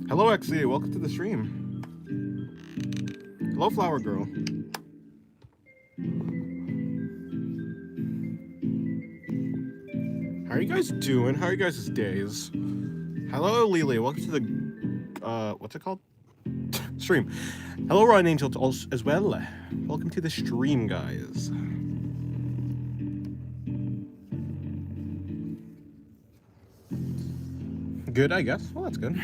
Hello, XC. Welcome to the stream. Hello, Flower Girl. How are you guys doing? How are you guys' days? Hello, Lily. Welcome to the, what's it called? Stream. Hello, Ryan Angel as well. Welcome to the stream, guys. Good, I guess. Well, that's good.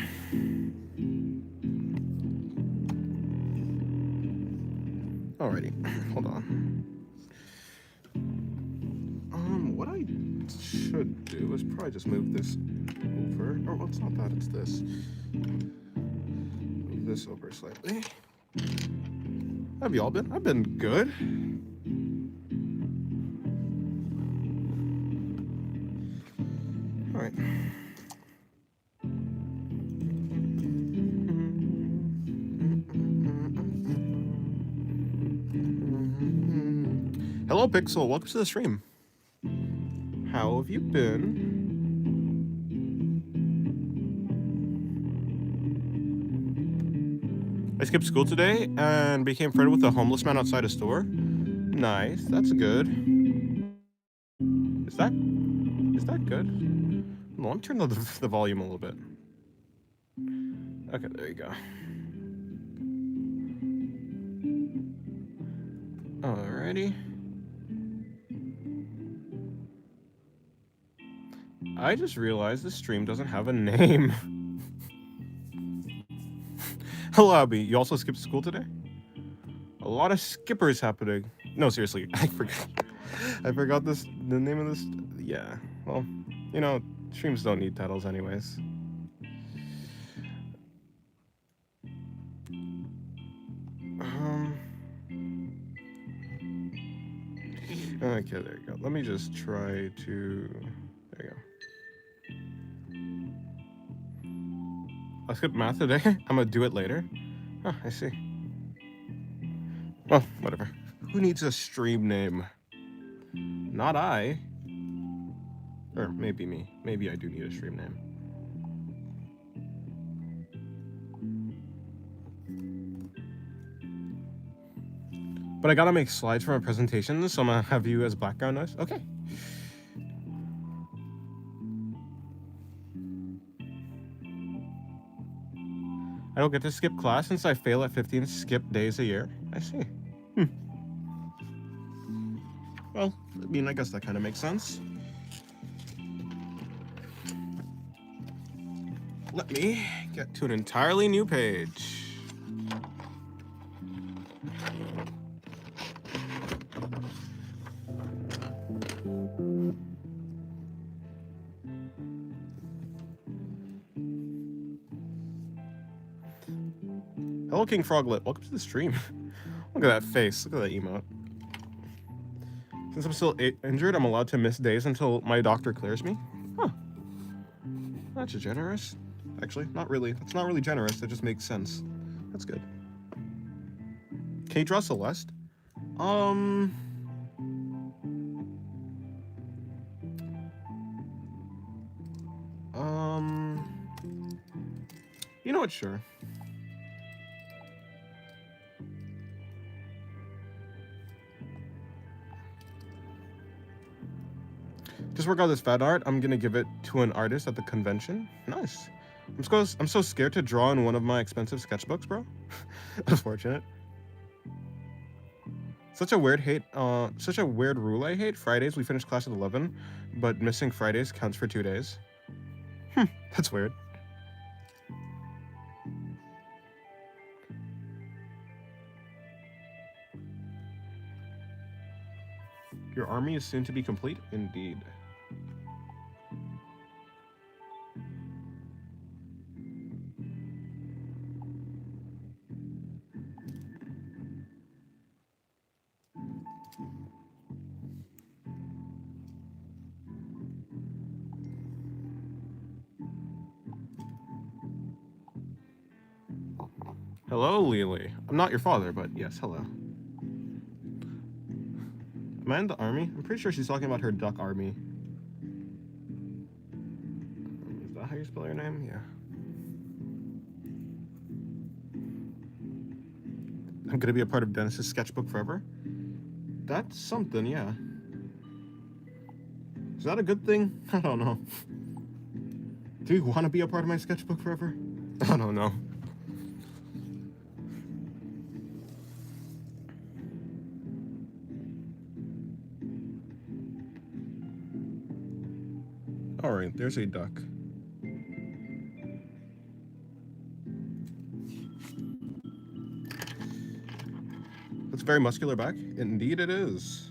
Alrighty, hold on. What I should do is probably just move this over. Oh, well, it's not that, it's this. Move this over slightly. How have y'all been? I've been good. Alright. Hello, Pixel. Welcome to the stream. How have you been? I skipped school today and became friendly with a homeless man outside a store. Nice. That's good. Is that good? Well, let me turn the volume a little bit. Okay, there you go. Alrighty. I just realized this stream doesn't have a name. Hello, Abby. You also skipped school today? A lot of skippers happening. No, seriously, I forgot the name of this. Yeah, well, you know, streams don't need titles anyways. Okay, there you go. Let me just try to... There you go. I skipped math today. I'm gonna do it later. Oh, I see. Well, whatever. Who needs a stream name? Not I. Or maybe me. Maybe I do need a stream name. But I gotta make slides for my presentation, so I'm gonna have you as background noise. Okay. I don't get to skip class since I fail at 15 skip days a year. I see. Well, I mean, I guess that kind of makes sense. Let me get to an entirely new page. Hello, King Froglet. Welcome to the stream. Look at that face. Look at that emote. Since I'm still injured, I'm allowed to miss days until my doctor clears me. Huh. That's generous. Actually, not really. That's not really generous. That just makes sense. That's good. Can you draw Celeste? You know what? Sure. Just work out this fat art. I'm gonna give it to an artist at the convention. Nice. I'm so scared to draw in one of my expensive sketchbooks, bro. Unfortunate. Such a weird rule I hate. Fridays we finish class at 11, but missing Fridays counts for 2 days. That's weird. Your army is soon to be complete? Indeed. Hello, Lily. I'm not your father, but yes, hello. Am I in the army? I'm pretty sure she's talking about her duck army. Is that how you spell your name? Yeah. I'm gonna be a part of Dennis's sketchbook forever. That's something, yeah. Is that a good thing? I don't know. Do you want to be a part of my sketchbook forever? I don't know. Alright, there's a duck. It's a very muscular back. Indeed it is.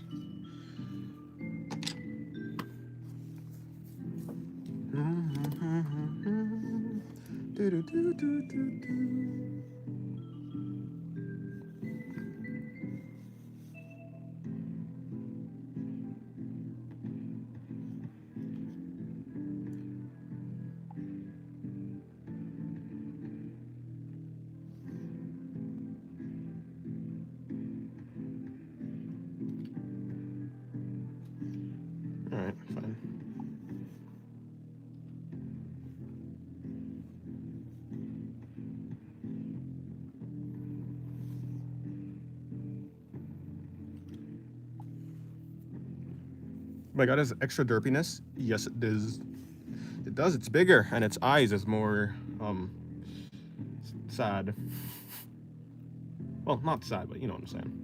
Alright, fine. Oh my god, has extra derpiness? Yes, it does. It does. It's bigger, and its eyes is more, sad. Well, not sad, but you know what I'm saying.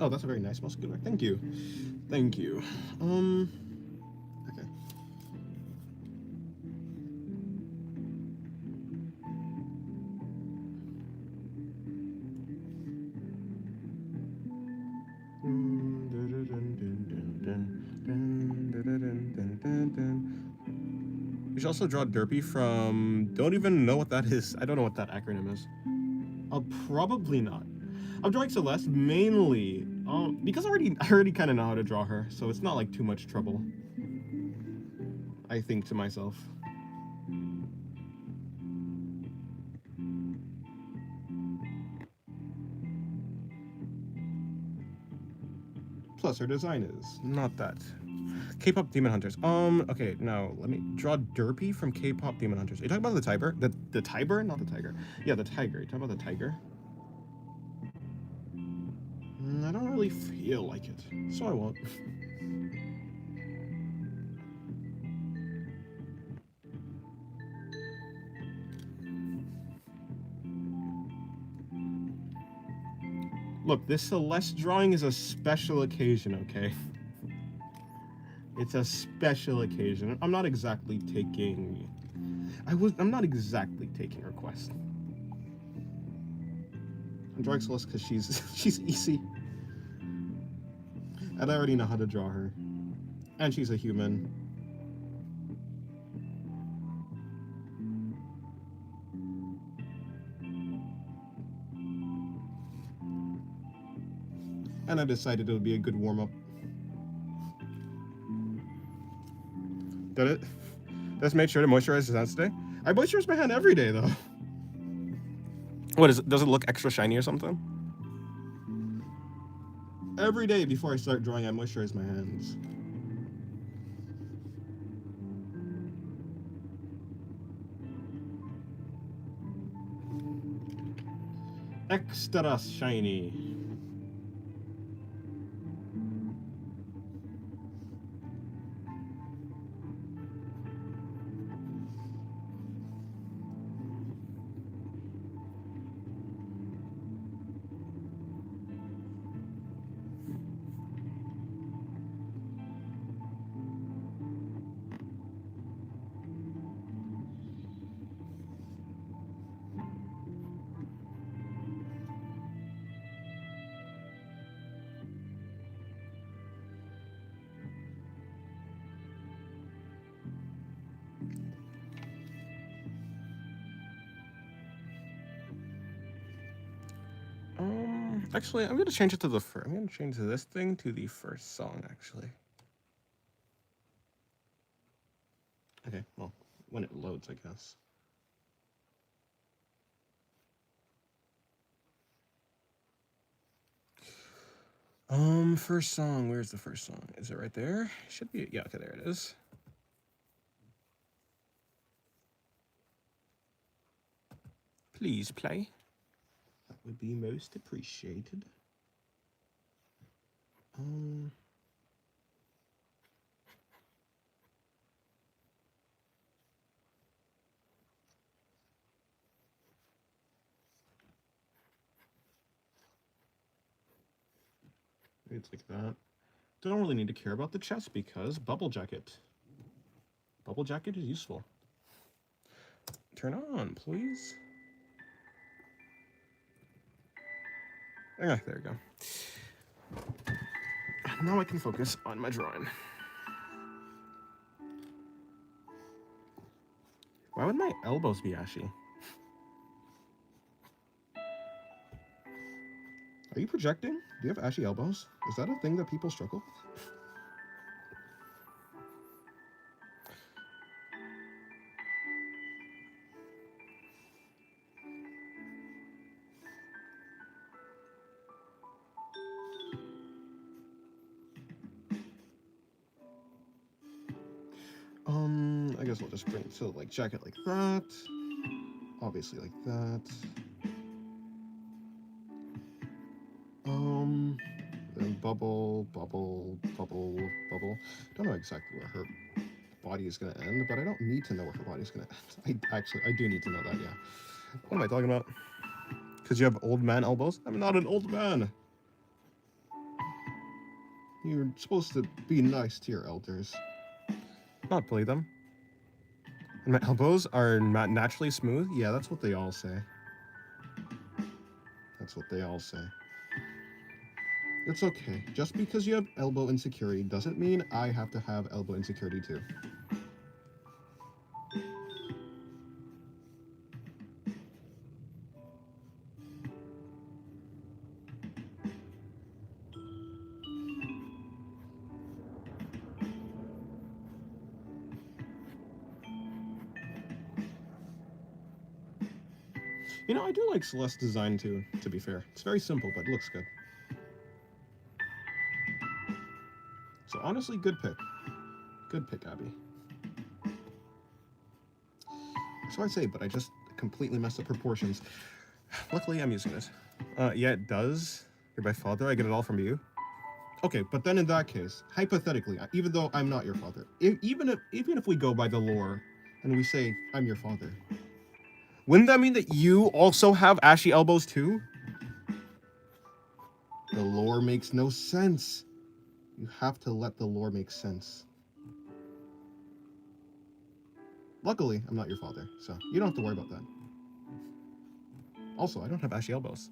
Oh, that's a very nice muscular. Thank you. Thank you. Okay. You should also draw Derpy from... Don't even know what that is. I don't know what that acronym is. Probably not. I'm drawing Celeste mainly because I already kind of know how to draw her, so it's not like too much trouble. I think to myself. Plus, her design is not that. K-pop Demon Hunters. Okay, now let me draw Derpy from K-pop Demon Hunters. Are you talking about the tiger? The tiger? Not the tiger. Yeah, the tiger. You talking about the tiger? I don't really feel like it, so I won't. Look, this Celeste drawing is a special occasion, okay? It's a special occasion. I'm not exactly taking... I'm not exactly taking requests. I'm drawing Celeste because she's easy. And I already know how to draw her. And she's a human. And I decided it would be a good warm-up. Did it? Just made sure to moisturize his hands today. I moisturize my hand every day, though. What is it? Does it look extra shiny or something? Every day before I start drawing, I moisturize my hands. Extra shiny. Actually, I'm gonna change it to I'm gonna change this thing to the first song, actually. Okay, well, when it loads, I guess. First song. Where's the first song? Is it right there? Should be. Yeah, okay, there it is. Please play. That would be most appreciated. It's like that. Don't really need to care about the chest because bubble jacket. Bubble jacket is useful. Turn on, please. Ah, there we go. Now I can focus on my drawing. Why would my elbows be ashy? Are you projecting? Do you have ashy elbows? Is that a thing that people struggle with? I guess I'll just bring so like jacket like that. Obviously like that. Then bubble, bubble, bubble, bubble. Don't know exactly where her body is gonna end, but I don't need to know where her body is gonna end. I do need to know that, yeah. What am I talking about? Because you have old man elbows? I'm not an old man. You're supposed to be nice to your elders. Not bully them. And my elbows are not naturally smooth? Yeah, that's what they all say. That's what they all say. It's okay. Just because you have elbow insecurity doesn't mean I have to have elbow insecurity too. You know, I do like Celeste's design too, to be fair. It's very simple, but it looks good. So honestly, good pick. Good pick, Abby. So I'd say, but I just completely messed up proportions. Luckily, I'm using this. Yeah, it does. You're my father. I get it all from you. Okay, but then in that case, hypothetically, even though I'm not your father, even if we go by the lore, and we say I'm your father, wouldn't that mean that you also have ashy elbows too? The lore makes no sense. You have to let the lore make sense. Luckily, I'm not your father, so you don't have to worry about that. Also, I don't have ashy elbows.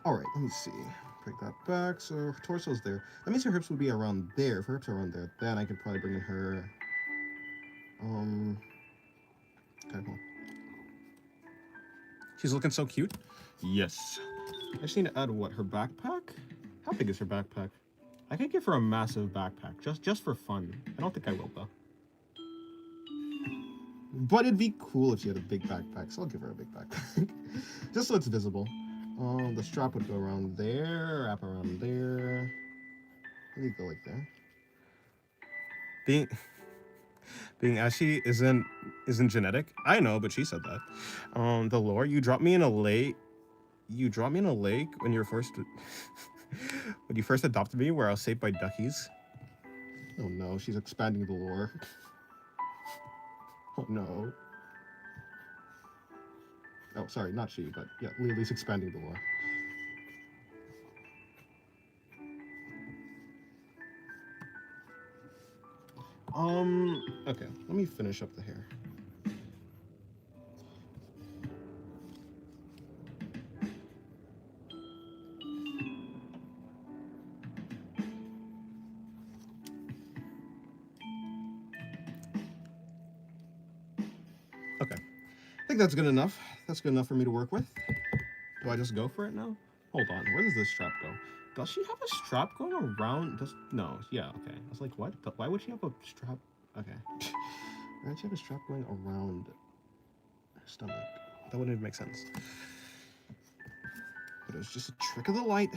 Alright, let me see. Break that back. So her torso's there. That means her hips would be around there. If her hips are around there, then I could probably bring in her. Okay, cool. She's looking so cute. Yes. I just need to add what? Her backpack? How big is her backpack? I could give her a massive backpack just for fun. I don't think I will though. But it'd be cool if she had a big backpack, so I'll give her a big backpack. Just so it's visible. The strap would go around there, wrap around there. Maybe go like there. Being ashy isn't genetic. I know, but she said that. The lore, you dropped me in a lake. You dropped me in a lake when you were first when you first adopted me, where I was saved by duckies. Oh no, she's expanding the lore. Oh no. Oh, sorry, not she, but yeah, Lily's expanding the lore. Okay, let me finish up the hair. Okay. I think that's good enough. That's good enough for me to work with. Do I just go for it now? Hold on. Where does this strap go? Does she have a strap going around? No. Yeah. Okay. I was like, what? Why would she have a strap? Okay. Why would she have a strap going around her stomach? That wouldn't even make sense. But it was just a trick of the light.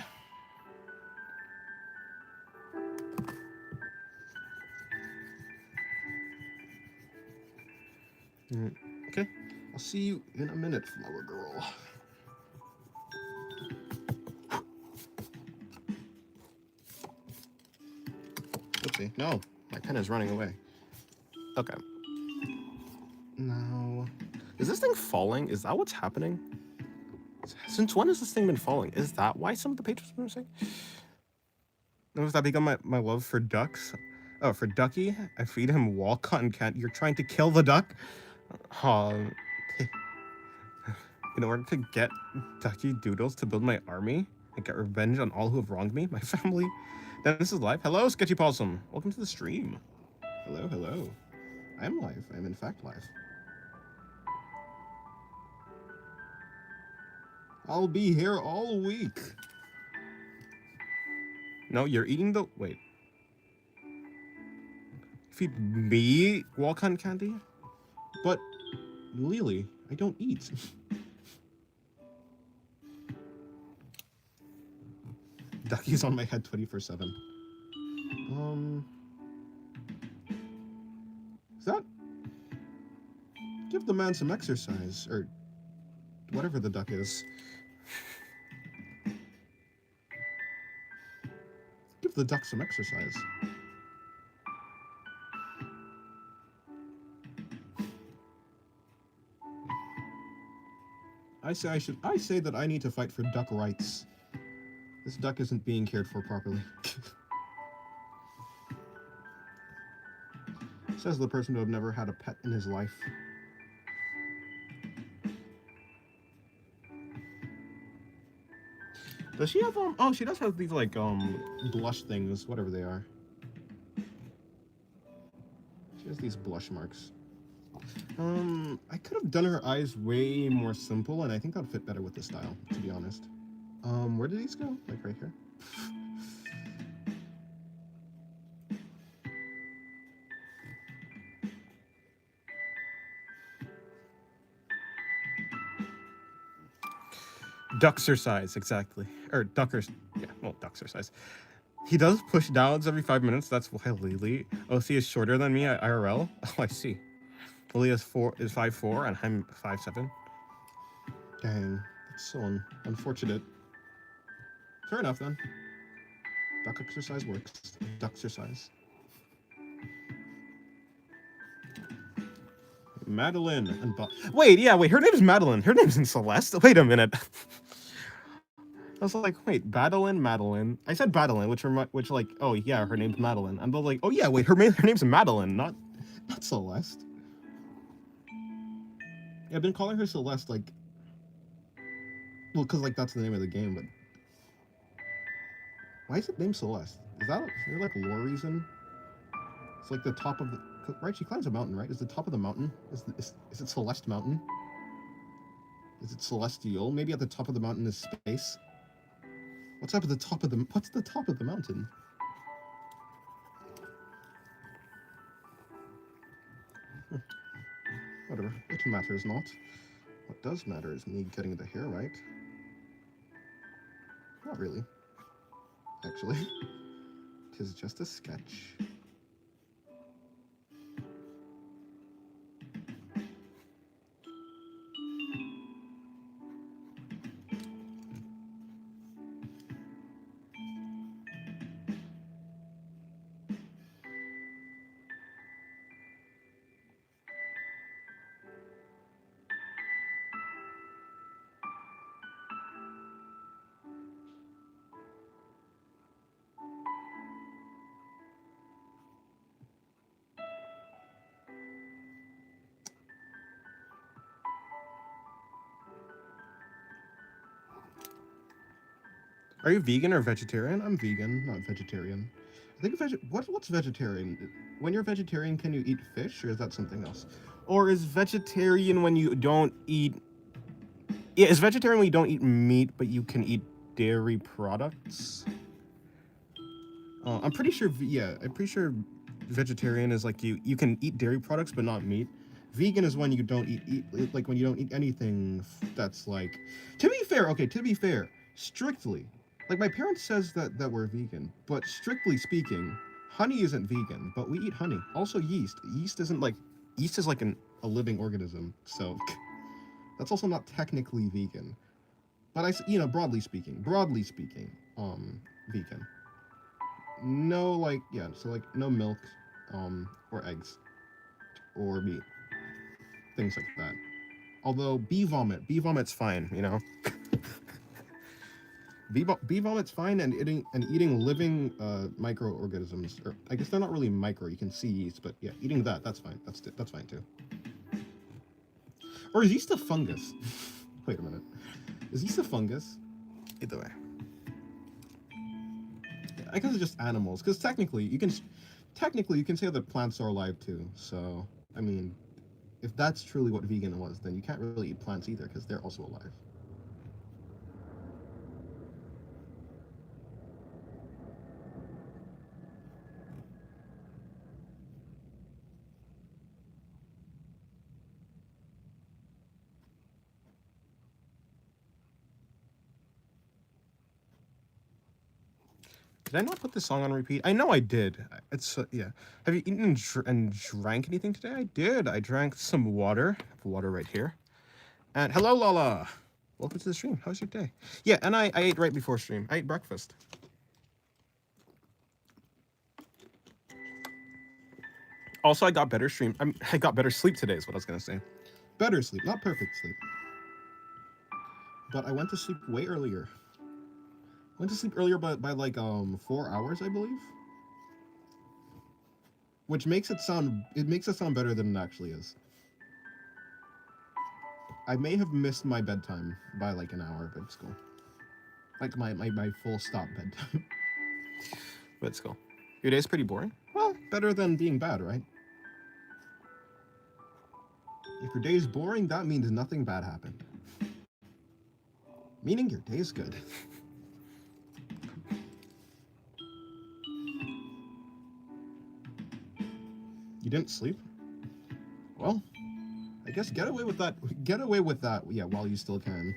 Okay. I'll see you in a minute, flower girl. Oopsie. No. My pen is running away. Okay. Now, is this thing falling? Is that what's happening? Since when has this thing been falling? Is that why some of the pages were missing? No, has that become my love for ducks? Oh, for Ducky? I feed him wall cotton candy. You're trying to kill the duck? In order to get Ducky Doodles to build my army and get revenge on all who have wronged me, my family. Then this is live. Hello, Sketchy Possum. Welcome to the stream. Hello, hello. I am live. I am in fact live. I'll be here all week. No, you're eating the... Wait. Feed me wall cotton candy? But, Lily, I don't eat. Ducky's on my head 24/7. Is that... Give the man some exercise, or whatever the duck is. Give the duck some exercise. I say that I need to fight for duck rights. This duck isn't being cared for properly. Says the person who have never had a pet in his life. Does she have oh, she does have these like blush things, whatever they are. She has these blush marks. I could have done her eyes way more simple, and I think that would fit better with the style, to be honest. Where did these go? Like right here? Duxercise, exactly. Or duckers, yeah, well, duxercise. He does push downs every 5 minutes. That's why Lily. OC is shorter than me at IRL. Oh, I see. Lily is 5'4", and I'm 5'7". Dang, that's so unfortunate. Fair enough then. Duck exercise works. Duxercise. Madeline and wait, her name is Madeline. Her name's in Celeste. Wait a minute. I was like, wait, Madeline. I said Madeline, which like, oh yeah, her name's Madeline. I'm like, oh yeah, wait, her name's Madeline, not Celeste. Yeah, I've been calling her Celeste like, well, because like that's the name of the game, but why is it named Celeste? Is there like a lore reason? It's like the top of the right. She climbs a mountain, right? Is the top of the mountain? Is it Celeste Mountain? Is it celestial? Maybe at the top of the mountain is space. What's the top of the mountain? Whatever. It matters not. What does matter is me getting the hair right. Not really. Actually. It is just a sketch. Are you vegan or vegetarian? I'm vegan, not vegetarian. I think what's vegetarian? When you're vegetarian, can you eat fish, or is that something else? Or is vegetarian when you don't eat? Yeah, is vegetarian when you don't eat meat, but you can eat dairy products? I'm pretty sure. Yeah, I'm pretty sure vegetarian is like you can eat dairy products but not meat. Vegan is when you don't eat like when you don't eat anything that's like. To be fair, okay. To be fair, strictly, like my parents says that we're vegan, but strictly speaking, honey isn't vegan, but we eat honey. Also, yeast. Yeast is like a living organism, so that's also not technically vegan. But broadly speaking, vegan. No, like, yeah, so like no milk, or eggs, or meat, things like that. Although bee vomit's fine, you know. Bee vomit's fine, and eating living microorganisms, or I guess they're not really micro. You can see yeast, but yeah, eating that's fine. That's fine too. Or is yeast a fungus? Wait a minute. Is yeast a fungus? Either way. I guess it's just animals, because technically you can say that plants are alive too. So I mean, if that's truly what vegan was, then you can't really eat plants either, because they're also alive. Did I not put this song on repeat? I know I did. It's yeah. Have you eaten and drank anything today? I did. I drank some water. I have water right here. And hello, Lala. Welcome to the stream. How's your day? Yeah, and I ate right before stream. I ate breakfast. Also, I got better stream. I got better sleep today. Is what I was gonna say. Better sleep, not perfect sleep. But I went to sleep way earlier. Went to sleep earlier by like 4 hours, I believe. Which makes it sound better than it actually is. I may have missed my bedtime by like an hour, but it's cool. Like my full stop bedtime. But it's cool. Your day's pretty boring? Well, better than being bad, right? If your day's boring, that means nothing bad happened. Meaning your day's good. You didn't sleep? Well, I guess get away with that. Get away with that, yeah, while you still can.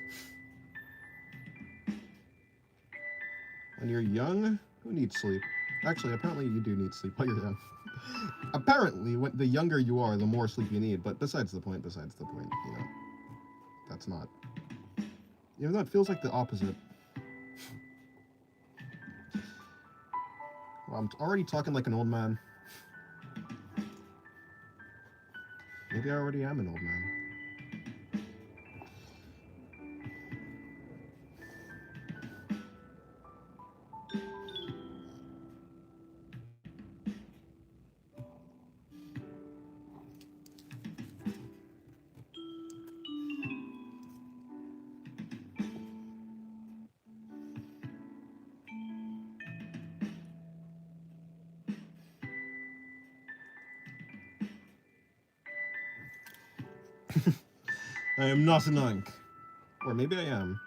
When you're young, who needs sleep? Actually, apparently you do need sleep while you're young. Apparently, the younger you are, the more sleep you need. But besides the point, you know, that's not. You know, that feels like the opposite. Well, I'm already talking like an old man. Maybe I already am an old man. I am not an unk. Or maybe I am.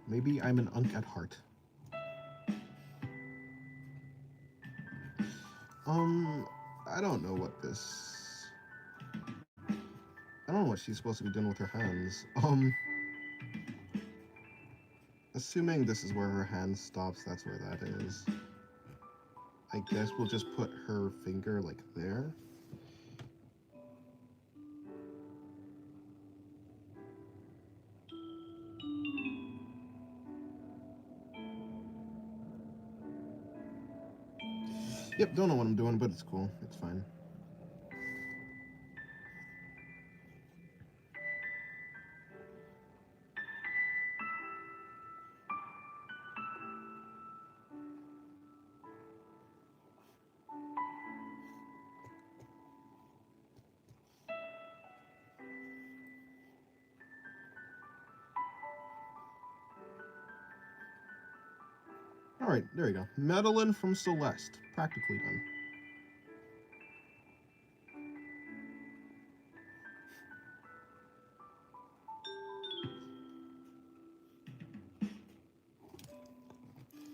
Maybe I'm an unk at heart. I don't know what this. I don't know what she's supposed to be doing with her hands. Assuming this is where her hand stops, that's where that is. I guess we'll just put her finger like there. Yep, don't know what I'm doing, but it's cool. It's fine. Alright, there you go. Madeline from Celeste. Practically done.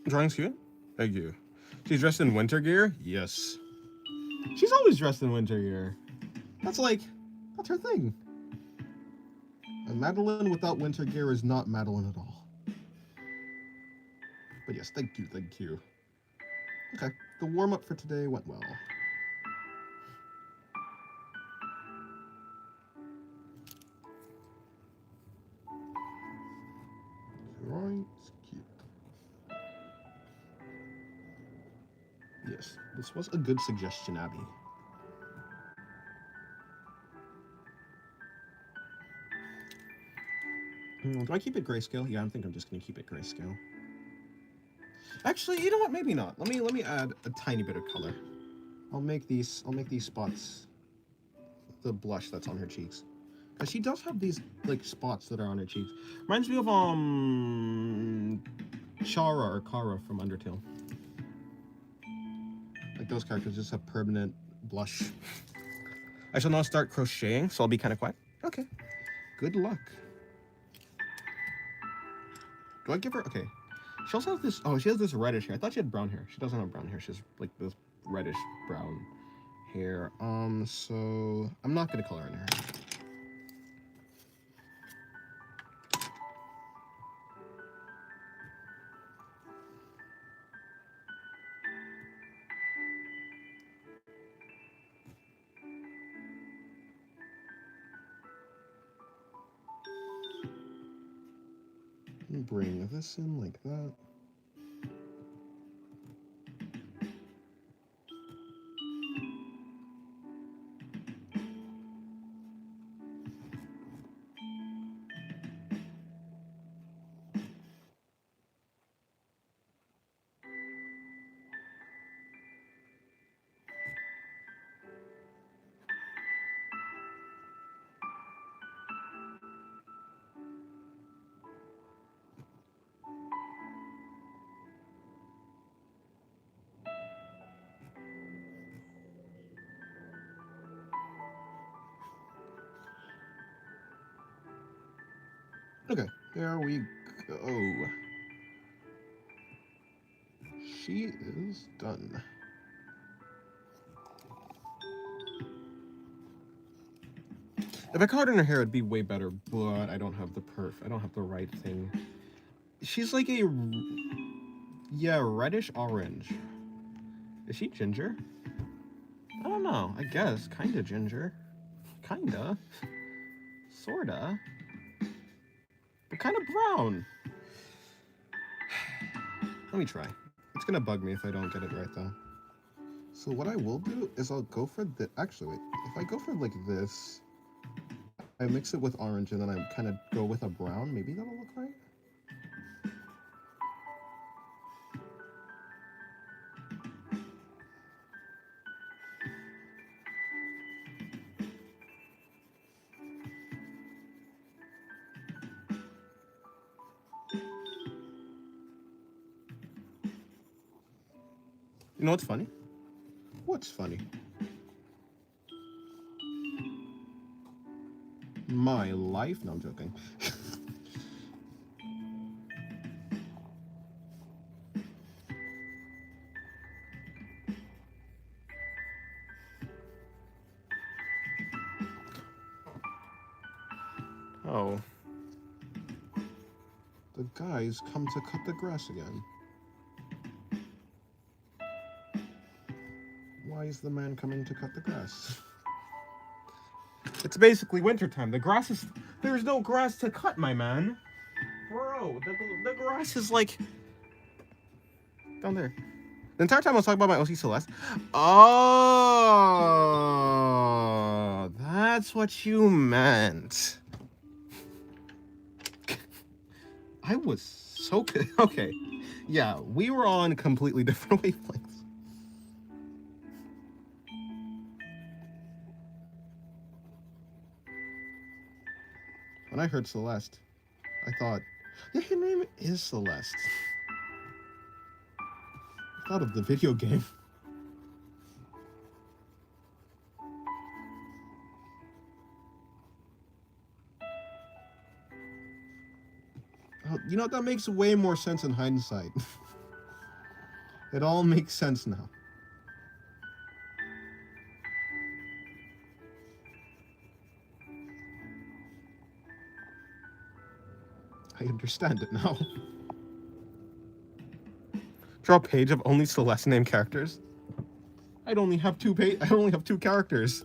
Drawing's cute? Thank you. She's dressed in winter gear? Yes. She's always dressed in winter gear. That's her thing. And Madeline without winter gear is not Madeline at all. But yes, thank you. Okay, the warm-up for today went well. Drawing's cute. Yes, this was a good suggestion, Abby. Do I keep it grayscale? Yeah, I think I'm just gonna keep it grayscale. Actually, you know what? Maybe not. Let me add a tiny bit of color. I'll make these spots the blush that's on her cheeks. Cause she does have these like spots that are on her cheeks. Reminds me of Chara or Kara from Undertale. Like those characters just have permanent blush. I shall now start crocheting, so I'll be kind of quiet. Okay. Good luck. Do I give her... Okay. She also has this... Oh, she has this reddish hair. I thought she had brown hair. She doesn't have brown hair. She has, like, this reddish brown hair. So... I'm not going to color in her hair. Bring this in like that. Okay, there we go. She is done. If I colored in her hair, it'd be way better, but I don't have the I don't have the right thing. She's like a... Yeah, reddish orange. Is she ginger? I don't know. I guess. Kinda ginger. Kinda. Sorta. But kind of brown. Let me try. It's gonna bug me if I don't get it right, though. So what I will do is I'll go for the... Actually, wait. If I go for, like, this... I mix it with orange, and then I kind of go with a brown. Maybe that'll look right? You know what's funny? What's funny? My life? No, I'm joking. Oh. The guys come to cut the grass again. Why is the man coming to cut the grass? It's basically wintertime. The grass is... There's no grass to cut, my man. Bro, the grass is like... down there. The entire time I was talking about my OC Celeste. Oh, that's what you meant. I was so... Okay. Yeah, we were on completely different wavelengths. When I heard Celeste, I thought, yeah, her name is Celeste. Out of the video game. Oh, you know, that makes way more sense in hindsight. It all makes sense now. I understand it now. Draw a page of only Celeste named characters. I only have two characters.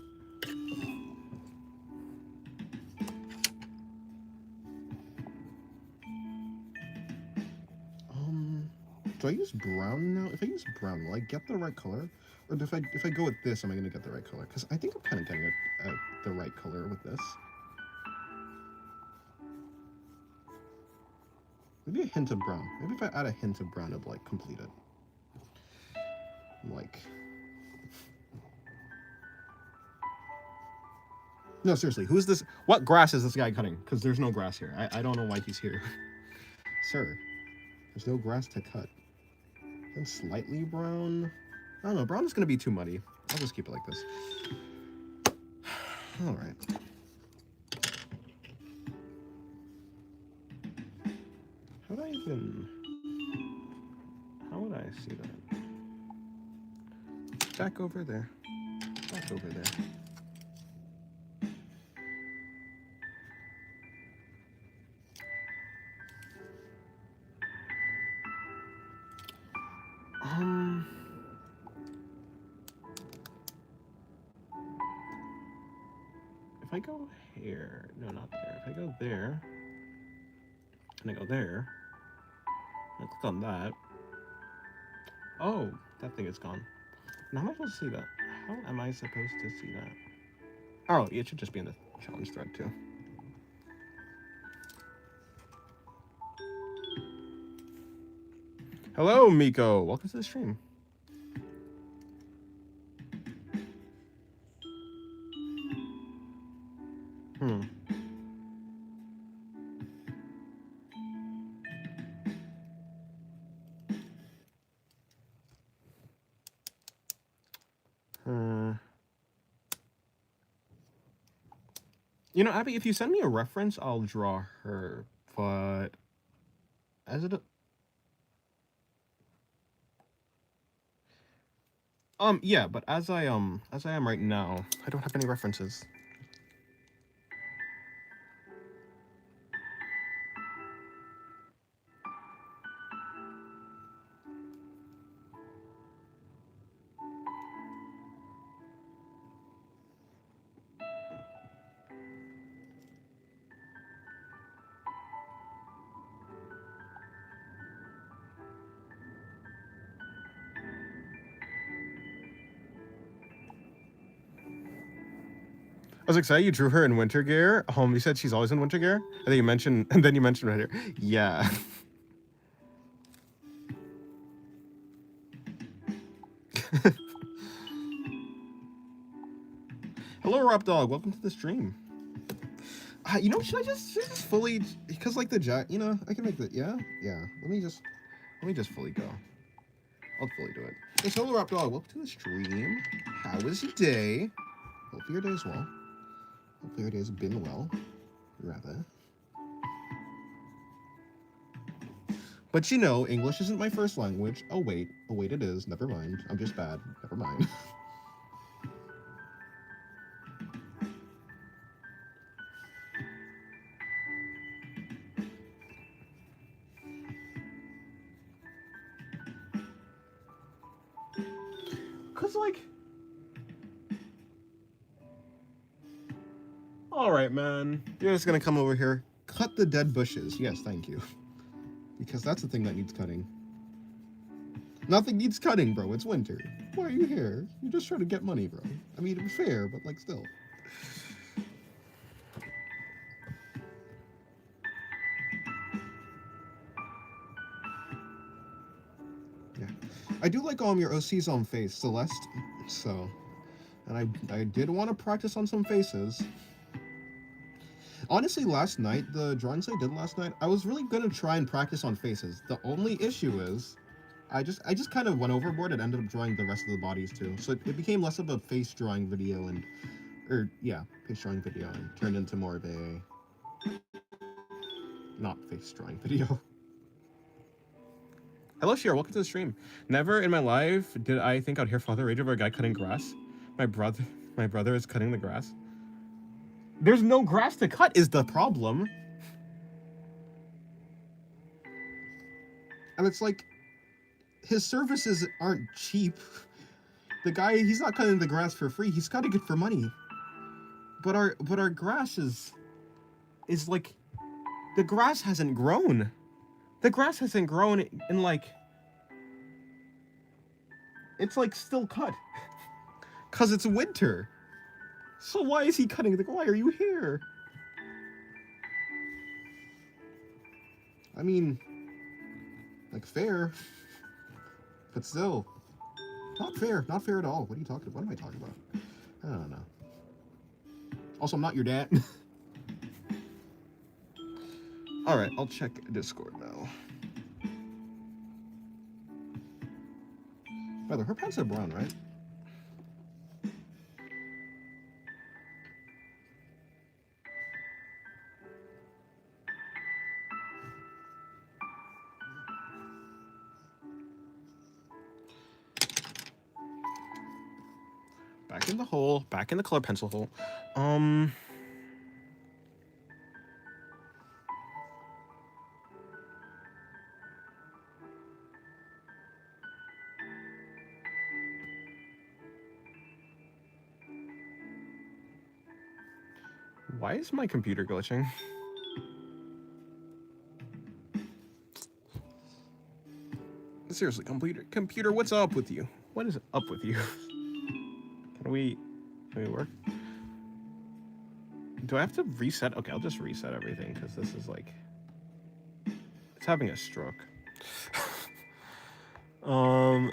Do I use brown now? If I use brown, will I get the right color? Or if I go with this, am I gonna get the right color? Because I think I'm kind of getting the right color with this. Maybe a hint of brown. Maybe if I add a hint of brown, it'll like complete it. Like, no, seriously, who's this? What grass is this guy cutting? Because there's no grass here. I don't know why he's here. Sir, there's no grass to cut. And slightly brown. I don't know, brown is gonna be too muddy. I'll just keep it like this. All right. How would I see that? Back over there. Back over there. If I go here, no, not there. If I go there, and I go there, and I click on that. Oh, that thing is gone. Now how am I supposed to see that? How am I supposed to see that? Oh, it should just be in the challenge thread too. Hello, Miko. Welcome to the stream. You know, Abby, if you send me a reference, I'll draw her. But as it yeah, but as I am right now, I don't have any references. I was excited you drew her in winter gear. You said she's always in winter gear, and then you mentioned right here. Yeah. Hello, Rob Dog. Welcome to the stream. You know, should I just fully, because like the jack, you know, I can make the yeah. Let me just fully go. I'll fully do it. Hey, hello, Rob Dog. Welcome to the stream. How was your day? Hope your day's well. Hopefully your day's been well, rather. But you know, English isn't my first language. Oh wait, it is. Never mind. I'm just bad. Never mind. Cause like, all right, man. You're just gonna come over here, cut the dead bushes. Yes, thank you. Because that's the thing that needs cutting. Nothing needs cutting, bro. It's winter. Why are you here? You're just trying to get money, bro. I mean, it's fair, but like still. Yeah. I do like your OC's on face, Celeste. So, and I did want to practice on some faces. Honestly, last night, the drawings I did last night, I was really gonna try and practice on faces. The only issue is, I just kind of went overboard and ended up drawing the rest of the bodies too. So it became less of a face drawing video and, or yeah, face drawing video, and turned into more of a not face drawing video. Hello, Shira. Welcome to the stream. Never in my life did I think I'd hear Father rage over a guy cutting grass. My brother is cutting the grass. There's no grass to cut is the problem. And it's like, his services aren't cheap. The guy, he's not cutting the grass for free. He's cutting it for money. But our grass is like, the grass hasn't grown. The grass hasn't grown in like, it's like still cut. Cause it's winter. So why is he cutting the, why are you here? I mean, like fair, but still, not fair at all. What are you talking about? What am I talking about? I don't know. Also, I'm not your dad. All right, I'll check Discord now. By the way, her pants are brown, right? Back in the hole, back in the color pencil hole. Why is my computer glitching? Seriously, computer, what's up with you? What is up with you? Can we work? Do I have to reset? Okay, I'll just reset everything because this is like, it's having a stroke.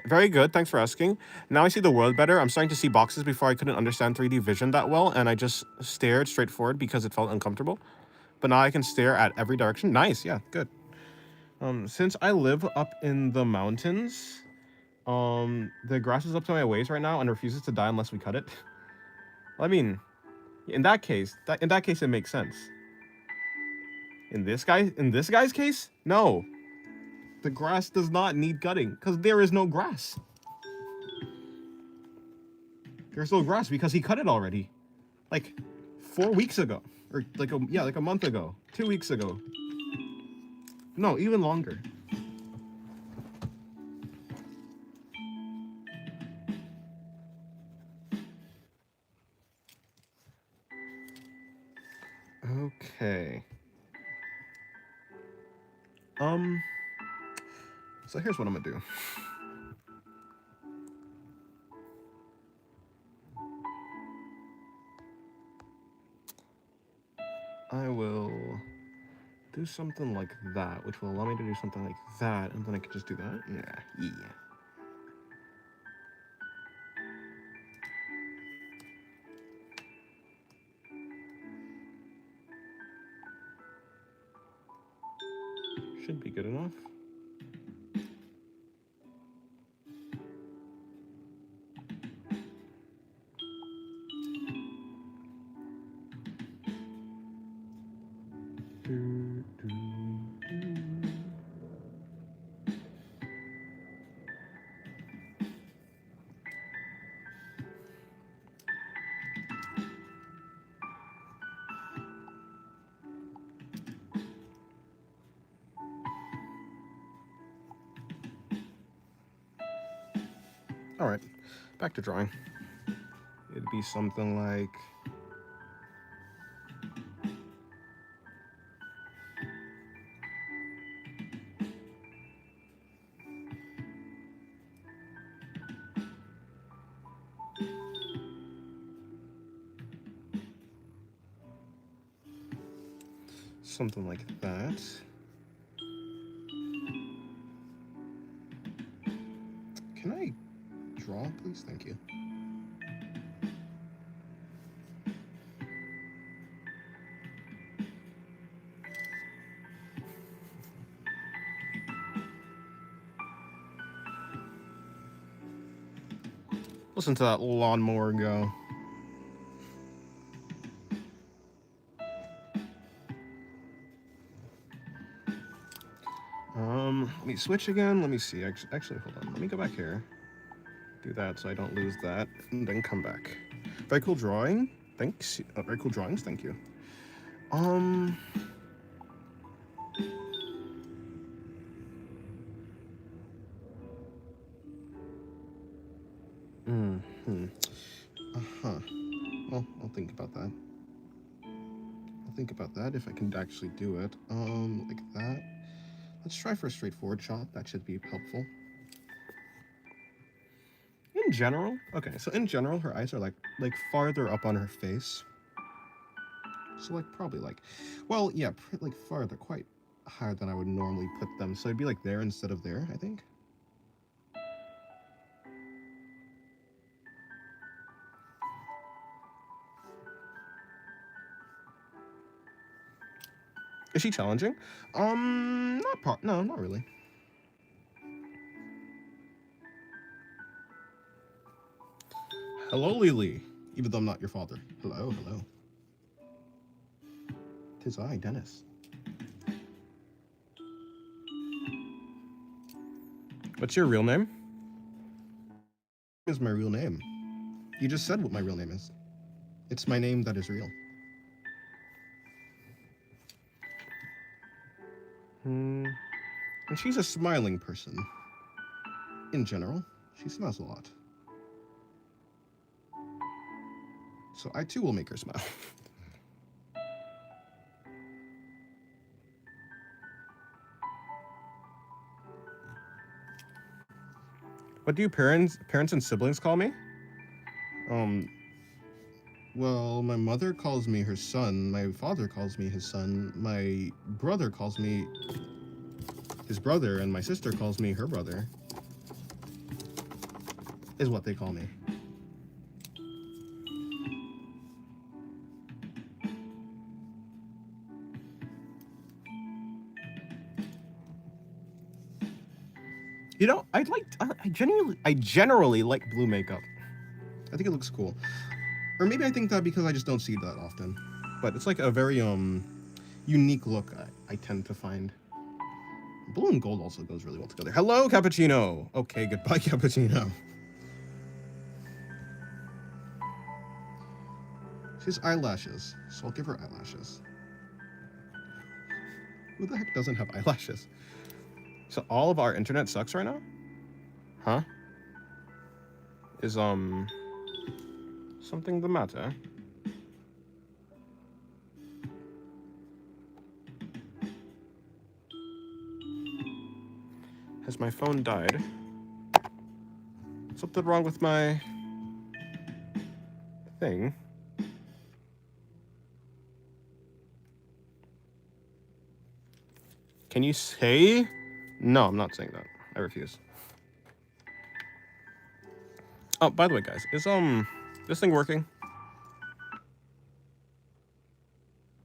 Very good. Thanks for asking. Now I see the world better. I'm starting to see boxes before I couldn't understand 3D vision that well, and I just stared straight forward because it felt uncomfortable. But now I can stare at every direction. Nice. Yeah, good. Since I live up in the mountains, the grass is up to my waist right now and refuses to die unless we cut it. I mean, in that case, it makes sense. In this guy's case, no. The grass does not need cutting because there is no grass. There's no grass because he cut it already, like 4 weeks ago, or like a month ago, 2 weeks ago. No, even longer. Okay. So here's what I'm gonna do. I will do something like that, which will allow me to do something like that, and then I can just do that. Yeah. Should be good enough. All right, back to drawing. It'd be something like, that. Can I draw, please? Thank you. Listen to that lawnmower go. Let me switch again. Let me see. Actually, hold on. Let me go back here. Do that so I don't lose that, and then come back. Very cool drawing. Thanks. Very cool drawings. Thank you. Um. Uh-huh. Well, I'll think about that. I'll think about that if I can actually do it. Like that. Let's try for a straightforward shot. That should be helpful. In general, okay, so in general, her eyes are like farther up on her face. So like probably like, well, yeah, like farther, quite higher than I would normally put them. So it'd be like there instead of there, I think. Is she challenging? No, not really. Hello, Lily. Even though I'm not your father. Hello, hello. 'Tis I, Dennis. What's your real name? Is my real name. You just said what my real name is. It's my name that is real. And she's a smiling person. In general, she smiles a lot. So I too will make her smile. What do you parents and siblings call me? Well, my mother calls me her son, my father calls me his son, my brother calls me his brother, and my sister calls me her brother. Is what they call me. You know, I generally like blue makeup. I think it looks cool. Or maybe I think that because I just don't see that often. But it's like a very unique look I tend to find. Blue and gold also goes really well together. Hello, Cappuccino. Okay, goodbye, Cappuccino. She has eyelashes, so I'll give her eyelashes. Who the heck doesn't have eyelashes? So all of our internet sucks right now? Huh? Is something the matter? Has my phone died? Something wrong with my thing? Can you say? No, I'm not saying that. I refuse. Oh, by the way, guys, is this thing working?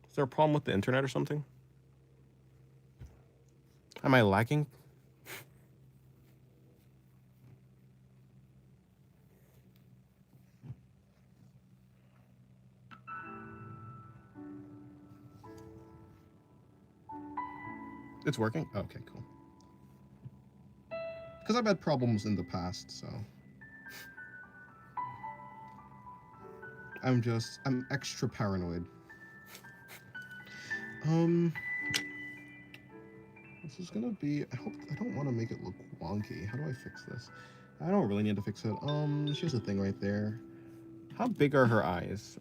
Is there a problem with the internet or something? Am I lagging? It's working? Okay, cool. Because I've had problems in the past, so. I'm extra paranoid. This is gonna be, I don't want to make it look wonky. How do I fix this? I don't really need to fix it. Here's the thing right there. How big are her eyes?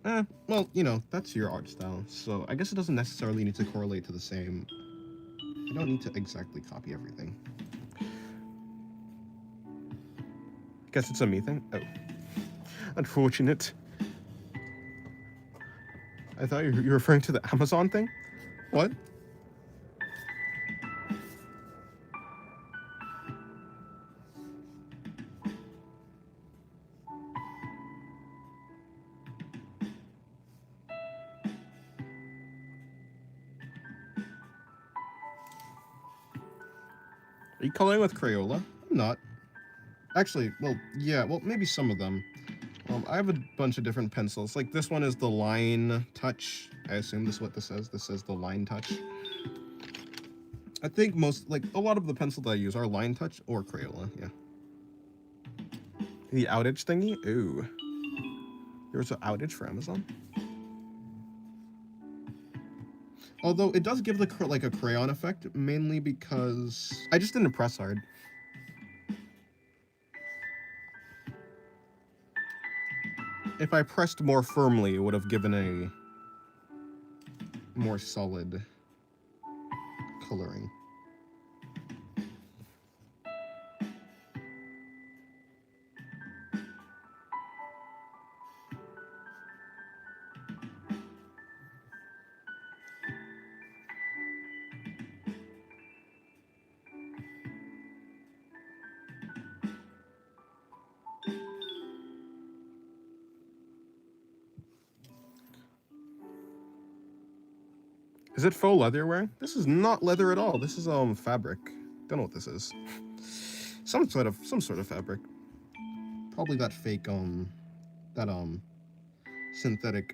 Well, you know, that's your art style, so I guess it doesn't necessarily need to correlate to the same. I don't need to exactly copy everything. Guess it's a me thing? Oh. Unfortunate. I thought you were referring to the Amazon thing? What? Are you coloring with Crayola? I'm not. Actually, well, yeah, well, maybe some of them. I have a bunch of different pencils. Like, this one is the Line Touch. I assume this is what this says. This says the Line Touch. I think a lot of the pencils that I use are Line Touch or Crayola, yeah. The outage thingy? Ooh. There was an outage for Amazon? Although it does give like a crayon effect, mainly because I just didn't press hard. If I pressed more firmly, it would have given a more solid coloring. Is it faux leather you're wearing? This is not leather at all. This is fabric. Don't know what this is. Some sort of fabric. Probably that fake that synthetic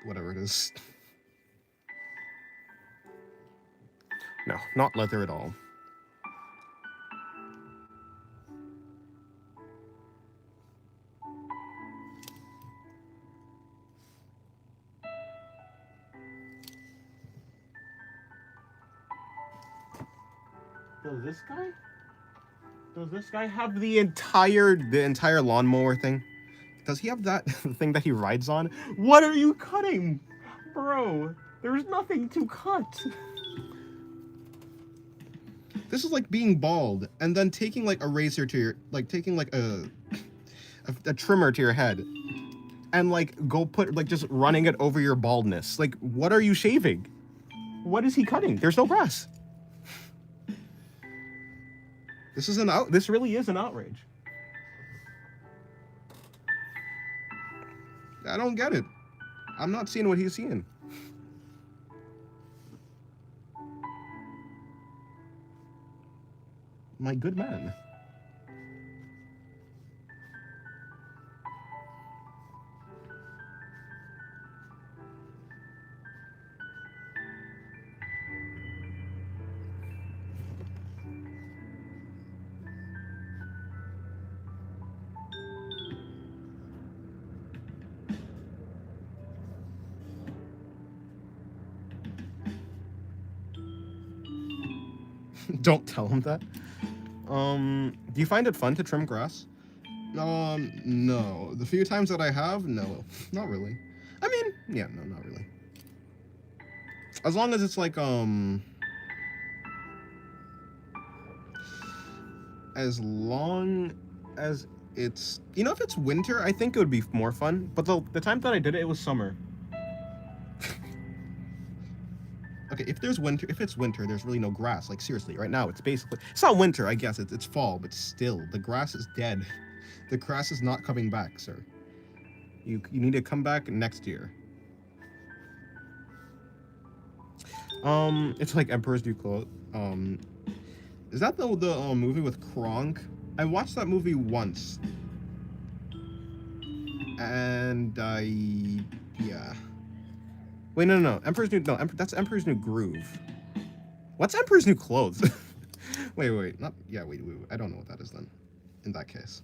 whatever it is. No, not leather at all. Does this guy have the entire lawnmower thing? Does he have that thing that he rides on? What are you cutting? Bro, there's nothing to cut. This is like being bald and then taking like a razor to your, like taking like a trimmer to your head and like just running it over your baldness. Like, what are you shaving? What is he cutting? There's no grass. This really is an outrage. I don't get it. I'm not seeing what he's seeing. My good man. Don't tell him that. Do you find it fun to trim grass? No. The few times that I have, no. Not really. I mean, yeah, no, not really. As long as it's like, as long as it's, if it's winter, I think it would be more fun. But the time that I did it, it was summer. Okay, if it's winter, there's really no grass. Like, seriously, right now, it's not winter, I guess, it's fall, but still, the grass is dead. The grass is not coming back, sir. You need to come back next year. It's like Emperor's New Clothes. Is that the movie with Kronk? I watched that movie once. And yeah. Wait, no. That's Emperor's New Groove. What's Emperor's New Clothes? wait, wait. I don't know what that is then, in that case.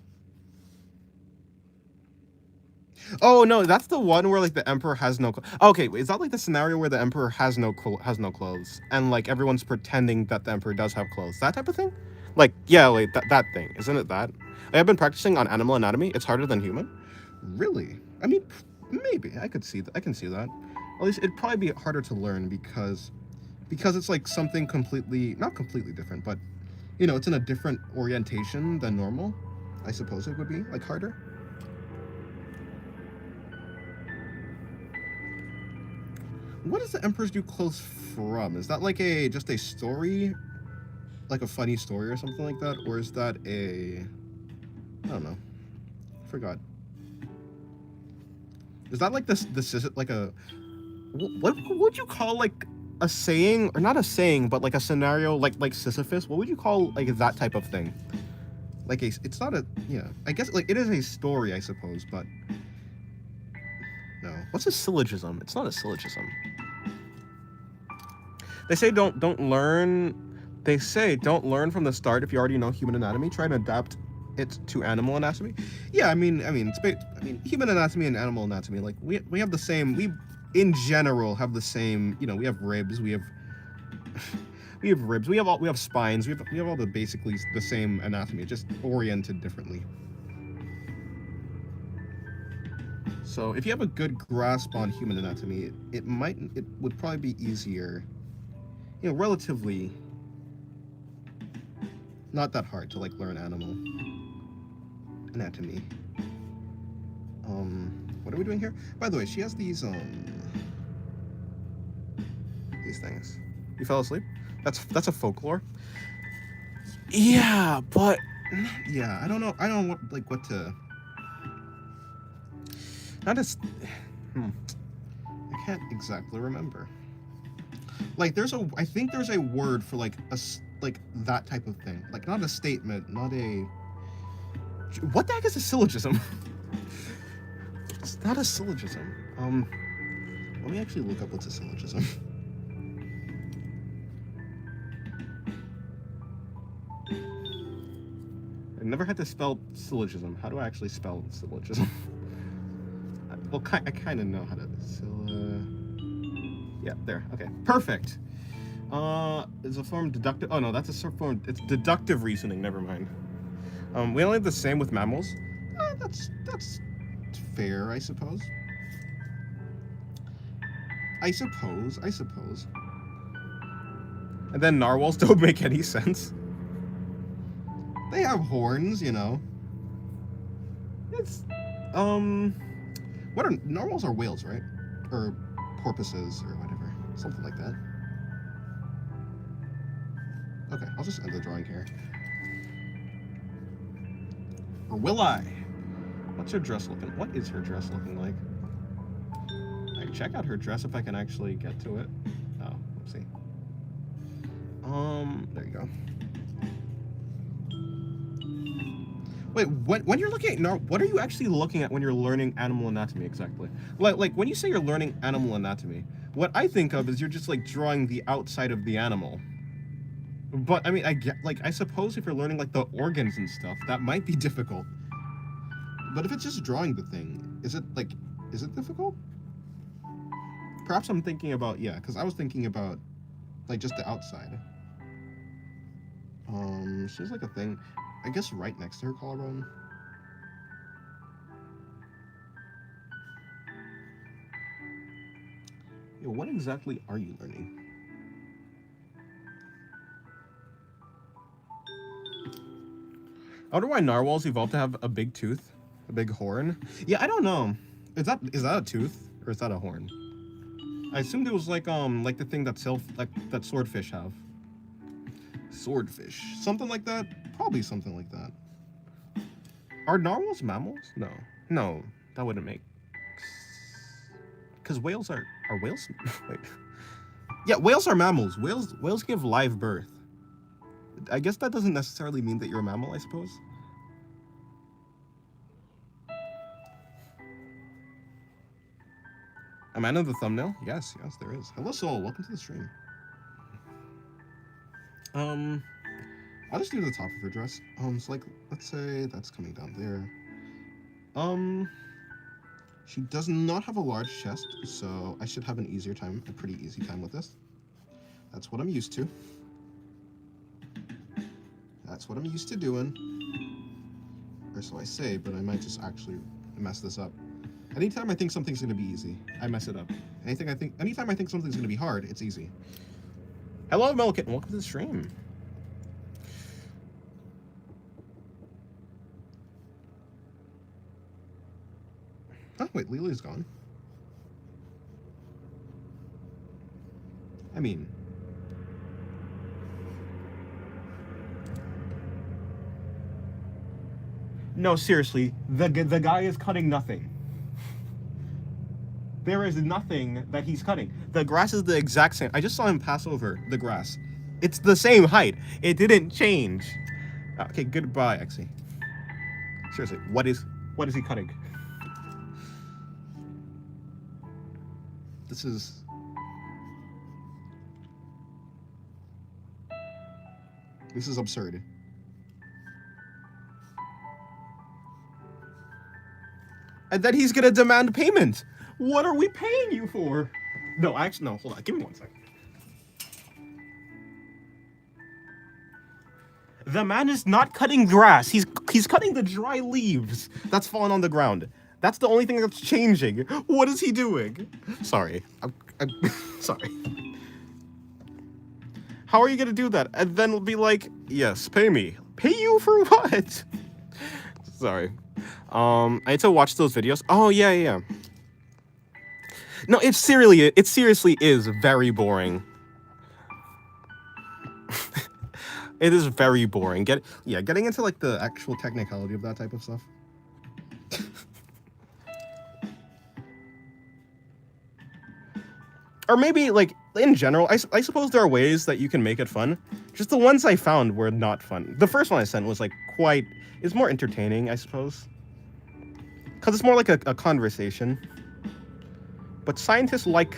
Oh, no, that's the one where, like, the Emperor has no clothes. Okay, is that, like, the scenario where the Emperor has no clothes, and, like, everyone's pretending that the Emperor does have clothes? That type of thing? Like, yeah, wait, that thing. Isn't it that? I've been practicing on Animal Anatomy. It's harder than human. Really? I mean, maybe. I can see that. At least it'd probably be harder to learn because it's, like, something not completely different, but, it's in a different orientation than normal. I suppose it would be, like, harder. What is the Emperor's New Clothes from? Is that like just a story? Like a funny story or something like that? Or is that I don't know. I forgot. Is that like like a... What would you call like a saying? Or not a saying, but like a scenario like Sisyphus? What would you call like that type of thing? like it's not a, yeah, I guess like it is a story, I suppose, but no. What's a syllogism? It's not a syllogism. They say don't learn. They say don't learn from the start if you already know human anatomy. Try and adapt it to animal anatomy. Yeah, I mean, human anatomy and animal anatomy, like we have the same. We, in general, have the same. You know, we have ribs. We have we have ribs. We have spines. We have all the basically the same anatomy, just oriented differently. So if you have a good grasp on human anatomy, it would probably be easier. You know, relatively not that hard to like learn animal anatomy. What are we doing here? By the way, she has these things. You fell asleep? That's a folklore. Yeah, but yeah, I don't know. I don't know what to. Not as. I can't exactly remember. Like I think there's a word for like that type of thing. Like not a statement, not a. What the heck is a syllogism? It's not a syllogism. Let me actually look up what's a syllogism. I never had to spell syllogism. How do I actually spell syllogism? Well, I kind of know how to. Yeah, there. Okay, perfect. Is a form deductive? Oh no, that's a form. It's deductive reasoning. Never mind. We only have the same with mammals. That's fair, I suppose. I suppose. And then narwhals don't make any sense. They have horns, you know. It's what are narwhals are whales, right? Or porpoises or whatever. Something like that. Okay, I'll just end the drawing here. Or will I? What's her dress looking? What is her dress looking like? I can check out her dress if I can actually get to it. Oh, oopsie. There you go. Wait, when you're looking at what are you actually looking at when you're learning animal anatomy exactly? Like when you say you're learning animal anatomy, what I think of is you're just like drawing the outside of the animal. But I mean, I suppose if you're learning like the organs and stuff, that might be difficult. But if it's just drawing the thing, is it difficult? Perhaps I'm thinking about, yeah, because I was thinking about like just the outside. She has like a thing, I guess right next to her collarbone. Yo, what exactly are you learning? I wonder why narwhals evolved to have a big tooth, a big horn. Yeah, I don't know. Is that a tooth or is that a horn? I assumed it was like the thing that swordfish have. Swordfish, something like that. Probably something like that. Are narwhals mammals? No, that wouldn't make. Because whales are whales? Wait. Yeah, whales are mammals. Whales give live birth. I guess that doesn't necessarily mean that you're a mammal, I suppose. A man in the thumbnail? Yes, there is. Hello, Soul. Welcome to the stream. I'll just do the top of her dress. So like, let's say that's coming down there. She does not have a large chest, so I should have a pretty easy time with this. That's what I'm used to. That's what I'm used to doing. Or so I say, but I might just actually mess this up. Anytime I think something's gonna be easy, I mess it up. Anytime I think something's gonna be hard, it's easy. Hello, Milliken. Welcome to the stream. Oh, wait, Lily's gone. I mean... No, seriously, the guy is cutting nothing. There is nothing that he's cutting. The grass is the exact same. I just saw him pass over the grass. It's the same height. It didn't change. Okay, goodbye, Exy. Seriously, what is he cutting? This is absurd. And then he's gonna demand payment. What are we paying you for? No, actually, no. Hold on. Give me 1 second. The man is not cutting grass. He's cutting the dry leaves that's fallen on the ground. That's the only thing that's changing. What is he doing? Sorry. I'm sorry. How are you gonna do that? And then be like, yes, pay me. Pay you for what? Sorry. I need to watch those videos. Oh yeah. No, it seriously is very boring. It is very boring. Getting into like the actual technicality of that type of stuff. Or maybe like in general, I suppose there are ways that you can make it fun. Just the ones I found were not fun. The first one I sent was like it's more entertaining, I suppose. Cause it's more like a conversation. But scientists like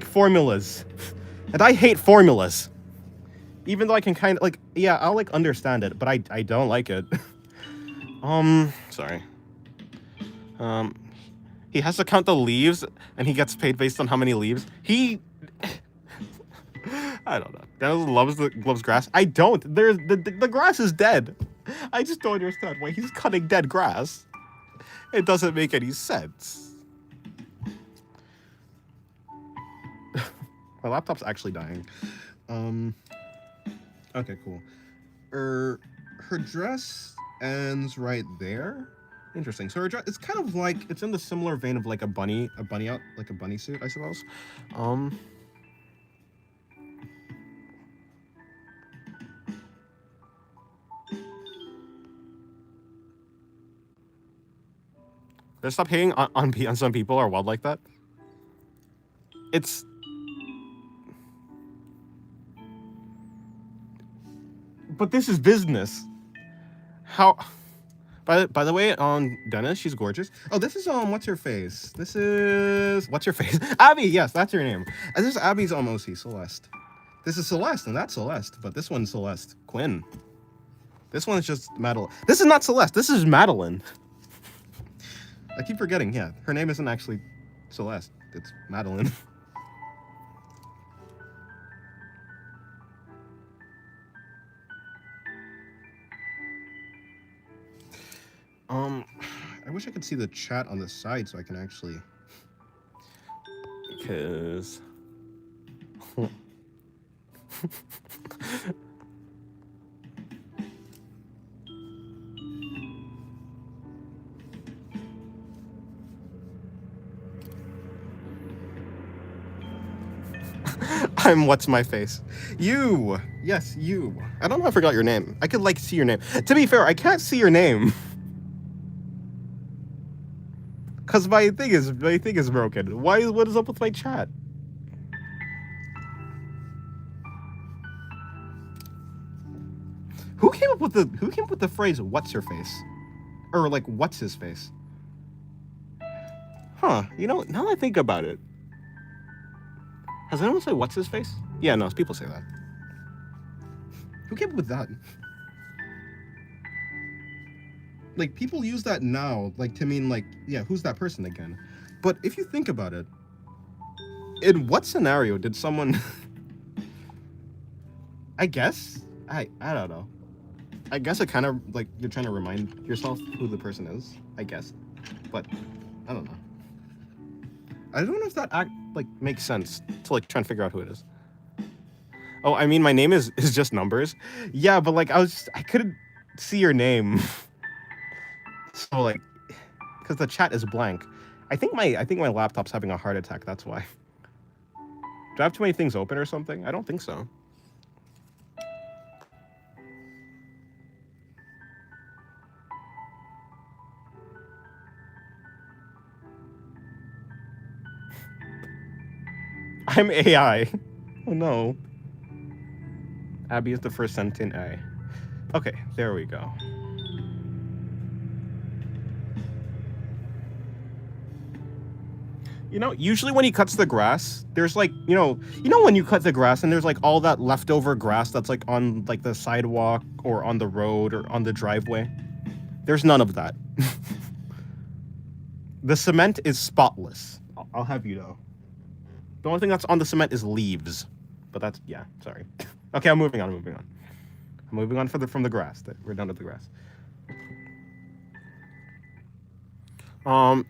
formulas. And I hate formulas. Even though I can kind of like, yeah, I'll like understand it, but I don't like it. Sorry. He has to count the leaves, and he gets paid based on how many leaves. I don't know. Dennis loves grass. I don't. The grass is dead. I just don't understand why he's cutting dead grass. It doesn't make any sense. My laptop's actually dying. Okay, cool. Her dress ends right there. Interesting. So her dress, it's kind of like, it's in the similar vein of like a bunny suit, I suppose. They stop hating on some people are wild like that. But this is business. How? By the way, Dennis, she's gorgeous. Oh, this is what's her face? This is what's her face? Abby, yes, that's her name. And this is Abby's OC, Celeste. This is Celeste, and that's Celeste, but this one's Celeste. Quinn. This one's just Madeline. This is not Celeste, this is Madeline. I keep forgetting, yeah. Her name isn't actually Celeste, it's Madeline. I wish I could see the chat on the side so I can actually... Because... what's my face? You! Yes, you. I don't know if I forgot your name. I could, like, see your name. To be fair, I can't see your name. Because my thing is broken. What is up with my chat? Who came up with the phrase "what's her face," or like "what's his face"? Huh? You know, now that I think about it, has anyone said "what's his face"? Yeah, no, people say that. Who came up with that? Like, people use that now, like, to mean, like, yeah, who's that person again? But if you think about it, in what scenario did someone... I guess? I don't know. I guess it kind of, like, you're trying to remind yourself who the person is, I guess. But, I don't know. I don't know if that, makes sense to, like, try and figure out who it is. Oh, I mean, my name is just numbers. Yeah, but, like, I couldn't see your name. So, like, because the chat is blank. I think my laptop's having a heart attack, that's why. Do I have too many things open or something? I don't think so. I'm AI. Oh no. Abby is the first sentient AI. Okay, there we go. You know, usually when he cuts the grass, there's like, you know when you cut the grass and there's like all that leftover grass that's like on like the sidewalk or on the road or on the driveway. There's none of that. The cement is spotless. I'll have you know. The only thing that's on the cement is leaves. But that's, yeah, sorry. Okay, I'm moving on. I'm moving on from the grass. We're done with the grass.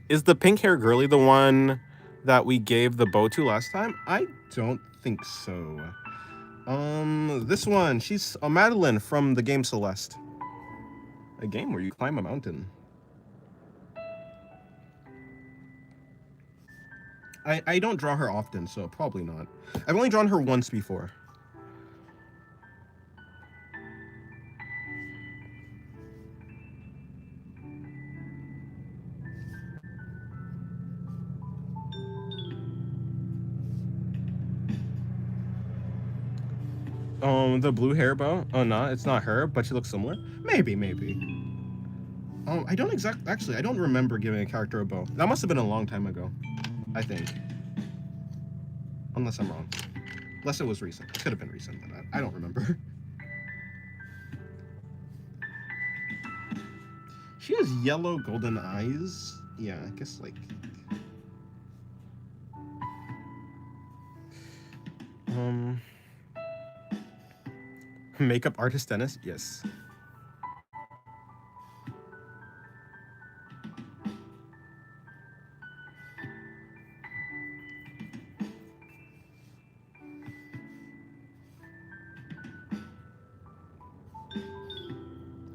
Is the pink hair girly the one that we gave the bow to last time? I don't think so. This one, she's Madeline from the game Celeste. A game where you climb a mountain. I don't draw her often, so probably not. I've only drawn her once before. The blue hair bow? Oh, no, it's not her, but she looks similar. Maybe. I don't actually, I don't remember giving a character a bow. That must have been a long time ago, I think. Unless I'm wrong. Unless it was recent. It could have been recent, but I don't remember. She has yellow golden eyes. Yeah, I guess like... Makeup artist Dennis? Yes.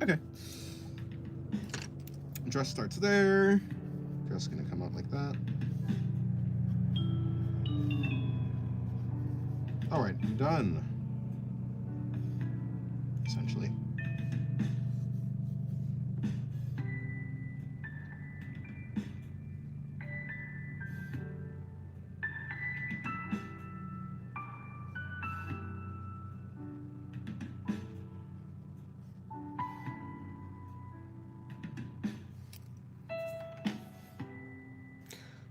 Okay. Dress starts there. Dress gonna come out like that. Alright, done. Essentially.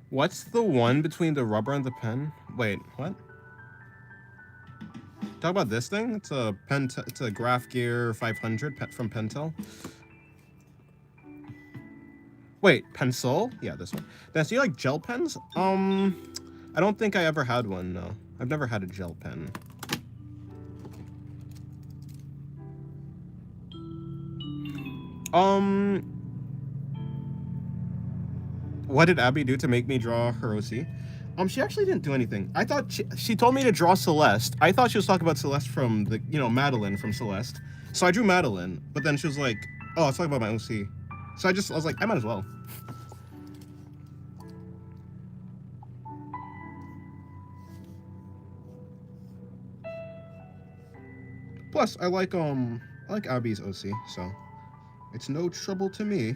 What's the one between the rubber and the pen? Wait, what? Talk about this thing? It's a it's a Graph Gear 500 from Pentel. Wait, pencil? Yeah, this one. Then do you like gel pens? I don't think I ever had one, no. I've never had a gel pen. What did Abby do to make me draw her OC? She actually didn't do anything. I thought she told me to draw Celeste. I thought she was talking about Celeste from the, Madeline from Celeste. So I drew Madeline, but then she was like, oh, I was talking about my OC. So I was like, I might as well. Plus, I like Abby's OC, so it's no trouble to me.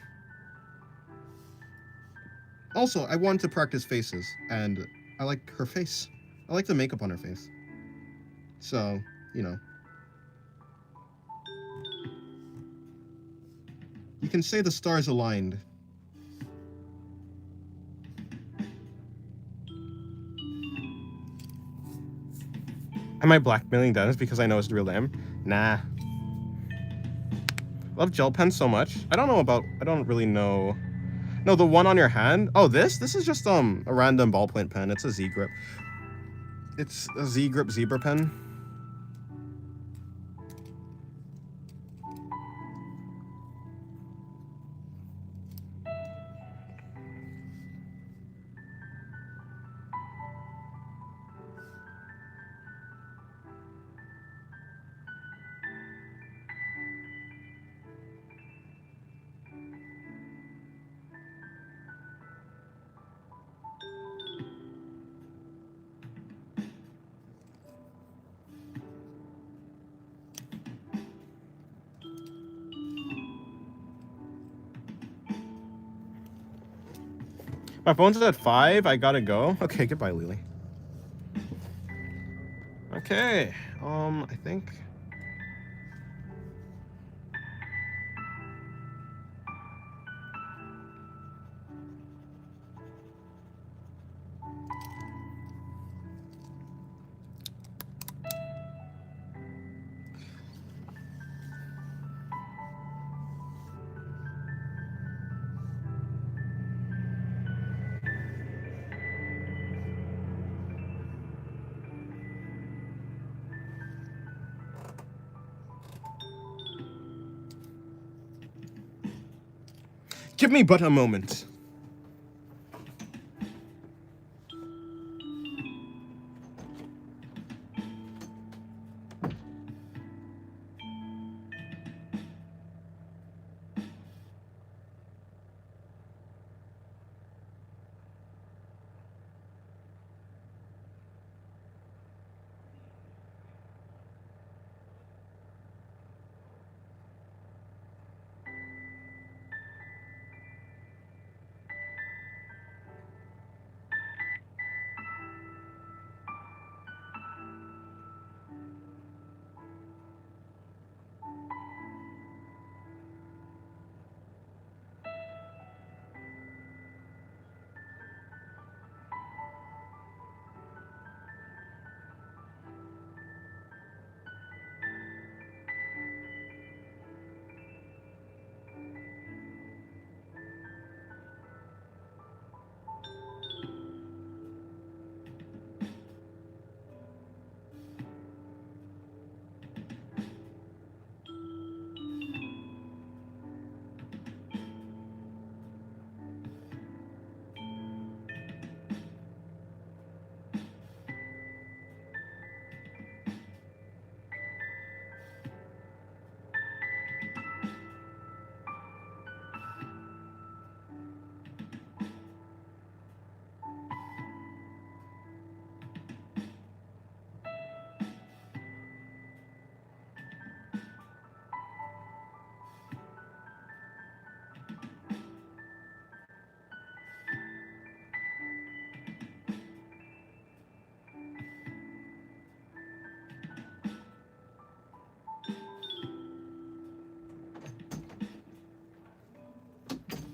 Also, I wanted to practice faces, and I like her face. I like the makeup on her face. So, you can say the stars aligned. Am I blackmailing Dennis because I know it's the real name? Nah. Love gel pens so much. I don't really know. No, the one on your hand. Oh, this is just a random ballpoint pen. It's a Z grip. It's a Z grip zebra pen. My phone's at 5. I gotta go. Okay, goodbye, Lily. Okay. I think. Give me but a moment.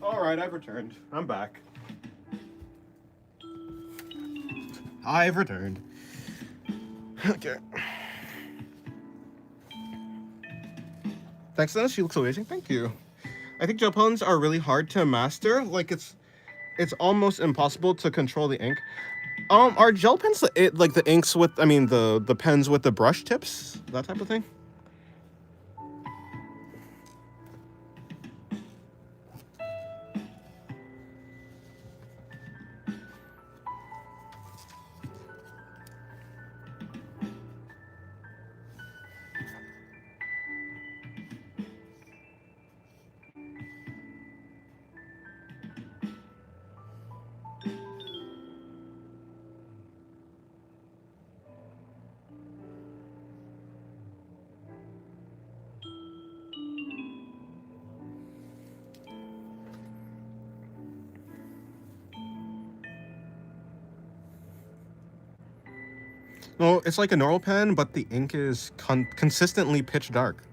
All right, I've returned. I'm back. I've returned. Okay. Thanks, Dennis. She looks amazing. Thank you. I think gel pens are really hard to master. Like it's almost impossible to control the ink. Are gel pens like the inks with? I mean the pens with the brush tips, that type of thing. No, it's like a normal pen, but the ink is consistently pitch dark.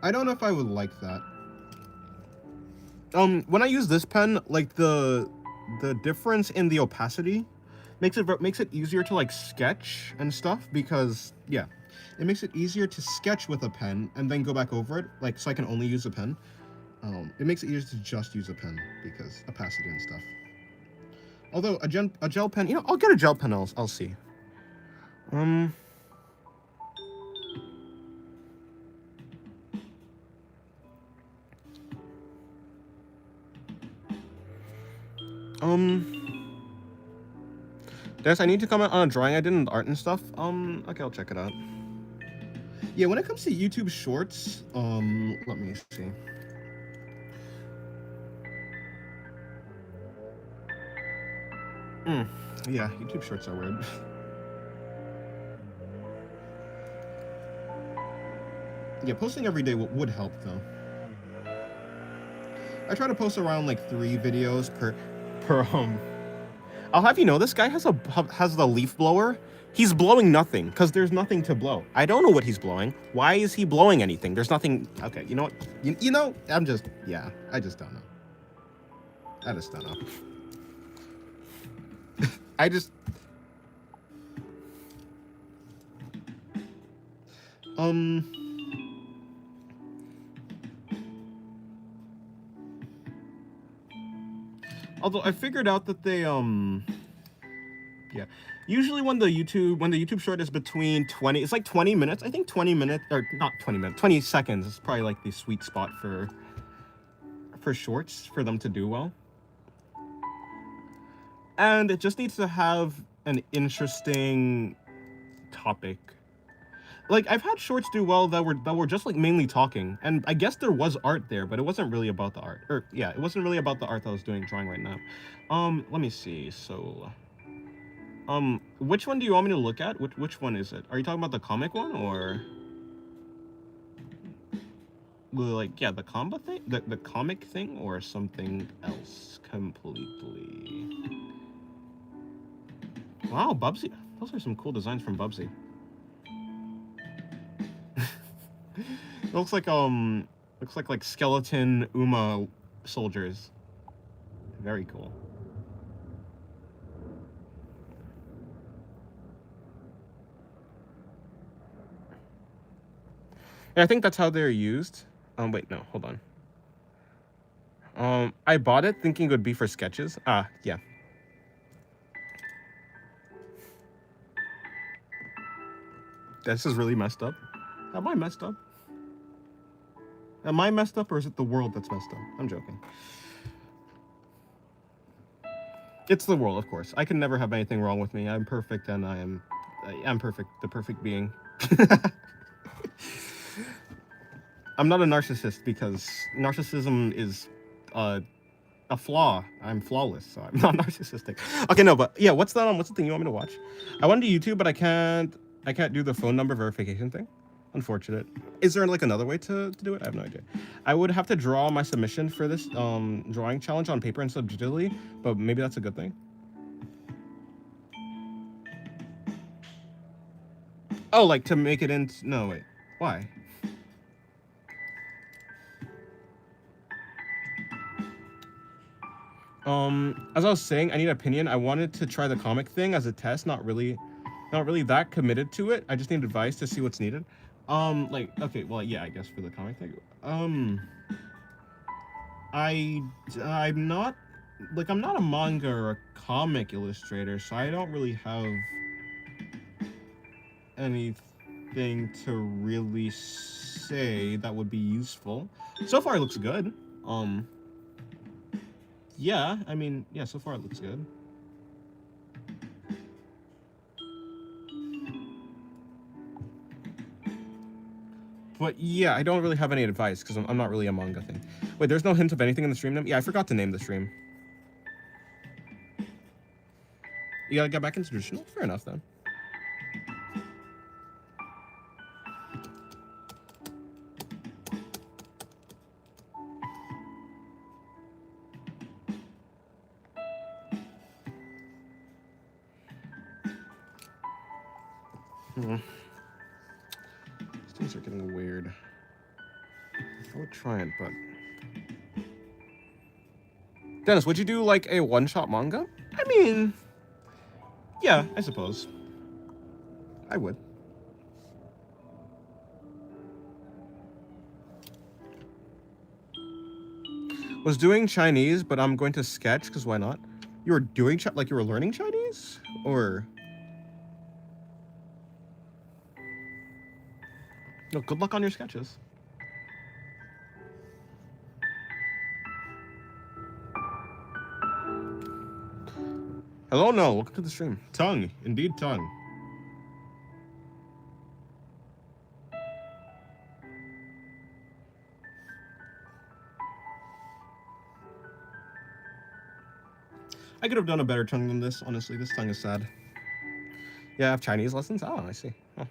I don't know if I would like that. When I use this pen, like the difference in the opacity makes it easier to like sketch and stuff, because yeah, it makes it easier to sketch with a pen and then go back over it, like so I can only use a pen. It makes it easier to just use a pen because opacity and stuff. Although a gel pen, you know, I'll get a gel pen. I'll see. Des, I need to comment on a drawing I did in art and stuff. Okay, I'll check it out. Yeah, when it comes to YouTube Shorts, let me see. Yeah, YouTube Shorts are weird. Yeah, posting every day would help though. I try to post around like 3 videos per I'll have you know, this guy has the leaf blower. He's blowing nothing because there's nothing to blow. I don't know what he's blowing. Why is he blowing anything? There's nothing. Okay, you know what? You know, I just don't know. I just don't know. Although I figured out that they yeah, usually when the YouTube short is between 20, it's like 20 minutes. I think 20 minutes, or not 20 minutes, 20 seconds is probably like the sweet spot for for shorts for them to do well. And it just needs to have an interesting topic. Like, I've had shorts do well that were just like mainly talking, and I guess there was art there, but it wasn't really about the art. Or yeah, it wasn't really about the art that I was drawing right now. Let me see. So, which one do you want me to look at? Which one is it? Are you talking about the comic one, or like, yeah, the combo thing, the comic thing, or something else completely? Wow, Bubsy, those are some cool designs from Bubsy. It looks like skeleton Uma soldiers. Very cool. Yeah, I think that's how they're used. Wait, no, hold on. I bought it thinking it would be for sketches. Yeah. This is really messed up. Am I messed up? Am I messed up, or is it the world that's messed up? I'm joking. It's the world, of course. I can never have anything wrong with me. I'm perfect, and I'm perfect, the perfect being. I'm not a narcissist because narcissism is a flaw. I'm flawless, so I'm not narcissistic. Okay, no, but yeah, what's the thing you want me to watch? I want to do YouTube, but I can't do the phone number verification thing. Unfortunate. Is there like another way to do it? I have no idea. I would have to draw my submission for this drawing challenge on paper instead of digitally, but maybe that's a good thing. Oh, like to make it into... No, wait. Why? As I was saying, I need an opinion. I wanted to try the comic thing as a test, not really that committed to it. I just need advice to see what's needed. Like, okay, well, yeah, I guess for the comic thing. I'm not a manga or a comic illustrator, so I don't really have anything to really say that would be useful. So far, it looks good. Yeah, I mean, yeah, so far it looks good. But yeah, I don't really have any advice because I'm not really a manga thing. Wait, there's no hint of anything in the stream name? Yeah, I forgot to name the stream. You gotta get back into traditional? Fair enough, then. These things are getting weird. I would try it, but... Dennis, would you do, like, a one-shot manga? I mean... Yeah, I suppose. I would. Was doing Chinese, but I'm going to sketch, because why not? You were doing, like, you were learning Chinese? Or... No, good luck on your sketches. Hello, no. Welcome to the stream. Tongue. Indeed, tongue. I could have done a better tongue than this, honestly. This tongue is sad. Yeah, I have Chinese lessons? Oh, I see. Oh.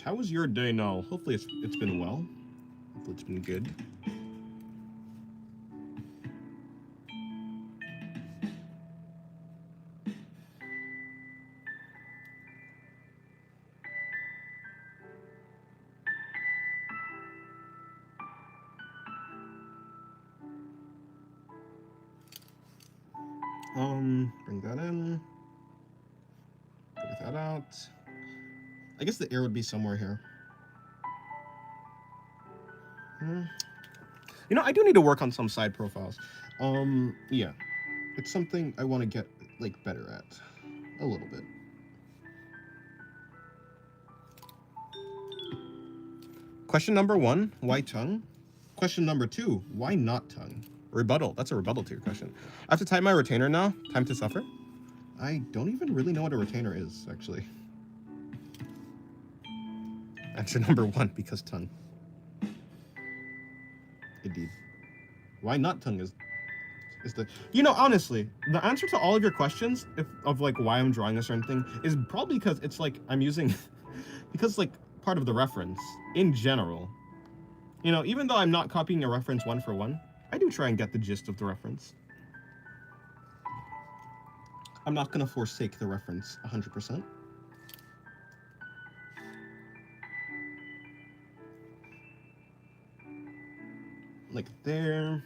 How was your day now? Hopefully it's been well. Hopefully it's been good. Bring that in. Bring that out. I guess the air would be somewhere here. You know, I do need to work on some side profiles. Yeah. It's something I want to get like better at. A little bit. Question number 1, why tongue? Question number 2, why not tongue? Rebuttal. That's a rebuttal to your question. I have to type my retainer now. Time to suffer. I don't even really know what a retainer is, actually. Answer number 1, because tongue. Indeed. Why not tongue is the... You know, honestly, the answer to all of your questions, of like why I'm drawing a certain thing, is probably because it's like I'm using, because like part of the reference in general. You know, even though I'm not copying a reference one for one, I do try and get the gist of the reference. I'm not going to forsake the reference 100%. Like there.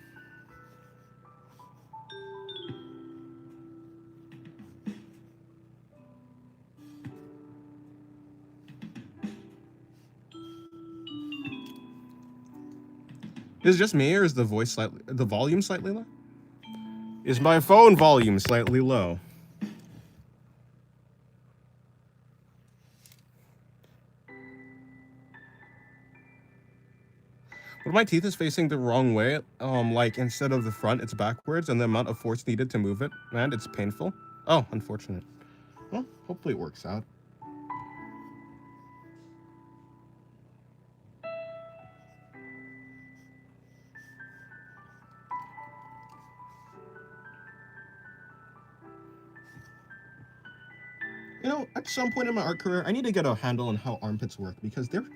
Is it just me, or is the volume slightly low? Is my phone volume slightly low? But my teeth is facing the wrong way. Like instead of the front, it's backwards, and the amount of force needed to move it, and it's painful. Oh, unfortunate. Well, hopefully it works out. You know, at some point in my art career, I need to get a handle on how armpits work, because they're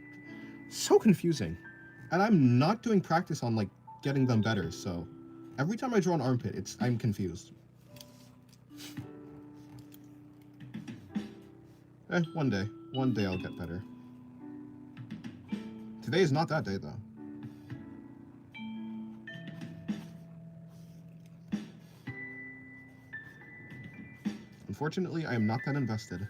so confusing. And I'm not doing practice on, like, getting them better, so every time I draw an armpit, I'm confused. One day I'll get better. Today is not that day, though. Unfortunately, I am not that invested.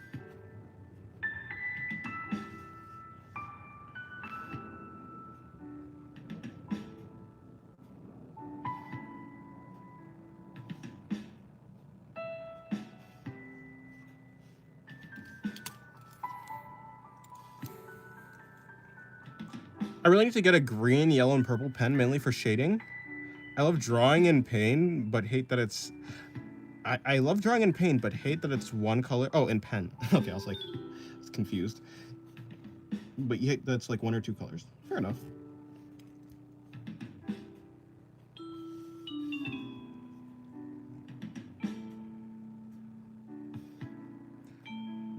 I really need to get a green, yellow, and purple pen, mainly for shading. I love drawing in paint, but hate that it's... I love drawing in paint, but hate that it's one color. Oh, in pen. Okay, I was like, confused. But you hate that it's like one or two colors. Fair enough.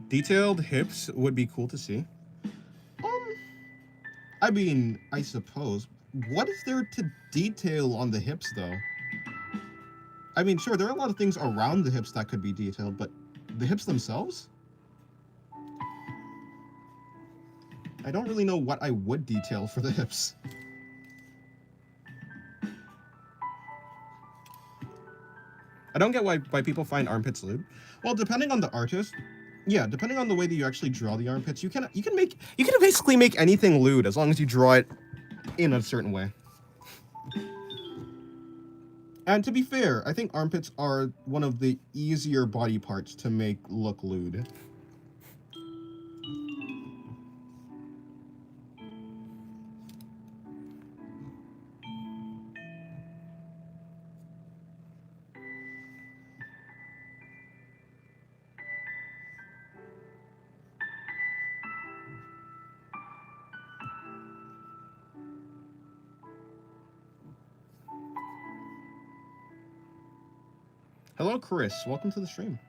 Detailed hips would be cool to see. I mean, I suppose. What is there to detail on the hips, though? I mean, sure, there are a lot of things around the hips that could be detailed, but the hips themselves? I don't really know what I would detail for the hips. I don't get why people find armpits lewd. Well, depending on the artist, yeah, depending on the way that you actually draw the armpits, you can basically make anything lewd as long as you draw it in a certain way. And to be fair, I think armpits are one of the easier body parts to make look lewd. Hello, Chris. Welcome to the stream.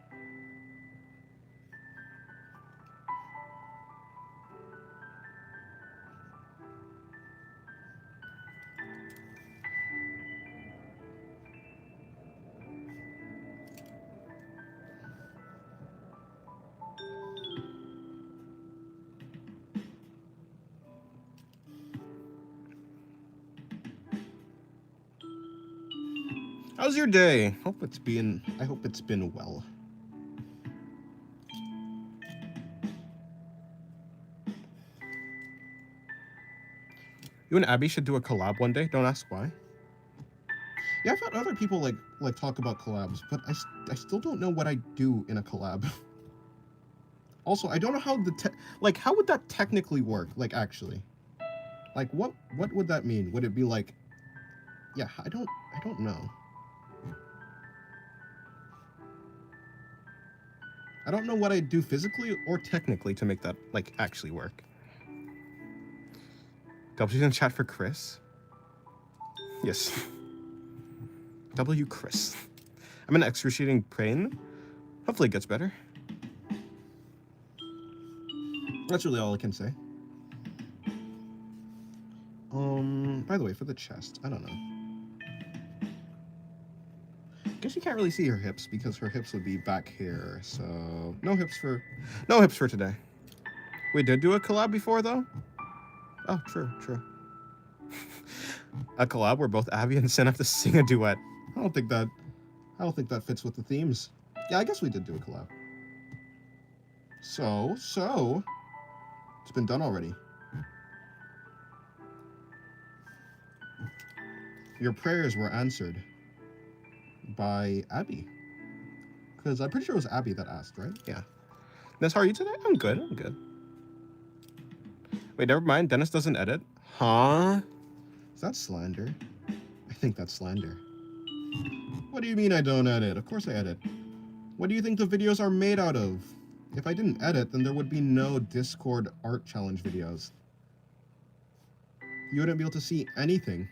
How's your day? I hope it's been well. You and Abby should do a collab one day. Don't ask why. Yeah, I've had other people like talk about collabs, but I still don't know what I do in a collab. Also, I don't know how how would that technically work? Like actually, like what would that mean? Would it be like, yeah, I don't know. I don't know what I do physically or technically to make that like actually work. W's in chat for Chris. Yes. W Chris. I'm in excruciating pain. Hopefully it gets better. That's really all I can say. By the way, for the chest, I don't know. I guess you can't really see her hips because her hips would be back here. So no hips for today. We did do a collab before though. Oh, true. A collab where both Abby and Sin have to sing a duet. I don't think that fits with the themes. Yeah, I guess we did do a collab. So it's been done already. Your prayers were answered by Abby. Because I'm pretty sure it was Abby that asked, right? Yeah. Dennis, how are you today? I'm good. Wait, never mind. Dennis doesn't edit. Huh? Is that slander? I think that's slander. What do you mean I don't edit? Of course I edit. What do you think the videos are made out of? If I didn't edit, then there would be no Discord art challenge videos. You wouldn't be able to see anything.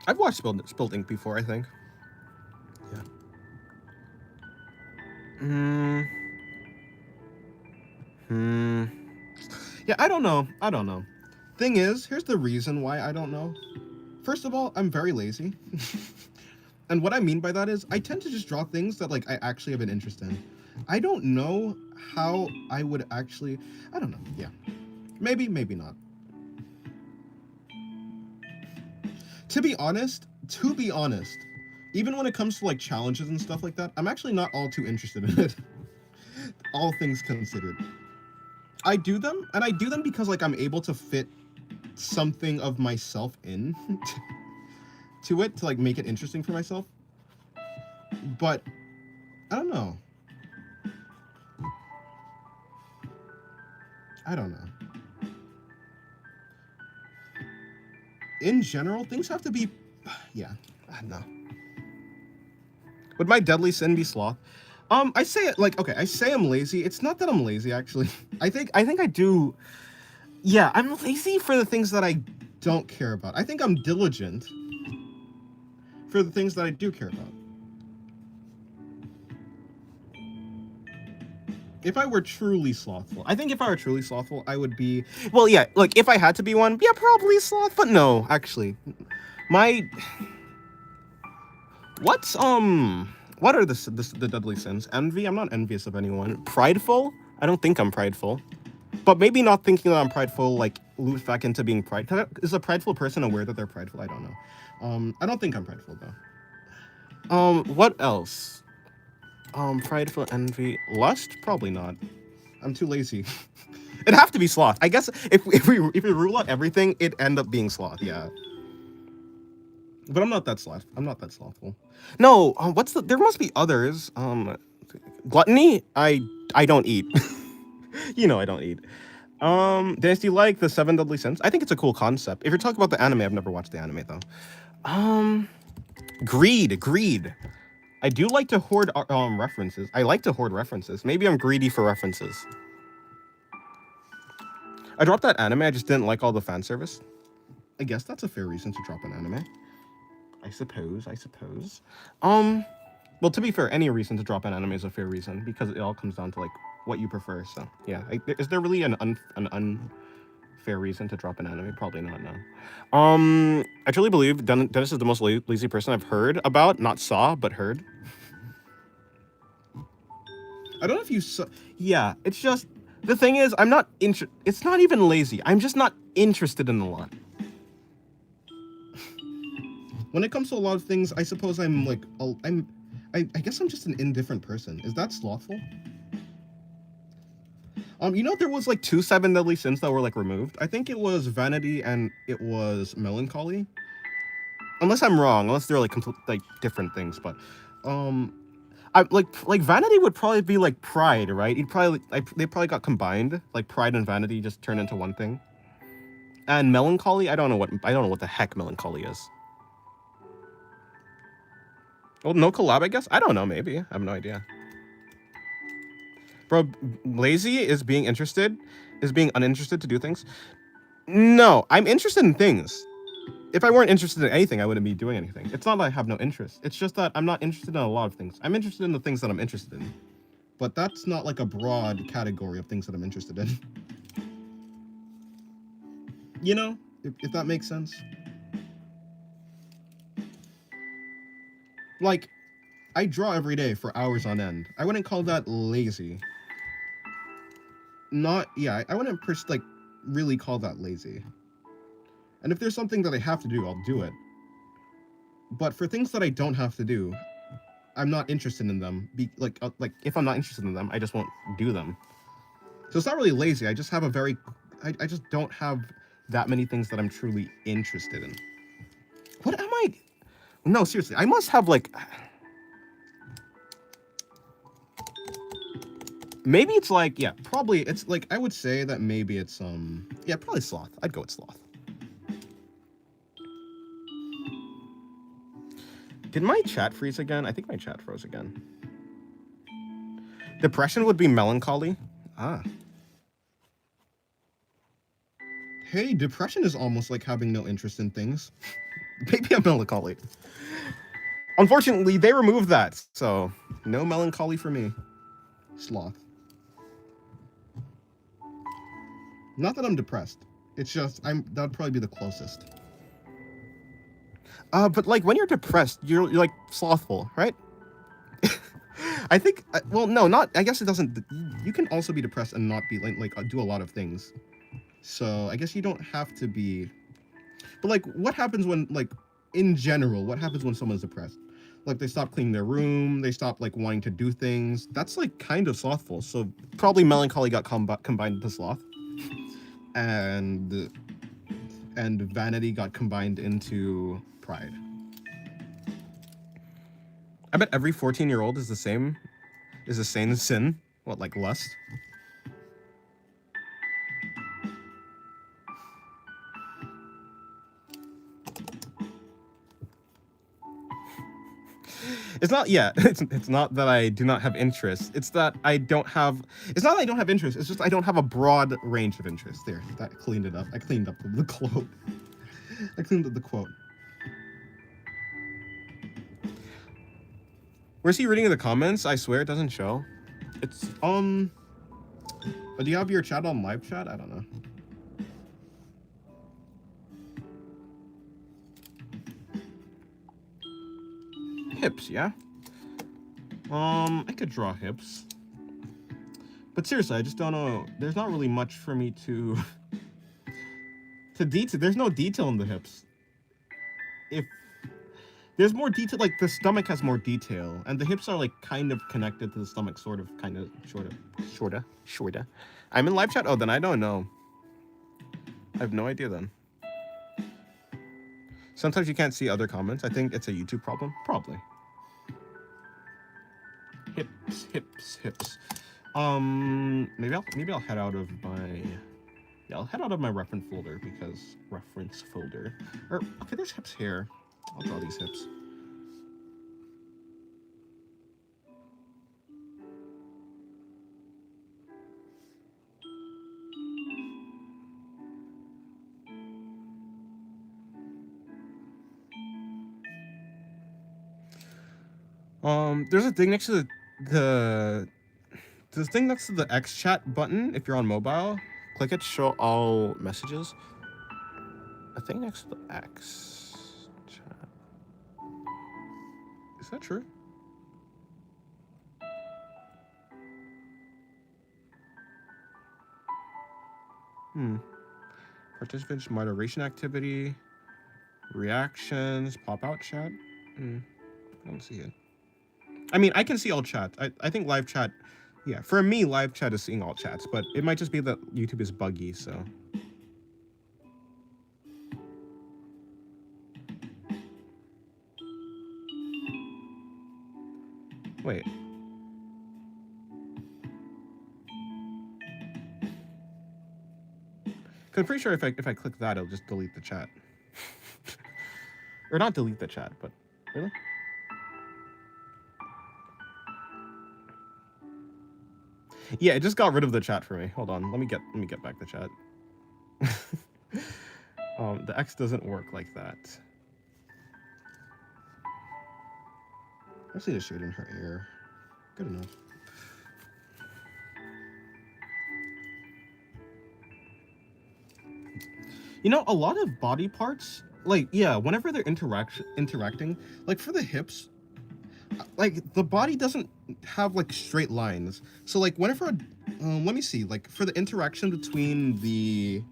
I've watched Spilled Ink before, I think. Yeah. Yeah, I don't know. Thing is, here's the reason why I don't know. First of all, I'm very lazy. And what I mean by that is I tend to just draw things that like I actually have an interest in. I don't know how I would actually, I don't know. Yeah. Maybe not. To be honest, even when it comes to like challenges and stuff like that, I'm actually not all too interested in it. All things considered. I do them, and I do them because like I'm able to fit something of myself in to it to like make it interesting for myself. But I don't know. In general, things have to be, yeah, I don't know. Would my deadly sin be sloth? I say it like, okay, I say I'm lazy. It's not that I'm lazy, actually. I think I do. Yeah, I'm lazy for the things that I don't care about. I think I'm diligent for the things that I do care about. If I were truly slothful, I would be, well, yeah, like if I had to be one, yeah, probably sloth, but no, actually. What are the deadly sins? Envy? I'm not envious of anyone. Prideful? I don't think I'm prideful. But maybe not thinking that I'm prideful, like, loops back into being prideful. Is a prideful person aware that they're prideful? I don't know. I don't think I'm prideful, though. What else? Prideful, envy, lust? Probably not. I'm too lazy. It'd have to be sloth. I guess if we rule out everything, it'd end up being sloth, yeah. But I'm not that slothful. No, there must be others. Gluttony? I don't eat. You know I don't eat. Dennis, do you like the 7 Deadly Sins? I think it's a cool concept. If you're talking about the anime, I've never watched the anime though. Greed. I do like to hoard references. I like to hoard references. Maybe I'm greedy for references. I dropped that anime, I just didn't like all the fan service. I guess that's a fair reason to drop an anime. I suppose. Well, to be fair, any reason to drop an anime is a fair reason because it all comes down to like what you prefer. So yeah, is there really an unfair reason to drop an anime? Probably not. No. I truly believe Dennis is the most lazy person I've heard about, not saw, but heard. I don't know if you saw. Yeah, it's just the thing is, I'm not it's not even lazy. I'm just not interested in a lot. When it comes to a lot of things, I suppose I'm like, I guess I'm just an indifferent person. Is that slothful? You know, there was like 2 7 deadly sins that were like removed. I think it was vanity and it was melancholy. Unless I'm wrong, unless they're like like different things, but I like vanity would probably be like pride, right? You'd probably they probably got combined, like pride and vanity just turned into one thing. And melancholy, I don't know what the heck melancholy is. Well, no collab, I guess. I don't know. Maybe I have no idea. Bro, lazy is being uninterested to do things. No, I'm interested in things. If I weren't interested in anything, I wouldn't be doing anything. It's not that I have no interest. It's just that I'm not interested in a lot of things. I'm interested in the things that I'm interested in. But that's not like a broad category of things that I'm interested in. You know, if that makes sense. Like, I draw every day for hours on end. I wouldn't call that lazy. I wouldn't like really call that lazy. And if there's something that I have to do, I'll do it. But for things that I don't have to do, I'm not interested in them. Like if I'm not interested in them, I just won't do them. So it's not really lazy. I just have I just don't have that many things that I'm truly interested in. What am I? No, seriously, I must have like. Maybe it's like, yeah, probably it's like, I would say that maybe it's, yeah, probably sloth. I'd go with sloth. Did my chat freeze again? I think my chat froze again. Depression would be melancholy. Ah. Hey, depression is almost like having no interest in things. Maybe I'm melancholy. Unfortunately, they removed that, so no melancholy for me. Sloth. Not that I'm depressed. It's just that'd probably be the closest. But like when you're depressed, you're like slothful, right? I think. Well, no, not. I guess it doesn't. You can also be depressed and not be like do a lot of things. So I guess you don't have to be. But like, what happens when like in general? What happens when someone's depressed? Like they stop cleaning their room. They stop like wanting to do things. That's like kind of slothful. So probably melancholy got combined into sloth. And vanity got combined into pride. I bet every 14-year-old is the same sin. What, like lust? It's not, yeah, it's not that I do not have interest. It's that I don't have, it's not that I don't have interest. It's just I don't have a broad range of interests. There, that cleaned it up. I cleaned up the quote. I cleaned up the quote. Where's he reading in the comments? I swear it doesn't show. It's, do you have your chat on live chat? I don't know. Hips, yeah? I could draw hips. But seriously, I just don't know. There's not really much for me to detail. There's no detail in the hips. If there's more detail, like the stomach has more detail, and the hips are like kind of connected to the stomach, sort of, kind of, shorta. I'm in live chat? Oh, then I don't know. I have no idea then. Sometimes you can't see other comments. I think it's a YouTube problem. Probably. Hips. Maybe I'll head out of my. Yeah, I'll head out of my reference folder because okay, there's hips here. I'll draw these hips. There's a thing next to the thing next to the X chat button. If you're on mobile, click it. Show all messages. A thing next to the X chat. Is that true? Participants moderation activity. Reactions, pop out chat. I don't see it. I mean, I can see all chat. I think live chat, yeah, for me, live chat is seeing all chats, but it might just be that YouTube is buggy, so. Wait. Cause I'm pretty sure if I click that, it'll just delete the chat. Or not delete the chat, but really? Yeah, it just got rid of the chat for me. Hold on, let me get back the chat. The X doesn't work like that. I see the shade in her ear. Good enough. You know, a lot of body parts, like, yeah, whenever they're interacting, like for the hips, like the body doesn't have like straight lines. So like whenever, let me see, like for the interaction between the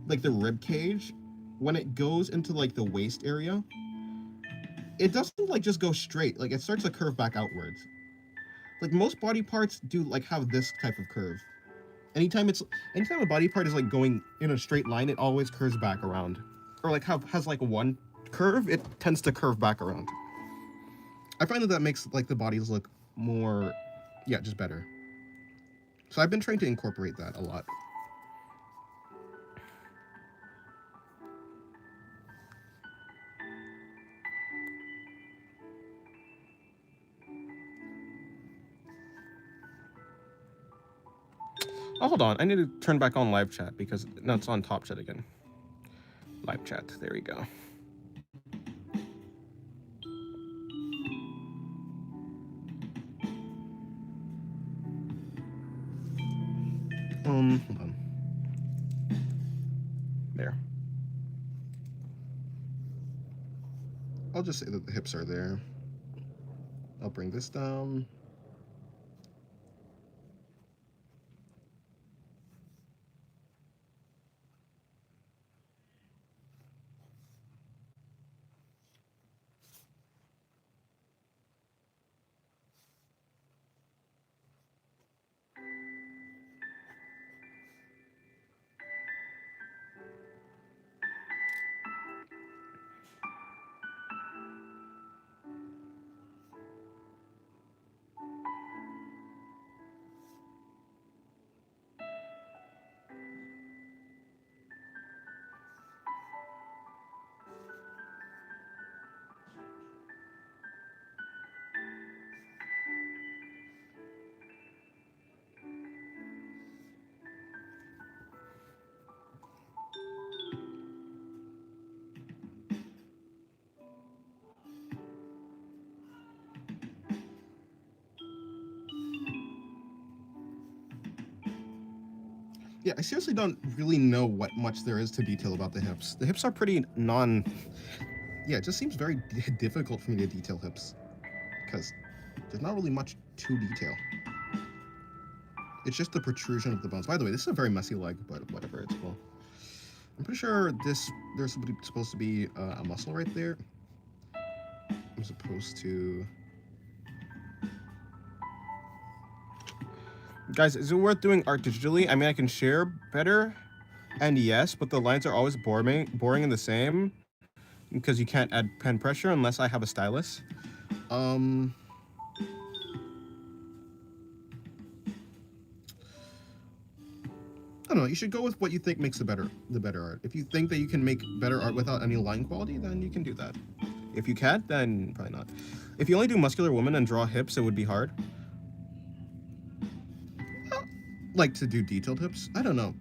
rib cage, when it goes into like the waist area, it doesn't like just go straight. Like it starts to curve back outwards. Like most body parts do like have this type of curve. Anytime a body part is like going in a straight line, it always curves back around. Or like has like one curve, it tends to curve back around. I find that makes like the bodies look more, yeah, just better. So I've been trying to incorporate that a lot. Oh, hold on. I need to turn back on live chat because no, it's on top chat again. Live chat. There we go. Hold on. There. I'll just say that the hips are there. I'll bring this down. Yeah, I seriously don't really know what much there is to detail about the hips. The hips are pretty yeah, it just seems very difficult for me to detail hips because there's not really much to detail. It's just the protrusion of the bones. By the way, this is a very messy leg, but whatever, it's cool. I'm pretty sure there's supposed to be a muscle right there. I'm supposed to... Guys, is it worth doing art digitally? I mean, I can share better, and yes, but the lines are always boring and the same because you can't add pen pressure unless I have a stylus. I don't know. You should go with what you think makes the better art. If you think that you can make better art without any line quality, then you can do that. If you can't, then probably not. If you only do muscular woman and draw hips, it would be hard. Like to do detailed hips? I don't know.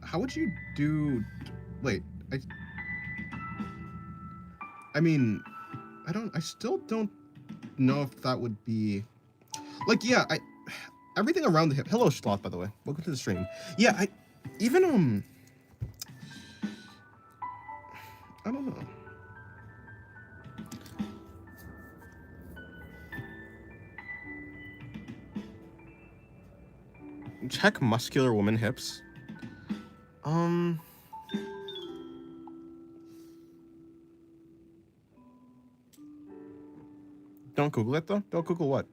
How would you do? Wait, I mean, I still don't know if that would be like, yeah, everything around the hip. Hello, Sloth, by the way. Welcome to the stream. Yeah, I don't know. Check muscular woman hips. I Don't Google it though. Don't Google what?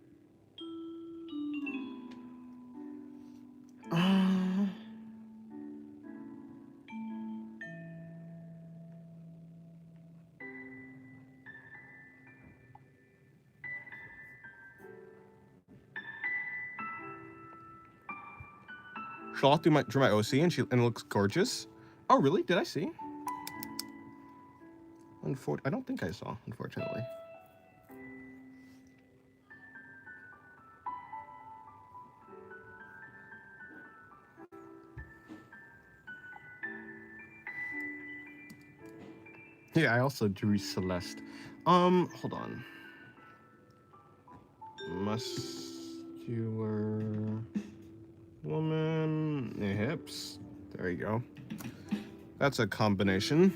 Charlotte drew my OC and it looks gorgeous. Oh really? Did I see? I don't think I saw, unfortunately. Yeah, I also drew Celeste. Hold on. Muscular woman, hips. There you go. That's a combination.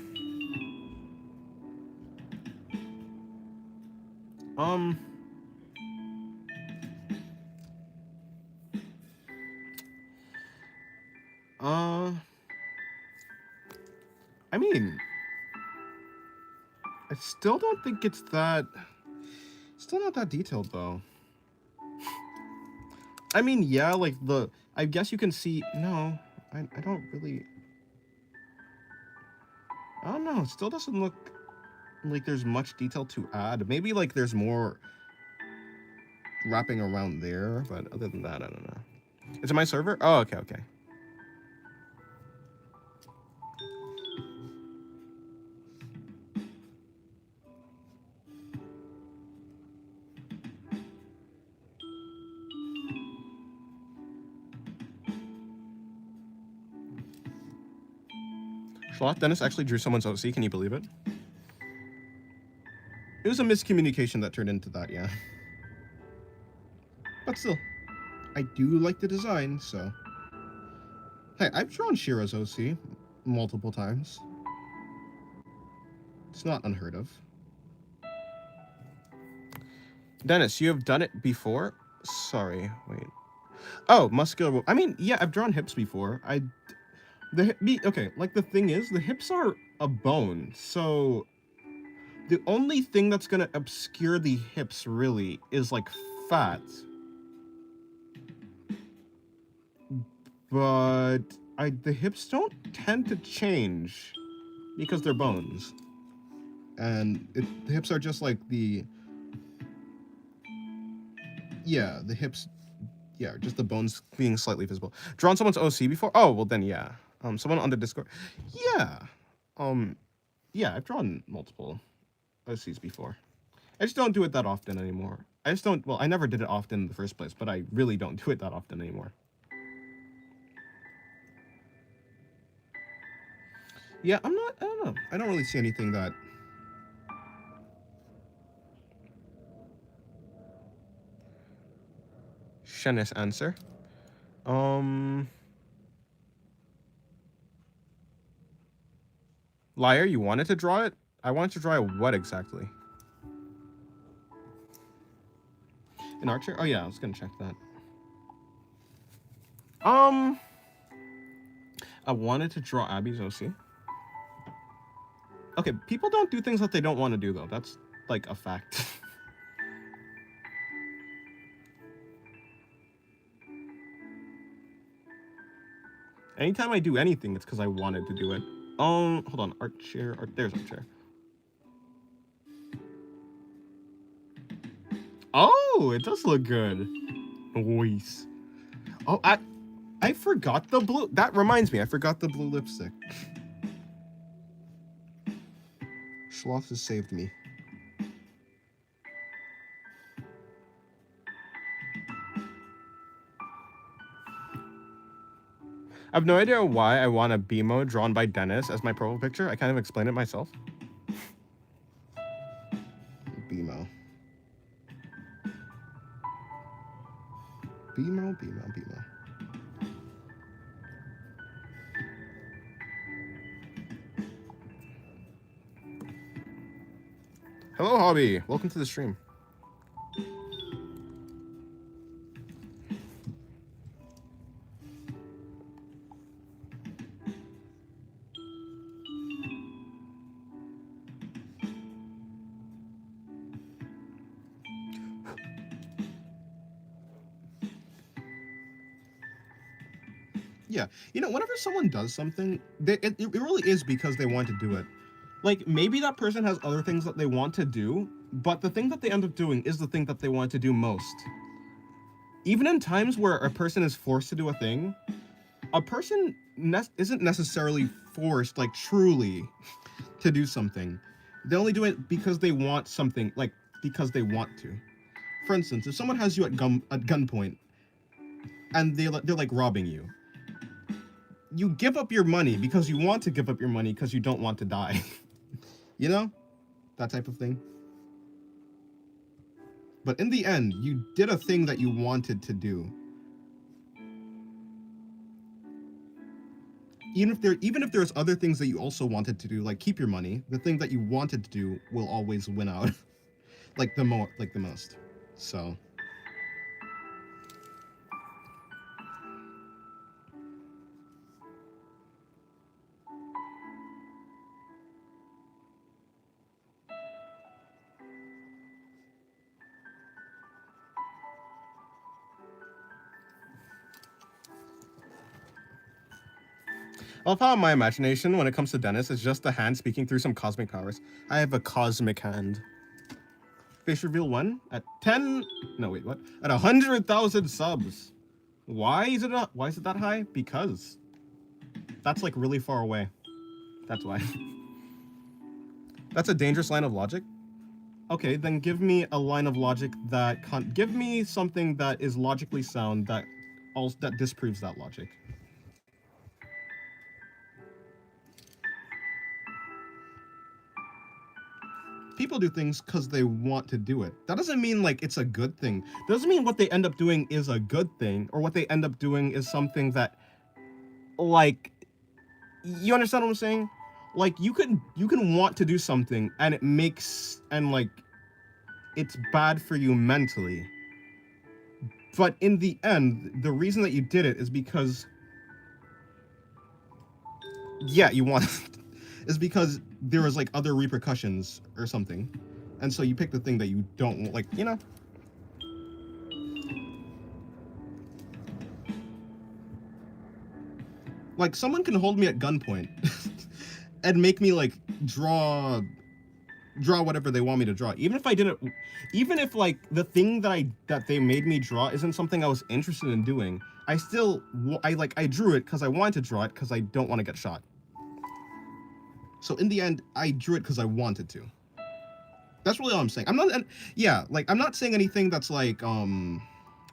I mean, I still don't think it's that. Still not that detailed though. I mean, yeah, like I guess you can see. No, I don't really. I don't know. It still doesn't look like there's much detail to add. Maybe like there's more wrapping around there, but other than that, I don't know. Is it my server? Oh, okay, okay. Schlot Dennis actually drew someone's OC. Can you believe it? It was a miscommunication that turned into that, yeah. But still, I do like the design, so. Hey, I've drawn Shira's OC multiple times. It's not unheard of. Dennis, you have done it before? Sorry, wait. Oh, muscular. I mean, yeah, I've drawn hips before. Okay, like the thing is, the hips are a bone, so the only thing that's gonna obscure the hips really is like fat. But the hips don't tend to change because they're bones. And the hips are just like the hips, yeah, just the bones being slightly visible. Drawn someone's OC before? Oh, well then, yeah. Someone on the Discord. Yeah. Yeah, I've drawn multiple OCs before. I just don't do it that often anymore. I never did it often in the first place, but I really don't do it that often anymore. Yeah, I don't know. I don't really see anything that... Shennis answer. Liar, you wanted to draw it? I wanted to draw what exactly? An archer? Oh yeah, I was gonna check that. I wanted to draw Abby's OC. Okay, people don't do things that they don't want to do though. That's like a fact. Anytime I do anything, it's because I wanted to do it. Hold on, art chair. There's art chair. Oh, it does look good. Nice. Oh, I forgot the blue. That reminds me, I forgot the blue lipstick. Schloss has saved me. I have no idea why I want a BMO drawn by Dennis as my profile picture. I kind of explained it myself. BMO. BMO. Hello, Hobby. Welcome to the stream. Yeah, whenever someone does something, it really is because they want to do it. Like, maybe that person has other things that they want to do, but the thing that they end up doing is the thing that they want to do most. Even in times where a person is forced to do a thing, a person isn't necessarily forced, like, truly to do something. They only do it because they want something, like, because they want to. For instance, if someone has you at gunpoint, and they're like robbing you, you give up your money because you want to give up your money because you don't want to die. You know? That type of thing. But in the end, you did a thing that you wanted to do. Even if there's other things that you also wanted to do, like keep your money, the thing that you wanted to do will always win out. like the most. So I love how my imagination, when it comes to Dennis, is just a hand speaking through some cosmic powers. I have a cosmic hand. Face reveal 1 at 10. No, wait, what? At 100,000 subs. Why is it that high? Because that's like really far away. That's why. That's a dangerous line of logic. Okay, then give me a line of logic that give me something that is logically sound that disproves that logic. people do things because they want to do it. That doesn't mean like it's a good thing. That doesn't mean what they end up doing is a good thing, or what they end up doing is something that, like, you understand what I'm saying? Like, you can want to do something and like it's bad for you mentally. But in the end, the reason that you did it is because, yeah, you want is because there was like other repercussions or something. And so you pick the thing that you don't want, like, you know? Like, someone can hold me at gunpoint and make me like draw whatever they want me to draw. Even if like the thing that they made me draw isn't something I was interested in doing, I drew it because I wanted to draw it because I don't want to get shot. So in the end, I drew it because I wanted to. That's really all I'm saying. I'm not saying anything that's like I'm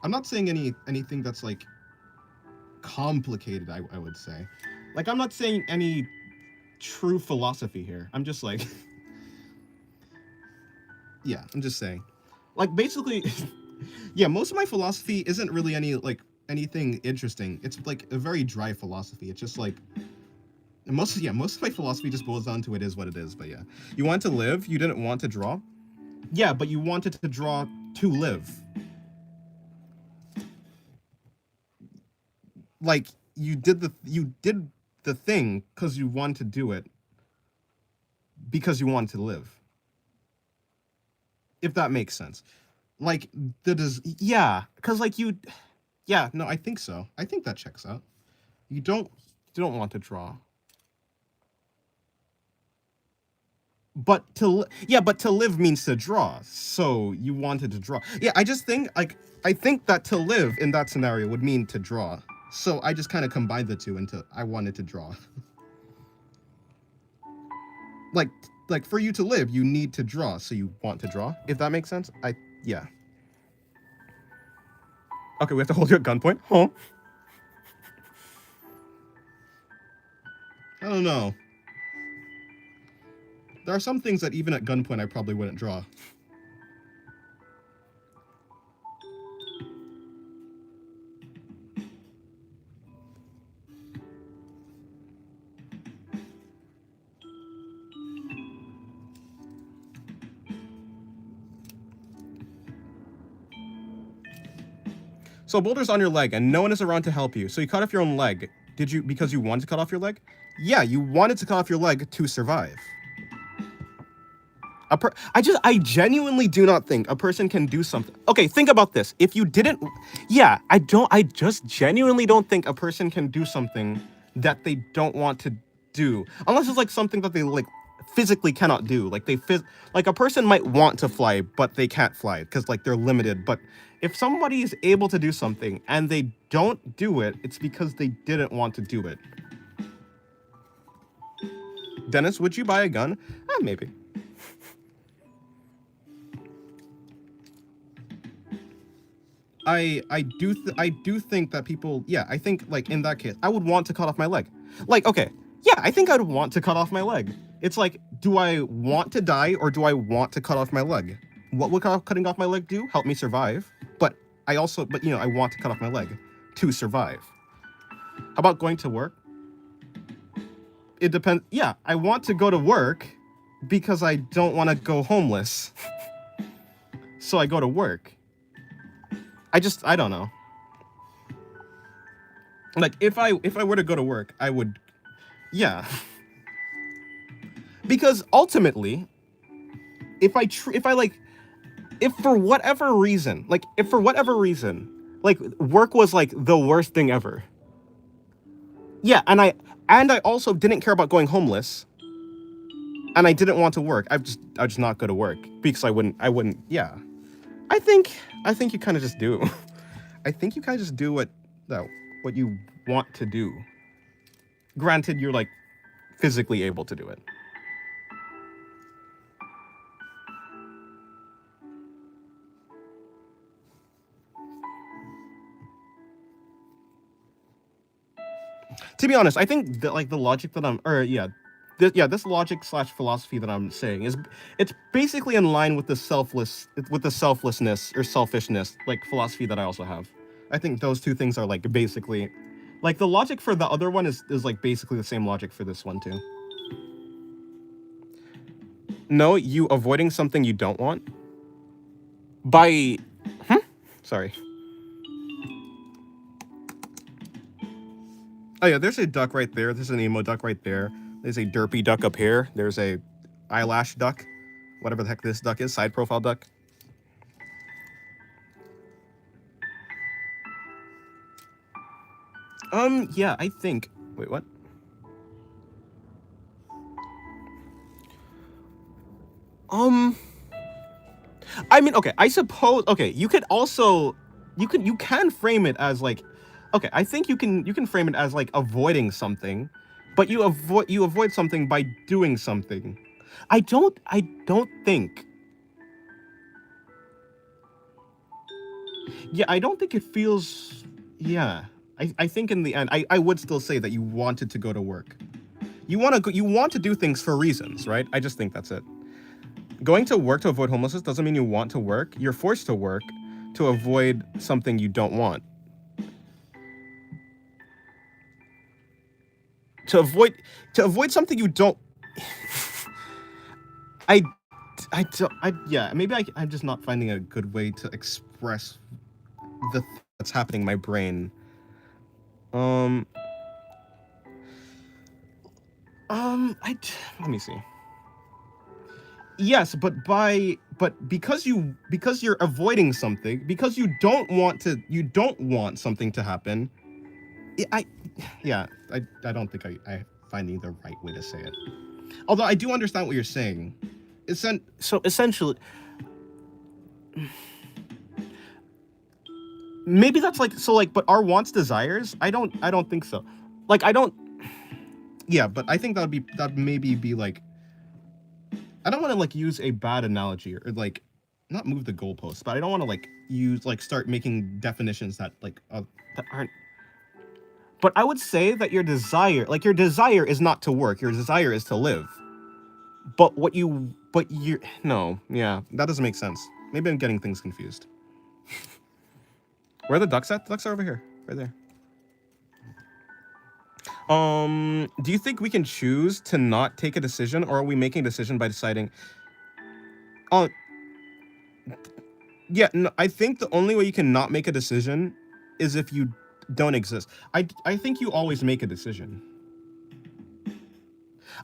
not saying anything that's like complicated, I would say. Like, I'm not saying any true philosophy here. I'm just like yeah, I'm just saying. Like, basically yeah, most of my philosophy isn't really anything interesting. It's like a very dry philosophy. It's just like most of my philosophy just boils down to it is what it is. But yeah, you want to live, you didn't want to draw. Yeah, but you wanted to draw to live. Like, you did the thing because you wanted to do it because you wanted to live. If that makes sense. Like, yeah, because like yeah, no, I think so. I think that checks out. You don't want to draw. But to live means to draw. So you wanted to draw. Yeah, I think that to live in that scenario would mean to draw. So I just kind of combined the two into I wanted to draw. like for you to live, you need to draw, so you want to draw. If that makes sense? Yeah. Okay, we have to hold you at gunpoint? Huh? I don't know. There are some things that even at gunpoint I probably wouldn't draw. So a boulder's on your leg and no one is around to help you, so you cut off your own leg. Did you, because you wanted to cut off your leg? Yeah, you wanted to cut off your leg to survive. I genuinely do not think a person can do something. Okay, think about this. If you didn't, yeah, I just genuinely don't think a person can do something that they don't want to do, unless it's like something that they like physically cannot do. Like like a person might want to fly, but they can't fly because like they're limited. But if somebody is able to do something and they don't do it, it's because they didn't want to do it. Dennis, would you buy a gun? Maybe. I do think that people, yeah, I think like in that case I would want to cut off my leg. Like, okay, yeah, I think I'd want to cut off my leg. It's like, do I want to die or do I want to cut off my leg? What would cutting off my leg do? Help me survive. But I want to cut off my leg to survive. How about going to work? It depends. Yeah, I want to go to work because I don't want to go homeless. So I go to work. I don't know. Like if I were to go to work, I would, yeah. Because ultimately, if for whatever reason, like work was like the worst thing ever. Yeah, and I also didn't care about going homeless. And I didn't want to work. I'd just not go to work because I wouldn't, yeah. I think you kind of just do. I think you kind of just do what you want to do. Granted, you're like physically able to do it. To be honest, I think that like the logic that this logic / philosophy that I'm saying it's basically in line with the selflessness or selfishness like philosophy that I also have. I think those two things are like basically like the logic for the other one is like basically the same logic for this one too. No, you avoiding something you don't want by sorry. Oh yeah, there's a duck right there. There's an emo duck right there. There's a derpy duck up here. There's a eyelash duck. Whatever the heck this duck is. Side profile duck. Yeah, I think... Wait, what? I mean, okay, I suppose... Okay, you could also... You can frame it as, like... Okay, I think you can frame it as, like, avoiding something, but you avoid something by doing something. I don't think... Yeah, I don't think it feels... Yeah. I think in the end, I would still say that you wanted to go to work. You want to do things for reasons, right? I just think that's it. Going to work to avoid homelessness doesn't mean you want to work. You're forced to work to avoid something you don't want. To avoid something you don't... yeah, maybe I'm just not finding a good way to express the that's happening in my brain. Let me see. Yes, but because you're avoiding something, because you don't want something to happen. I don't think I finding the right way to say it. Although I do understand what you're saying. So essentially, maybe that's like so like, but are wants desires? I don't think so. Like I don't. Yeah, but I think that'd maybe be like. I don't want to like use a bad analogy or like not move the goalposts, but I don't want to like start making definitions that like that aren't. But I would say that your desire is not to work. Your desire is to live. But no, yeah, that doesn't make sense. Maybe I'm getting things confused. Where are the ducks at? The ducks are over here, right there. Do you think we can choose to not take a decision, or are we making a decision by deciding? Yeah, no, I think the only way you can not make a decision is if you don't exist. I think you always make a decision.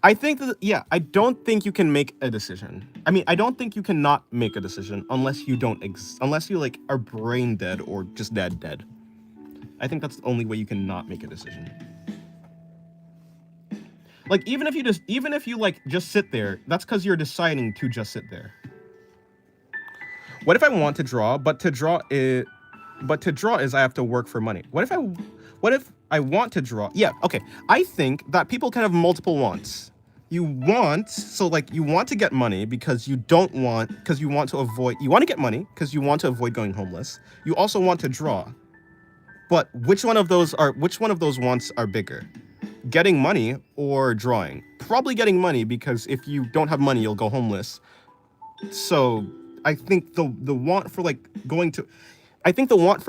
I think that, yeah, I don't think you can make a decision. I mean, I don't think you cannot make a decision unless you don't unless you like are brain dead or just dead. I think that's the only way you cannot make a decision. Like even if you like just sit there, that's because you're deciding to just sit there. What if I want to draw, but to draw is I have to work for money? What if I want to draw? Yeah, okay. I think that people can have multiple wants. You want to get money because you want to get money because you want to avoid going homeless. You also want to draw. But which one of those wants are bigger? Getting money or drawing? Probably getting money, because if you don't have money, you'll go homeless. So I think the want for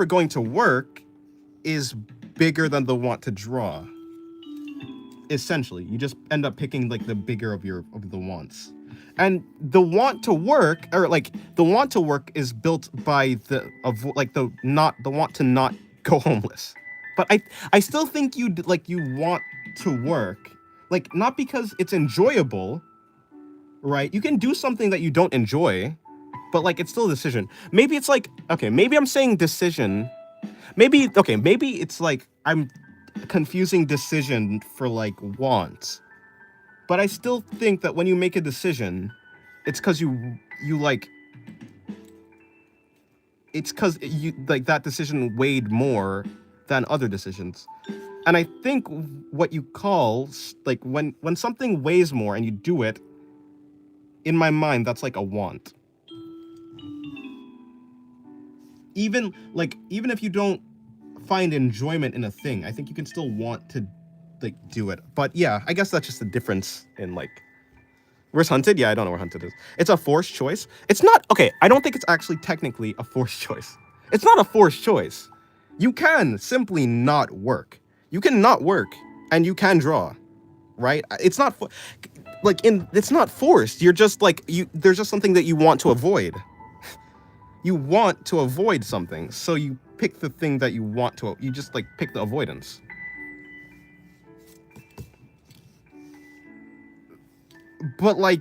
going to work is bigger than the want to draw. Essentially, you just end up picking like the bigger of the wants. And the want to work is built by the want to not go homeless. But I still think you want to work, like, not because it's enjoyable, right? You can do something that you don't enjoy, but like it's still a decision. Maybe it's like, okay, maybe I'm saying decision. Maybe it's like I'm confusing decision for like want. But I still think that when you make a decision, it's because it's because you like that decision weighed more than other decisions. And I think what you call like when something weighs more and you do it, in my mind, that's like a want. Even if you don't find enjoyment in a thing, I think you can still want to like do it. But yeah, I guess that's just the difference in like, where's Hunted? Yeah, I don't know where Hunted is. It's a forced choice. It's not, okay, I don't think it's actually technically a forced choice. It's not a forced choice. You can simply not work. You can not work and you can draw, right? It's not it's not forced. You're just like, there's just something that you want to avoid. You want to avoid something, so you pick the thing that you want to, you just like pick the avoidance. But like,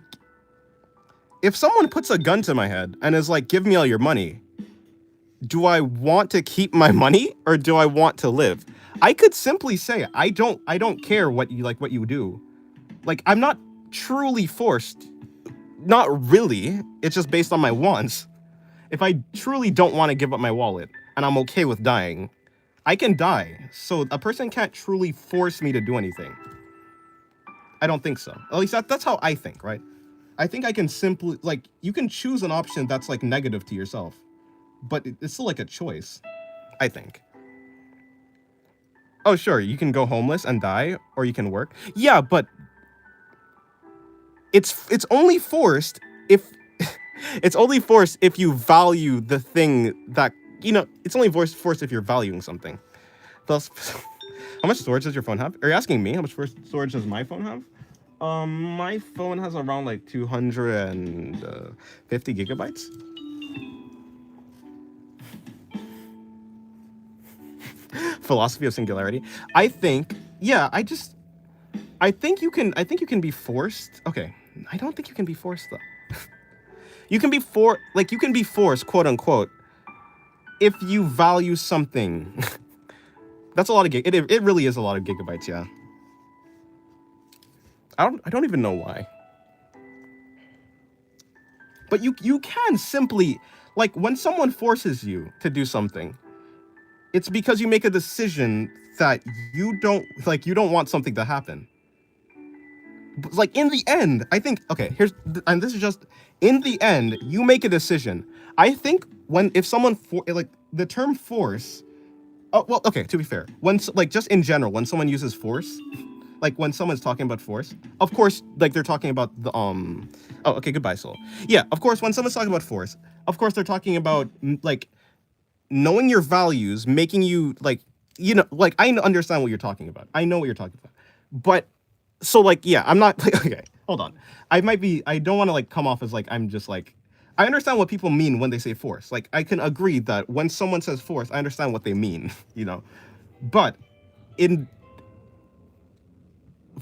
if someone puts a gun to my head and is like, give me all your money, do I want to keep my money or do I want to live? I could simply say, I don't care what you do. Like, I'm not truly forced. Not really. It's just based on my wants. If I truly don't want to give up my wallet and I'm okay with dying, I can die. So a person can't truly force me to do anything. I don't think so. At least that's how I think, right? I think I can simply, like, you can choose an option that's like negative to yourself, but it's still like a choice, I think. Oh, sure, you can go homeless and die, or you can work. Yeah, but it's only forced if it's only forced if you value the thing that, it's only forced if you're valuing something. Thus, how much storage does your phone have? Are you asking me how much storage does my phone have? My phone has around like 250 gigabytes. Philosophy of singularity. I think you can be forced. Okay, I don't think you can be forced though. You can be forced, quote unquote, if you value something. That's a lot of it really is a lot of gigabytes, yeah. I don't even know why. But you can simply, like, when someone forces you to do something, it's because you make a decision that you don't want something to happen. Like, in the end, I think, okay, and this is just, in the end, you make a decision. I think if someone, the term force, oh, well, okay, to be fair, just in general, when someone uses force, like when someone's talking about force, of course, like they're talking about the, oh, okay, goodbye, Soul. Yeah, of course, when someone's talking about force, of course, they're talking about, like, knowing your values, making you, like, I understand what you're talking about. I know what you're talking about. But, so, like, yeah, I'm not, like, okay, hold on. I don't want to, like, come off as, like, I'm just, like, I understand what people mean when they say force. Like, I can agree that when someone says force, I understand what they mean, But,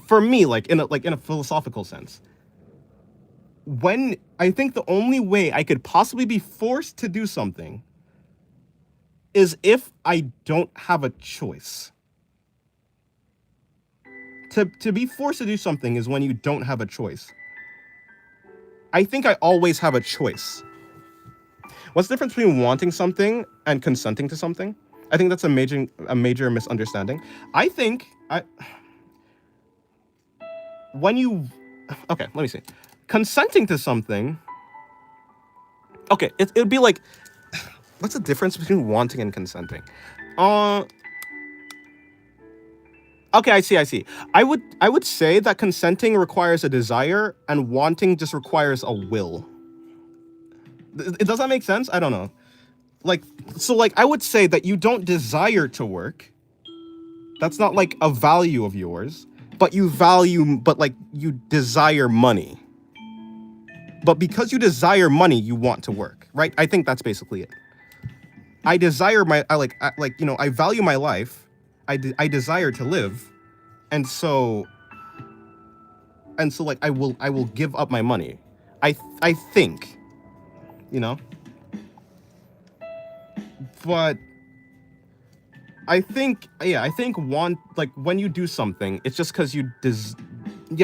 for me, like in a philosophical sense, when I think the only way I could possibly be forced to do something is if I don't have a choice. To be forced to do something is when you don't have a choice. I think I always have a choice. What's the difference between wanting something and consenting to something? I think that's a major misunderstanding. I think when you, okay, let me see. Consenting to something, okay, it'd be like, what's the difference between wanting and consenting? Okay, I see. I would say that consenting requires a desire and wanting just requires a will. Does that make sense? I don't know. Like, so like I would say that you don't desire to work. That's not like a value of yours, but you desire money. But because you desire money, you want to work, right? I think that's basically it. I value my life. I desire to live, and so like I will give up my money. I think, you know. But I think want, like, when you do something, it's just because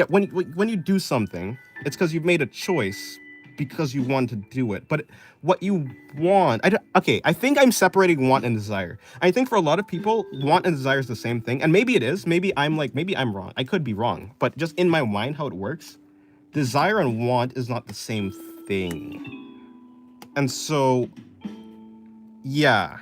when you do something, it's because you've made a choice because you want to do it. But what you want, I think I'm separating want and desire. I think for a lot of people, want and desire is the same thing, and maybe it is. Maybe I'm wrong. I could be wrong, but just in my mind, how it works, desire and want is not the same thing. And so, yeah.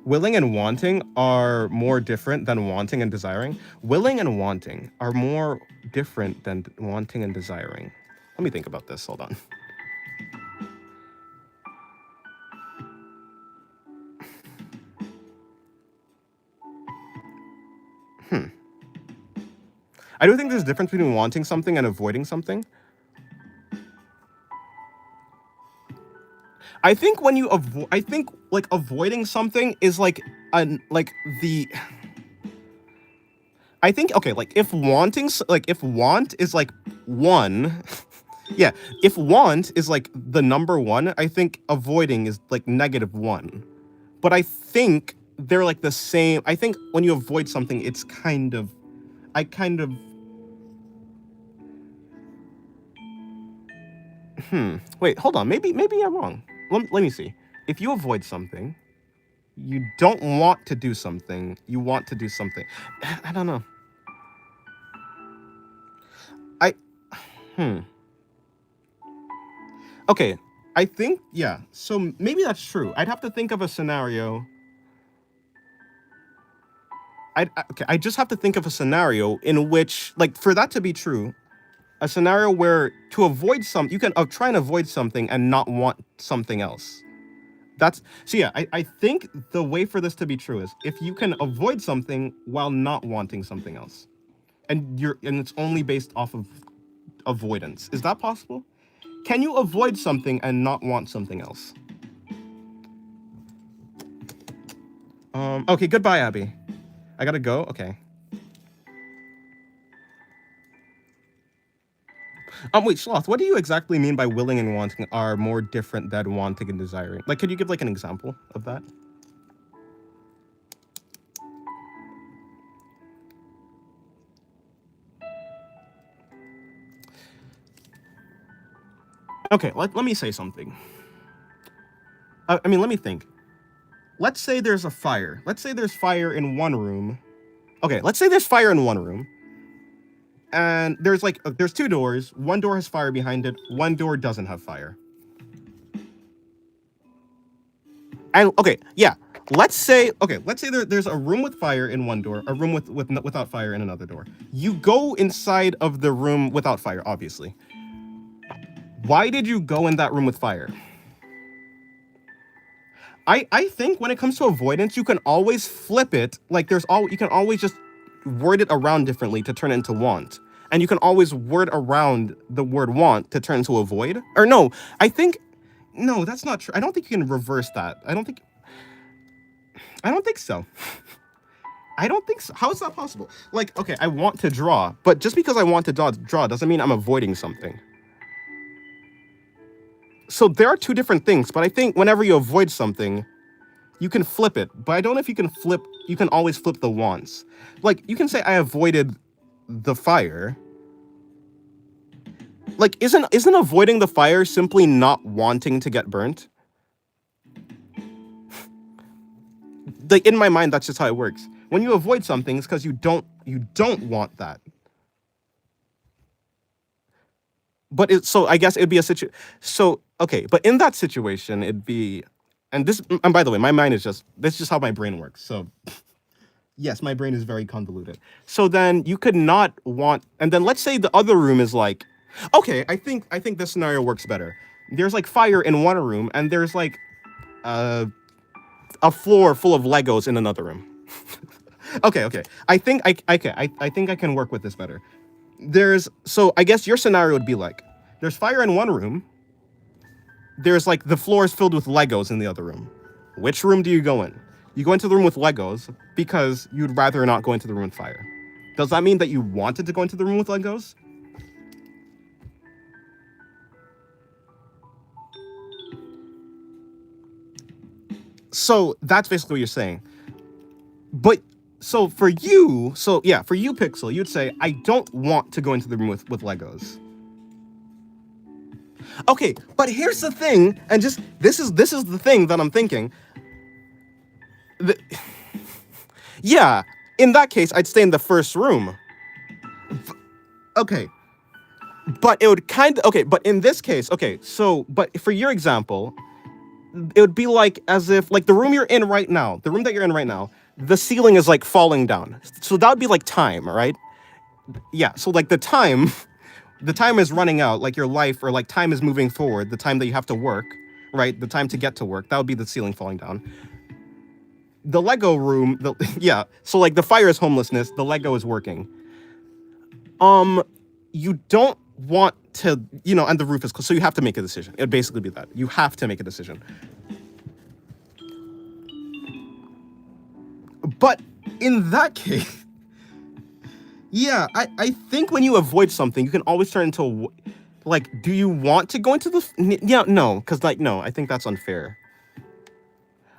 Willing and wanting are more different than wanting and desiring. Willing and wanting are more different than wanting and desiring. Let me think about this. Hold on. I do think there's a difference between wanting something and avoiding something. I think when you avoiding something is like I think, okay, like if want is like 1, yeah, if want is like the number 1, I think avoiding is like -1. But I think they're like the same. I think when you avoid something, it's wait, hold on. Maybe I'm wrong. Let me see. If you avoid something, you don't want to do something. You want to do something. I don't know. Okay, I think, yeah. So maybe that's true. I'd have to think of a scenario. I just have to think of a scenario in which, like, for that to be true, a scenario where to avoid you can try and avoid something and not want something else. I think the way for this to be true is if you can avoid something while not wanting something else, and it's only based off of avoidance. Is that possible? Can you avoid something and not want something else? Okay, goodbye, Abby. I gotta go. Okay. Wait, Sloth, what do you exactly mean by willing and wanting are more different than wanting and desiring? Like, could you give like an example of that? Okay, let me say something. Let me think. Let's say there's a fire. Let's say there's fire in one room. Okay, let's say there's fire in one room. And there's 2 doors. One door has fire behind it. One door doesn't have fire. And okay, yeah. Let's say there's a room with fire in one door, a room without fire in another door. You go inside of the room without fire, obviously. Why did you go in that room with fire? I think when it comes to avoidance, you can always flip it. Like you can always just word it around differently to turn it into want. And you can always word around the word want to turn into avoid. Or no, no, that's not true. I don't think you can reverse that. I don't think so. I don't think so. How is that possible? Like, okay, I want to draw, but just because I want to draw doesn't mean I'm avoiding something. So there are two different things, but I think whenever you avoid something, you can flip it. But I don't know if you can always flip the wants. Like, you can say I avoided the fire. Like, isn't avoiding the fire simply not wanting to get burnt? Like, in my mind, that's just how it works. When you avoid something, it's because you don't want that. But so I guess it'd be a situation. So okay, but in that situation, it'd be, and by the way, my mind is this is just how my brain works. So yes, my brain is very convoluted. So then you could not want, and then let's say the other room is like, okay, I think this scenario works better. There's like fire in one room, and there's like a floor full of Legos in another room. okay. I think I can work with this better. So I guess your scenario would be like, there's fire in one room. There's like the floor is filled with Legos in the other room. Which room do you go in? You go into the room with Legos because you'd rather not go into the room with fire. Does that mean that you wanted to go into the room with Legos? So that's basically what you're saying. But so for you, Pixel, you'd say, I don't want to go into the room with Legos. Okay, but here's the thing, and just this is the thing that I'm thinking. Yeah, in that case, I'd stay in the first room. Okay. But it would but in this case, but for your example, it would be like as if like the room that you're in right now, the ceiling is like falling down. So that would be like time, right? Yeah, so like the time is running out, like your life, or like time is moving forward, the time that you have to work, right? The time to get to work, that would be the ceiling falling down. The Lego room, so like the fire is homelessness, the Lego is working. You don't want to, and the roof is closed, so you have to make a decision. It'd basically be that. You have to make a decision. But in that case, yeah, I think when you avoid something, you can always turn into, like, do you want to go into the... Yeah, no, because, like, no, I think that's unfair.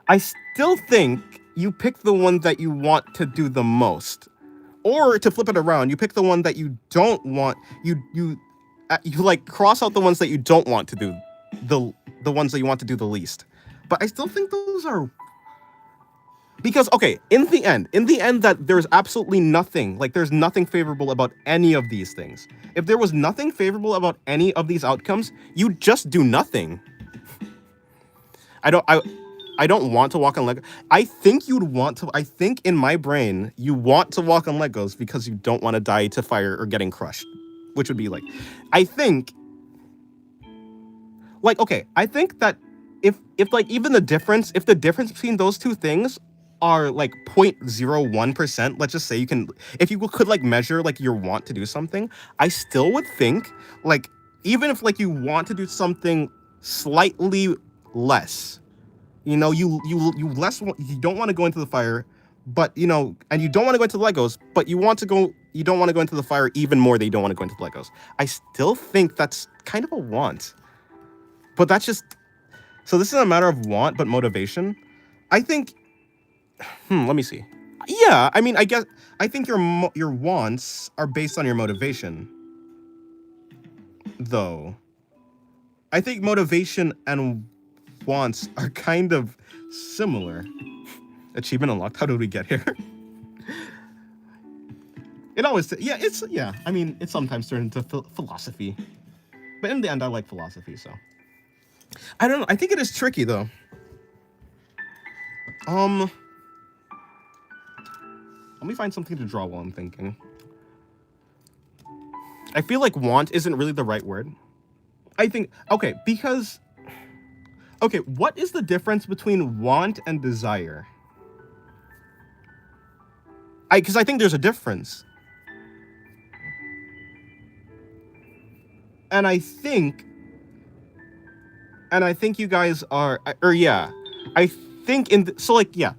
I still think you pick the one that you want to do the most. Or, to flip it around, you pick the one that you don't want. You like, cross out the ones that you don't want to do. The ones that you want to do the least. But I still think those are... Because, okay, in the end, that there's absolutely nothing, like, there's nothing favorable about any of these things. If there was nothing favorable about any of these outcomes, you just do nothing. I don't want to walk on Legos. I think in my brain, you want to walk on Legos because you don't want to die to fire or getting crushed. Which would be like, I think, like, okay, I think that if like even the difference between those two things are like 0.01%, let's just say if you could like measure like your want to do something, I still would think like, even if like you want to do something slightly less, you don't want to go into the fire, but and you don't want to go into the Legos, but you don't want to go into the fire even more than you don't want to go into the Legos. I still think that's kind of a want. But that's just, so this is a matter of want, but motivation. I think, let me see. Yeah, I mean, I think your wants are based on your motivation. Though. I think motivation and wants are kind of similar. Achievement unlocked. How did we get here? It always, I mean, it sometimes turns into philosophy. But in the end, I like philosophy, so. I don't know. I think it is tricky, though. Let me find something to draw while I'm thinking. I feel like want isn't really the right word. I think, okay, because... Okay, what is the difference between want and desire? Because I think there's a difference. And I think you guys are... I think so, like, yeah.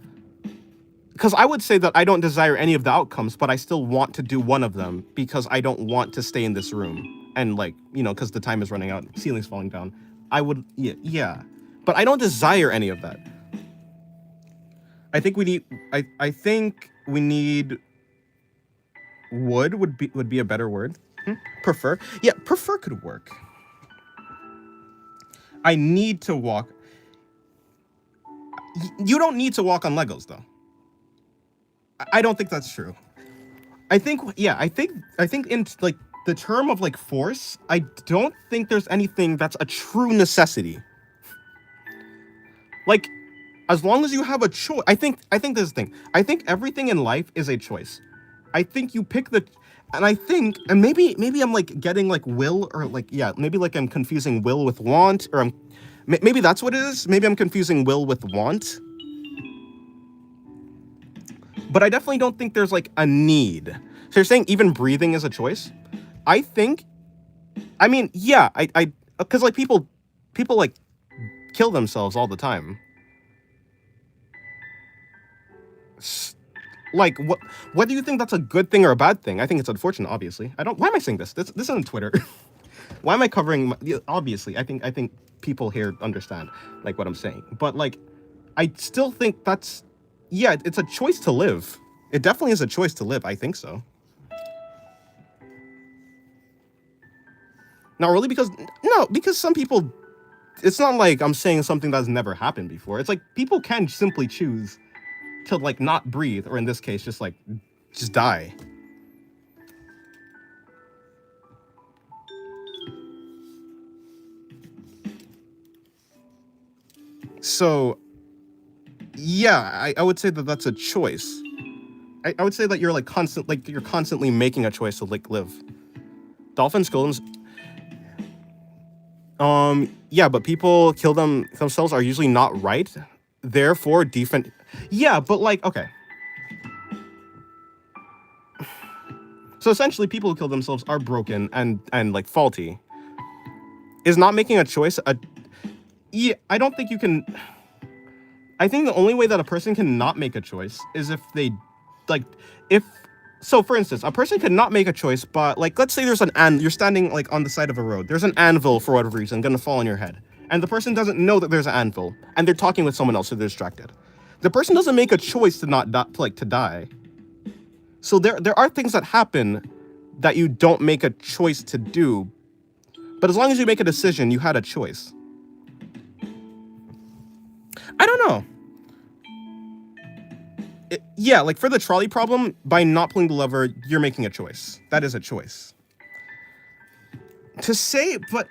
because I would say that I don't desire any of the outcomes, but I still want to do one of them because I don't want to stay in this room and like, you know, because the time is running out, ceiling's falling down. I would, yeah, but I don't desire any of that. I think we need, I think we need, would be a better word. Prefer, yeah, prefer could work. I need to walk. You don't need to walk on Legos though. I don't think that's true. I think, yeah, I think in like the term of like force, I don't think there's anything that's a true necessity. Like, as long as you have a choice, I think this is the thing. I think everything in life is a choice. I think you pick the, and I think, and maybe I'm like getting like will or like, yeah, maybe like I'm confusing will with want, or maybe that's what it is. Maybe I'm confusing will with want. But I definitely don't think there's like a need. So you're saying even breathing is a choice? I think, I mean, yeah, I because like people like kill themselves all the time. Like, what do you think that's a good thing or a bad thing? I think it's unfortunate, obviously. Why am I saying this? This isn't Twitter. Why am I covering, obviously, I think people here understand, like, what I'm saying. But, like, I still think that's, yeah, it's a choice to live. It definitely is a choice to live. I think so. Not really, because some people, it's not like I'm saying something that's never happened before. It's like people can simply choose to like not breathe, or in this case, just die. So, yeah, I would say that that's a choice. I would say that you're you're constantly making a choice to like live. Dolphins, golems. Yeah, but people kill themselves are usually not right. Therefore, defense. Yeah, but like, okay. So essentially, people who kill themselves are broken and like faulty. Is not making a choice yeah, I don't think you can. I think the only way that a person can not make a choice is if they, like, so for instance, a person could not make a choice, but like, let's say there's you're standing like on the side of a road. There's an anvil for whatever reason gonna fall on your head. And the person doesn't know that there's an anvil, and they're talking with someone else, so they're distracted. The person doesn't make a choice to not to die. So there are things that happen that you don't make a choice to do, but as long as you make a decision, you had a choice. I don't know. Yeah, like for the trolley problem, by not pulling the lever, you're making a choice. That is a choice. To say, but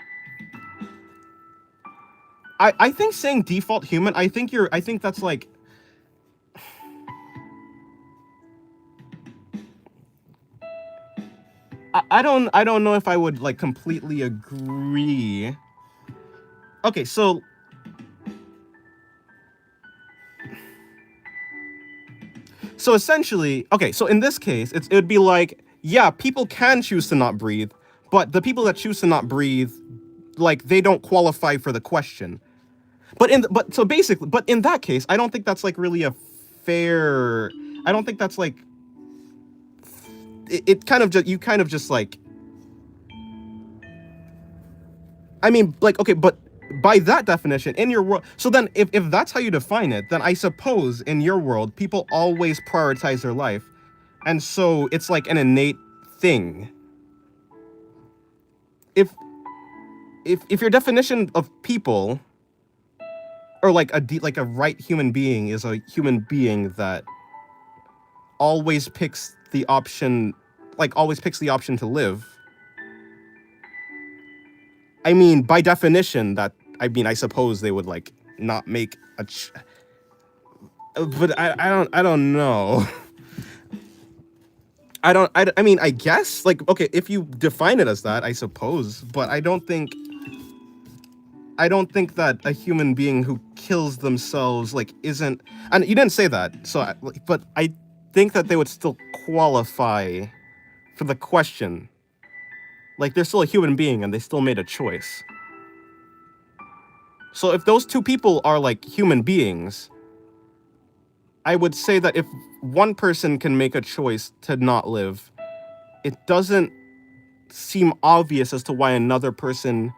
I think saying default human, I think that's like, I don't know if I would like completely agree. Okay, so essentially, okay, so in this case, it would be like, yeah, people can choose to not breathe, but the people that choose to not breathe, like, they don't qualify for the question. But in that case, I don't think that's like really a fair. I don't think that's like. It kind of just like. I mean, like, okay, but by that definition, in your world, so then if that's how you define it, then I suppose in your world, people always prioritize their life, and so it's like an innate thing. If your definition of people, or like a right human being, is a human being that always picks the option to live, I mean, by definition, I suppose they would like not make a but I don't know. I mean, I guess, like, okay, if you define it as that, I suppose, but I don't think that a human being who kills themselves, like, isn't, and you didn't say that, so, but I think that they would still qualify for the question. Like, they're still a human being and they still made a choice. So if those two people are like human beings, I would say that if one person can make a choice to not live, it doesn't seem obvious as to why another person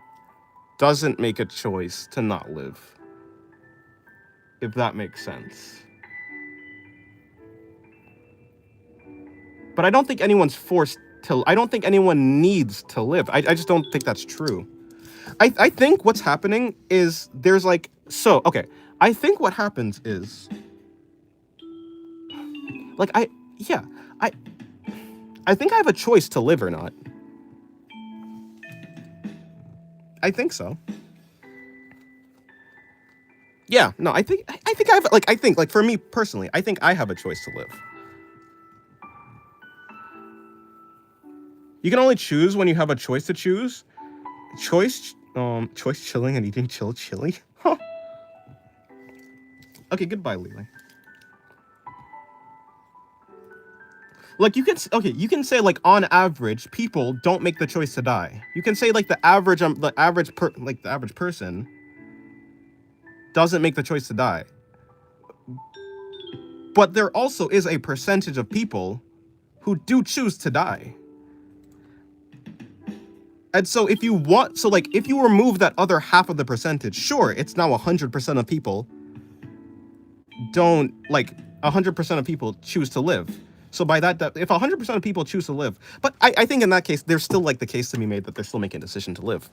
doesn't make a choice to not live. If that makes sense. But I don't think anyone's forced to. I don't think anyone needs to live. I just don't think that's true. I think what's happening is there's like, so, okay. I think what happens is, like, I think I have a choice to live or not. I think so. Yeah, no, I think I have, like, for me personally, I think I have a choice to live. You can only choose when you have a choice to choose. Choice chilling and eating chili. Huh. Okay, goodbye, Lily. Like, you can say, like, on average, people don't make the choice to die. You can say, like, the average person doesn't make the choice to die. But there also is a percentage of people who do choose to die. And so if you remove that other half of the percentage, sure, it's now 100% of people don't, like, 100% of people choose to live. So by that, if 100% of people choose to live, but I think in that case, there's still, like, the case to be made that they're still making a decision to live.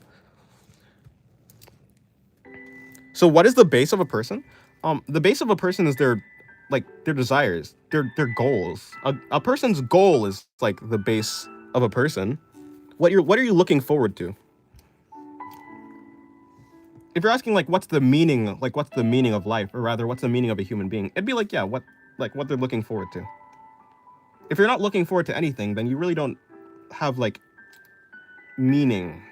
So what is the base of a person? The base of a person is their desires, their goals. A person's goal is, like, the base of a person. What are you looking forward to? If you're asking, like, what's the meaning of life, or rather, what's the meaning of a human being? It'd be like, yeah, what they're looking forward to. If you're not looking forward to anything, then you really don't have, like, meaning.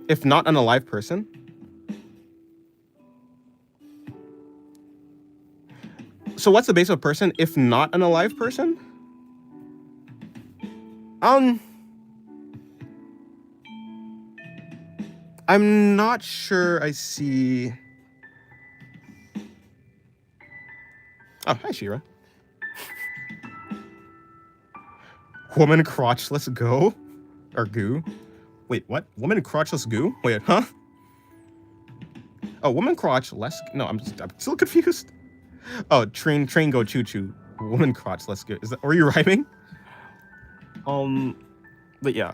If not an alive person? So what's the base of a person if not an alive person? I'm not sure I see. Oh, hi, Shira. Woman crotch, let's go. Or goo. Wait, what? Woman crotchless goo? Wait, huh? Oh, woman crotch, less. No, I'm still confused. Oh, train go choo choo. Woman crotch, let's go. Is that? Are you rhyming? But yeah.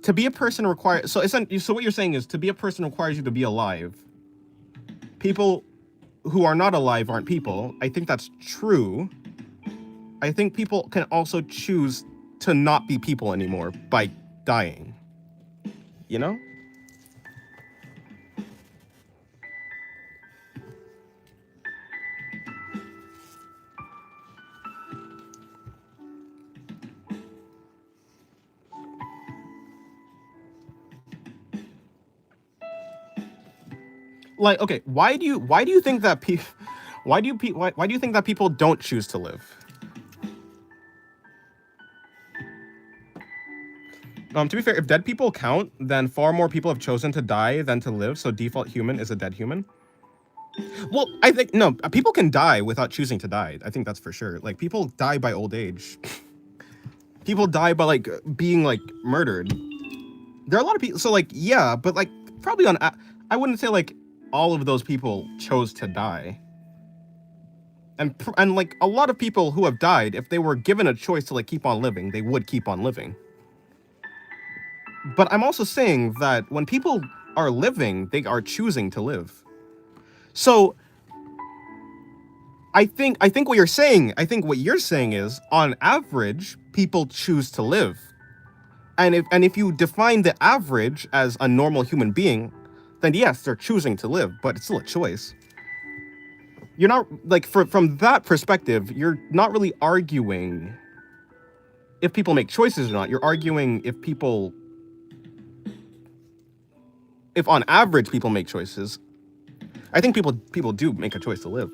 To be a person requires. So what you're saying is, to be a person requires you to be alive. People who are not alive aren't people. I think that's true. I think people can also choose to not be people anymore by dying. You know? Like, okay, why do you think that people don't choose to live? To be fair, if dead people count, then far more people have chosen to die than to live, so default human is a dead human. Well, I think, no, people can die without choosing to die. I think that's for sure. Like, people die by old age. People die by, like, being, like, murdered. There are a lot of people, so, like, yeah, but, like, probably I wouldn't say, like, all of those people chose to die. And like, a lot of people who have died, if they were given a choice to, like, keep on living, they would keep on living. But I'm also saying that when people are living, they are choosing to live. So I think what you're saying is, on average, people choose to live. And if you define the average as a normal human being, then yes, they're choosing to live, but it's still a choice. You're not, like, from that perspective, you're not really arguing if people make choices or not. You're arguing if on average people make choices. I think people do make a choice to live.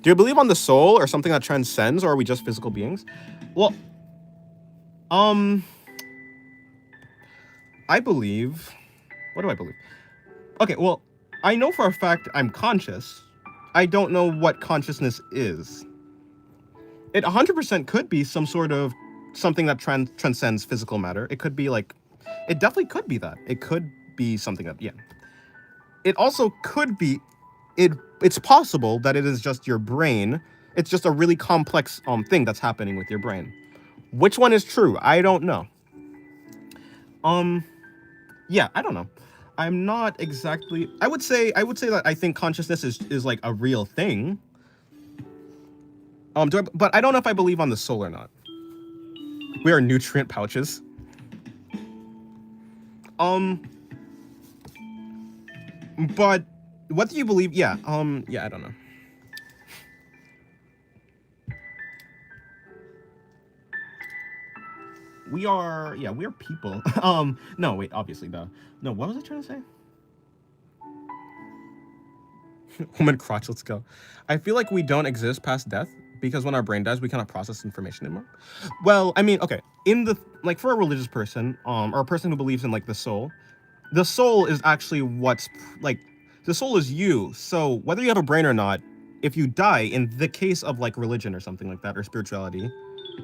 Do you believe on the soul or something that transcends, or are we just physical beings? Well, I believe. What do I believe? Okay, well, I know for a fact I'm conscious. I don't know what consciousness is. It 100% could be some sort of something that transcends physical matter. It could be like, it definitely could be that. It could be something that, yeah. It also could be, it's possible that it is just your brain. It's just a really complex thing that's happening with your brain. Which one is true? I don't know. Yeah, I don't know. I'm not exactly. I would say that I think consciousness is like a real thing. But I don't know if I believe on the soul or not. We are nutrient pouches. But what do you believe? Yeah. Yeah, I don't know. We are people. No, wait, obviously, no, what was I trying to say? Woman crotch, let's go. I feel like we don't exist past death because when our brain dies, we cannot process information anymore. Well, I mean, okay, in the like for a religious person, or a person who believes in like the soul is actually what's like the soul is you. So whether you have a brain or not, if you die, in the case of like religion or something like that or spirituality,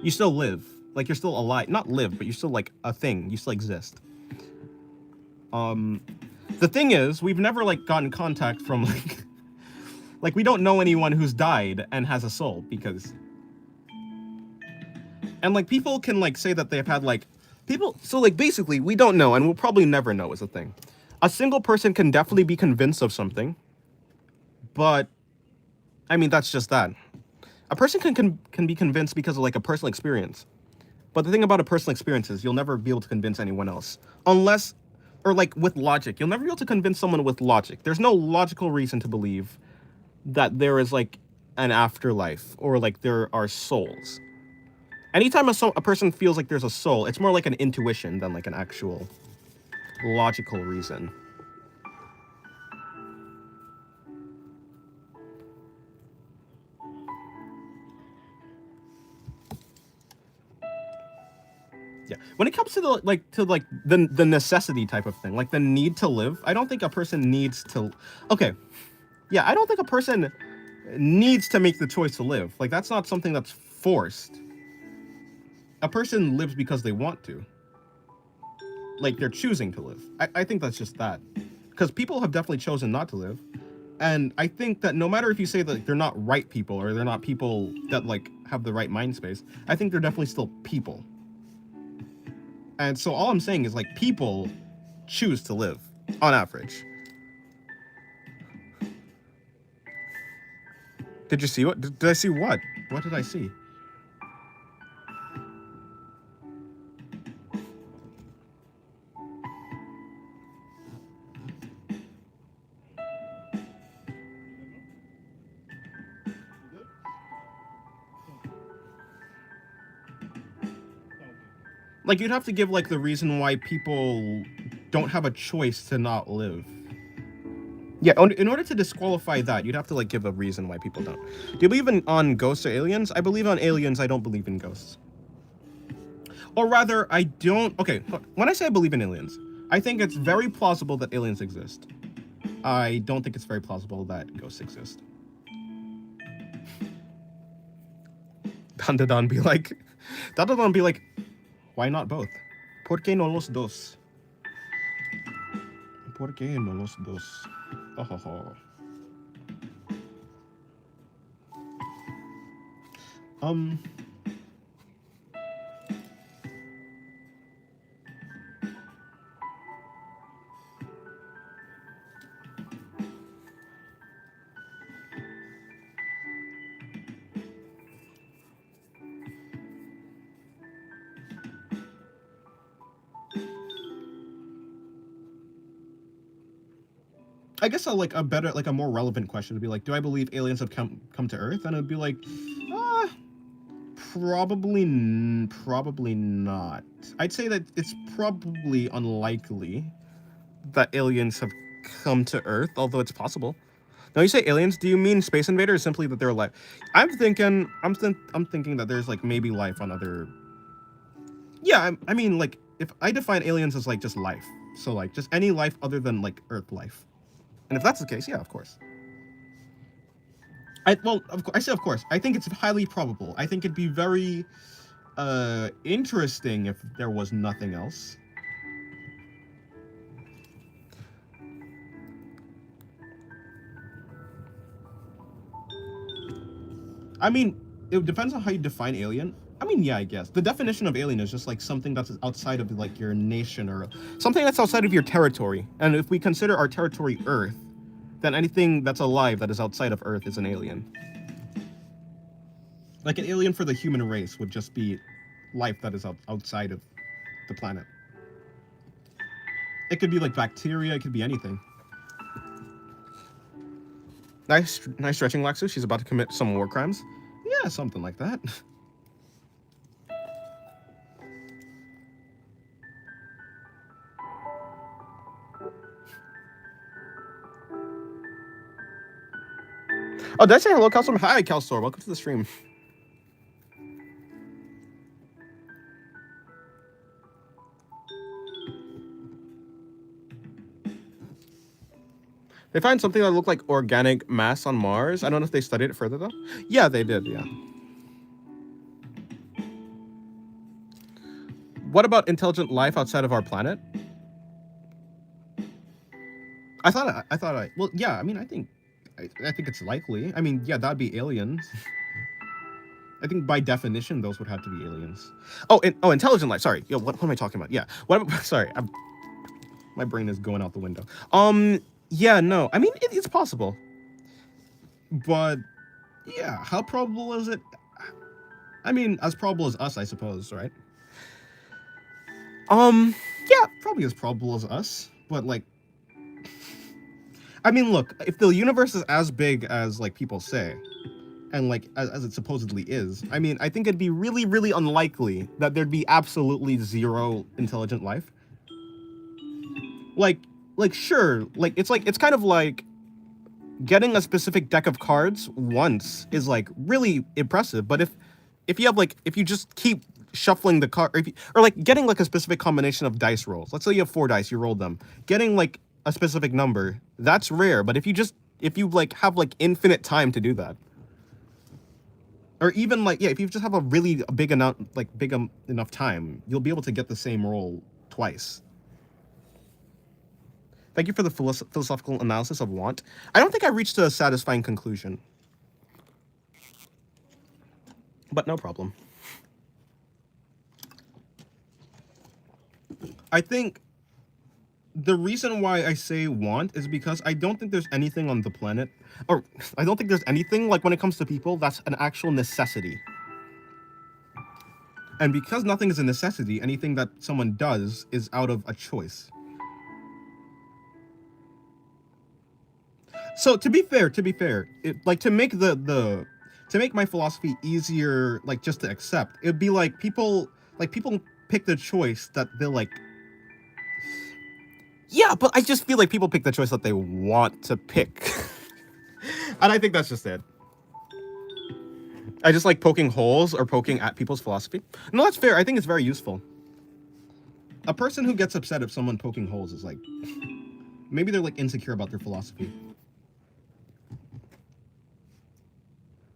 you still live. Like you're still alive, not live, but you're still like a thing. You still exist. The thing is, we've never like gotten contact from like we don't know anyone who's died and has a soul because and like people can like say that they've had like people so like basically we don't know and we'll probably never know is a thing. A single person can definitely be convinced of something, but I mean that's just that. A person can be convinced because of like a personal experience. But the thing about a personal experience is you'll never be able to convince anyone else unless or like with logic. You'll never be able to convince someone with logic. There's no logical reason to believe that there is like an afterlife or like there are souls. Anytime a person feels like there's a soul, it's more like an intuition than like an actual logical reason. Yeah. When it comes to the necessity type of thing, like the need to live, I don't think a person needs to. Okay. Yeah, I don't think a person needs to make the choice to live. Like that's not something that's forced. A person lives because they want to. Like they're choosing to live. I think that's just that. Because people have definitely chosen not to live. And I think that no matter if you say that they're not right people or they're not people that like have the right mind space, I think they're definitely still people. And so all I'm saying is like people choose to live on average. Did you see what? Did I see what? What did I see? Like you'd have to give like the reason why people don't have a choice to not live. Yeah, in order to disqualify that, you'd have to like give a reason why people don't. Do you believe on ghosts or aliens? I believe on aliens. I don't believe in ghosts. Or rather, I don't. Okay, when I say I believe in aliens, I think it's very plausible that aliens exist. I don't think it's very plausible that ghosts exist. Dandadan be like, why not both? ¿Por qué no los dos? ¿Por qué no los dos? Oh, ho, ho. I guess a better, like a more relevant question would be like, do I believe aliens have come to Earth? And it'd be like, probably not. I'd say that it's probably unlikely. that aliens have come to Earth, although it's possible. Now you say aliens, do you mean space invaders, or simply that they're alive? I'm thinking that there's like maybe life on other. Yeah, I mean like if I define aliens as like just life, so like just any life other than like Earth life, and if that's the case, yeah, of course. I say of course. I think it's highly probable. I think it'd be very interesting if there was nothing else. I mean, it depends on how you define alien. I mean, yeah, I guess. The definition of alien is just like something that's outside of like your nation or something that's outside of your territory. And if we consider our territory Earth, then anything that's alive that is outside of Earth is an alien. Like an alien for the human race would just be life that is outside of the planet. It could be like bacteria, it could be anything. Nice stretching, Laxus. She's about to commit some war crimes. Yeah, something like that. Oh, did I say hello, Calstorm? Hi, Calstorm. Welcome to the stream. They find something that looked like organic mass on Mars. I don't know if they studied it further, though. Yeah, they did, yeah. What about intelligent life outside of our planet? Well, yeah, I mean, I think it's likely. I mean, yeah, that'd be aliens. I think by definition, those would have to be aliens. Oh, intelligent life. Sorry. Yo, what am I talking about? Yeah. Sorry. My brain is going out the window. Yeah, no. I mean, it's possible. But, yeah, how probable is it? I mean, as probable as us, I suppose, right? Yeah, probably as probable as us. But, like, I mean, look, if the universe is as big as, like, people say, and, like, as it supposedly is, I mean, I think it'd be really, really unlikely that there'd be absolutely zero intelligent life. Like, sure, it's kind of like getting a specific deck of cards once is, like, really impressive, but if you just keep shuffling the card, or like getting like a specific combination of dice rolls, let's say you have 4 dice, you roll them, getting like a specific number, that's rare. But if you like have like infinite time to do that, or even like, yeah, if you just have a really big enough time, you'll be able to get the same roll twice. Thank you for the philosophical analysis of want. I don't think I reached a satisfying conclusion, but no problem. I think the reason why I say want is because I don't think there's anything on the planet, or I don't think there's anything, like, when it comes to people, that's an actual necessity. And because nothing is a necessity, anything that someone does is out of a choice. So to be fair, like, to make to make my philosophy easier, like, just to accept, it'd be like people pick the choice that they're like. Yeah, but I just feel like people pick the choice that they want to pick. And I think that's just it. I just like poking holes or poking at people's philosophy. No, that's fair. I think it's very useful. A person who gets upset if someone poking holes is like, maybe they're like insecure about their philosophy.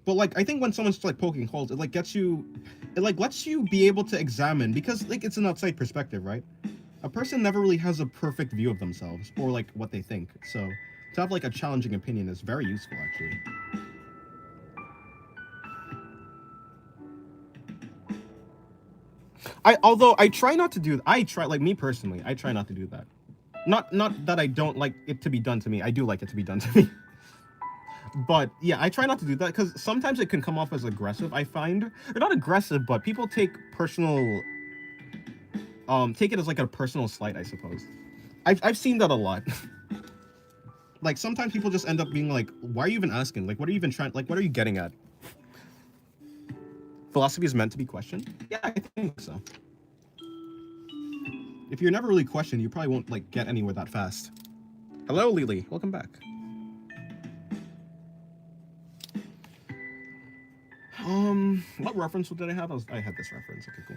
But like, I think when someone's like poking holes, it like lets you be able to examine, because like it's an outside perspective, right? A person never really has a perfect view of themselves or like what they think. So to have like a challenging opinion is very useful, actually. Although I try not to do, like, me personally, I try not to do that. Not that I don't like it to be done to me. I do like it to be done to me. But yeah, I try not to do that because sometimes it can come off as aggressive, I find. Or not aggressive, but people take it as like a personal slight, I suppose. I've seen that a lot. Like, sometimes people just end up being like, why are you even asking? Like, what are you even trying, like, what are you getting at? Philosophy is meant to be questioned? Yeah, I think so. if you're never really questioned, you probably won't like get anywhere that fast. Hello, Lily. Welcome back. What reference did I have? I had this reference. Okay, cool.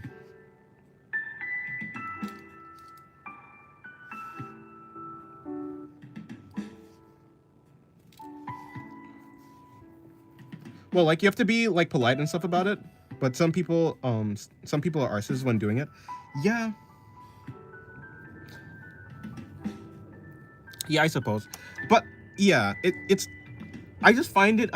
Well, like you have to be like polite and stuff about it, but some people are arses when doing it. Yeah. Yeah, I suppose. But yeah, it's I find it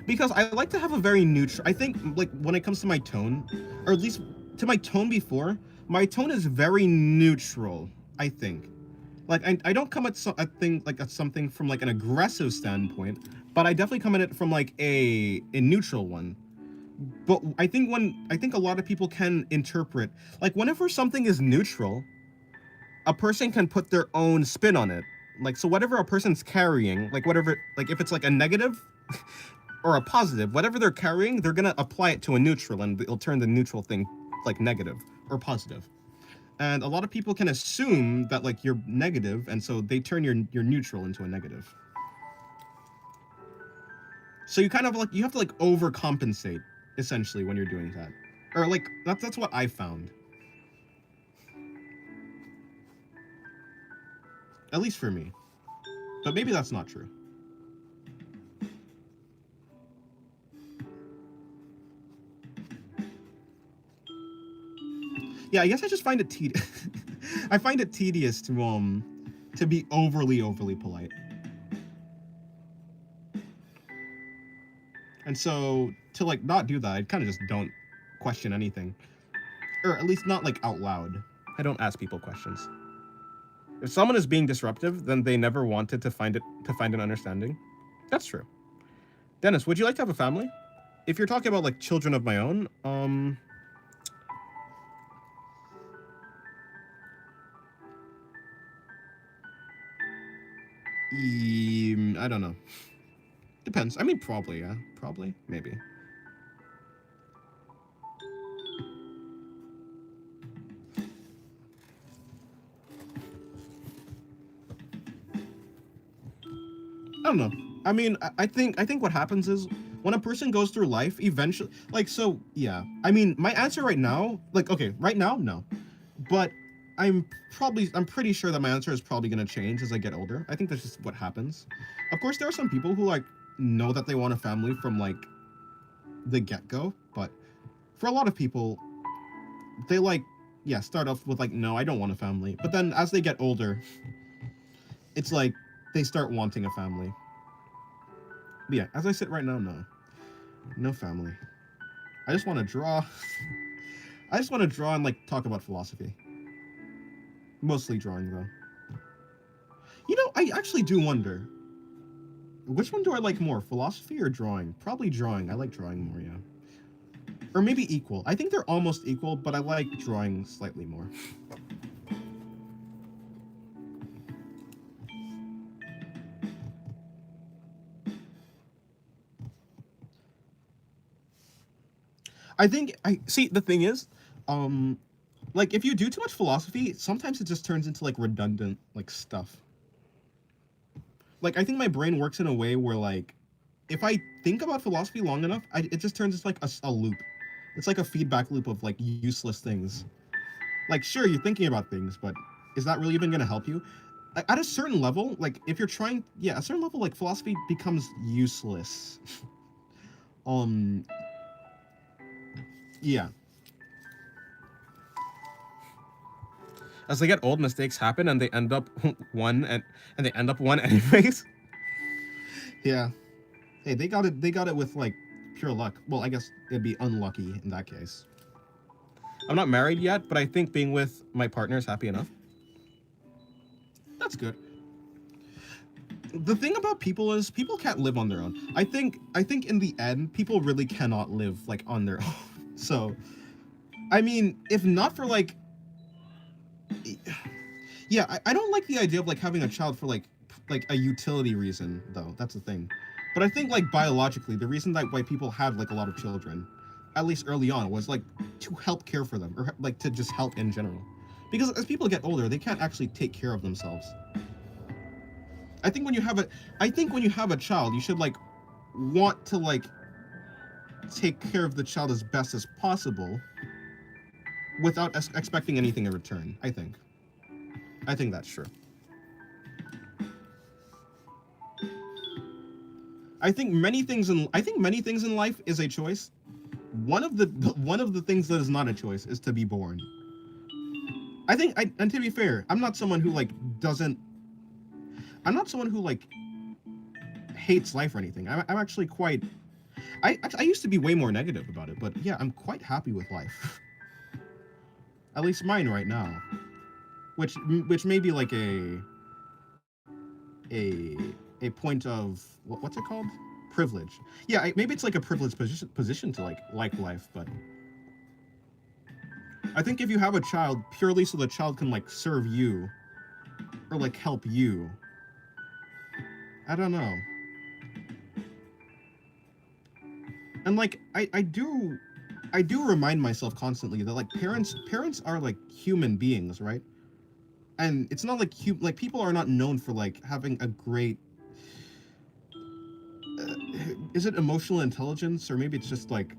because I like to have a very neutral. I think like when it comes to my tone, or at least to my tone before, my tone is very neutral. I think, like I don't come at something from like an aggressive standpoint, but I definitely come at it from like a neutral one. But I think a lot of people can interpret like whenever something is neutral, a person can put their own spin on it. Like, so whatever a person's carrying, like whatever, like if it's like a negative or a positive, whatever they're carrying, they're gonna apply it to a neutral and it'll turn the neutral thing like negative or positive. And a lot of people can assume that like you're negative, and so they turn your neutral into a negative. So you kind of like, you have to like overcompensate essentially when you're doing that. Or like, that's what I found. At least for me. But maybe that's not true. Yeah, I guess I just find it tedious. I find it tedious to be overly polite. And so to like not do that, I kind of just don't question anything. Or at least not like out loud. I don't ask people questions. If someone is being disruptive, then they never wanted to find an understanding. That's true. Dennis, would you like to have a family? If you're talking about like children of my own, I don't know. Depends. I mean, probably, yeah. Probably, maybe. I don't know. I mean, I think what happens is when a person goes through life, eventually, like, so yeah. I mean, my answer right now, like, okay, right now, no, but I'm pretty sure that my answer is probably gonna change as I get older. I think that's just what happens. Of course, there are some people who like know that they want a family from like the get-go, but for a lot of people, they like, yeah, start off with like, no, I don't want a family, but then as they get older, it's like they start wanting a family. But yeah, as I sit right now, no family. I just want to draw. I just want to draw and like talk about philosophy. Mostly drawing though. You know, I actually do wonder, which one do I like more, philosophy or drawing? Probably drawing. I like drawing more, yeah. Or maybe equal. I think they're almost equal, but I like drawing slightly more. I think the thing is, like if you do too much philosophy, sometimes it just turns into like redundant like stuff. Like I think my brain works in a way where like if I think about philosophy long enough, it just turns into like a loop. It's like a feedback loop of like useless things. Like sure, you're thinking about things, but is that really even going to help you? At a certain level, like if you're trying, yeah, a certain level, like philosophy becomes useless. Yeah. as they get old, mistakes happen, and they end up one, and they end up one anyways. Yeah. Hey, they got it. They got it with like pure luck. Well, I guess it'd be unlucky in that case. I'm not married yet, but I think being with my partner is happy enough. That's good. The thing about people is people can't live on their own. I think in the end, people really cannot live like on their own. So, I mean, if not for like, yeah, I don't like the idea of like having a child for like a utility reason though. That's the thing. But I think like biologically, the reason that why people have like a lot of children at least early on, was like to help care for them, or like to just help in general. Because as people get older, they can't actually take care of themselves. I think when you have a child, you should like want to like take care of the child as best as possible without expecting anything in return. I think that's true. I think many things in life is a choice. One of the things that is not a choice is to be born. And to be fair, I'm not someone who hates life or anything. I'm actually quite. I used to be way more negative about it, but yeah, I'm quite happy with life. At least mine right now, which may be like a point of what's it called? Privilege. Yeah, maybe it's like a privileged position to like life, but I think if you have a child purely so the child can like serve you or like help you, I don't know. And like I do remind myself constantly that like parents are like human beings, right? And it's not like people are not known for like having a great is it emotional intelligence, or maybe it's just like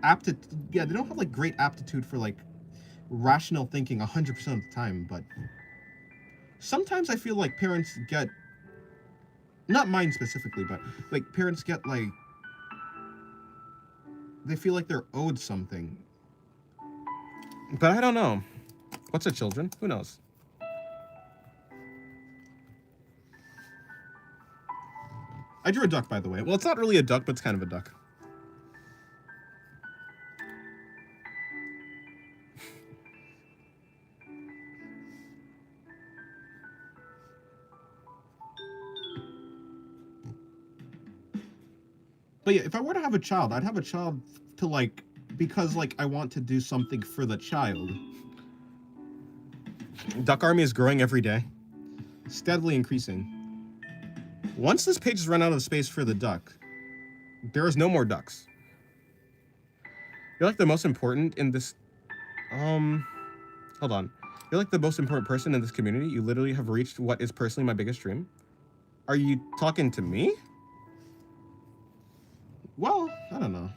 they don't have like great aptitude for like rational thinking 100% of the time, but sometimes I feel like parents get, not mine specifically, but like parents get like, they feel like they're owed something. But I don't know. What's it, children? Who knows? I drew a duck, by the way. Well, it's not really a duck, but it's kind of a duck. But yeah, if I were to have a child, I'd have a child to like, because like I want to do something for the child. Duck army is growing every day, steadily increasing. Once this page has run out of space for the duck, there is no more ducks. You're like the most important in this, hold on. You're like the most important person in this community. You literally have reached what is personally my biggest dream. Are you talking to me? Well, I don't know.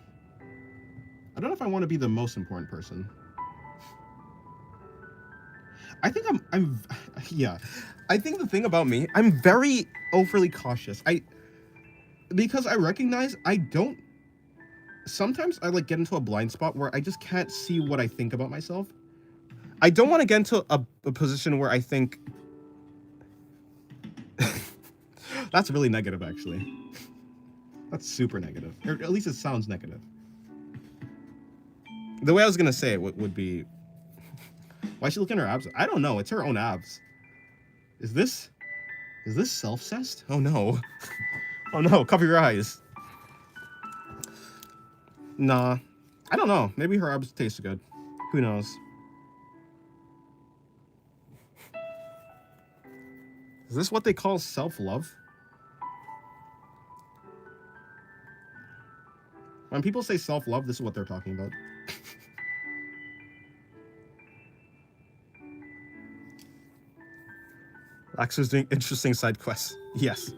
I don't know if I want to be the most important person. I think yeah. I think the thing about me, I'm very overly cautious. Because I recognize sometimes I like get into a blind spot where I just can't see what I think about myself. I don't want to get into a position where I think, that's really negative, actually. That's super negative. Or at least it sounds negative. The way I was going to say it would be, why is she looking at her abs? I don't know. It's her own abs. Is this self-cessed? Oh no. Oh no, cover your eyes. Nah. I don't know. Maybe her abs taste good. Who knows? Is this what they call self-love? When people say self-love, this is what they're talking about. Axel's doing interesting side quests. Yes.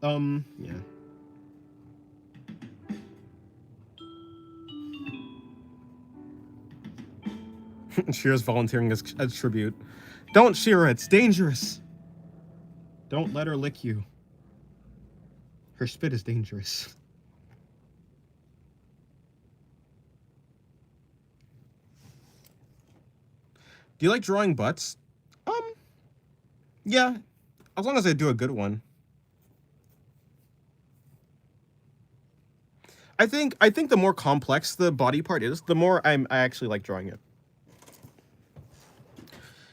Yeah. Shira's volunteering as tribute. Don't, Shira, it's dangerous. Don't let her lick you. Her spit is dangerous. Do you like drawing butts? Yeah, as long as I do a good one. I think the more complex the body part is, the more I actually like drawing it.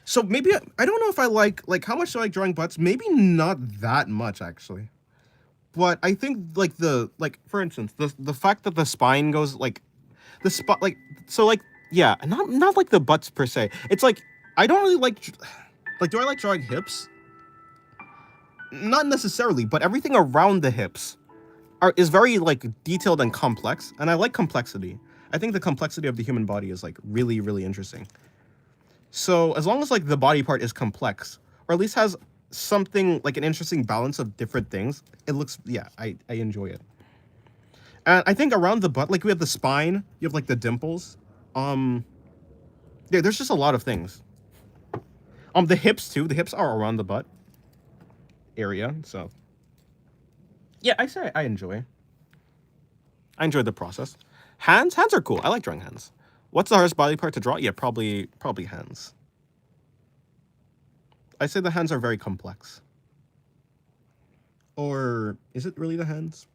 So maybe I don't know if I like how much do I like drawing butts? Maybe not that much actually. But I think like for instance, the fact that the spine goes like the spot yeah, not like the butts per se. It's like I don't really like do I like drawing hips? Not necessarily, but everything around the hips. is very like detailed and complex, and I like complexity. I think the complexity of the human body is like really, really interesting. So as long as like the body part is complex, or at least has something like an interesting balance of different things, it looks, yeah, I enjoy it. And I think around the butt, like we have the spine, you have like the dimples. Yeah, there's just a lot of things. The hips too. The hips are around the butt area, so yeah, I say I enjoy. I enjoy the process. Hands are cool. I like drawing hands. What's the hardest body part to draw? Yeah, probably hands. I say the hands are very complex. Or is it really the hands?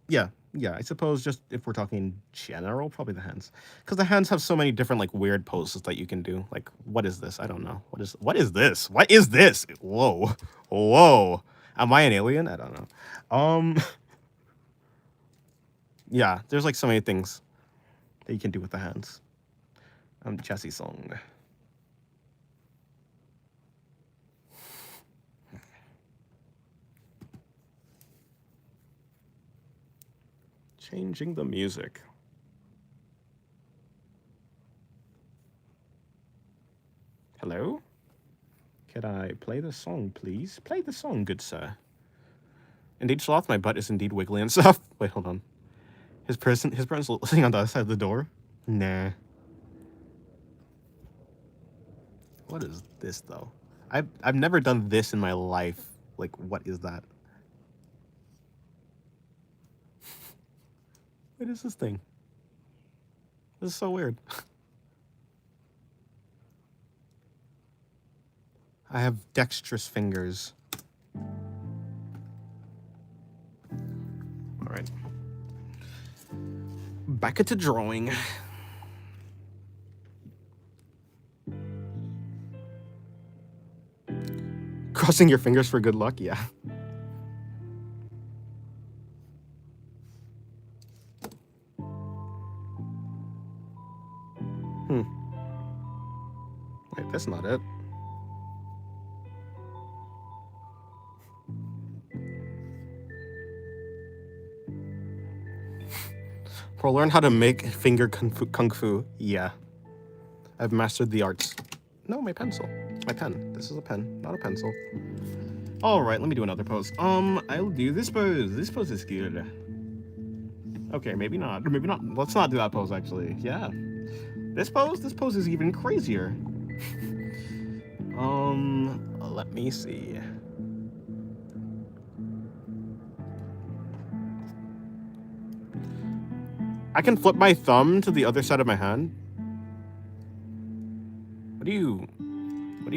Yeah, I suppose just if we're talking general, probably the hands. Because the hands have so many different like weird poses that you can do. Like, what is this? I don't know. What is this? What is this? Whoa. Whoa. Am I an alien? I don't know. Yeah, there's like so many things that you can do with the hands. Chassis song. Changing the music. Hello? Could I play the song, please? Play the song, good sir. Indeed, Sloth, my butt is indeed wiggly and stuff. Wait, hold on. His presence sitting on the other side of the door? Nah. What is this, though? I've never done this in my life. Like, what is that? What is this thing? This is so weird. I have dexterous fingers. Alright. Back at the drawing. Crossing your fingers for good luck? Yeah. Wait, that's not it. Or learn how to make finger kung fu. Yeah. I've mastered the arts. No, my pencil. My pen. This is a pen, not a pencil. Alright, let me do another pose. I'll do this pose. This pose is good. Okay, maybe not. Maybe not. Let's not do that pose, actually. Yeah. This pose is even crazier. Let me see. I can flip my thumb to the other side of my hand. What do you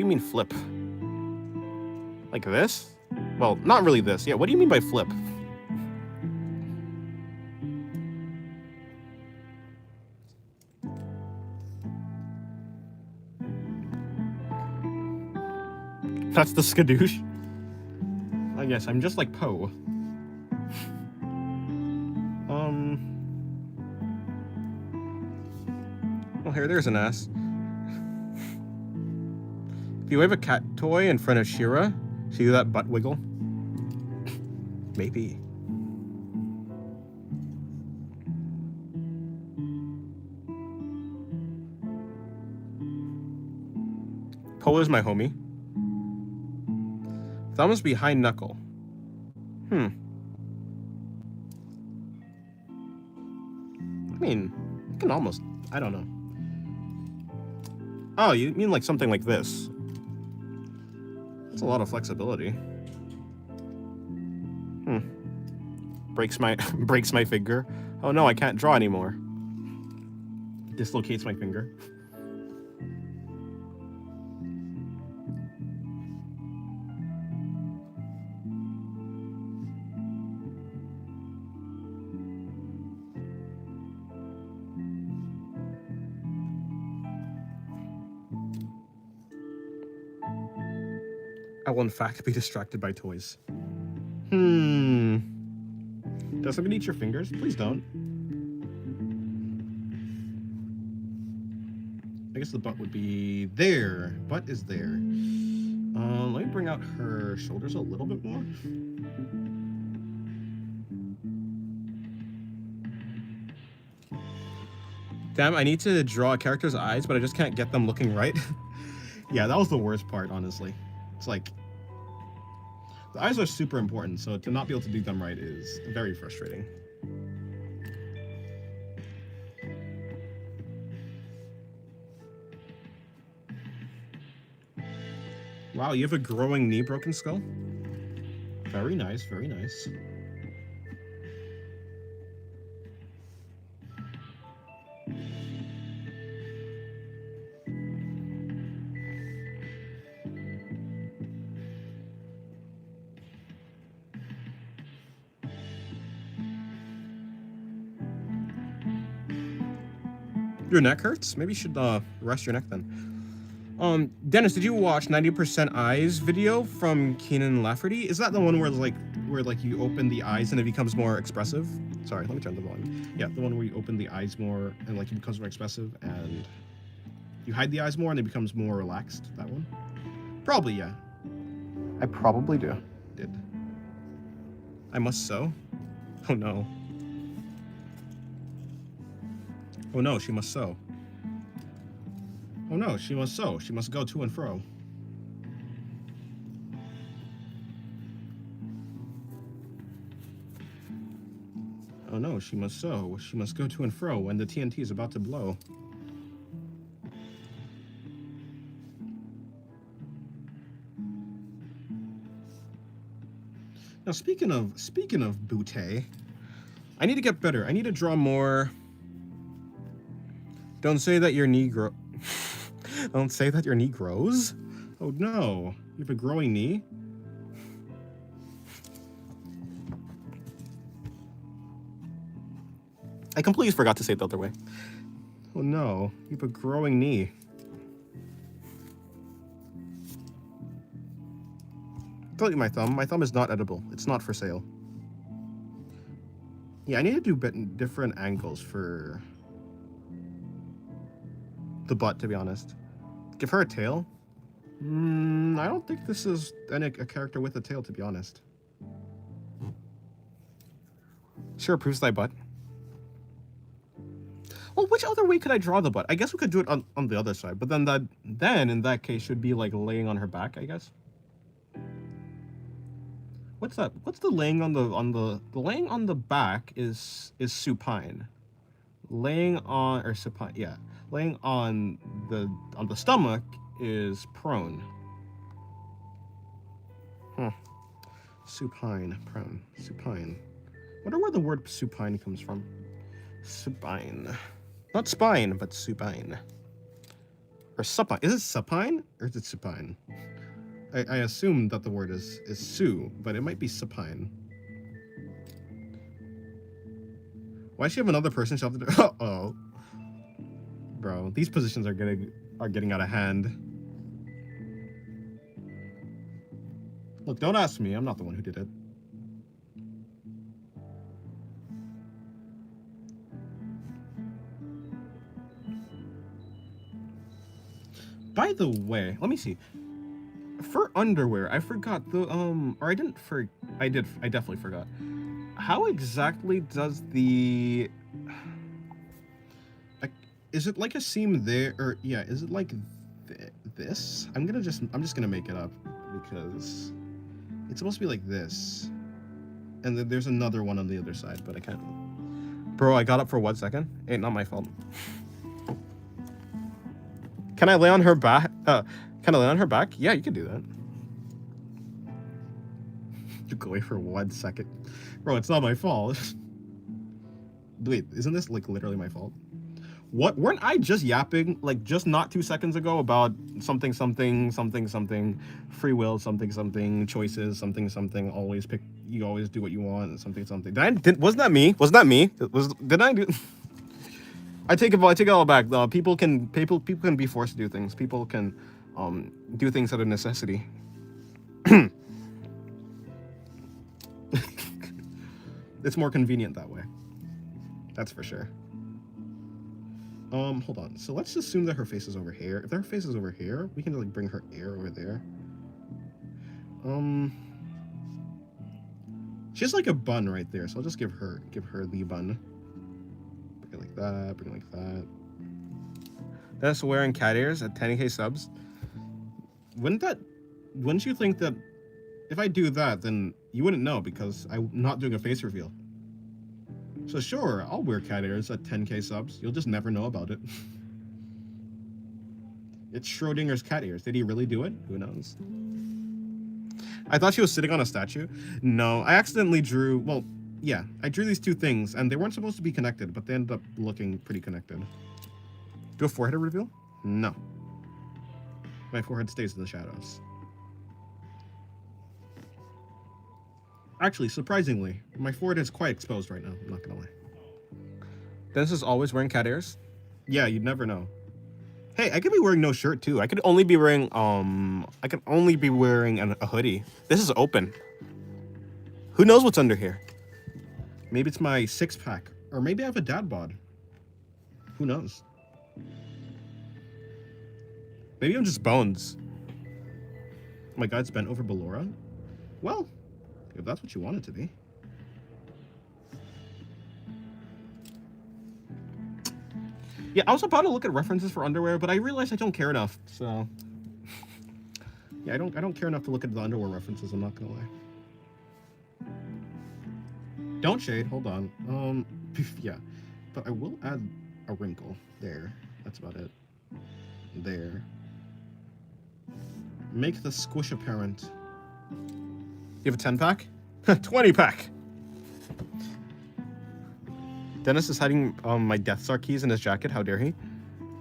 mean flip? Like this? Well, not really this. Yeah, what do you mean by flip? That's the skadoosh? I guess I'm just like Poe. Oh, here, there's an ass. If you wave a cat toy in front of Shira, see that butt wiggle? Maybe. Poe is my homie. Thumb is behind knuckle. I mean, you can almost... I don't know. Oh, you mean like something like this. That's a lot of flexibility. Breaks my finger. Oh no, I can't draw anymore. Dislocates my finger. I will in fact be distracted by toys. Does somebody eat your fingers? Please don't. I guess the butt would be there. Butt is there. Let me bring out her shoulders a little bit more. Damn, I need to draw a character's eyes, but I just can't get them looking right. Yeah, that was the worst part, honestly. It's like the eyes are super important, so to not be able to do them right is very frustrating. Wow, you have a growing knee, broken skull? Very nice, very nice. Your neck hurts? Maybe you should rest your neck then. Dennis, did you watch 90% Eyes video from Keenan Lafferty? Is that the one where you open the eyes and it becomes more expressive? Sorry, let me turn the volume. Yeah, the one where you open the eyes more and like it becomes more expressive, and you hide the eyes more and it becomes more relaxed. That one? Probably, yeah. I probably do. Did. I must sew? Oh no. Oh no, she must sew. Oh no, she must sew. She must go to and fro. Oh no, she must sew. She must go to and fro when the TNT is about to blow. Now speaking of butte, I need to get better. I need to draw more. Don't say that your knee Don't say that your knee grows. Oh no, you have a growing knee? I completely forgot to say it the other way. Oh no, you have a growing knee. Don't eat my thumb. My thumb is not edible. It's not for sale. Yeah, I need to do different angles for the butt, to be honest. Give her a tail? I don't think this is a character with a tail, to be honest. Sure, proves thy butt. Well, which other way could I draw the butt? I guess we could do it on the other side, but then in that case should be like laying on her back, I guess. What's that? What's the laying on the laying on the back is supine. Laying on or supine, yeah. Laying on the stomach is prone. Supine, prone, supine. Wonder where the word supine comes from. Supine. Not spine, but supine. Or supine. Is it supine or is it supine? I assume that the word is su, but it might be supine. Why does she have another person sheltered? Uh-oh. Bro, these positions are getting out of hand. Look, don't ask me. I'm not the one who did it. By the way, let me see. For underwear, I forgot the or I definitely forgot. How exactly does the is it like a seam there, or yeah, is it like this? I'm just gonna make it up because it's supposed to be like this, and then there's another one on the other side, but I can't. Bro, I got up for 1 second. Ain't not my fault. Can I lay on her back? Can I lay on her back? Yeah, you can do that. You go away for 1 second, bro. It's not my fault. Wait, isn't this like literally my fault? What, weren't I just yapping like just not 2 seconds ago about something free will, something choices, something always pick, you always do what you want, something. Wasn't that me? Did I do? I take it all back. People can be forced to do things. People can do things out of necessity. It's more convenient that way. That's for sure. Hold on. So let's assume that her face is over here. If her face is over here, we can like bring her ear over there. She has like a bun right there, so I'll just give her the bun. Bring it like that, bring it like that. That's wearing cat ears at 10K subs. Wouldn't you think that if I do that, then you wouldn't know because I'm not doing a face reveal. So sure, I'll wear cat ears at 10K subs. You'll just never know about it. It's Schrodinger's cat ears. Did he really do it? Who knows? I thought she was sitting on a statue. No, I accidentally drew, well, yeah, I drew these two things, and they weren't supposed to be connected, but they ended up looking pretty connected. Do a forehead reveal? No. My forehead stays in the shadows. Actually, surprisingly, my forehead is quite exposed right now, I'm not gonna lie. Dennis is always wearing cat ears? Yeah, you'd never know. Hey, I could be wearing no shirt too. I could only be wearing a hoodie. This is open. Who knows what's under here? Maybe it's my six-pack, or maybe I have a dad bod. Who knows? Maybe I'm just bones. My God's bent over Ballora? Well, if that's what you want it to be. Yeah, I was about to look at references for underwear, but I realized I don't care enough, so... Yeah, I don't care enough to look at the underwear references, I'm not gonna lie. Don't shade, hold on. Yeah. But I will add a wrinkle. There. That's about it. There. Make the squish apparent. You have a 10-pack? 20-pack! Dennis is hiding my Death Star keys in his jacket. How dare he?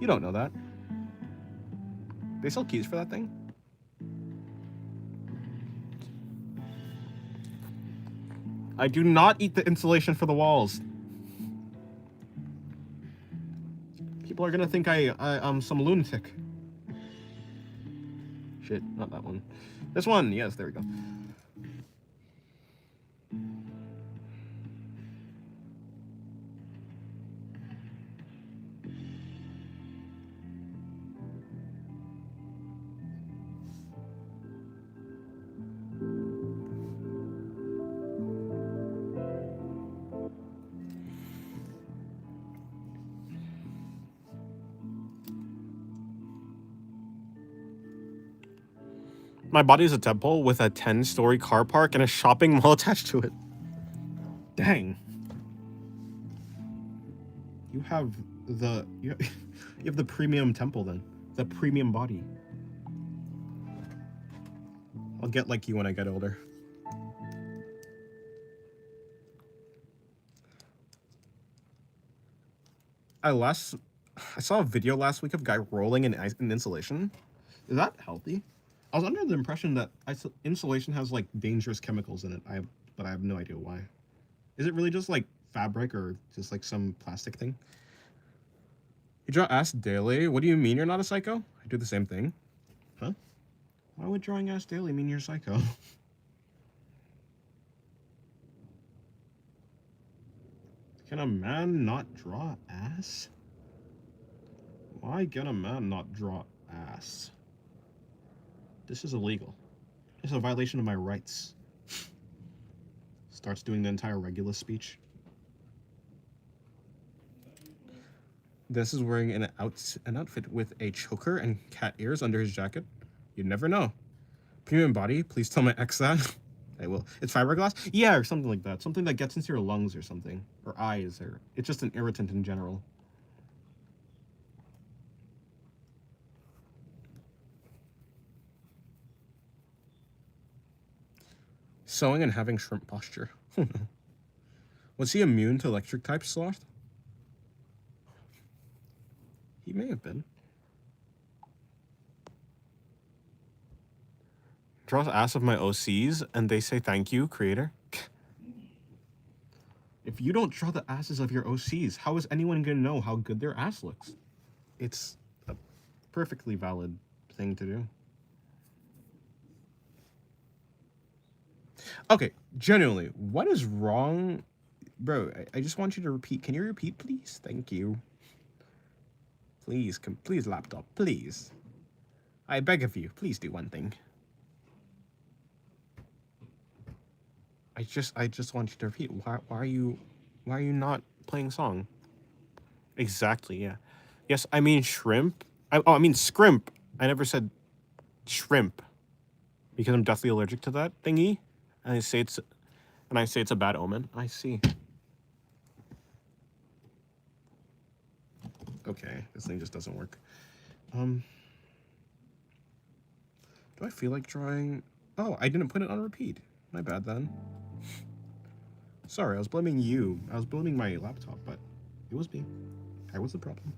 You don't know that. They sell keys for that thing? I do not eat the insulation for the walls. People are gonna think I'm some lunatic. Shit, not that one. This one, yes, there we go. My body is a temple with a 10-story car park and a shopping mall attached to it. Dang. You have the you have the premium temple then. The premium body. I'll get like you when I get older. I saw a video last week of a guy rolling in insulation. Is that healthy? I was under the impression that insulation has like dangerous chemicals in it. But I have no idea why. Is it really just like fabric or just like some plastic thing? You draw ass daily? What do you mean you're not a psycho? I do the same thing. Huh? Why would drawing ass daily mean you're psycho? Can a man not draw ass? Why can a man not draw ass? This is illegal. It's a violation of my rights. Starts doing the entire Regulus speech. This is wearing an outfit with a choker and cat ears under his jacket. You'd never know. Premium body, please tell my ex that. I will. It's fiberglass? Yeah, or something like that. Something that gets into your lungs or something. Or eyes, or it's just an irritant in general. Sewing and having shrimp posture. Was he immune to electric type sloth? He may have been. Draws ass of my OCs and they say thank you, creator. If you don't draw the asses of your OCs, how is anyone gonna know how good their ass looks? It's a perfectly valid thing to do. Okay, genuinely, what is wrong? Bro, I just want you to repeat. Can you repeat, please? Thank you. Please, please, laptop, please. I beg of you, please do one thing. I just want you to repeat. Why are you not playing song? Exactly, yeah. Yes, I mean shrimp. I mean scrimp. I never said shrimp because I'm deathly allergic to that thingy, and I say it's a bad omen. I see. Okay, this thing just doesn't work. Do I feel like drawing? Oh, I didn't put it on repeat. My bad then. Sorry, I was blaming you. I was blaming my laptop, but it was me. I was the problem.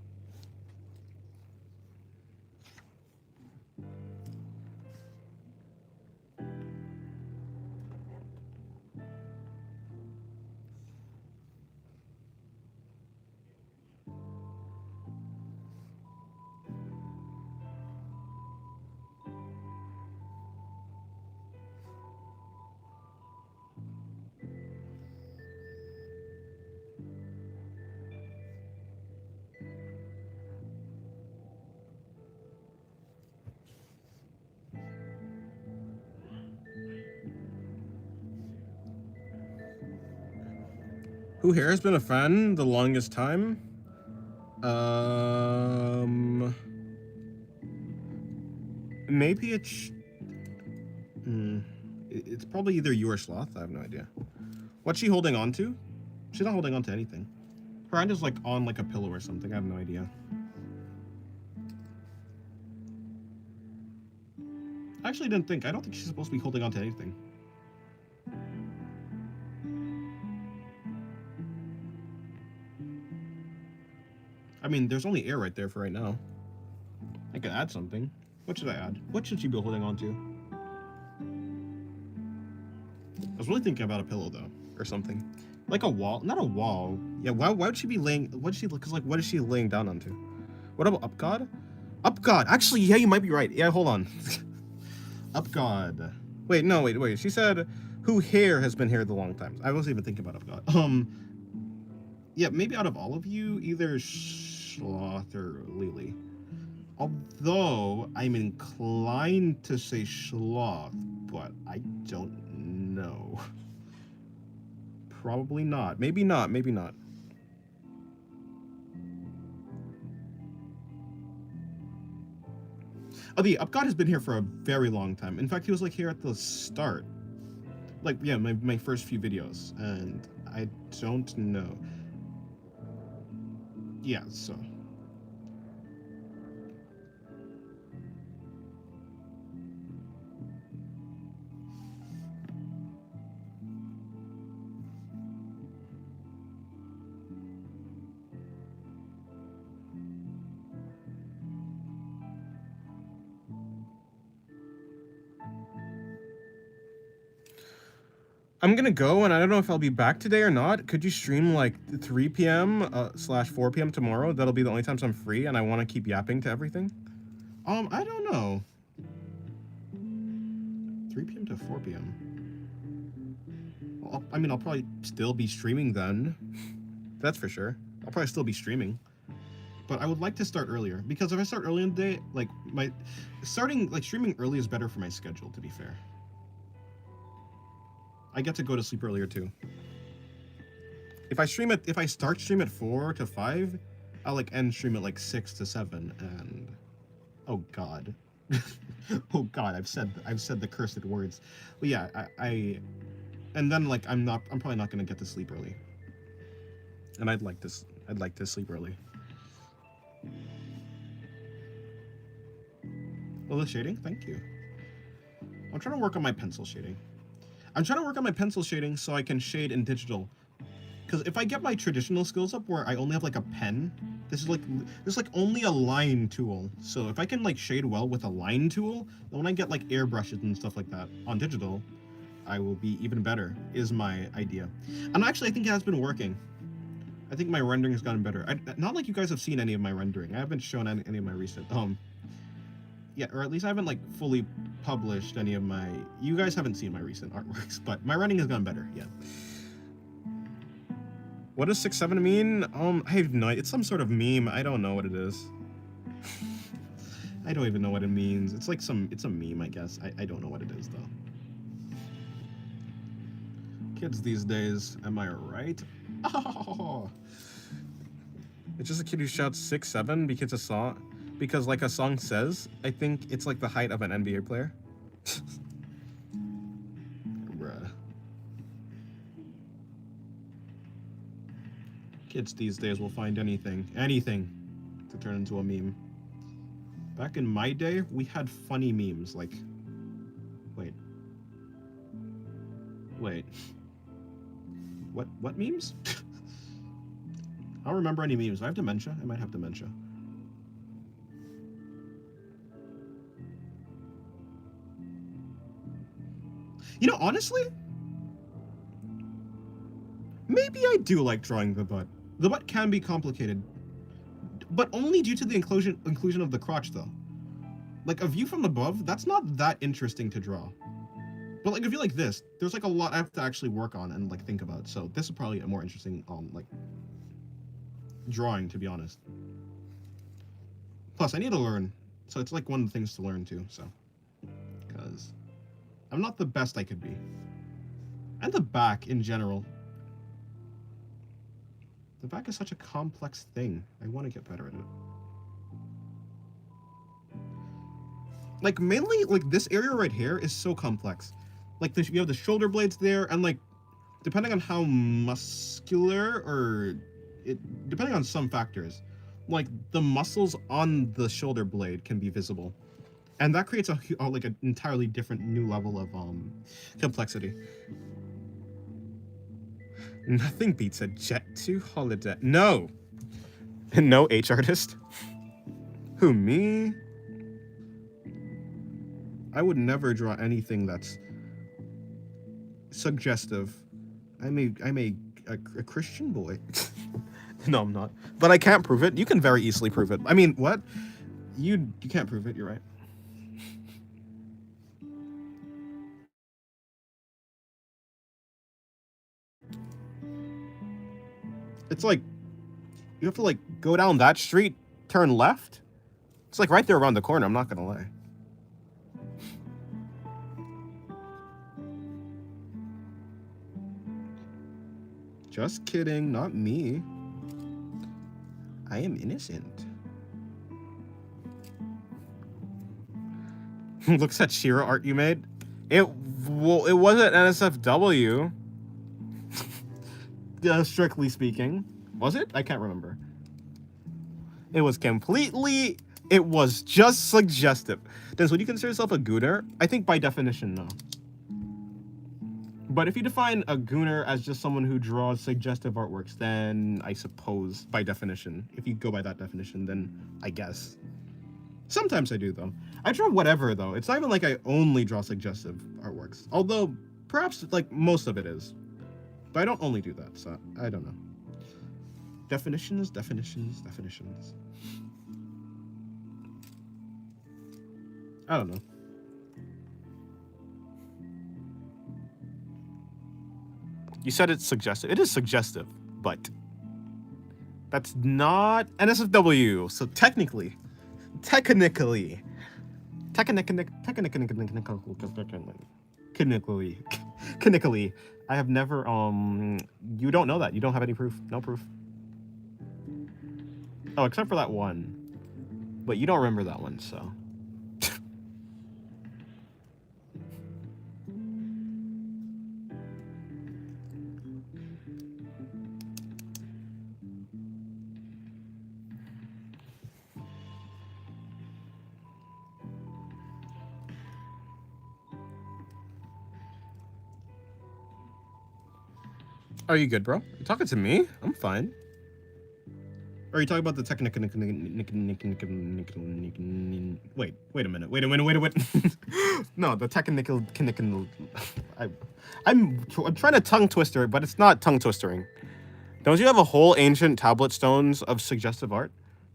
Who here has been a fan the longest time? Maybe it's. It's probably either you or Sloth. I have no idea. What's she holding on to? She's not holding on to anything. Her hand is like on like a pillow or something. I have no idea. I actually didn't think. I don't think she's supposed to be holding on to anything. I mean, there's only air right there for right now. I could add something. What should I add? What should she be holding on to? I was really thinking about a pillow though, or something. Like a wall, not a wall. Yeah, why would she be laying, what she, cause like, what is she laying down onto? What about Up God? Up God, actually, yeah, you might be right. Yeah, hold on. Up God. Wait, no, wait. She said, who here has been here the long time? I wasn't even thinking about Up God. Yeah, maybe out of all of you, either Sloth or Lily. Although, I'm inclined to say Sloth, but I don't know. Probably not. Maybe not. Maybe not. Oh, the Up God has been here for a very long time. In fact, he was like here at the start. Like, yeah, my first few videos. And I don't know. Yeah, so. I'm gonna go, and I don't know if I'll be back today or not. Could you stream like 3 p.m. / 4 p.m. tomorrow? That'll be the only times I'm free, and I want to keep yapping to everything. I don't know. 3 p.m. to 4 p.m. Well, I mean, I'll probably still be streaming then. That's for sure. I'll probably still be streaming. But I would like to start earlier, because if I start early in the day, like streaming early is better for my schedule, to be fair. I get to go to sleep earlier too. If I start stream at 4 to 5, I'll like end stream at like 6 to 7, and oh god. Oh god, I've said the cursed words. But yeah, and then like I'm probably not gonna get to sleep early. And I'd like to sleep early. Well, the shading, thank you. I'm trying to work on my pencil shading. I'm trying to work on my pencil shading so I can shade in digital. Because if I get my traditional skills up where I only have like a pen, this is like only a line tool. So if I can like shade well with a line tool, then when I get like airbrushes and stuff like that on digital, I will be even better, is my idea. And actually I think it has been working. I think my rendering has gotten better. Not like you guys have seen any of my rendering. I haven't shown any of my recent, yeah, or at least I haven't like fully published any of my, you guys haven't seen my recent artworks, but my writing has gone better, yeah. What does 6'7" mean? I have no idea. It's some sort of meme. I don't know what it is. I don't even know what it means. It's like it's a meme, I guess. I don't know what it is though. Kids these days, am I right? Oh. It's just a kid who shouts 6'7" because it's a song. because like a song says, I think it's like the height of an NBA player. Bruh. Kids these days will find anything to turn into a meme. Back in my day, we had funny memes like, wait. What memes? I don't remember any memes. I have dementia. I might have dementia. You know, honestly, maybe I do like drawing the butt. The butt can be complicated, but only due to the inclusion of the crotch, though. Like, a view from above, that's not that interesting to draw. But like a view like this, there's like a lot I have to actually work on and like think about. So this is probably a more interesting like drawing, to be honest. Plus, I need to learn, so it's like one of the things to learn too. So, because I'm not the best I could be, and the back in general. The back is such a complex thing. I want to get better at it. Like, mainly, like, this area right here is so complex. Like, you have the shoulder blades there, and, like, depending on how muscular, or depending on some factors, like, the muscles on the shoulder blade can be visible. And that creates like, an entirely different new level of, complexity. Nothing beats a jet to holiday. No! No H artist? Who, me? I would never draw anything that's suggestive. I'm a Christian boy. No, I'm not. But I can't prove it. You can very easily prove it. I mean, what? You can't prove it, you're right. It's like, you have to like go down that street, turn left. It's like right there around the corner, I'm not gonna lie. Just kidding, not me. I am innocent. Looks at Shira art you made. It wasn't NSFW. Strictly speaking. Was it? I can't remember. It was completely... It was just suggestive. Dennis, would you consider yourself a gooner? I think by definition, no. But if you define a gooner as just someone who draws suggestive artworks, then I suppose, by definition, if you go by that definition, then I guess. Sometimes I do, though. I draw whatever, though. It's not even like I only draw suggestive artworks. Although, perhaps, like, most of it is. But I don't only do that, so I don't know. Definitions. I don't know. You said it's suggestive. It is suggestive, but that's not NSFW. So technically, I have never, you don't know that. You don't have any proof. No proof. Oh, except for that one. But you don't remember that one, so. Are you good, bro? You talking to me? I'm fine. Or are you talking about the technical? Wait a minute. No, the technical. I'm trying to tongue twister it, but it's not tongue twistering. Don't you have a whole ancient tablet stones of suggestive art?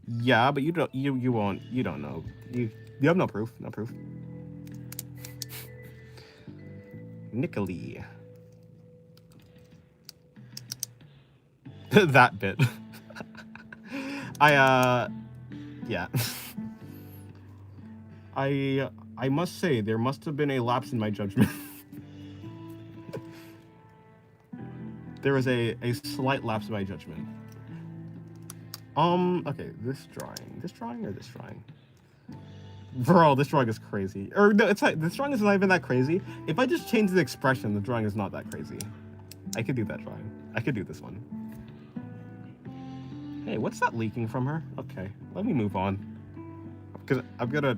Yeah, but you don't. You won't. You don't know. You have no proof. No proof. Nickely. That bit. Yeah. I must say, there must have been a lapse in my judgment. There was a slight lapse in my judgment. Okay, this drawing or this drawing? Bro, this drawing is crazy. Or no, it's like this drawing is not even that crazy. If I just change the expression, the drawing is not that crazy. I could do that drawing. I could do this one. Hey, what's that leaking from her? Okay, let me move on. I'm gonna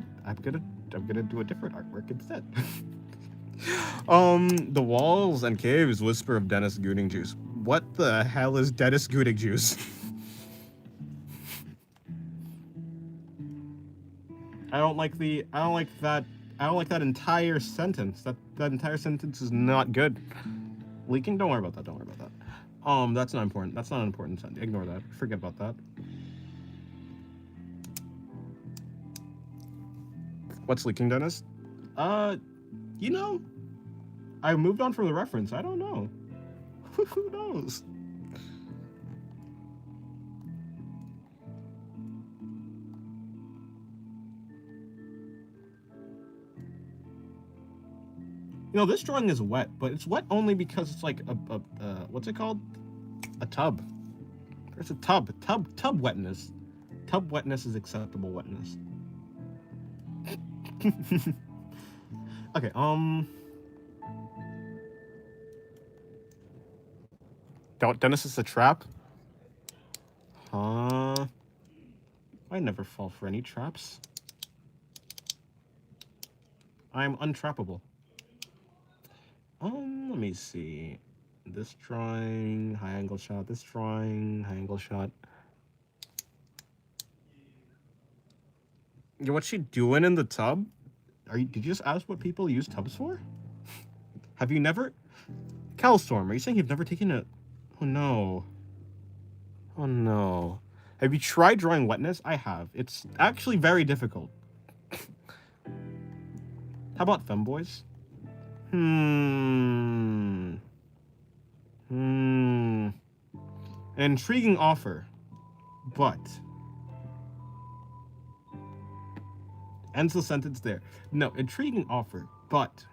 do a different artwork instead. The walls and caves whisper of Dennis Gooding juice. What the hell is Dennis Gooding juice? I don't like that entire sentence. That entire sentence is not good. Leaking? Don't worry about that. Don't worry about that. That's not important. That's not an important sentence. Ignore that. Forget about that. What's leaking, Dennis? You know, I moved on from the reference. I don't know. Who knows? You know, this drawing is wet, but it's wet only because it's like what's it called? A tub. There's a tub. Tub wetness. Tub wetness is acceptable wetness. Okay, Dennis is a trap? Huh? I never fall for any traps. I'm untrappable. Let me see. This drawing, high angle shot. This drawing, high angle shot. Yeah, what's she doing in the tub? Did you just ask what people use tubs for? Have you never? Calstorm, are you saying you've never taken a? Oh no. Oh no. Have you tried drawing wetness? I have. It's actually very difficult. How about femboys? An intriguing offer, but ends the sentence there. No, intriguing offer, but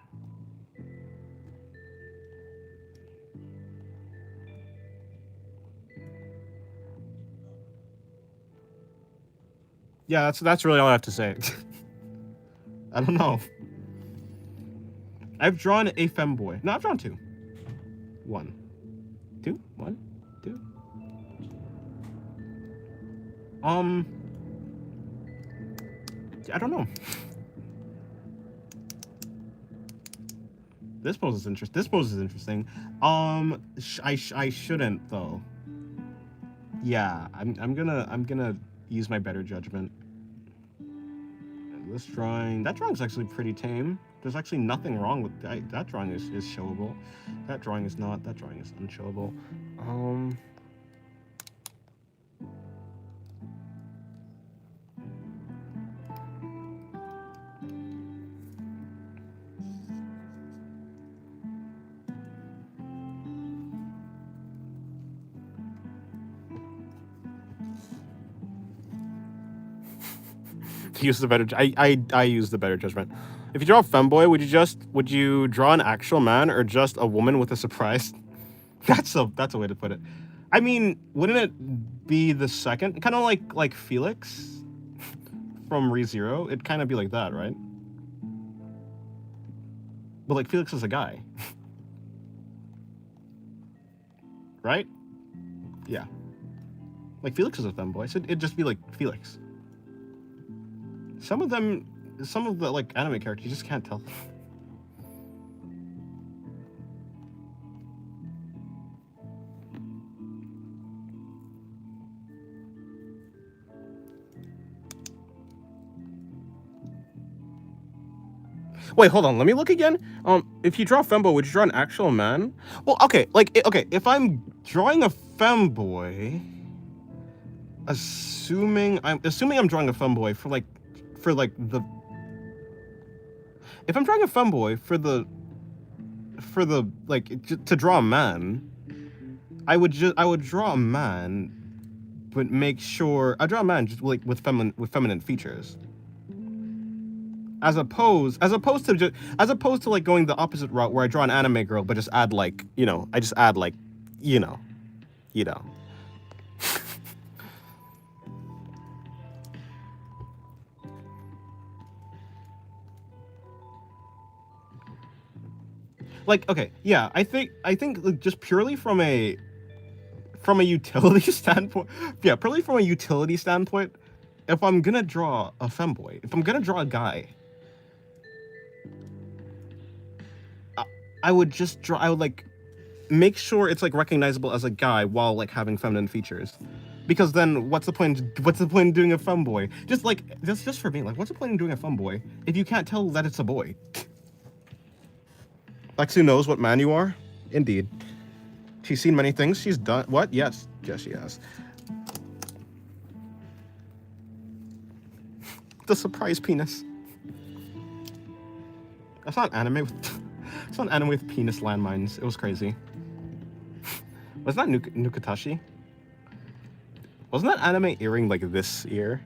yeah, that's really all I have to say. I don't know. I've drawn a femboy. No, I've drawn two. One, two. I don't know. This pose is interesting. I shouldn't though. Yeah, I'm gonna use my better judgment. This drawing, that drawing's actually pretty tame. There's actually nothing wrong with that drawing is showable. That drawing is not. That drawing is unshowable. Use the better. I use the better judgment. If you draw a femboy, would you draw an actual man or just a woman with a surprise? That's a way to put it. I mean, wouldn't it be the second? Kind of like Felix from ReZero. It'd kind of be like that, right? But like Felix is a guy, right? Yeah. Like Felix is a femboy, so it'd just be like Felix. Some of the like anime characters, you just can't tell. Wait, hold on. Let me look again. If you draw a femboy, would you draw an actual man? Well, okay. Okay. If I'm drawing a femboy, assuming I'm drawing a femboy for the. If I'm drawing a femboy for the to draw a man, I would draw a man, but make sure I draw a man just like with feminine features. As opposed to like going the opposite route where I draw an anime girl but just add Like, okay, yeah, I think like, just purely from a utility standpoint, yeah, purely from a utility standpoint, if I'm gonna draw a femboy, if I'm gonna draw a guy, I would just draw. I would like make sure it's like recognizable as a guy while like having feminine features, because then what's the point? What's the point in doing a femboy? Just like just for me, like what's the point in doing a femboy if you can't tell that it's a boy? Lexi knows what man you are. Indeed, she's seen many things. She's done what? Yes, she has. The surprise penis. That's not anime with. It's not anime with penis landmines. It was crazy. Was that Nukatashi? Wasn't that anime airing like this year?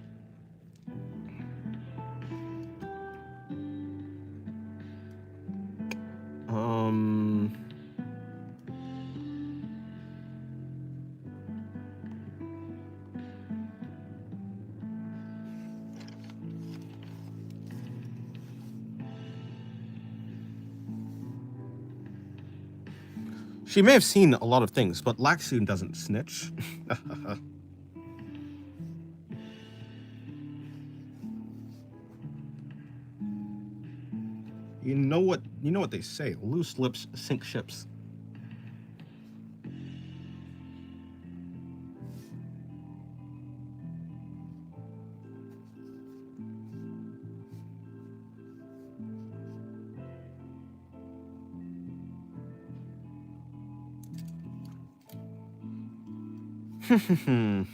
She may have seen a lot of things, but Laxun doesn't snitch. You know what they say, loose lips sink ships. Okay,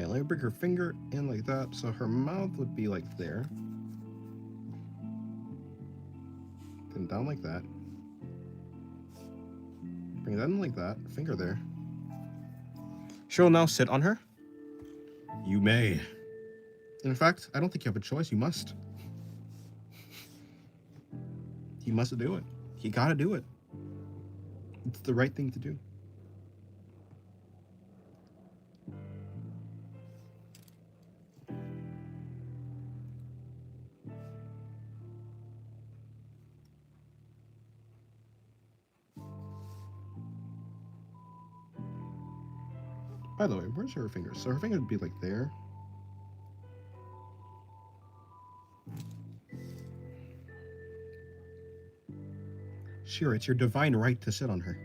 let me bring her finger in like that, so her mouth would be like there. Then down like that. Bring that in like that, finger there. She'll now sit on her. You may. In fact, I don't think you have a choice, you must. You must do it. You gotta do it. It's the right thing to do. By the way, where's her finger? So her finger would be like there. Sure, it's your divine right to sit on her.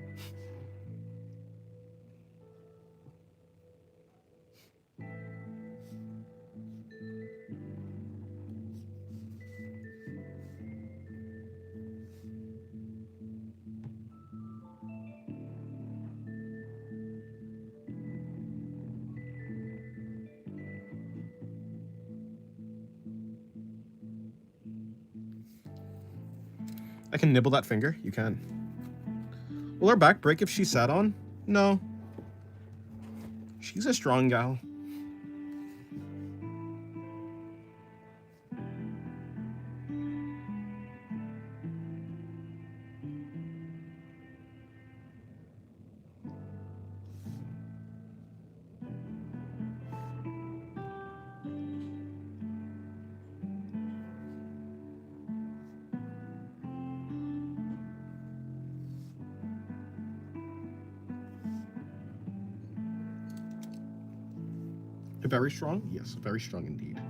I can nibble that finger? You can. Will her back break if she sat on? No. She's a strong gal. Very strong? Yes, very strong indeed.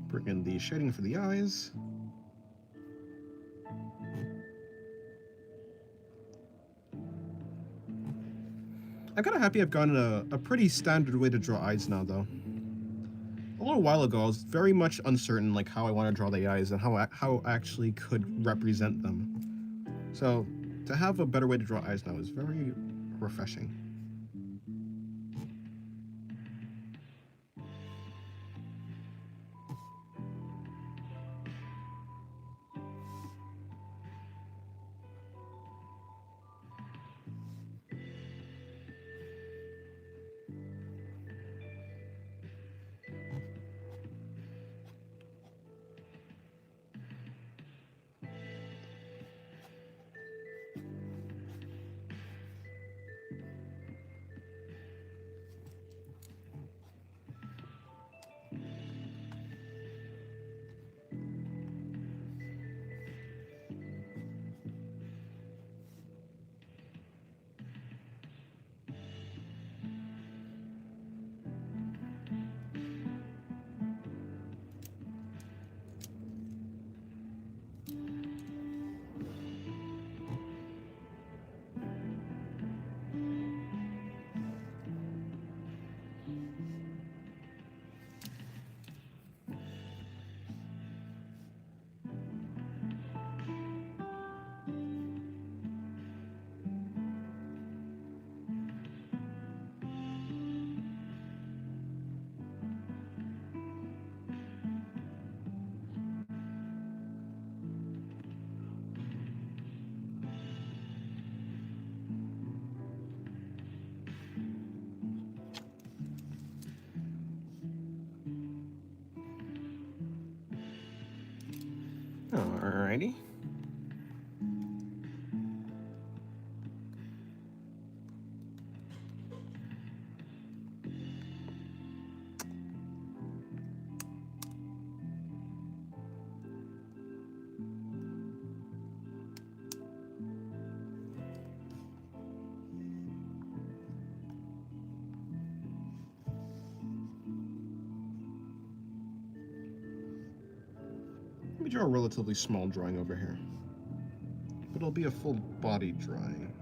Bring in the shading for the eyes. I'm kind of happy I've gotten a pretty standard way to draw eyes now, though. A little while ago, I was very much uncertain, like how I want to draw the eyes and how I actually could represent them. So, to have a better way to draw eyes now is very refreshing. Alrighty. Let me draw a relatively small drawing over here. But it'll be a full body drawing.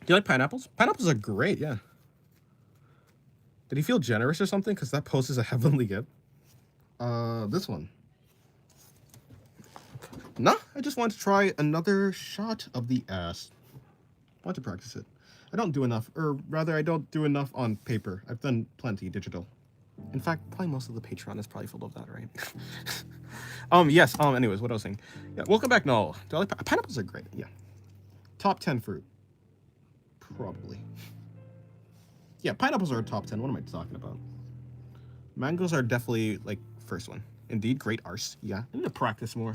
Do you like pineapples? Pineapples are great, yeah. Did he feel generous or something? Because that pose is a heavenly gift. This one. Nah, I just want to try another shot of the ass. I want to practice it. I don't do enough, or rather, I don't do enough on paper. I've done plenty digital. in fact, probably most of the Patreon is probably full of that, right? Yes. Anyways, what I was saying. Yeah. Welcome back, Noel. Do I like pineapples? Are great. Yeah. Top 10 fruit. Probably. Yeah, pineapples are a top 10. What am I talking about? Mangoes are definitely like first one. Indeed, great arse. Yeah, I need to practice more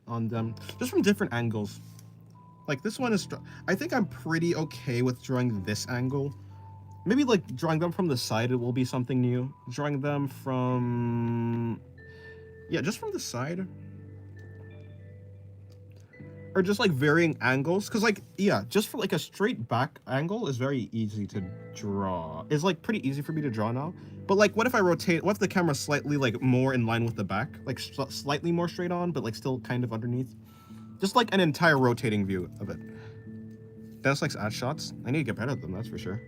on them, just from different angles. Like this one is. I think I'm pretty okay with drawing this angle. Maybe like drawing them from the side, it will be something new. Drawing them from. Yeah, just from the side. Or just like varying angles. Because like, yeah, just for like a straight back angle is very easy to draw. It's like pretty easy for me to draw now. But like, what if I rotate, what if the camera's slightly like more in line with the back? Like slightly more straight on, but like still kind of underneath. Just like an entire rotating view of it. Dennis likes ad shots. I need to get better at them, that's for sure.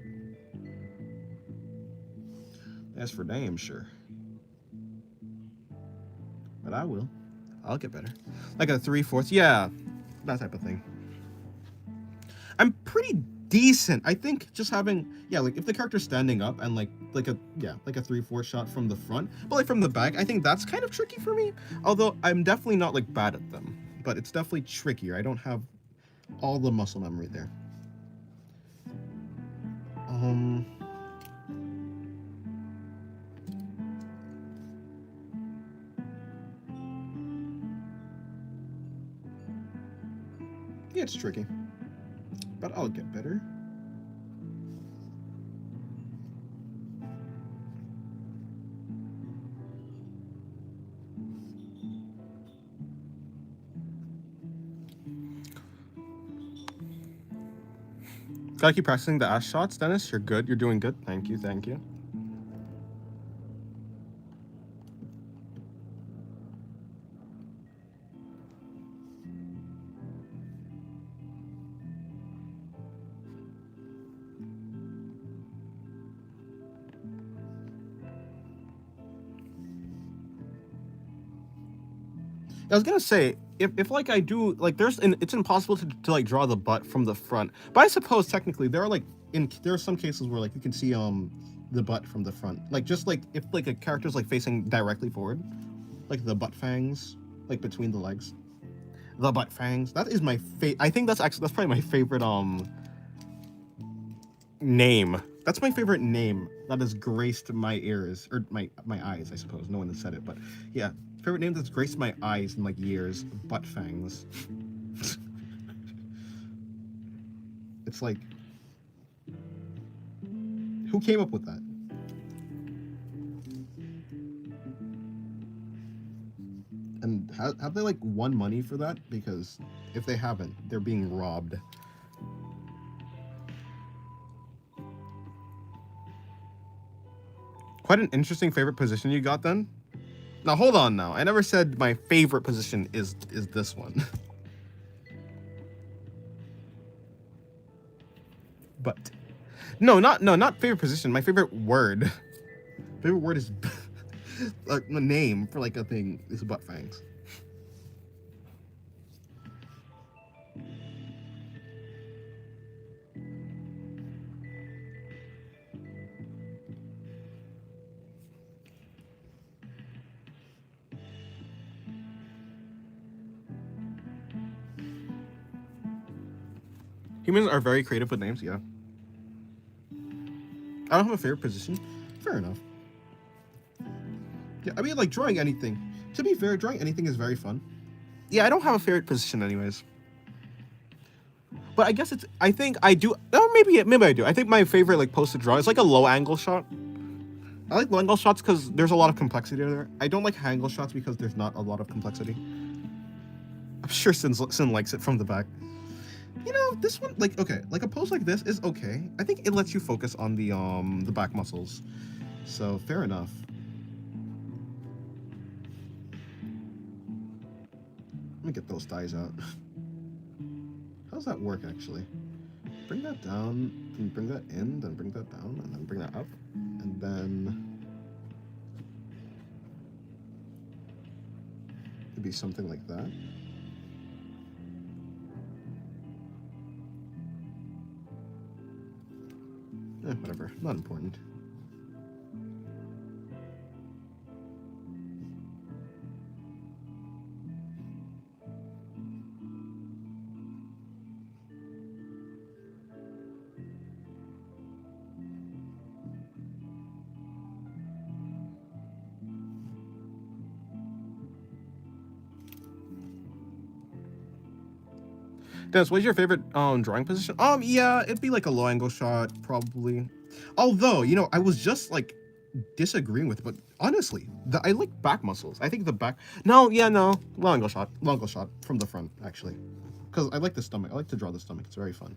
That's for damn sure. But I will. I'll get better. Like a 3/4, yeah. That type of thing. I'm pretty decent. I think just having, yeah, like if the character's standing up and like a 3/4 shot from the front, but like from the back, I think that's kind of tricky for me. Although I'm definitely not like bad at them, but it's definitely trickier. I don't have all the muscle memory there. Yeah, it's tricky, but I'll get better. Gotta keep practicing the ass shots, Dennis. You're good. You're doing good. Thank you. Thank you. I was gonna say, if like I do, like it's impossible to like draw the butt from the front, but I suppose technically there are like there are some cases where like you can see the butt from the front, like just like if like a character's like facing directly forward, like the butt fangs like between the legs, the butt fangs. That is my I think that's probably my favorite name. That's my favorite name that has graced my ears or my eyes, I suppose. No one has said it, but yeah. Favorite name that's graced my eyes in like years. Butt fangs. It's like, who came up with that? And have they like won money for that? Because if they haven't, they're being robbed. Quite an interesting favorite position you got then. Now hold on now. I never said my favorite position is this one. But not favorite position. My favorite word. Favorite word is a name for like a thing is butt fangs. Humans are very creative with names, yeah. I don't have a favorite position. Fair enough. Yeah, I mean, like, drawing anything. To be fair, drawing anything is very fun. Yeah, I don't have a favorite position anyways. But I guess I think I do, or maybe I do. I think my favorite, like, pose to draw is, like, a low-angle shot. I like low-angle shots because there's a lot of complexity there. I don't like high-angle shots because there's not a lot of complexity. I'm sure Sin likes it from the back. You know, this one, like, okay, like a pose like this is okay. I think it lets you focus on the back muscles. So, fair enough. Let me get those thighs out. How does that work, actually? Bring that down, and bring that in, then bring that down, and then bring that up, and then it'd be something like that. Whatever, not important. Dennis, what's your favorite drawing position? Yeah, it'd be like a low angle shot, probably. Although, you know, I was just like disagreeing with it, but honestly, I like back muscles. I think the back. No, low angle shot from the front, actually, because I like the stomach. I like to draw the stomach. It's very fun.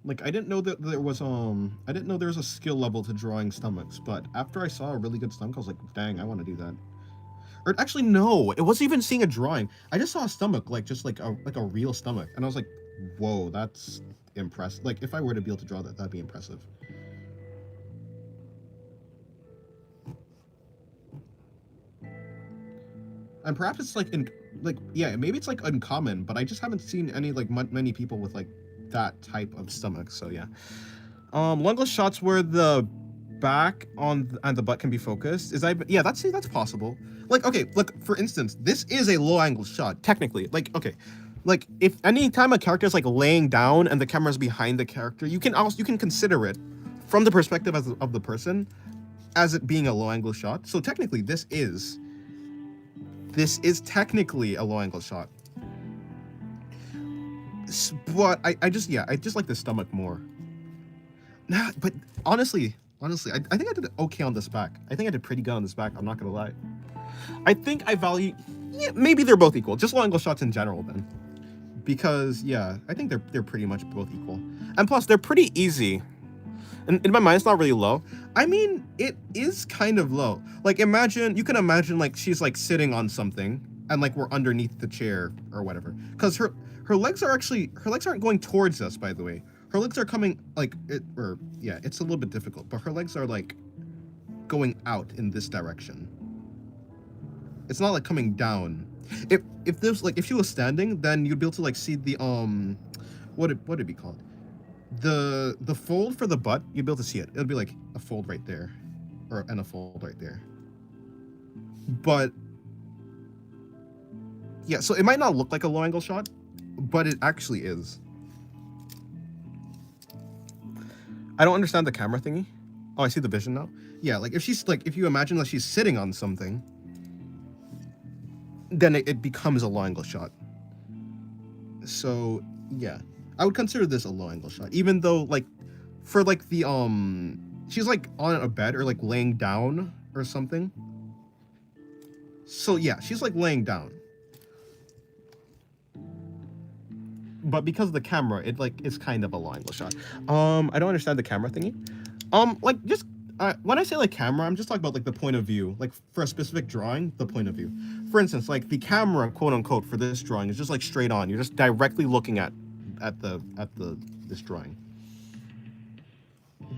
Like, I didn't know that there was a skill level to drawing stomachs, but after I saw a really good stomach, I was like, dang, I want to do that. Or actually, no, it wasn't even seeing a drawing. I just saw a stomach, like just like a real stomach, and I was like, whoa, that's impressive. Like, if I were to be able to draw that, that'd be impressive. And perhaps it's like yeah, maybe it's like uncommon, but I just haven't seen any like many people with like that type of stomach. So yeah, longless shots where the back and the butt can be focused yeah, that's possible. Like, okay, look, for instance, this is a low angle shot technically. Like, okay, like if anytime a character is like laying down and the camera's behind the character, you can consider it from the perspective of the person as it being a low angle shot. So technically this is technically a low angle shot. But I just like the stomach more. Nah, but honestly, Honestly, I think I did okay on this back. I think I did pretty good on this back. I'm not gonna lie. I think I value. Yeah, maybe they're both equal. Just low angle shots in general, then. Because yeah, I think they're pretty much both equal. And plus, they're pretty easy. And in my mind, it's not really low. I mean, it is kind of low. Like you can imagine like she's like sitting on something and like we're underneath the chair or whatever. Because her legs aren't going towards us, by the way. Her legs are coming like it's a little bit difficult, but her legs are like going out in this direction. It's not like coming down. If she was standing, then you'd be able to like see the what would it be called? The fold for the butt, you'd be able to see it. It'll be like a fold right there, and a fold right there. But yeah, so it might not look like a low angle shot, but it actually is. I don't understand the camera thingy. Oh, I see the vision now. Yeah, like if you imagine that she's sitting on something, then it becomes a low angle shot. So yeah, I would consider this a low angle shot, even though like for like the she's like on a bed or like laying down or something. So yeah, she's like laying down. But because of the camera, it's kind of a low angle shot. I don't understand the camera thingy. Like just when I say like camera, I'm just talking about like the point of view. Like for a specific drawing, the point of view. For instance, like the camera, quote unquote, for this drawing is just like straight on. You're just directly looking at this drawing.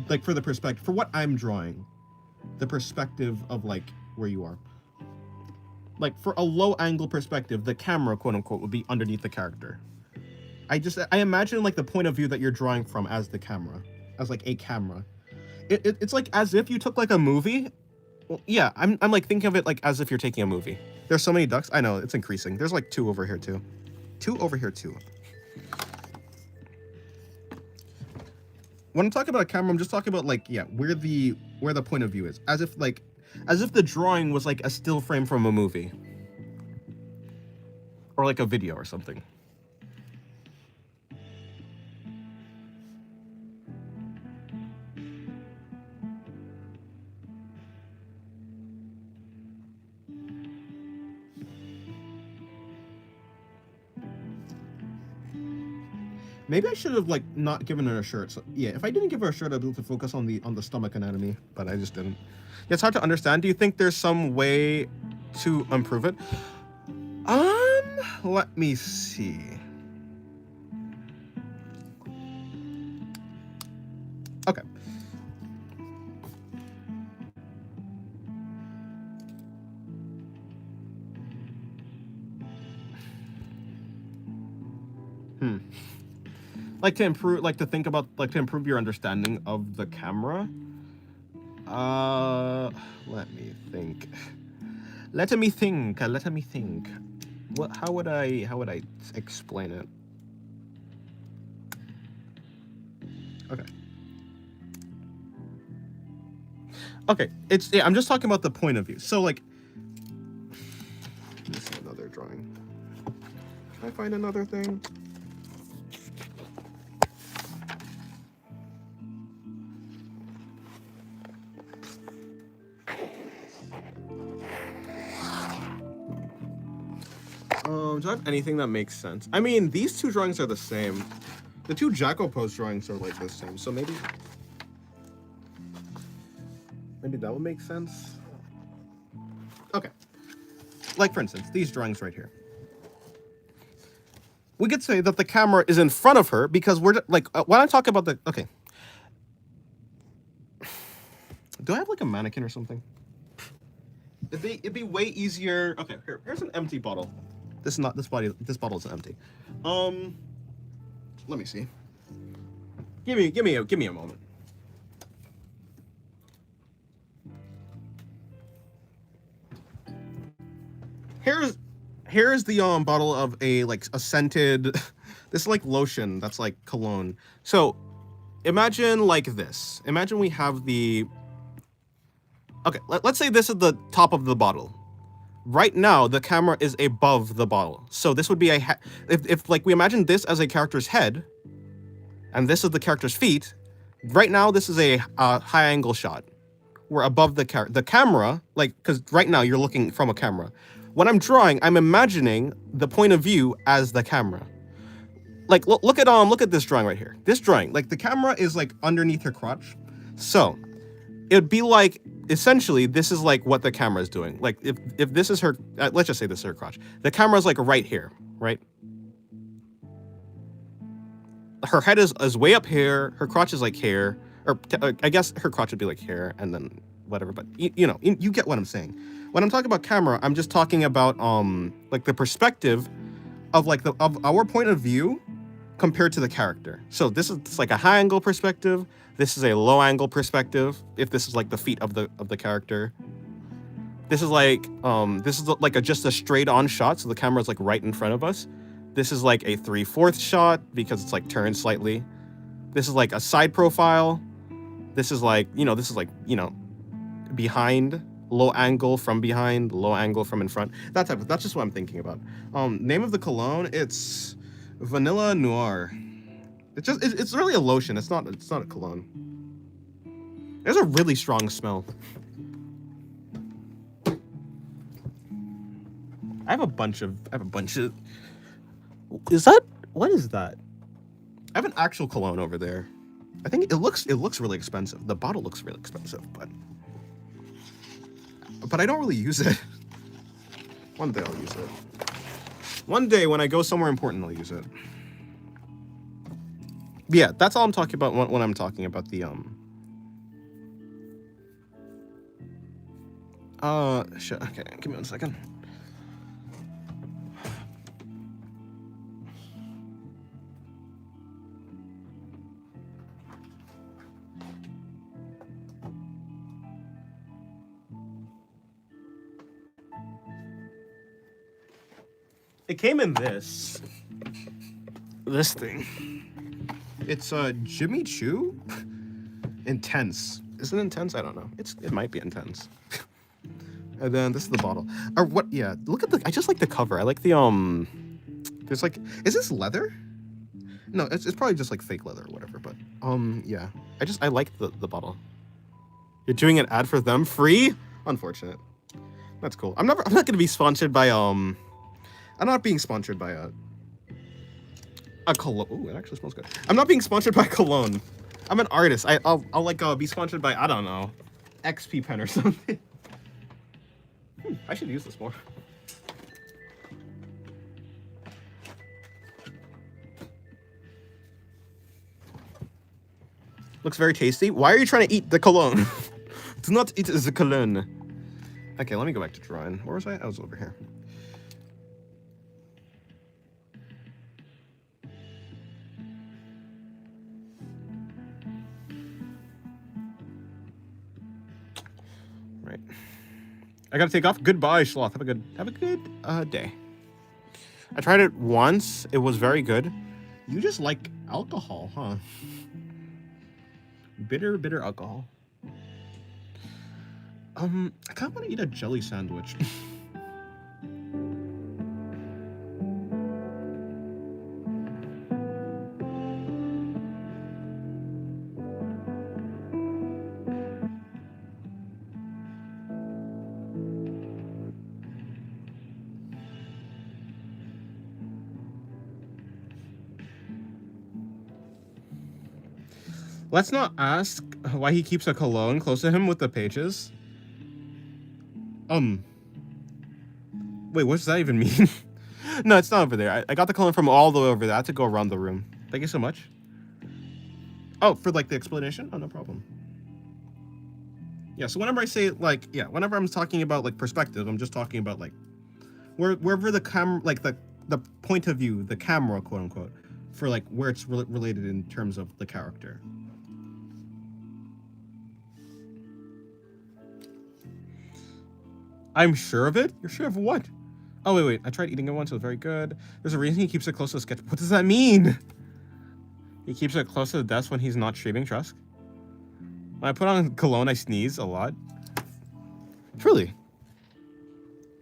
Like for the perspective, for what I'm drawing, the perspective of like where you are. Like for a low angle perspective, the camera, quote unquote, would be underneath the character. I imagine like the point of view that you're drawing from as the camera, as like a camera. It's like as if you took like a movie. Well, yeah, I'm like thinking of it like as if you're taking a movie. There's so many ducks. I know it's increasing. There's like 2 over here too. 2 over here too. When I'm talking about a camera, I'm just talking about like where the point of view is, as if the drawing was like a still frame from a movie or like a video or something. Maybe I should have like not given her a shirt. So yeah, if I didn't give her a shirt, I'd be able to focus on the stomach anatomy, but I just didn't. Yeah, it's hard to understand. Do you think there's some way to improve it? Let me see. Okay. Like to improve, like to think about, like to improve your understanding of the camera. Let me think. Let me think. What? How would I explain it? Okay. Okay. I'm just talking about the point of view. So like, this is another drawing. Can I find another thing? Do I have anything that makes sense? I mean, these 2 drawings are the same. The 2 Jacko Pose drawings are like the same, so maybe that would make sense. Okay. Like for instance, these drawings right here. We could say that the camera is in front of her because we're like when I talk about the okay. Do I have like a mannequin or something? It'd be way easier. Okay, here's an empty bottle. This bottle isn't empty. Let me see. Give me a moment. Here's the bottle of a scented this is like lotion that's like cologne. So imagine like this. Imagine we have the okay, let's say this is the top of the bottle. Right now, the camera is above the bottle. So this would be if like we imagine this as a character's head, and this is the character's feet, right now this is a high angle shot. We're above the camera, like, because right now you're looking from a camera. When I'm drawing, I'm imagining the point of view as the camera. Like, look at this drawing right here. This drawing, like, the camera is like underneath her crotch. So it'd be like, essentially, this is like what the camera is doing. Like, if this is her, let's just say this is her crotch. The camera's like right here, right? Her head is way up here. Her crotch is like here, or I guess her crotch would be like here, and then whatever. But you know, you get what I'm saying. When I'm talking about camera, I'm just talking about like the perspective of like of our point of view compared to the character. So this is like a high angle perspective. This is a low angle perspective. If this is like the feet of the character. This is like just a straight on shot. So the camera's like right in front of us. This is like a 3/4 shot because it's like turned slightly. This is like a side profile. This is like, behind, low angle from behind, low angle from in front. That's just what I'm thinking about. Name of the cologne, it's Vanilla Noir. It's really a lotion. It's not a cologne. There's a really strong smell. I have a bunch of what is that? I have an actual cologne over there. I think it looks really expensive. The bottle looks really expensive, but I don't really use it. One day I'll use it. One day when I go somewhere important, I'll use it. But yeah, that's all I'm talking about when I'm talking about the shit. Okay, give me 1 second. It came in this thing. It's Jimmy Choo Intense. Is it intense? I don't know. It might be intense. And then this is the bottle. Or what? Yeah. Look at I just like the cover. I like the There's like, is this leather? No, it's probably just like fake leather or whatever. But yeah. I like the bottle. You're doing an ad for them free? Unfortunate. That's cool. I'm not gonna be sponsored by I'm not being sponsored by a cologne. Ooh, it actually smells good. I'm not being sponsored by cologne. I'm an artist. I'll like be sponsored by, I don't know, XP pen or something. I should use this more. Looks very tasty. Why are you trying to eat the cologne? Do not eat the cologne. Okay, let me go back to drawing. Where was I? I was over here. Right. I gotta take off. Goodbye, Sloth. Have a good day. I tried it once. It was very good. You just like alcohol, huh? Bitter alcohol. I kind of want to eat a jelly sandwich. Let's not ask why he keeps a cologne close to him with the pages. Wait, what does that even mean? No, it's not over there. I got the cologne from all the way over there. I had to go around the room. Thank you so much. Oh, for like the explanation? Oh, no problem. Yeah, so whenever I say like, yeah, whenever I'm talking about like perspective, I'm just talking about like wherever the camera, like the point of view, the camera, quote unquote, for like where it's related in terms of the character. I'm sure of it? You're sure of what? Oh, wait. I tried eating it once. It was very good. There's a reason he keeps it close to the sketch. What does that mean? He keeps it close to the desk when he's not streaming Trusk. When I put on cologne, I sneeze a lot. Truly.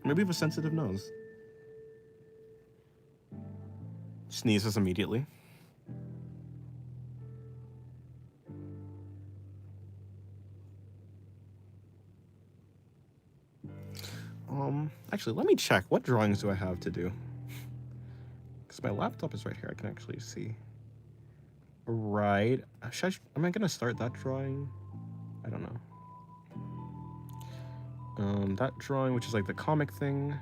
Maybe you have a sensitive nose. Sneezes immediately. Actually, let me check. What drawings do I have to do? Because my laptop is right here. I can actually see. Right. Am I gonna start that drawing? I don't know. That drawing, which is like the comic thing.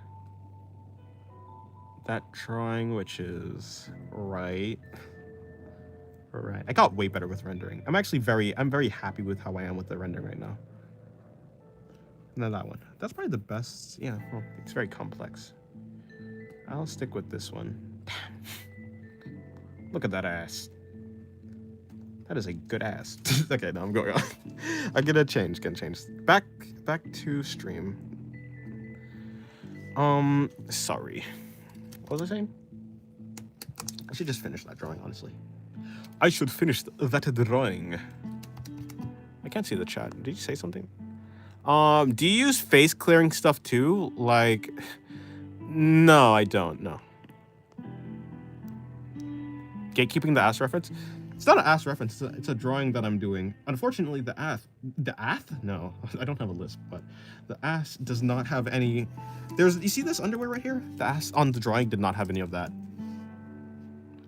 That drawing, which is right. Right. I got way better with rendering. I'm very happy with how I am with the rendering right now. And then that one. That's probably the best. Yeah, well, it's very complex. I'll stick with this one. Look at that ass. That is a good ass. Okay, no, I'm going on. I'm gonna change. Back to stream. Sorry. What was I saying? I should just finish that drawing, honestly. I should finish that drawing. I can't see the chat. Did you say something? Do you use face clearing stuff too? Like, no, I don't. No. Gatekeeping the ass reference? It's not an ass reference. It's a drawing that I'm doing. Unfortunately, the ass? No, I don't have a list, but the ass does not have any. You see this underwear right here? The ass on the drawing did not have any of that.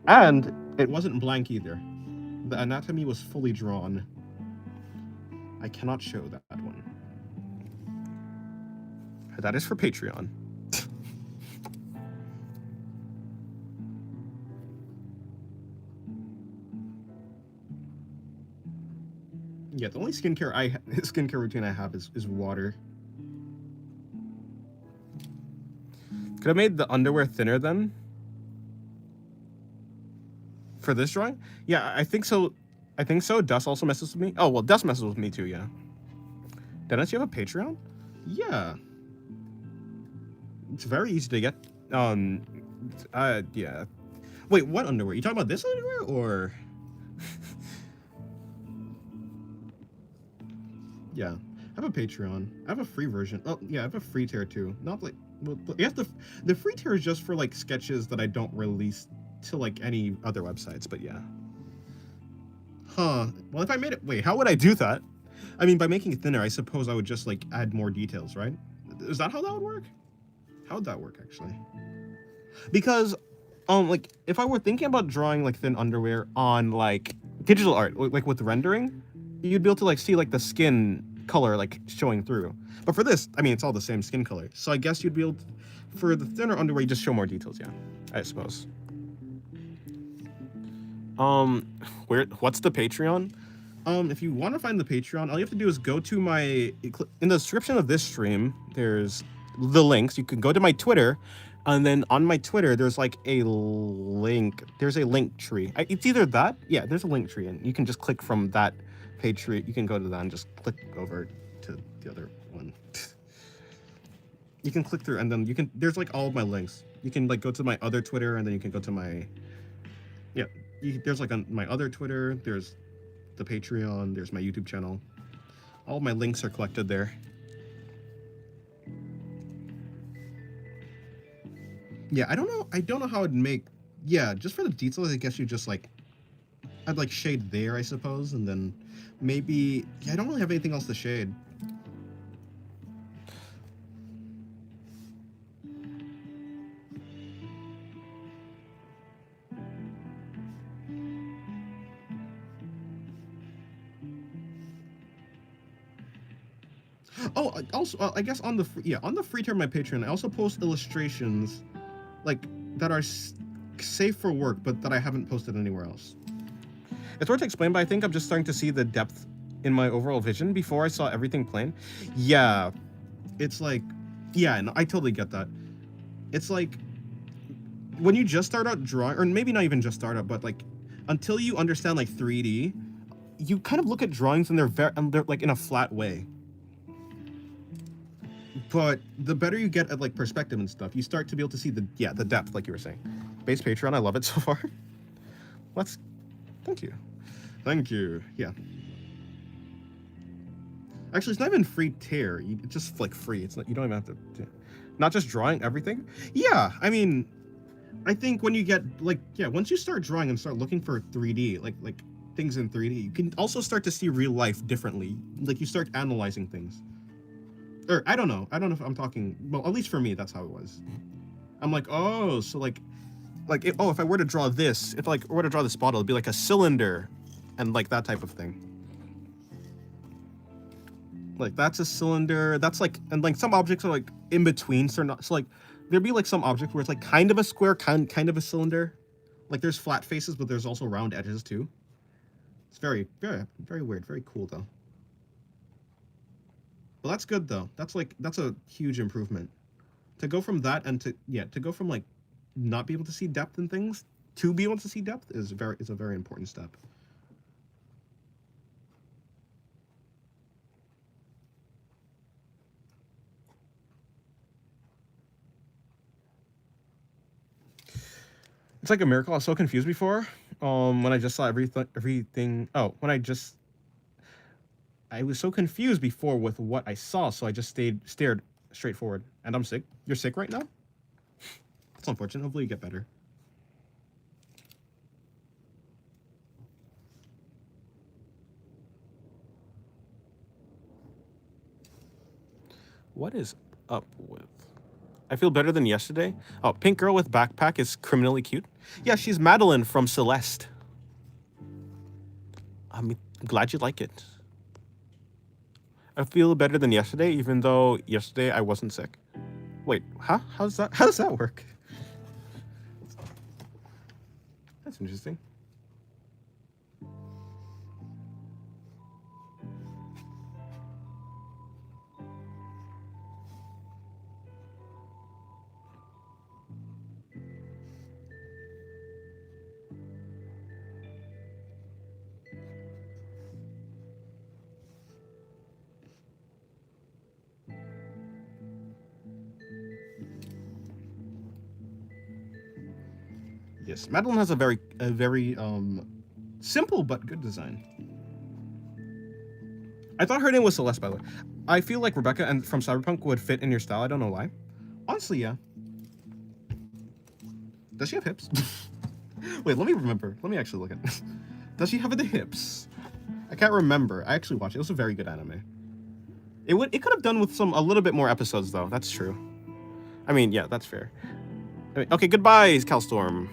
And it wasn't blank either. The anatomy was fully drawn. I cannot show that one. That is for Patreon. Yeah, the only skincare routine I have is water. Could have made the underwear thinner then? For this drawing? Yeah, I think so. Dust also messes with me. Oh, well, Dust messes with me too, yeah. Dennis, you have a Patreon? Yeah. It's very easy to get. Yeah. Wait, what underwear? You talking about this underwear or? Yeah, I have a Patreon. I have a free version. Oh, yeah, I have a free tier too. Not like, well, you have to. The free tier is just for like sketches that I don't release to like any other websites. But yeah. Huh. Well, if I made it, wait, how would I do that? I mean, by making it thinner, I suppose I would just like add more details, right? Is that how that would work? How would that work actually? Because, like if I were thinking about drawing like thin underwear on like digital art, like with rendering, you'd be able to like see like the skin color like showing through. But for this, I mean, it's all the same skin color. So I guess you'd be able to, for the thinner underwear, you just show more details. Yeah, I suppose. What's the Patreon? If you want to find the Patreon, all you have to do is go to in the description of this stream, there's the links. You can go to my Twitter, and then on my Twitter, there's like a link. There's a link tree. It's either that. Yeah, there's a link tree, and you can just click from that page tree. You can go to that and just click over to the other one. You can click through, and then you can. There's like all of my links. You can like go to my other Twitter, and then you can go to my. Yeah, there's like my other Twitter. There's the Patreon. There's my YouTube channel. All my links are collected there. Yeah, I don't know how I'd make. Yeah, just for the details, I guess you just like. I'd like shade there, I suppose, and then maybe. Yeah, I don't really have anything else to shade. Oh, also, I guess on the free tier of my Patreon, I also post illustrations, like that are safe for work, but that I haven't posted anywhere else. It's hard to explain, but I think I'm just starting to see the depth in my overall vision. Before I saw everything plain. Yeah, it's like, yeah, no, I totally get that. It's like when you just start out drawing, or maybe not even just start out, but like until you understand like 3D, you kind of look at drawings and they're like in a flat way. But the better you get at like perspective and stuff, you start to be able to see the depth, like you were saying. Base Patreon, I love it so far. Thank you. Yeah. Actually, it's not even free tier. It's just like free. It's not. You don't even have to. Not just drawing everything. Yeah, I mean, I think when you get like once you start drawing and start looking for 3D, like things in 3D, you can also start to see real life differently. Like you start analyzing things. Or I don't know if I'm talking, well, at least for me that's how it was. I'm like, oh, so like if I were to draw this, if like I were to draw this bottle, it'd be like a cylinder and like that type of thing. Like that's a cylinder, that's like, and like some objects are like in between, so not, so like there'd be like some object where it's like kind of a square, kind of a cylinder. Like there's flat faces, but there's also round edges too. It's very weird, very cool though. Well, that's good though. That's a huge improvement. To go from that and to go from like not be able to see depth in things to be able to see depth is a very important step. It's like a miracle. I was so confused before. When I just saw everything. Oh, I was so confused before with what I saw, so I just stared straight forward. And I'm sick. You're sick right now? That's unfortunate. Hopefully you get better. What is up with? I feel better than yesterday. Oh, pink girl with backpack is criminally cute. Yeah, she's Madeline from Celeste. I'm glad you like it. I feel better than yesterday, even though yesterday I wasn't sick. Wait, huh? How does that work? That's interesting. Yes, Madeline has a very simple but good design. I thought her name was Celeste, by the way. I feel like Rebecca and from Cyberpunk would fit in your style. I don't know why. Honestly, yeah. Does she have hips? Wait, let me remember. Let me actually look at this. Does she have the hips? I can't remember. I actually watched it. It was a very good anime. It could have done with a little bit more episodes though. That's true. I mean, yeah, that's fair. Okay, goodbye, Calstorm.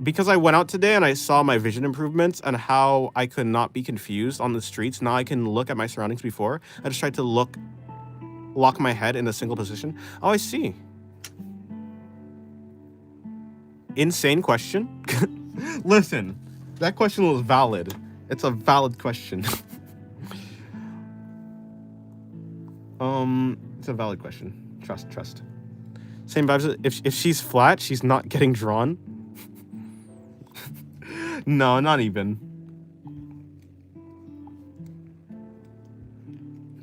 Because I went out today and I saw my vision improvements and how I could not be confused on the streets. Now I can look at my surroundings before. I just tried to lock my head in a single position. Oh, I see. Insane question. Listen, that question was valid. It's a valid question. It's a valid question. Trust. Same vibes. If she's flat, she's not getting drawn. No, not even.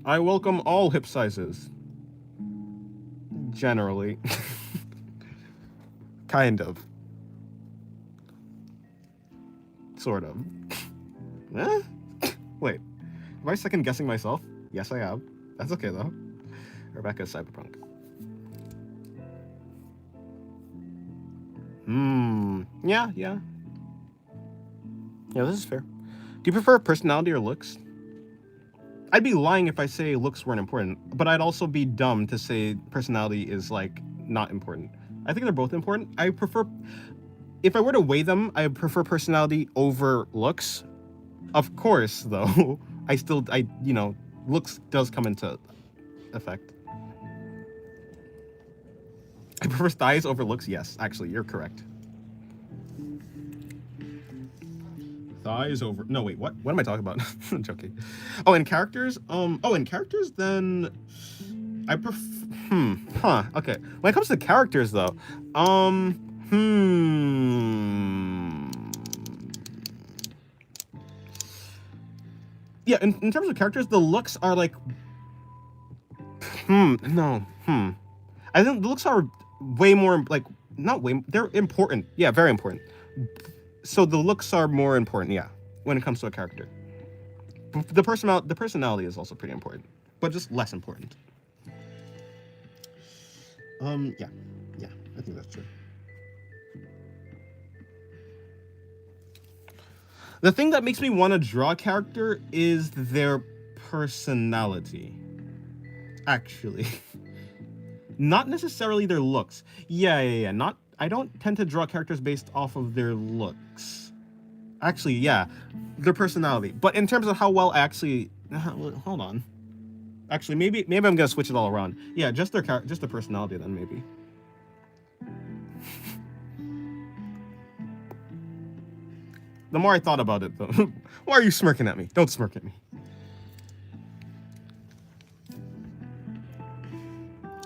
I welcome all hip sizes. Generally. Kind of. Sort of. Eh? Wait. Am I second guessing myself? Yes, I have. That's okay though. Rebecca's Cyberpunk. Yeah. Yeah, this is fair. Do you prefer personality or looks? I'd be lying if I say looks weren't important, but I'd also be dumb to say personality is like not important. I think they're both important. If I were to weigh them, I prefer personality over looks. Of course, though, looks does come into effect. I prefer thighs over looks. Yes, actually, you're correct. Thighs over. No, wait. What am I talking about? I'm joking. Oh, in characters. Then I prefer. Okay. When it comes to characters, though. Yeah. In terms of characters, the looks are like. No. I think the looks are way more like not way. They're important. Yeah, very important. So the looks are more important, yeah, when it comes to a character. The personality is also pretty important, but just less important. Yeah, I think that's true. The thing that makes me want to draw a character is their personality. actually. Not necessarily their looks. Yeah. Not. I don't tend to draw characters based off of their looks. Actually, yeah, their personality. But in terms of how well actually, hold on. Actually, maybe I'm gonna switch it all around. Yeah, just their personality then maybe. The more I thought about it, though, why are you smirking at me? Don't smirk at me.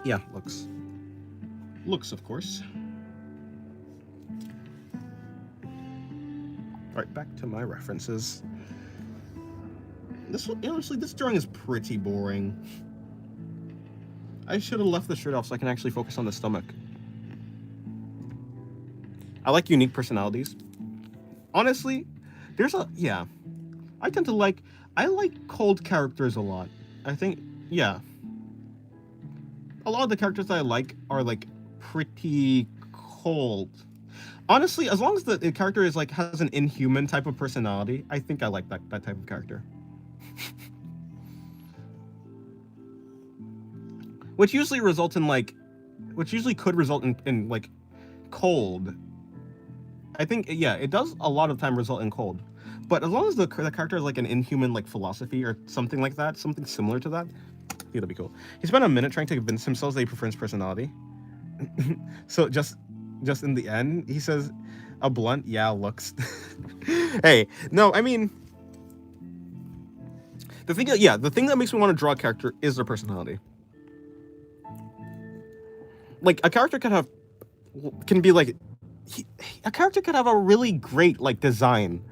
Yeah, looks, of course. All right, back to my references. This one, honestly, this drawing is pretty boring. I should have left the shirt off so I can actually focus on the stomach. I like unique personalities. Honestly, I like cold characters a lot. I think, yeah. A lot of the characters that I like are like pretty cold. Honestly, as long as the character is like has an inhuman type of personality, I think I like that type of character. Which usually could result in like cold. I think, yeah, it does a lot of time result in cold. But as long as the character has like an inhuman like philosophy or something like that, something similar to that, yeah, that'd be cool. He spent a minute trying to convince himself that he prefers personality. So just in the end, he says, a blunt, yeah, looks. Hey, no, I mean, the thing that makes me want to draw a character is their personality. Like, a character could have a really great like design,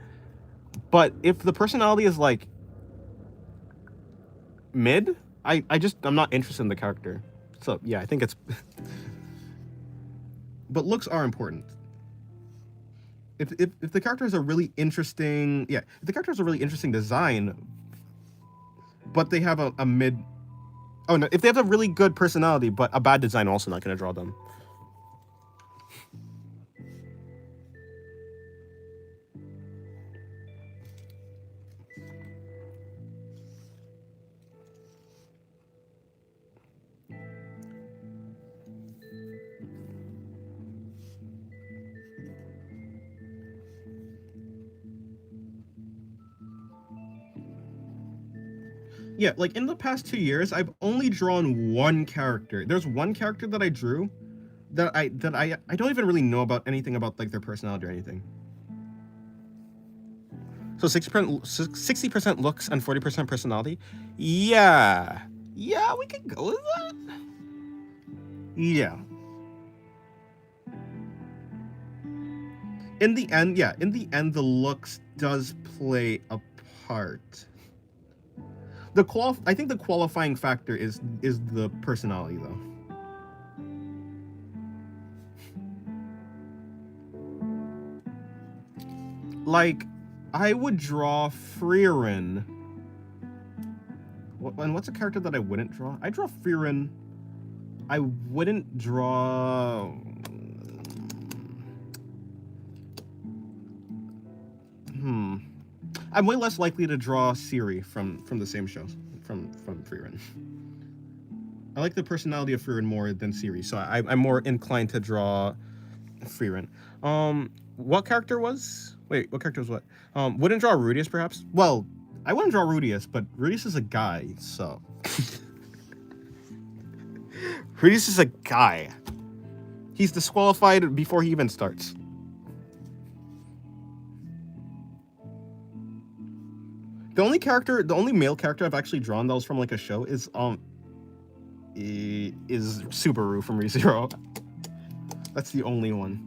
but if the personality is like mid, I'm not interested in the character. So yeah, I think it's but looks are important. If the character has a really interesting design, but they have a mid, oh no, if they have a really good personality but a bad design, I'm also not going to draw them. Yeah, like in the past 2 years, I've only drawn one character. There's one character that I drew that I don't even really know about anything about like their personality or anything. So 60% looks and 40% personality. Yeah, we could go with that. Yeah. In the end, the looks does play a part. I think the qualifying factor is the personality, though. Like, I would draw Frieren. And what's a character that I wouldn't draw? I draw Frieren. I wouldn't draw. I'm way less likely to draw Siri from the same show, from Frieren. I like the personality of Frieren more than Siri, so I'm more inclined to draw Frieren. What character was? Wait, what character was what? Wouldn't draw Rudius, perhaps? Well, I wouldn't draw Rudius, but Rudius is a guy, so. Rudius is a guy. He's disqualified before he even starts. The only male character I've actually drawn that was from like a show is Subaru from ReZero. That's the only one.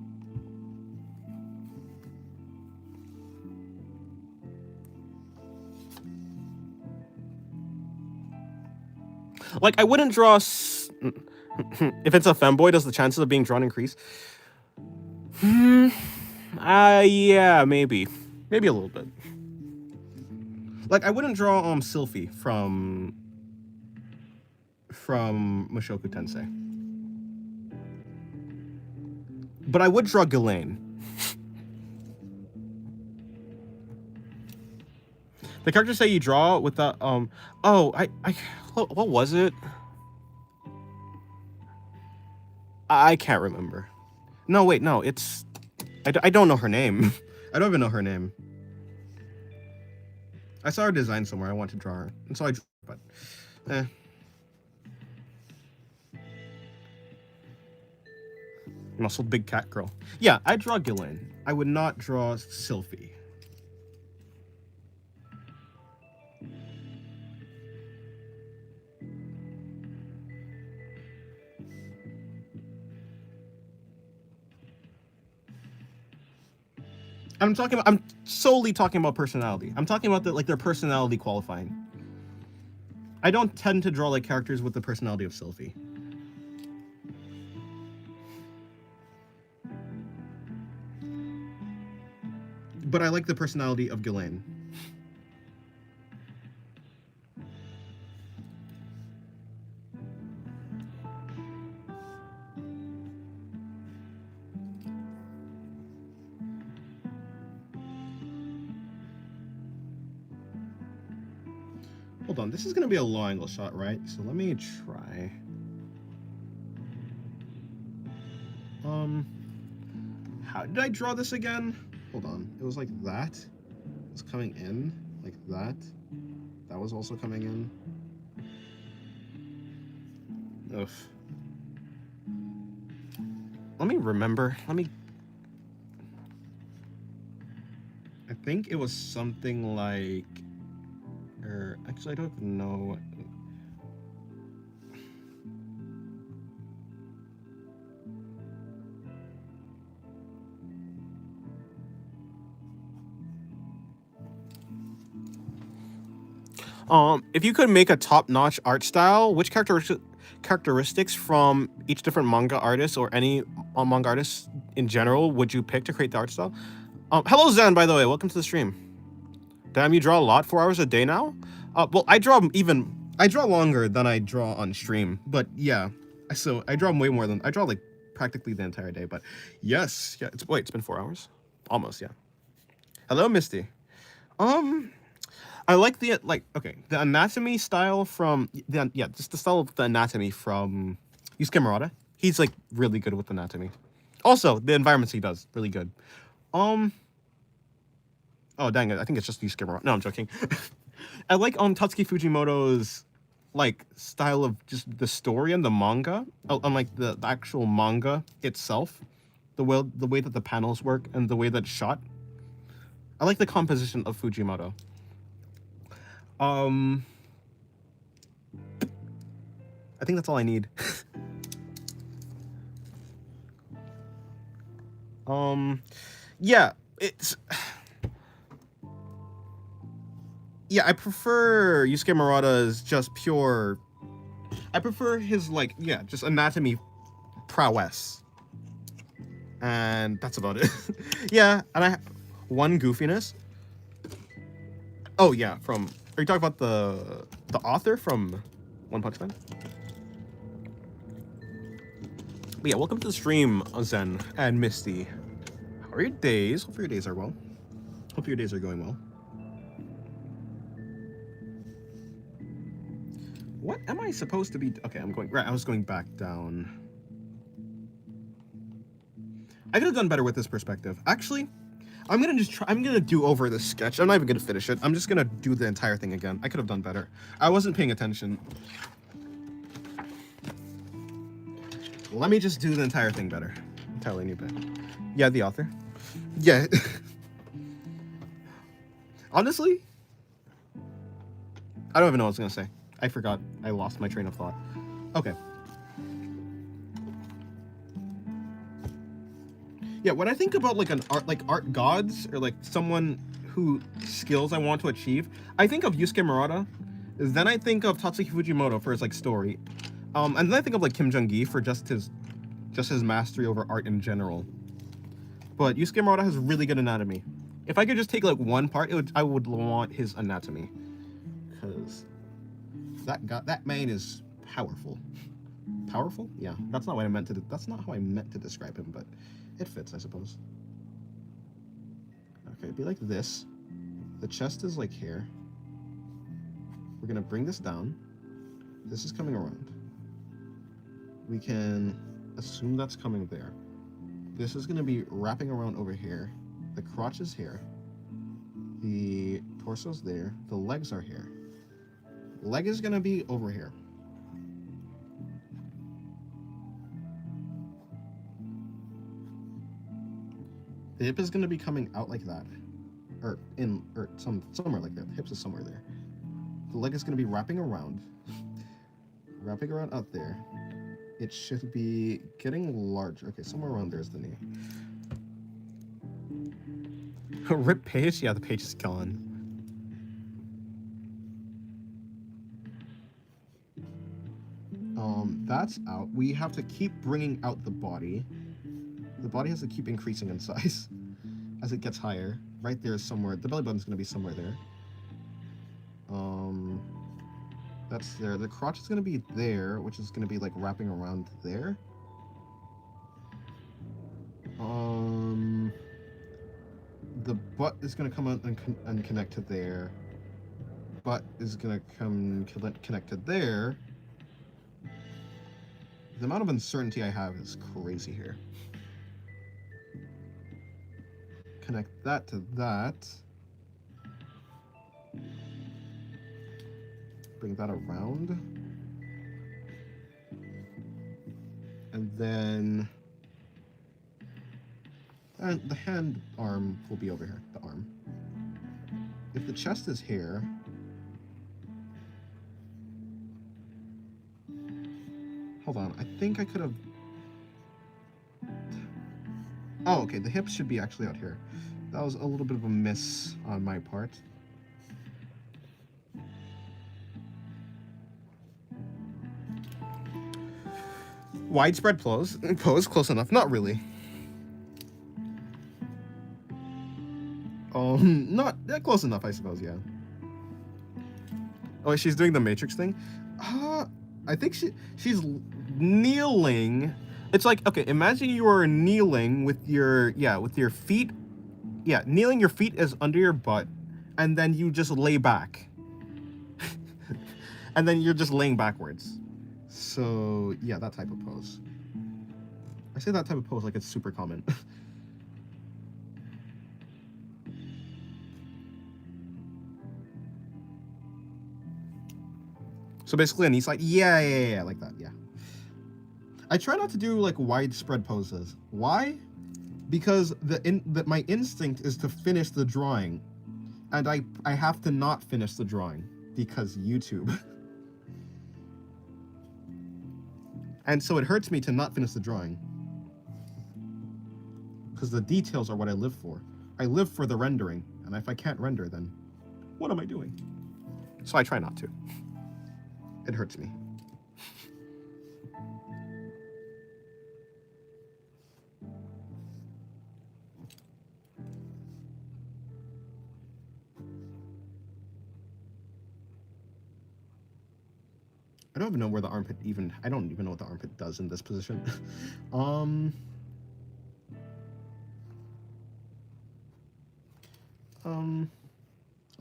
Like, I wouldn't draw. If it's a femboy, does the chances of being drawn increase? Yeah, maybe a little bit. Like, I wouldn't draw Sylphie from Mushoku Tensei, but I would draw Ghislaine. The characters say you draw with the what was it? I can't remember. No, wait, no, it's... I don't know her name. I don't even know her name. I saw her design somewhere. I want to draw her, and so I drew her, but Muscled big cat girl. yeah, I draw Ghislaine. I would not draw Sylphie. I'm solely talking about personality. I'm talking about their personality qualifying. I don't tend to draw like characters with the personality of Sylphie. But I like the personality of Ghislaine. Hold on, this is gonna be a low angle shot, right? So let me try. How did I draw this again? Hold on, it was like that. It was coming in, like that. That was also coming in. Ugh. Let me remember. I think it was something like... actually, I don't even know. If you could make a top-notch art style, which characteristics from each different manga artist or any manga artist in general would you pick to create the art style? Hello Zen, by the way, welcome to the stream. Damn, you draw a lot, 4 hours a day now? Well, I draw longer than I draw on stream, but yeah. So I draw way more than, I draw like practically the entire day, but yes, yeah, it's been 4 hours? Almost, yeah. Hello, Misty. I like the anatomy style from just the style of the anatomy from Yusuke Murata. He's like really good with anatomy. Also, the environments he does really good. Oh dang it! I think it's just Yusuke Murata. No, I'm joking. I like Tatsuki Fujimoto's like style of just the story and the manga, unlike the actual manga itself, the way that the panels work and the way that it's shot. I like the composition of Fujimoto. I think that's all I need. Yeah, it's... Yeah, I prefer Yusuke Murata's just pure... I prefer his, like, yeah, just anatomy prowess. And that's about it. Yeah, and one goofiness. Oh, yeah, from... Are you talking about the author from One Punch Man? But yeah, welcome to the stream, Zen and Misty. How are your days? Hope your days are well. Hope your days are going well. What am I supposed to be... Okay, I'm going... Right, I was going back down. I could have done better with this perspective. Actually, I'm gonna do over this sketch. I'm not even gonna finish it. I'm just gonna do the entire thing again. I could have done better. I wasn't paying attention. Let me just do the entire thing better. Entirely new bit. Yeah, the author. Yeah. Honestly, I don't even know what I was gonna say. I forgot. I lost my train of thought. Okay. Yeah, when I think about like art gods or like someone who skills I want to achieve, I think of Yusuke Murata. Then I think of Tatsuki Fujimoto for his like story, and then I think of like Kim Jung-gi for just his mastery over art in general. But Yusuke Murata has really good anatomy. If I could just take like one part, I would want his anatomy, because that man is powerful. Powerful? Yeah, that's not what I meant to. That's not how I meant to describe him, but it fits, I suppose. Okay, it'd be like this. The chest is like here. We're gonna bring this down. This is coming around. We can assume that's coming there. This is going to be wrapping around over here. The crotch is here. The torso's there. The legs are here. Leg is going to be over here. The hip is going to be coming out like that. Or somewhere like that. The hips is somewhere there. The leg is going to be wrapping around. Wrapping around out there. It should be getting larger. Okay, somewhere around there is the knee. Rip page? Yeah, the page is gone. That's out. We have to keep bringing out the body. The body has to keep increasing in size as it gets higher. Right there is somewhere. The belly button's gonna be somewhere there. That's there. The crotch is gonna be there, which is gonna be like wrapping around there. The butt is gonna come out and connect to there. Butt is gonna come connect to there. The amount of uncertainty I have is crazy here. Connect that to that. Bring that around. And then the hand arm will be over here, the arm. If the chest is here, hold on, I think I could have... Oh, okay, the hips should be actually out here. That was a little bit of a miss on my part. Widespread pose, close enough. Not really. Not close enough, I suppose, yeah. Oh, she's doing the Matrix thing? I think she's kneeling. It's like, okay, imagine you are kneeling with your feet. Yeah, kneeling, your feet is under your butt, and then you just lay back. And then you're just laying backwards. So, yeah, that type of pose. I say that type of pose like it's super common. So basically a knee slide. Yeah, like that, yeah. I try not to do like widespread poses. Why? Because my instinct is to finish the drawing, and I have to not finish the drawing because YouTube. And so it hurts me to not finish the drawing. Because the details are what I live for. I live for the rendering, and if I can't render, then what am I doing? So I try not to. It hurts me. I don't even know where the armpit I don't even know what the armpit does in this position. I'll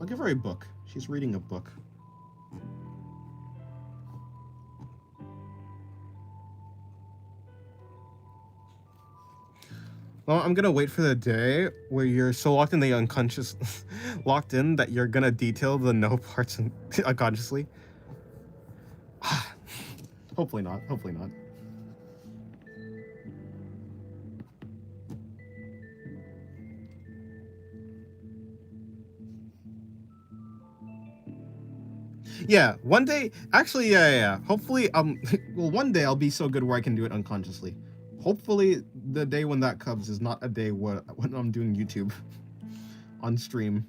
give her a book. She's reading a book. Well, I'm gonna wait for the day where you're so locked in the unconscious, locked in that you're gonna detail the no parts unconsciously. Hopefully not. Hopefully not. Yeah, one day. Actually, yeah. Hopefully, well, one day I'll be so good where I can do it unconsciously. Hopefully, the day when that comes is not a day when I'm doing YouTube on stream.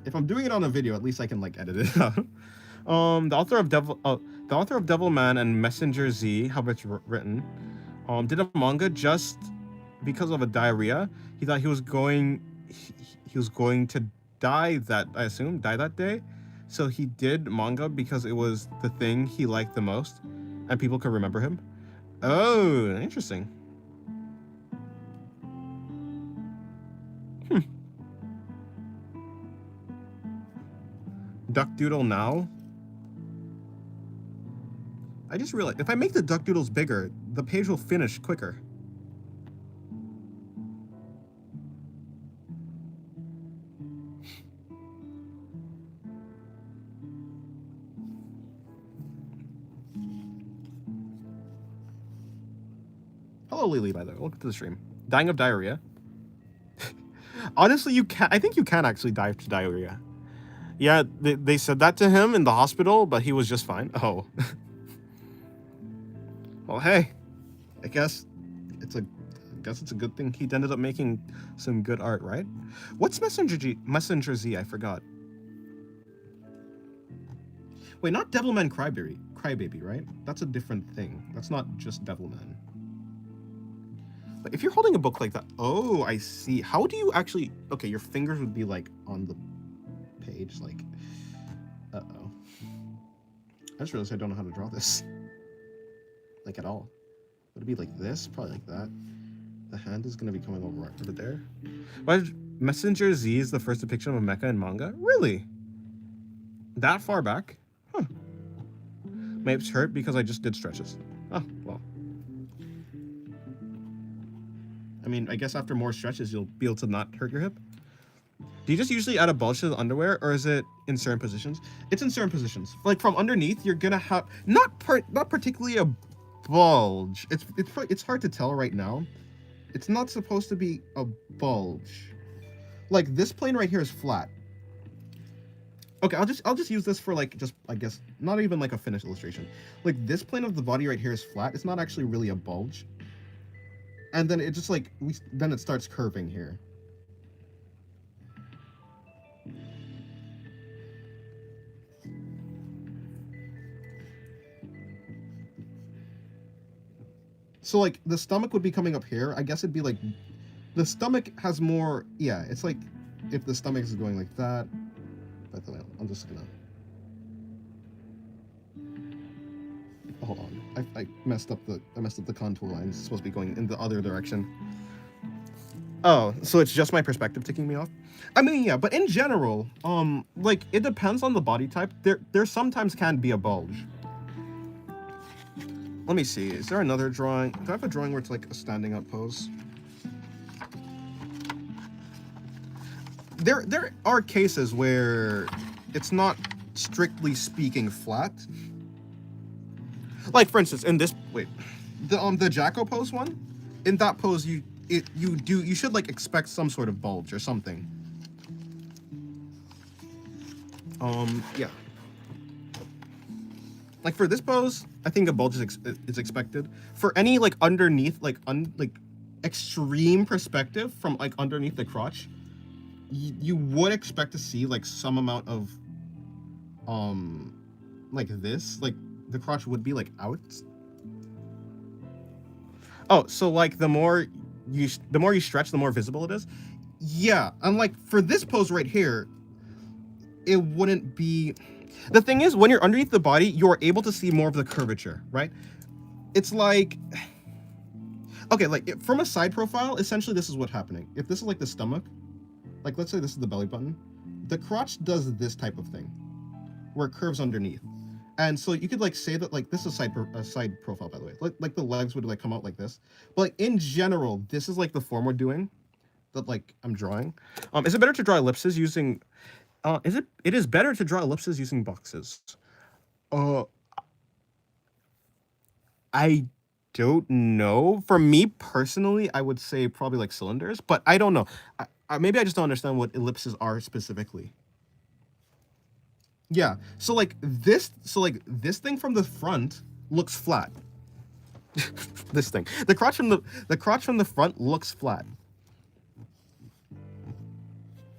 If I'm doing it on a video, at least I can like edit it out. The author of Devilman and Messenger Z, how it's written, did a manga just because of a diarrhea. He thought he was going to die that day. So he did manga because it was the thing he liked the most, and people could remember him. Oh, interesting. Duck Doodle now. I just realized if I make the duck doodles bigger, the page will finish quicker. Hello, Lily, by the way. Welcome to the stream. Dying of diarrhea. Honestly, you can. I think you can actually die to diarrhea. Yeah, they said that to him in the hospital, but he was just fine. Oh. Well, hey, I guess it's a good thing he ended up making some good art, right? What's Messenger Z? I forgot. Wait, not Devilman Crybaby, right? That's a different thing. That's not just Devilman. But if you're holding a book like that, oh, I see. How do you actually? Okay, your fingers would be like on the page, like. Uh-oh. I just realized I don't know how to draw this. Like at all. Would it be like this? Probably like that. The hand is gonna be coming over there. But Messenger Z is the first depiction of a mecha in manga? Really? That far back? Huh. My hips hurt because I just did stretches. Oh, well. I mean, I guess after more stretches, you'll be able to not hurt your hip. Do you just usually add a bulge to the underwear, or is it in certain positions? It's in certain positions. Like from underneath, you're gonna have not particularly a bulge. It's hard to tell right now. It's not supposed to be a bulge. Like this plane right here is flat. Okay, I'll just use this for like just I guess not even like a finished illustration. Like this plane of the body right here is flat. It's not actually really a bulge. And then it just like then it starts curving here. So like the stomach would be coming up here. I guess it'd be like the stomach has more. Yeah, it's like if the stomach is going like that. But then I'm just gonna. Hold on. I messed up the contour line. It's supposed to be going in the other direction. Oh, so it's just my perspective ticking me off? I mean, yeah, but in general, like it depends on the body type. There sometimes can be a bulge. Let me see. Is there another drawing? Do I have a drawing where it's like a standing up pose? There are cases where it's not strictly speaking flat. Like for instance, in this the Jacko pose one, in that pose you should like expect some sort of bulge or something. Yeah. Like for this pose, I think a bulge is expected. For any like underneath, like extreme perspective from like underneath the crotch, you would expect to see like some amount of like this, like the crotch would be like out. Oh, so like the more you stretch, the more visible it is. Yeah, and like for this pose right here, it wouldn't be. The thing is, when you're underneath the body, you're able to see more of the curvature, right? It's like, okay, like from a side profile, essentially this is what's happening. If this is like the stomach, like let's say this is the belly button, the crotch does this type of thing, where it curves underneath. And so you could like say that like this is a side profile, by the way. Like the legs would like come out like this. But like in general, this is like the form we're doing, that like I'm drawing. Is it better to draw ellipses using? It is better to draw ellipses using boxes. I don't know. For me personally, I would say probably like cylinders, but I don't know. Maybe I just don't understand what ellipses are specifically. Yeah. So like this thing from the front looks flat. This thing. The crotch from the front looks flat.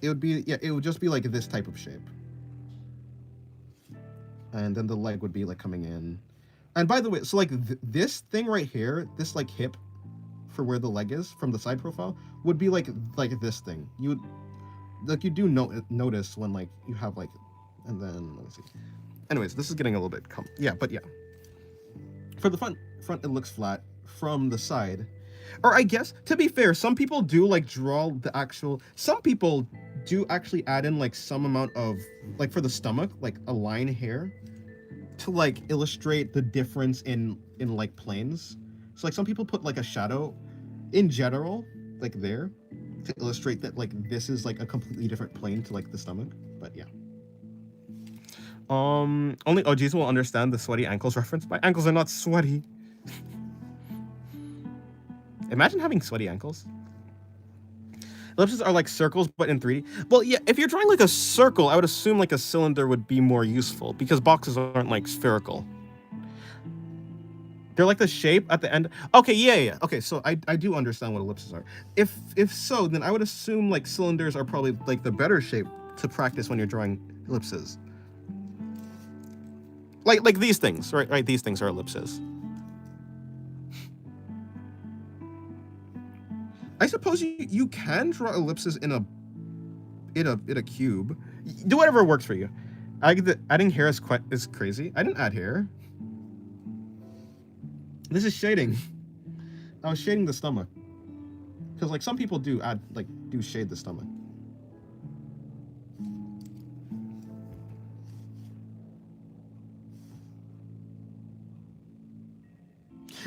It would just be like this type of shape. And then the leg would be like coming in. And by the way, so like this thing right here, this like hip for where the leg is from the side profile would be like this thing. You do notice when like you have like, and then let me see. Anyways, this is getting a little bit but yeah. For the front it looks flat. From the side, or I guess to be fair, some people do like draw the actual. Some people do actually add in like some amount of like for the stomach, like a line here, to like illustrate the difference in like planes. So like some people put like a shadow in general, like there, to illustrate that like this is like a completely different plane to like the stomach. But yeah. Only OGs will understand the sweaty ankles reference. My ankles are not sweaty. Imagine having sweaty ankles. Ellipses are like circles, but in 3D. Well, yeah, if you're drawing like a circle, I would assume like a cylinder would be more useful because boxes aren't like spherical. They're like the shape at the end. Okay, yeah. Okay, so I do understand what ellipses are. If so, then I would assume like cylinders are probably like the better shape to practice when you're drawing ellipses. Like these things, right? Right, these things are ellipses. I suppose you can draw ellipses in a cube. Do whatever works for you. Adding hair is crazy. I didn't add hair. This is shading. I was shading the stomach. Because like some people do shade the stomach.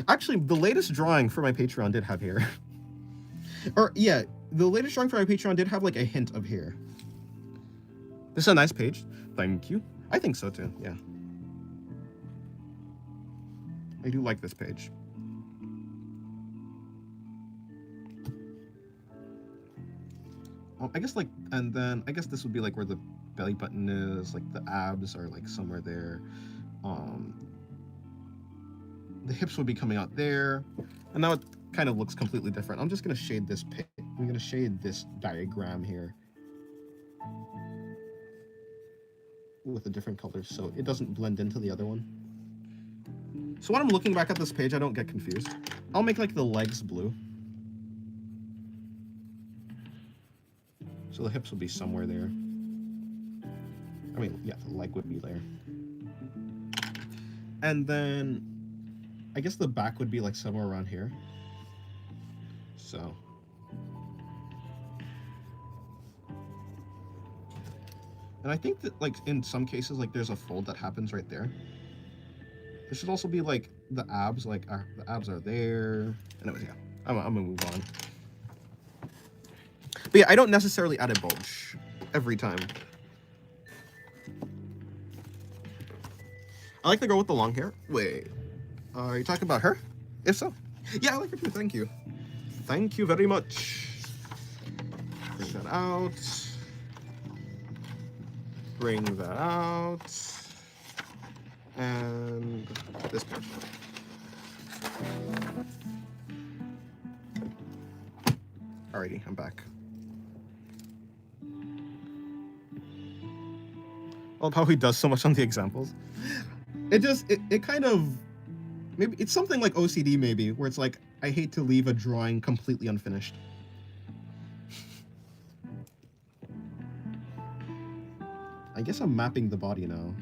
Actually, the latest drawing for my Patreon did have hair. Or yeah, the latest drawing for my Patreon did have like a hint of hair. This is a nice page. Thank you. I think so too, yeah. I do like this page. I guess like, and then I guess this would be like where the belly button is, like the abs are like somewhere there. The hips would be coming out there, and now it kind of looks completely different. I'm just gonna shade this I'm gonna shade this diagram here with a different color so it doesn't blend into the other one. So when I'm looking back at this page, I don't get confused. I'll make like the legs blue. So the hips will be somewhere there. I mean, yeah, the leg would be there. And then I guess the back would be like somewhere around here. So. And I think that like in some cases, like there's a fold that happens right there. There should also be like the abs, like the abs are there. Anyways, yeah, I'm gonna move on. But yeah, I don't necessarily add a bulge every time. I like the girl with the long hair. Wait, are you talking about her? If so, yeah, I like her too. Thank you. Thank you very much. Bring that out. Bring that out. And this page. Alrighty, I'm back. I love how he does so much on the examples. It kind of, maybe it's something like OCD maybe, where it's like, I hate to leave a drawing completely unfinished. I guess I'm mapping the body now.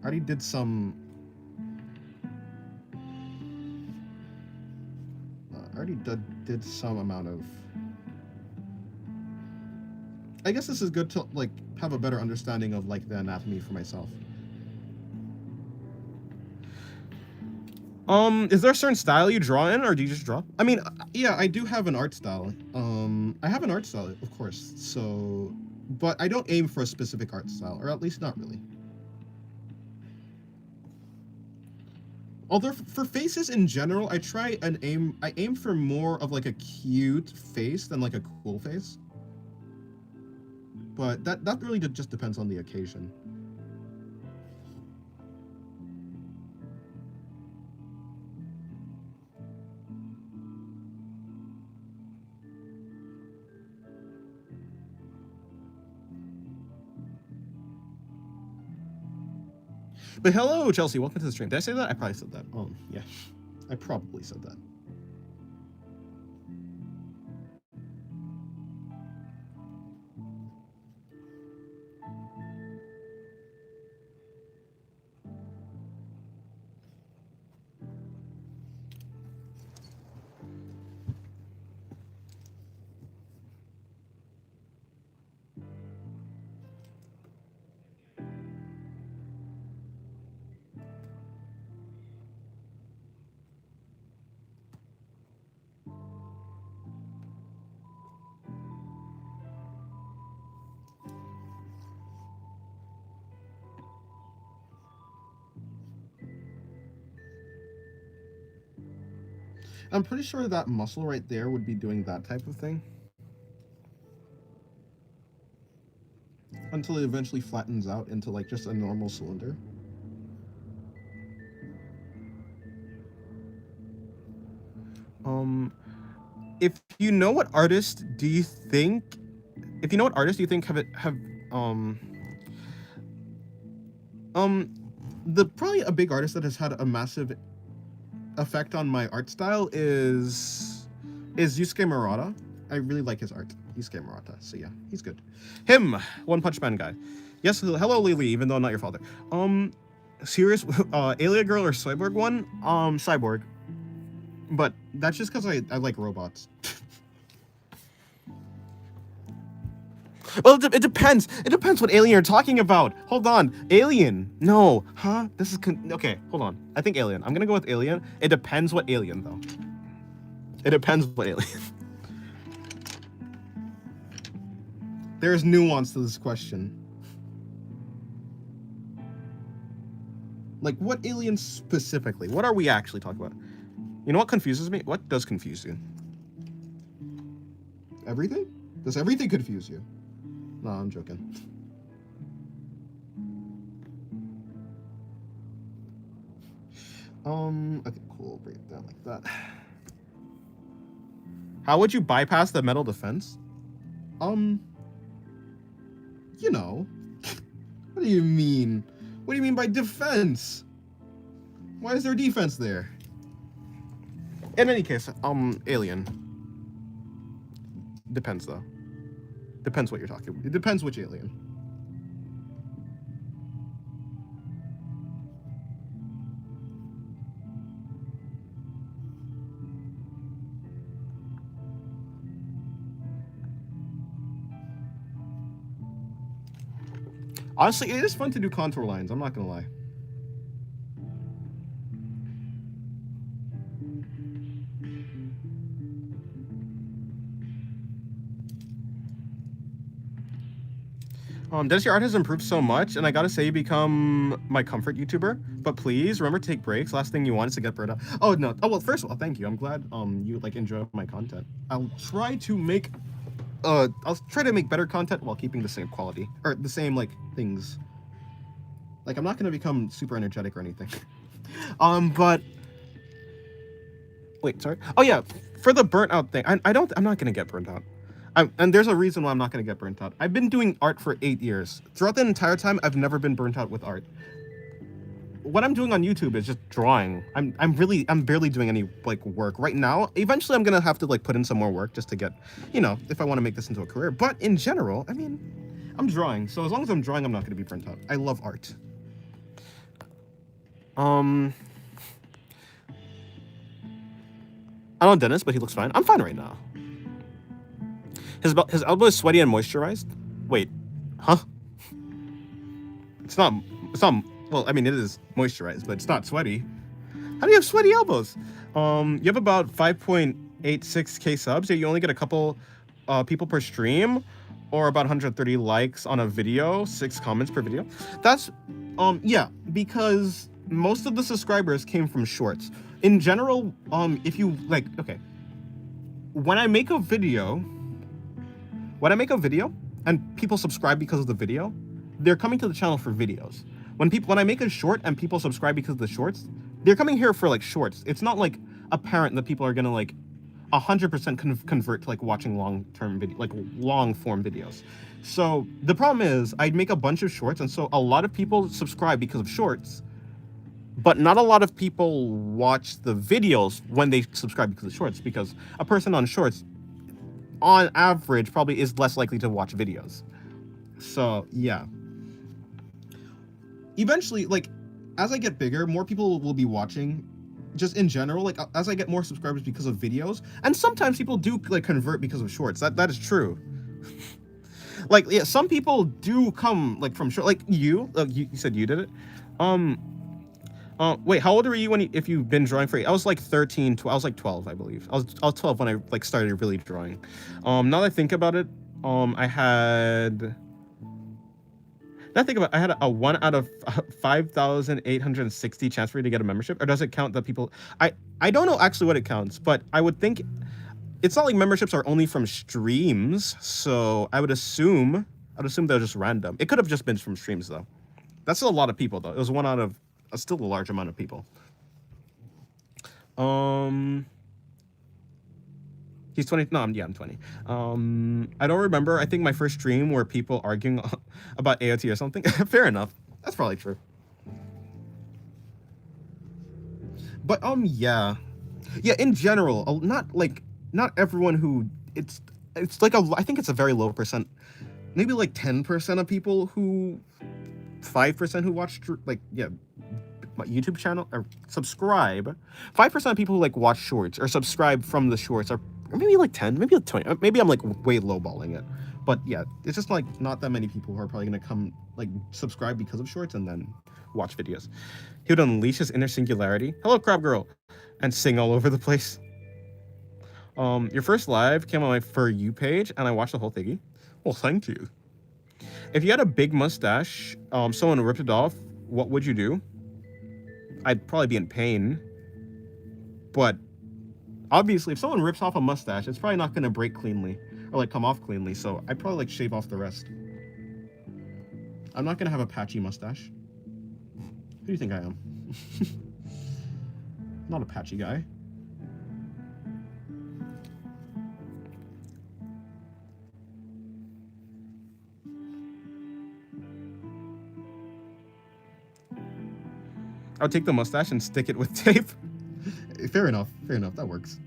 I already did some... I already did some amount of... I guess this is good to like have a better understanding of like the anatomy for myself. Is there a certain style you draw in, or do you just draw? I mean, yeah, I do have an art style. I have an art style, of course. So, but I don't aim for a specific art style, or at least not really. Although for faces in general, I aim for more of like a cute face than like a cool face. But that really just depends on the occasion. But hello, Chelsea. Welcome to the stream. Did I say that? I probably said that. Oh, yeah. I probably said that. I'm pretty sure that muscle right there would be doing that type of thing. Until it eventually flattens out into like just a normal cylinder. If you know what artist do you think have the probably a big artist that has had a massive effect on my art style is Yusuke Murata. I really like his art. Yusuke Murata. So yeah, he's good. Him, One Punch Man guy. Yes, hello Lily, even though I'm not your father. Serious Alien Girl or Cyborg one? Cyborg. But that's just because I like robots. Well, it depends. It depends what alien you're talking about. Hold on. Alien. No. Huh? This is... okay, hold on. I think alien. I'm gonna go with alien. It depends what alien, though. It depends what alien. There's nuance to this question. Like, what alien specifically? What are we actually talking about? You know what confuses me? What does confuse you? Everything? Does everything confuse you? No, I'm joking. Okay, cool. Break it down like that. How would you bypass the metal defense? You know. What do you mean? What do you mean by defense? Why is there defense there? In any case, alien. Depends, though. Depends what you're talking about. It depends which alien. Honestly, it is fun to do contour lines. I'm not gonna lie. Dennis, your art has improved so much, and I gotta say you become my comfort YouTuber. But please remember to take breaks. Last thing you want is to get burned out. Oh no. Oh well. First of all, thank you. I'm glad you like enjoy my content. I'll try to make better content while keeping the same quality or the same like things. Like I'm not gonna become super energetic or anything. But wait, sorry. Oh yeah, for the burnt out thing, I'm not gonna get burnt out. And there's a reason why I'm not going to get burnt out. I've been doing art for 8 years. Throughout the entire time, I've never been burnt out with art. What I'm doing on YouTube is just drawing. I'm barely doing any like work right now. Eventually, I'm gonna have to like put in some more work just to get, you know, if I want to make this into a career. But in general, I mean, I'm drawing. So as long as I'm drawing, I'm not going to be burnt out. I love art. I don't know Dennis, but he looks fine. I'm fine right now. His elbow is sweaty and moisturized. Wait, huh? It's not. Well, I mean, it is moisturized, but it's not sweaty. How do you have sweaty elbows? You have about 5.86k subs. You only get a couple people per stream, or about 130 likes on a video, 6 comments per video. That's yeah, because most of the subscribers came from shorts. In general, if you like, okay, when I make a video and people subscribe because of the video, they're coming to the channel for videos. When I make a short and people subscribe because of the shorts, they're coming here for like shorts. It's not like apparent that people are gonna like 100% convert to like watching long-term video, like long-form videos. So the problem is I'd make a bunch of shorts, and so a lot of people subscribe because of shorts, but not a lot of people watch the videos when they subscribe because of shorts, because a person on shorts on average probably is less likely to watch videos. So yeah, eventually, like as I get bigger, more people will be watching just in general, like as I get more subscribers because of videos. And sometimes people do like convert because of shorts. That is true. Like yeah, some people do come like from short, like you said you did it. Wait, how old were you if you've been drawing for? I was like 13, I was like 12, I believe. I was 12 when I like started really drawing. Now that I think about it, I had Now think about it, I had a 1 out of 5,860 chance for you to get a membership, or does it count that people? I don't know actually what it counts, but I would think it's not like memberships are only from streams, so I'd assume they're just random. It could have just been from streams though. That's still a lot of people though. It was 1 out of still a large amount of people. He's 20. No, I'm 20. I don't remember. I think my first stream were people arguing about AOT or something. Fair enough. That's probably true. But yeah, in general, not everyone who it's like I think it's a very low percent, maybe like 10% of people who 5% who watch my YouTube channel or subscribe. 5% of people who like watch shorts or subscribe from the shorts are maybe like 10, maybe like 20. Maybe I'm like way lowballing it. But yeah, it's just like not that many people who are probably gonna come like subscribe because of shorts and then watch videos. He would unleash his inner singularity. Hello, Crab Girl, and sing all over the place. Your first live came on my For You page, and I watched the whole thingy. Well, thank you. If you had a big mustache, someone ripped it off, what would you do? I'd probably be in pain. But obviously, if someone rips off a mustache, it's probably not gonna break cleanly or like come off cleanly. So I'd probably like shave off the rest. I'm not gonna have a patchy mustache. Who do you think I am? Not a patchy guy. I would take the mustache and stick it with tape. Fair enough. That works.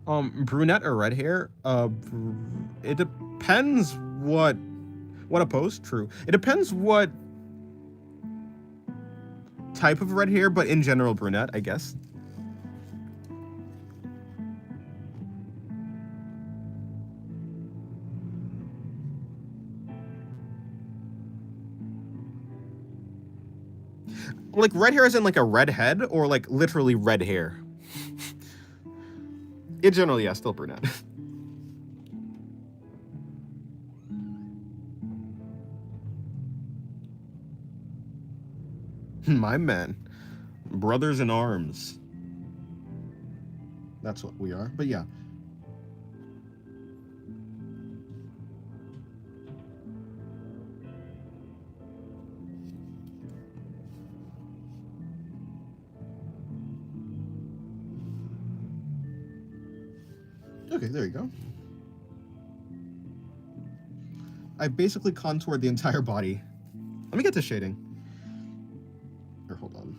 Brunette or red hair? It depends what a post. True. It depends what type of red hair, but in general, brunette, I guess. Like red hair is in like a red head or like literally red hair? In general, yeah, still brunette. My man. Brothers in arms. That's what we are, but yeah. Okay, there you go. I basically contoured the entire body. Let me get to shading. Or hold on.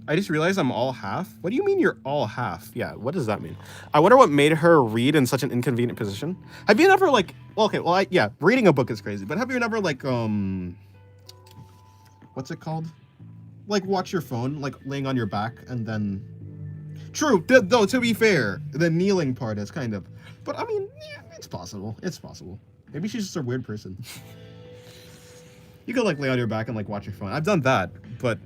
I just realized I'm all half. What do you mean you're all half? Yeah, what does that mean? I wonder what made her read in such an inconvenient position. Have you never like, well, okay, well, yeah, reading a book is crazy, but have you never like, what's it called? Like watch your phone, like laying on your back and then, true, though, to be fair, the kneeling part is kind of, but I mean, yeah, it's possible. Maybe she's just a weird person. You could like lay on your back and like watch your phone. I've done that, but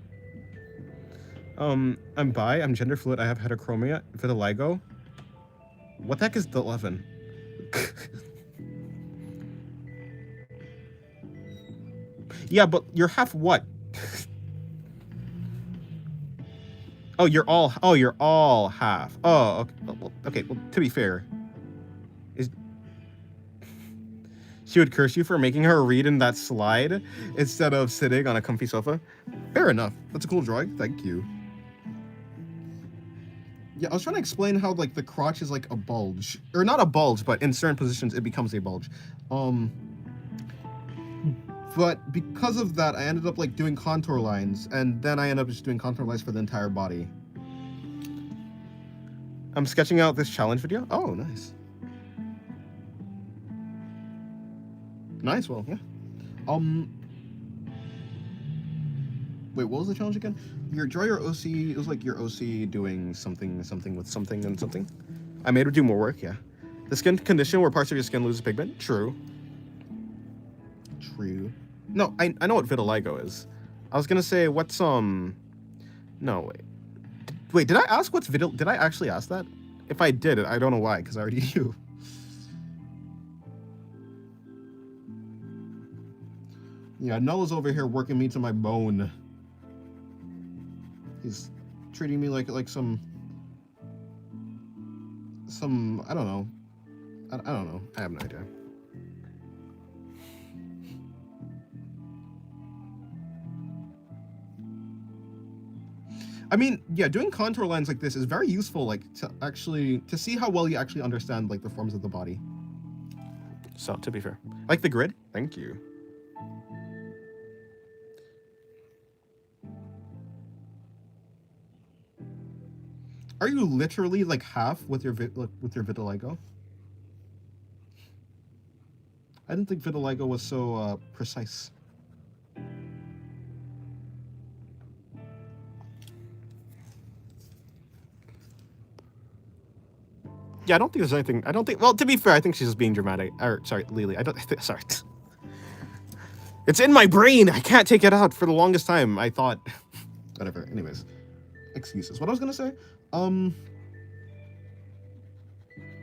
I'm bi, I'm gender fluid, I have heterochromia, vitiligo. What the heck is the 11? Yeah, but you're half what? you're all half. Oh, okay, well, to be fair. She would curse you for making her read in that slide instead of sitting on a comfy sofa. Fair enough. That's a cool drawing. Thank you. Yeah, I was trying to explain how like the crotch is like a bulge, or not a bulge, but in certain positions it becomes a bulge. But because of that, I ended up like doing contour lines, and then I ended up just doing contour lines for the entire body. I'm sketching out this challenge video. Oh, nice. Nice, well, yeah. Wait, what was the challenge again? Draw your OC. It was like your OC doing something with something and something. I made her do more work. Yeah. The skin condition where parts of your skin lose pigment. True. True. No, I know what vitiligo is. I was gonna say what's No, wait. Wait, did I ask what's vitiligo? Did I actually ask that? If I did, I don't know why, because I already knew. Yeah, Nulla's over here working me to my bone. He's treating me like some I don't know. I don't know. I have no idea. I mean, yeah, doing contour lines like this is very useful, like to see how well you actually understand like the forms of the body. So, to be fair, like the grid. Thank you. Are you literally like half with your vitiligo? I didn't think vitiligo was so precise. Yeah, I don't think there's anything. I don't think. Well, to be fair, I think she's just being dramatic. Or sorry, Lily. I don't. Sorry. It's in my brain. I can't take it out for the longest time. I thought. Whatever. Anyways, excuses. What I was gonna say.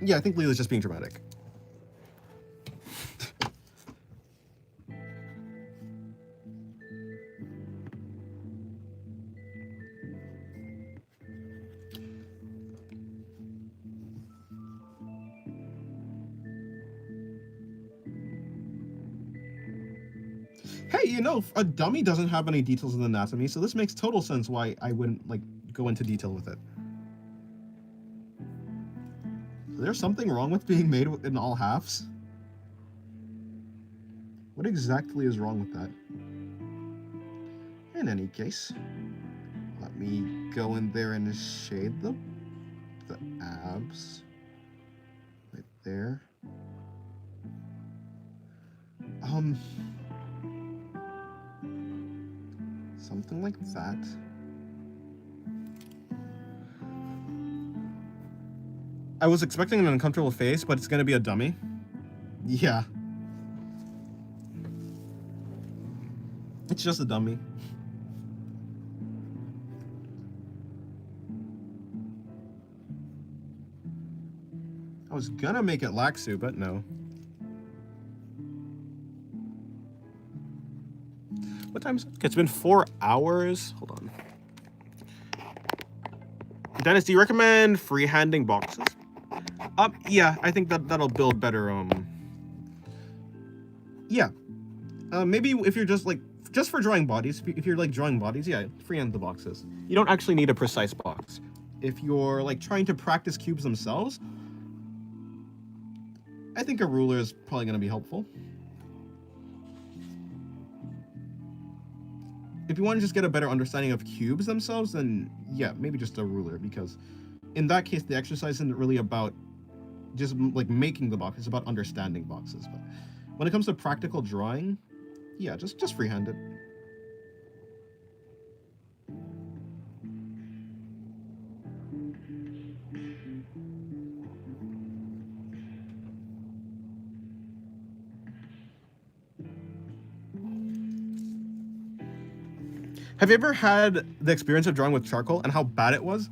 Yeah, I think Lily's just being dramatic. Hey, you know, a dummy doesn't have any details in anatomy, so this makes total sense why I wouldn't, like, go into detail with it. Is there something wrong with being made in all halves? What exactly is wrong with that? In any case, let me go in there and shade the abs. Right there. Something like that. I was expecting an uncomfortable face, but it's gonna be a dummy. Yeah. It's just a dummy. I was gonna make it Laxu, but no. What time is it? It's been 4 hours. Hold on. Dennis, do you recommend freehanding boxes? Yeah, I think that'll build better. Yeah. Maybe if you're just for drawing bodies, if you're like drawing bodies, yeah, freehand the boxes. You don't actually need a precise box. If you're like trying to practice cubes themselves, I think a ruler is probably going to be helpful. If you want to just get a better understanding of cubes themselves, then yeah, maybe just a ruler, because in that case, the exercise isn't really about just like making the box, it's about understanding boxes. But when it comes to practical drawing, yeah, just freehand it. Have you ever had the experience of drawing with charcoal and how bad it was?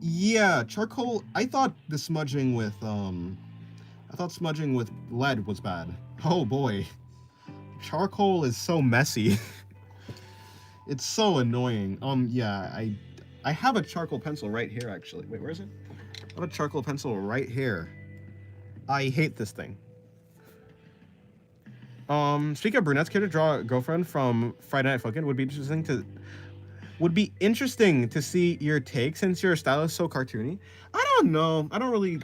Yeah, charcoal, I thought smudging with lead was bad. Oh boy. Charcoal is so messy. It's so annoying. Yeah, I have a charcoal pencil right here, actually. Wait, where is it? I have a charcoal pencil right here. I hate this thing. Speaking of brunettes, care to draw a girlfriend from Friday Night Funkin'? Would be interesting to see your take, since your style is so cartoony. I don't know. I don't really.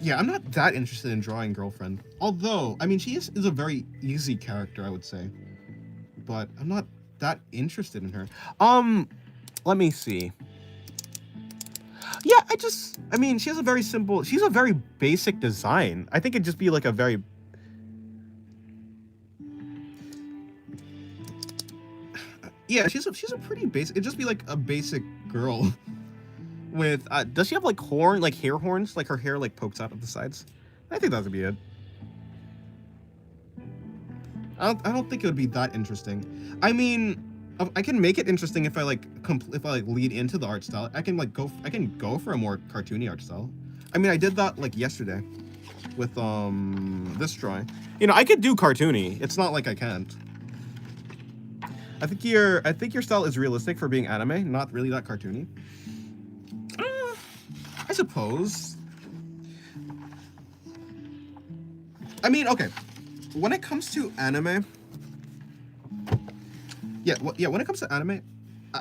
Yeah, I'm not that interested in drawing girlfriend. Although, I mean, she is a very easy character, I would say. But I'm not that interested in her. Let me see. Yeah, I mean, she's a very basic design. I think it'd just be like a very. Yeah, she's a pretty basic. It'd just be like a basic girl with. Does she have like hair horns? Like her hair like pokes out of the sides? I think that would be it. I don't think it would be that interesting. I mean, I can make it interesting if I like lead into the art style. I can go for a more cartoony art style. I mean, I did that like yesterday with this drawing. You know, I could do cartoony. It's not like I can't. I think your style is realistic for being anime, not really that cartoony. I suppose. I mean, okay. When it comes to anime, when it comes to anime,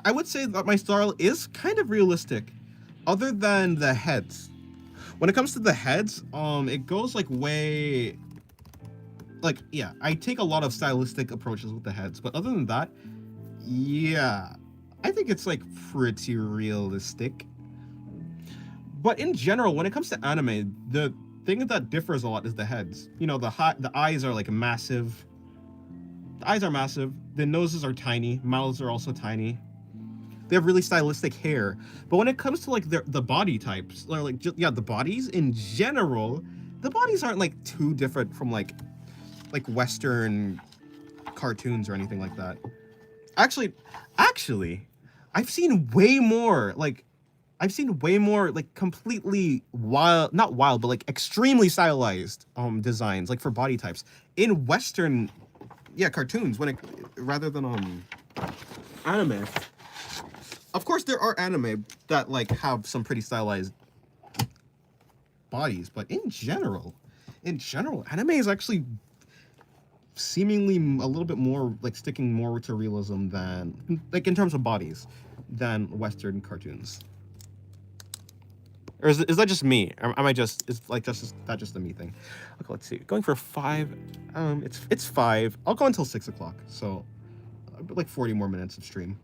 I would say that my style is kind of realistic, other than the heads. When it comes to the heads, it goes like way, like, yeah, I take a lot of stylistic approaches with the heads, but other than that, yeah, I think it's like pretty realistic. But in general, when it comes to anime, the thing that differs a lot is the heads. You know, the eyes are like massive. The eyes are massive. The noses are tiny. Mouths are also tiny. They have really stylistic hair. But when it comes to like the body types, or like the bodies in general, the bodies aren't like too different from like Western cartoons or anything like that. Actually, I've seen way more like completely not wild, but like extremely stylized designs like for body types in Western cartoons rather than anime. Of course, there are anime that like have some pretty stylized bodies, but in general, anime is actually seemingly a little bit more like sticking more to realism than like in terms of bodies than Western cartoons. Or is that just me? Or am I just is that just a me thing? Okay, let's see. Going for 5. It's 5. I'll go until 6 o'clock, so like 40 more minutes of stream.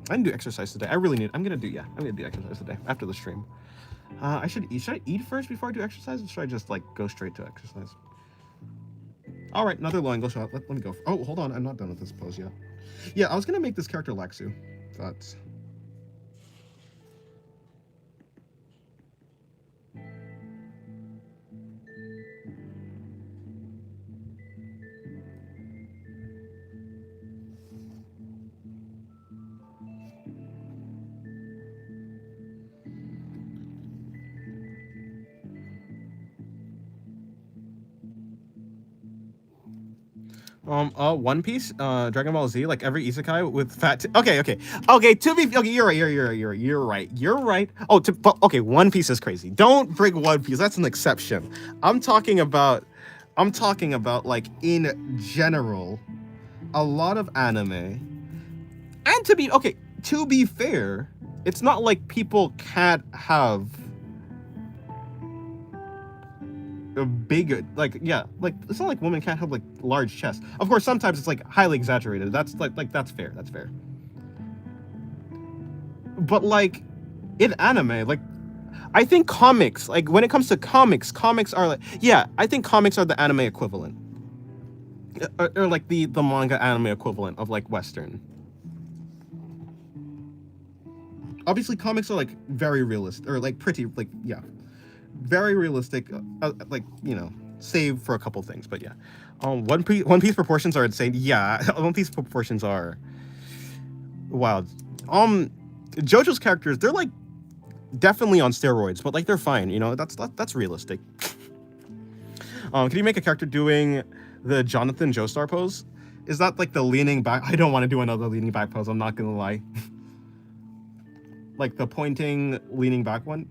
I didn't do exercise today. I'm gonna do exercise today after the stream. Should I eat first before I do exercise, or should I just like go straight to exercise? All right, another low angle shot. Let me go. Oh, hold on, I'm not done with this pose yet. Yeah, I was gonna make this character Lexu, but One Piece, Dragon Ball Z, like every isekai with fat. Okay. You're right. Oh, okay. One Piece is crazy. Don't bring One Piece. That's an exception. I'm talking about like in general, a lot of anime, and to be fair, it's not like people can't have a big it's not like women can't have like large chests. Of course, sometimes it's like highly exaggerated. That's that's fair. But like in anime, like I think comics, like when it comes to comics are like I think comics are the anime equivalent, or like the manga anime equivalent of like Western. obviously comics are like very realistic, or like pretty like very realistic, like, you know, Save for a couple things, but yeah. One Piece proportions are insane. Yeah, One Piece proportions are wild. JoJo's characters, they're like definitely on steroids, but like they're fine, you know, that's realistic. Can you make a character doing the Jonathan Joestar pose? Is that like the leaning back? I don't want to do another leaning back pose, I'm not gonna lie. Like the pointing, leaning back one.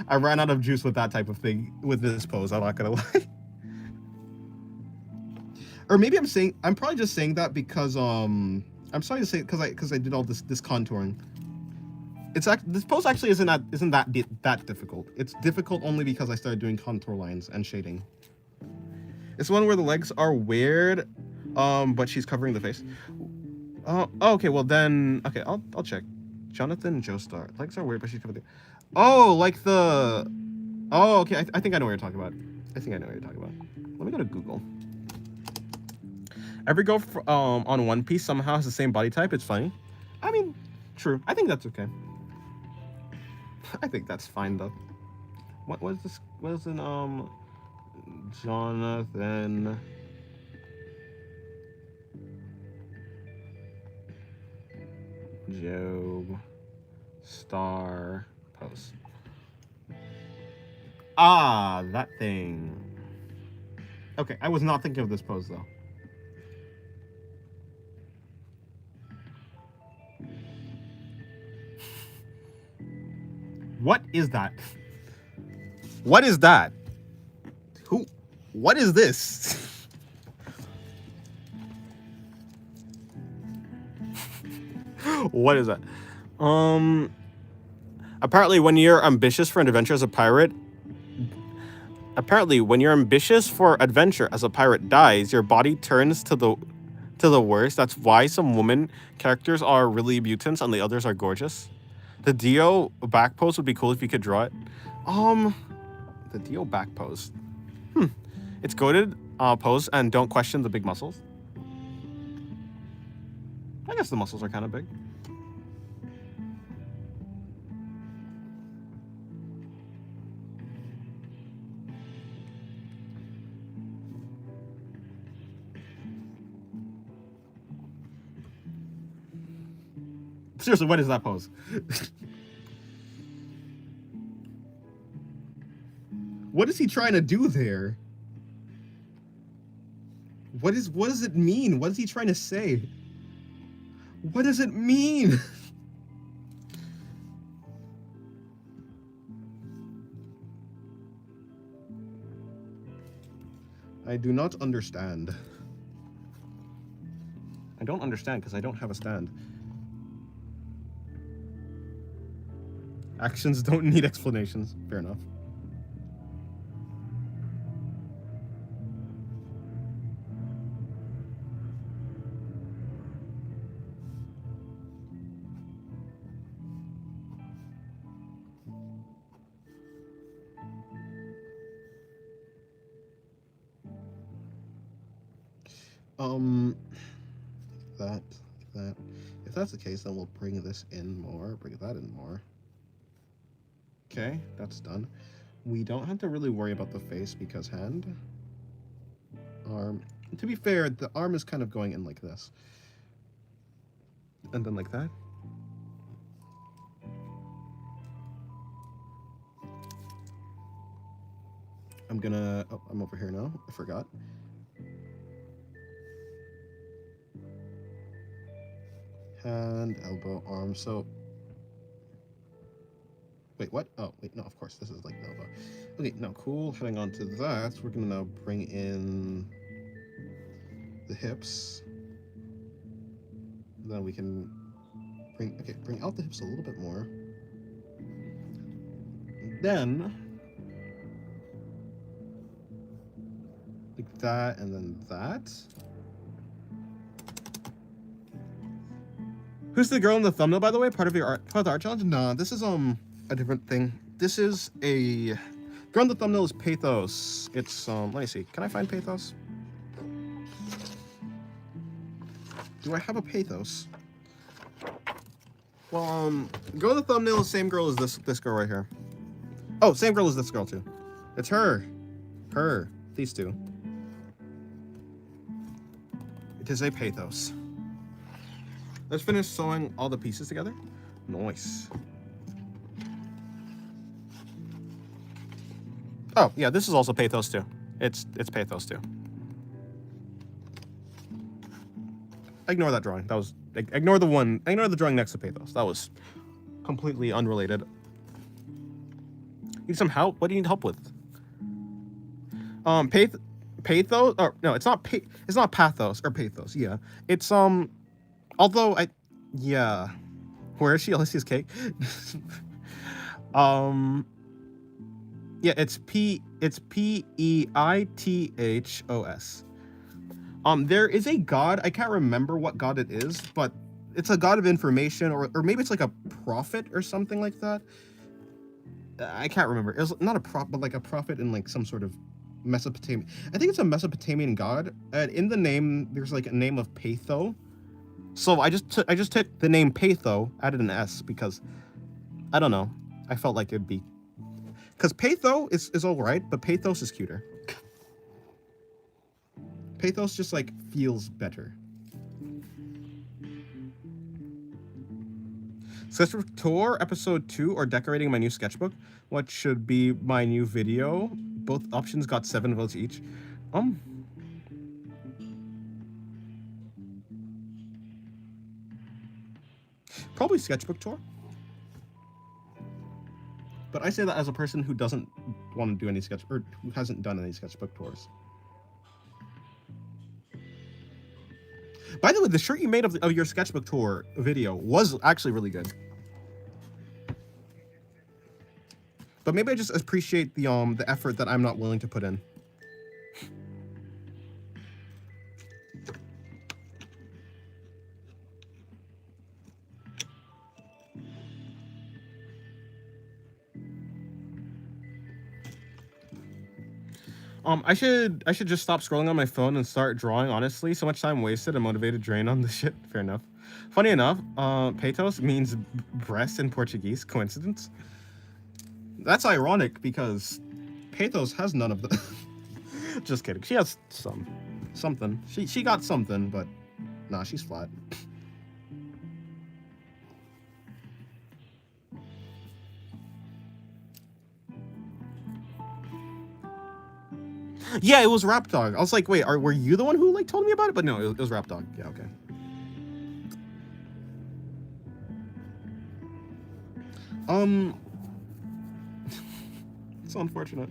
I ran out of juice with that type of thing with this pose, I'm not gonna lie. Or maybe I'm probably just saying that because I'm sorry to say because I did all this contouring. This pose actually isn't that difficult. It's difficult only because I started doing contour lines and shading. It's one where the legs are weird, but she's covering the face. Okay, well then, okay, I'll check. Jonathan Joestar, legs are weird, but she's covering the. Oh, like the. Oh, okay. I think I know what you're talking about. Let me go to Google. Every girl on One Piece somehow has the same body type. It's funny. I mean, true. I think that's okay. I think that's fine though. What was this? What is it? Jonathan. Job. Star. Post. Ah, that thing. Okay, I was not thinking of this pose though. What is that? What is that? Who? What is this? What is that? Apparently when you're ambitious for an adventure as a pirate, dies, your body turns to the worst. That's why some women characters are really mutants and the others are gorgeous. The Dio back pose would be cool if you could draw it. The Dio back pose. It's goated pose, and don't question the big muscles. I guess the muscles are kind of big. Seriously, what is that pose? What is he trying to do there? What does it mean? What is he trying to say? What does it mean? I do not understand. I don't understand because I don't have a stand. Actions don't need explanations. Fair enough. That. If that's the case, then we'll bring this in more, bring that in more. Okay, that's done. We don't have to really worry about the face because hand, arm. To be fair, the arm is kind of going in like this. And then like that. I'm over here now. I forgot. Hand, elbow, arm. So wait, what? Oh, wait, no, of course, this is like the elbow. Okay, now cool. Heading on to that, we're gonna now bring in the hips. Then we can bring out the hips a little bit more. Then like that, and then that. Who's the girl in the thumbnail, by the way? Part of the art challenge? Nah, this is a different thing. This is a girl in the thumbnail is Pathos. It's let me see. Can I find Pathos? Do I have a Pathos? Well, girl in the thumbnail is same girl as this girl right here. Oh, same girl as this girl too. It's her. These two. It is a Pathos. Let's finish sewing all the pieces together. Nice. Oh, yeah, this is also Pathos too. It's Pathos too. Ignore that drawing. That was ignore the drawing next to Pathos. That was completely unrelated. Need some help? What do you need help with? Pathos, or no, it's not Pathos or Pathos. Yeah. It's although yeah. Where is she? Alicia's cake. Yeah, it's Peithos. There is a god, I can't remember what god it is, but it's a god of information, or maybe it's like a prophet or something like that. I can't remember. It was not a prophet, but like a prophet in like some sort of Mesopotamian. I think it's a Mesopotamian god. And in the name, there's like a name of Patho. So I just took the name Patho, added an S because I don't know. I felt like it'd be because Patho is all right, but Pathos is cuter. Pathos just like feels better. Sketchbook tour episode 2 or decorating my new sketchbook. What should be my new video? Both options got 7 votes each. Probably sketchbook tour. But I say that as a person who doesn't want to do any or who hasn't done any sketchbook tours. By the way, the shirt you made of your sketchbook tour video was actually really good. But maybe I just appreciate the effort that I'm not willing to put in. I should just stop scrolling on my phone and start drawing, honestly. So much time wasted and motivated drain on this shit. Fair enough. Funny enough, Peitos means breast in Portuguese. Coincidence? That's ironic because Peitos has none of the just kidding. She has something. She got something, but nah, she's flat. Yeah, it was Rap Dog. I was like, wait, were you the one who like told me about it? But no, it was Rap Dog. Yeah, okay. It's unfortunate.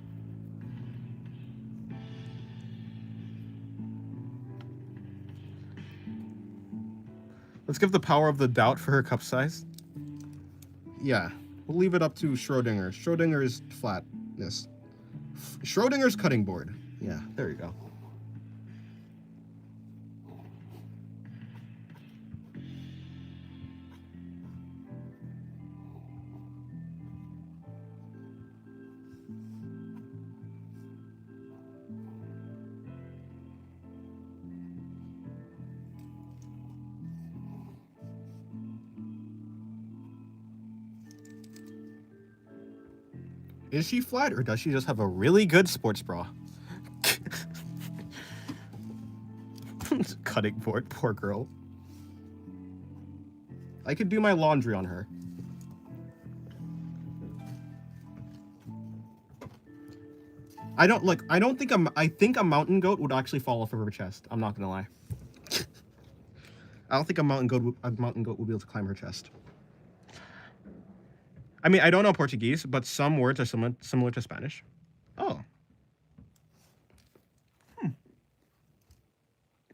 Let's give the power of the doubt for her cup size. Yeah, we'll leave it up to Schrodinger. Schrodinger's flatness. Schrodinger's cutting board. Yeah, there you go. Is she flat or does she just have a really good sports bra? Cutting board, poor girl. I could do my laundry on her. I think a mountain goat would actually fall off of her chest. I'm not gonna lie. I don't think a mountain goat would be able to climb her chest. I mean, I don't know Portuguese, but some words are similar to Spanish. Oh.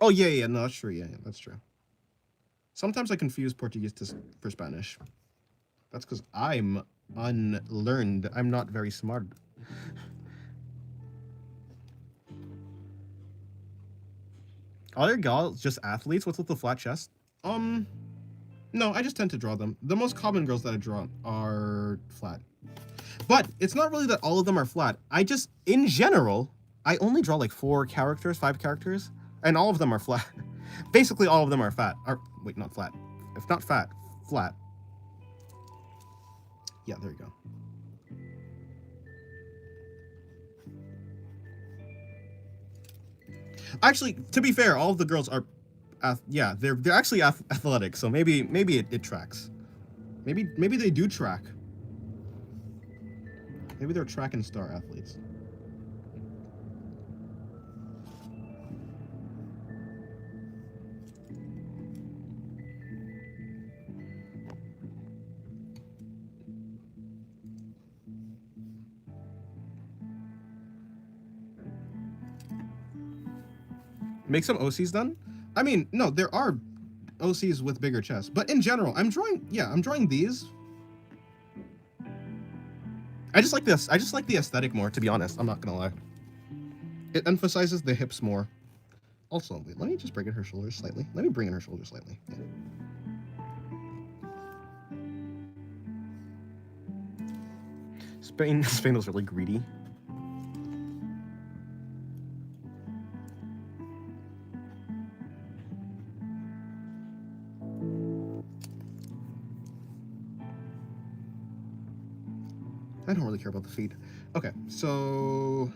Oh, yeah, no, that's true. Yeah, that's true. Sometimes I confuse Portuguese for Spanish. That's because I'm unlearned. I'm not very smart. Are there girls just athletes? What's with the flat chest? No, I just tend to draw them. The most common girls that I draw are flat. But it's not really that all of them are flat. In general, I only draw like 5 characters, and all of them are flat. Basically, all of them are fat. Wait, not flat. If not fat, flat. Yeah, there you go. Actually, to be fair, all of the girls are, they're actually athletic. So maybe it tracks. Maybe they do track. Maybe they're track and star athletes. Make some OCs done? I mean, no, there are OCs with bigger chests, but in general, I'm drawing these. I just like this. I just like the aesthetic more, to be honest. I'm not gonna lie. It emphasizes the hips more. Also, wait, let me just bring in her shoulders slightly. Yeah. Spain was really greedy. I don't really care about the feet. Okay, so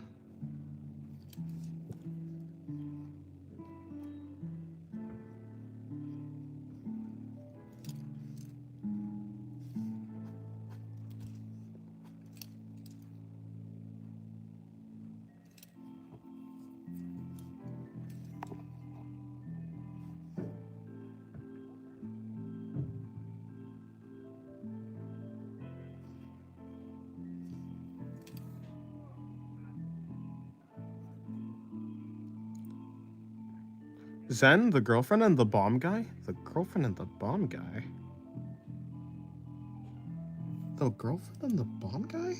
Zen, the girlfriend and the bomb guy? The girlfriend and the bomb guy? the girlfriend and the bomb guy?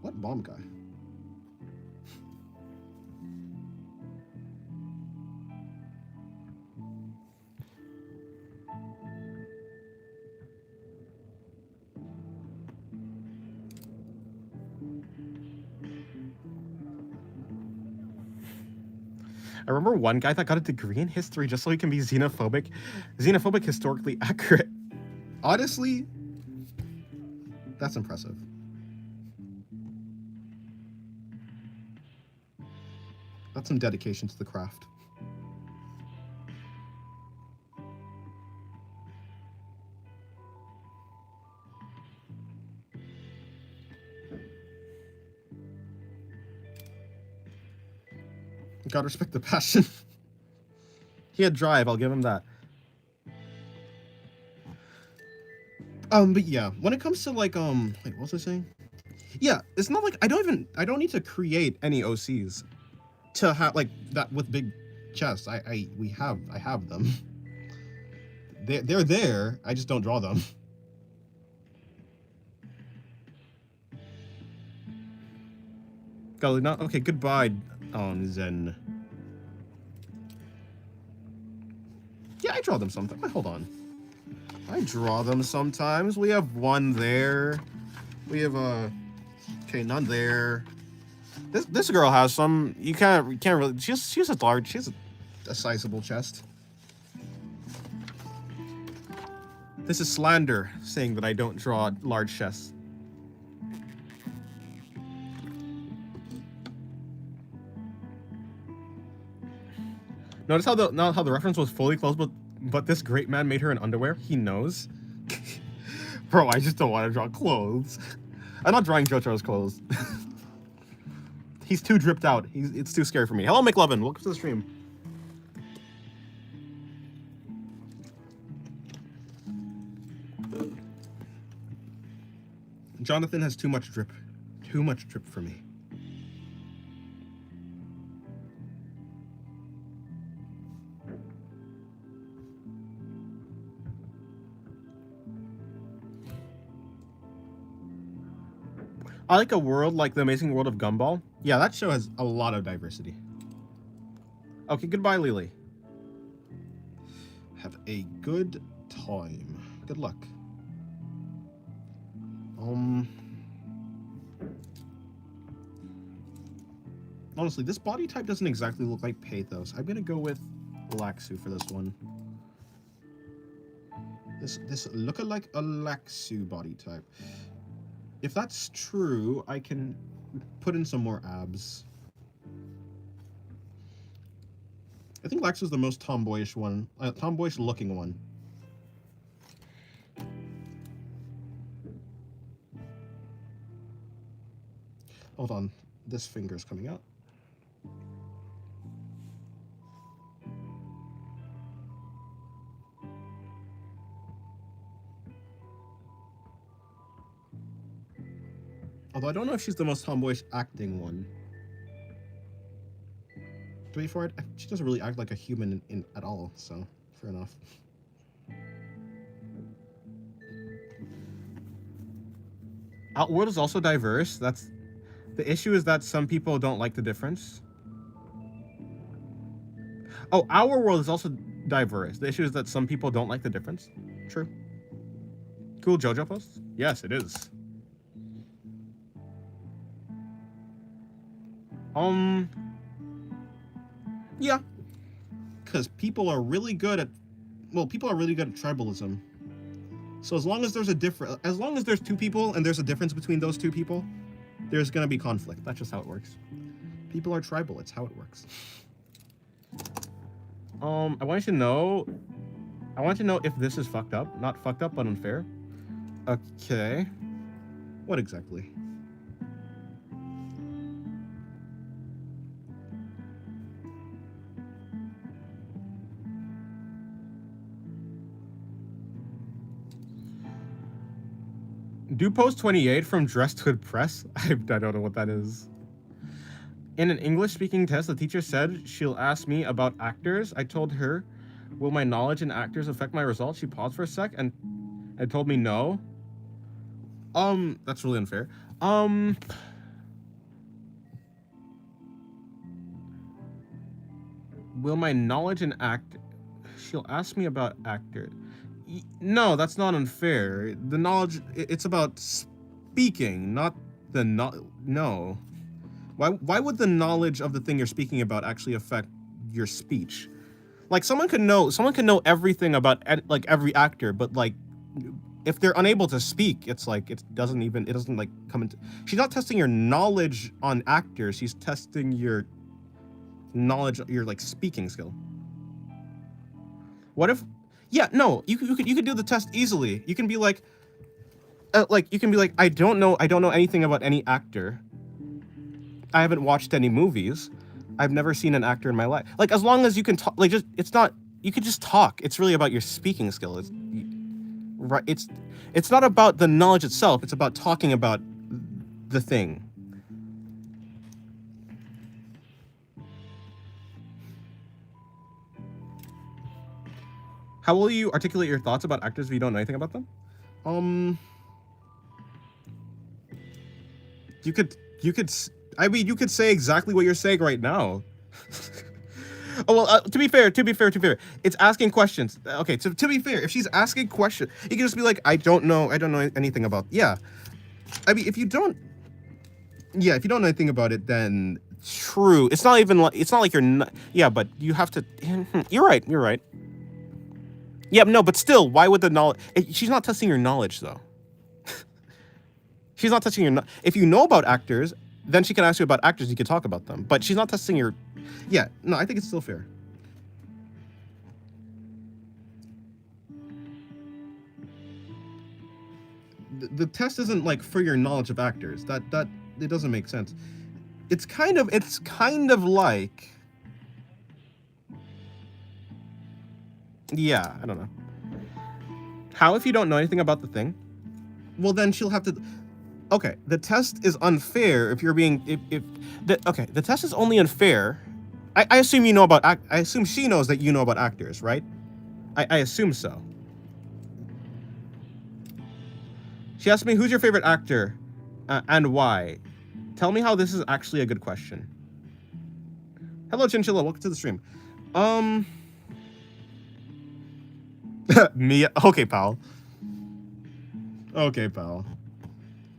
What bomb guy? I remember one guy that got a degree in history just so he can be xenophobic historically accurate. Honestly, that's impressive. That's some dedication to the craft. Gotta respect the passion. He had drive, I'll give him that. But yeah, when it comes to like, wait, what was I saying? Yeah, it's not like I don't need to create any OCs to have like that with big chests. I have them. They're there. I just don't draw them. Golly, no, okay, goodbye, Zen. Yeah, I draw them sometimes. Wait, hold on. I draw them sometimes. We have one there. We have okay, none there. This girl has some. You can't really. She's a large. She's A sizable chest. This is slander, saying that I don't draw large chests. Notice how the reference was fully closed, but this great man made her in underwear. He knows. Bro, I just don't want to draw clothes. I'm not drawing JoJo's clothes. He's too dripped out. It's too scary for me. Hello, McLovin. Welcome to the stream. Jonathan has too much drip. Too much drip for me. I like a world like The Amazing World of Gumball. Yeah, that show has a lot of diversity. Okay, goodbye, Lily. Have a good time. Good luck. Honestly, this body type doesn't exactly look like Pathos. I'm gonna go with Laxu for this one. This look like a Laxu body type. If that's true, I can put in some more abs. I think Laxu's the most tomboyish one, tomboyish looking one. Hold on, this finger's coming out. Although I don't know if she's the most tomboyish acting one. To be fair, she doesn't really act like a human at all, so fair enough. Outworld is also diverse. That's the issue, is that some people don't like the difference. Oh, our world is also diverse. The issue is that some people don't like the difference. True. Cool JoJo posts? Yes, it is. Yeah. Because people are really good at... Well, people are really good at tribalism. So as long as there's two people and there's a difference between those two people, there's gonna be conflict. That's just how it works. People are tribal. It's how it works. I want to know if this is fucked up. Not fucked up, but unfair. Okay. What exactly? Do post 28 from Dressed Hood Press? I don't know what that is. In an English-speaking test, the teacher said she'll ask me about actors. I told her, will my knowledge in actors affect my results? She paused for a sec and told me no. That's really unfair. Will my knowledge in she'll ask me about actors. No, that's not unfair. The knowledge, it's about speaking, not the no. Why would the knowledge of the thing you're speaking about actually affect your speech? Like someone can know everything about like every actor, but like if they're unable to speak, it's like it doesn't like come into. She's not testing your knowledge on actors. She's testing your knowledge, your like speaking skill. What if? Yeah, no, you could do the test easily. You can be like I don't know anything about any actor. I haven't watched any movies. I've never seen an actor in my life. Like, as long as you can talk, like, you could just talk. It's really about your speaking skill. It's not about the knowledge itself. It's about talking about the thing. How will you articulate your thoughts about actors if you don't know anything about them? You could say exactly what you're saying right now. Oh, well, to be fair, it's asking questions. Okay, to be fair, if she's asking questions, you can just be like, I don't know anything about. Yeah, I mean, if you don't know anything about it, then true. It's not like you're not. Yeah, but you have to. You're right. Yeah, no, but still, why would the knowledge? She's not testing your knowledge, though. She's not testing your. If you know about actors, then she can ask you about actors. You can talk about them, but she's not testing your. Yeah, no, I think it's still fair. The test isn't like for your knowledge of actors. That it doesn't make sense. It's kind of like. Yeah, I don't know. How if you don't know anything about the thing? Well, then she'll have to. Okay, the test is unfair if you're being the test is only unfair. I assume you know about I assume she knows that you know about actors, right? I assume so. She asked me, who's your favorite actor and why? Tell me how this is actually a good question. Hello, Chinchilla. Welcome to the stream. Mia. Okay, pal.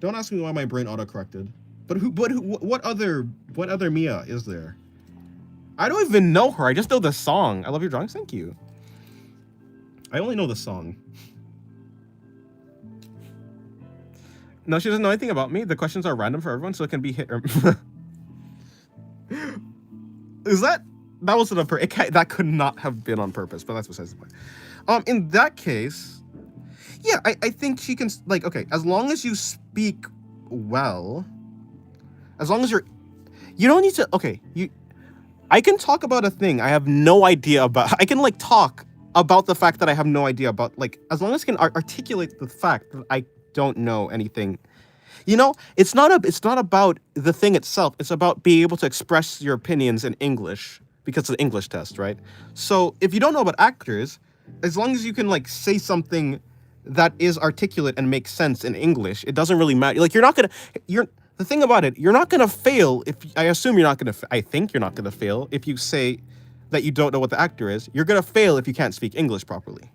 Don't ask me why my brain auto-corrected. But what other Mia is there? I don't even know her. I just know the song. I love your drawings. Thank you. I only know the song. No, she doesn't know anything about me. The questions are random for everyone, so it can be hit or... Is that wasn't on purpose. That could not have been on purpose, but that's besides the point. In that case, yeah, I think she can, like, okay, as long as you speak well, as long as you don't need to, okay, I can talk about a thing I have no idea about. I can, like, talk about the fact that I have no idea about, like, as long as I can articulate the fact that I don't know anything. You know, it's not about the thing itself. It's about being able to express your opinions in English because of the English test, right? So if you don't know about actors, as long as you can, like, say something that is articulate and makes sense in English, it doesn't really matter. Like, the thing about it, you're not gonna fail if, I assume you're not gonna, I think you're not gonna fail if you say that you don't know what the actor is. You're gonna fail if you can't speak English properly.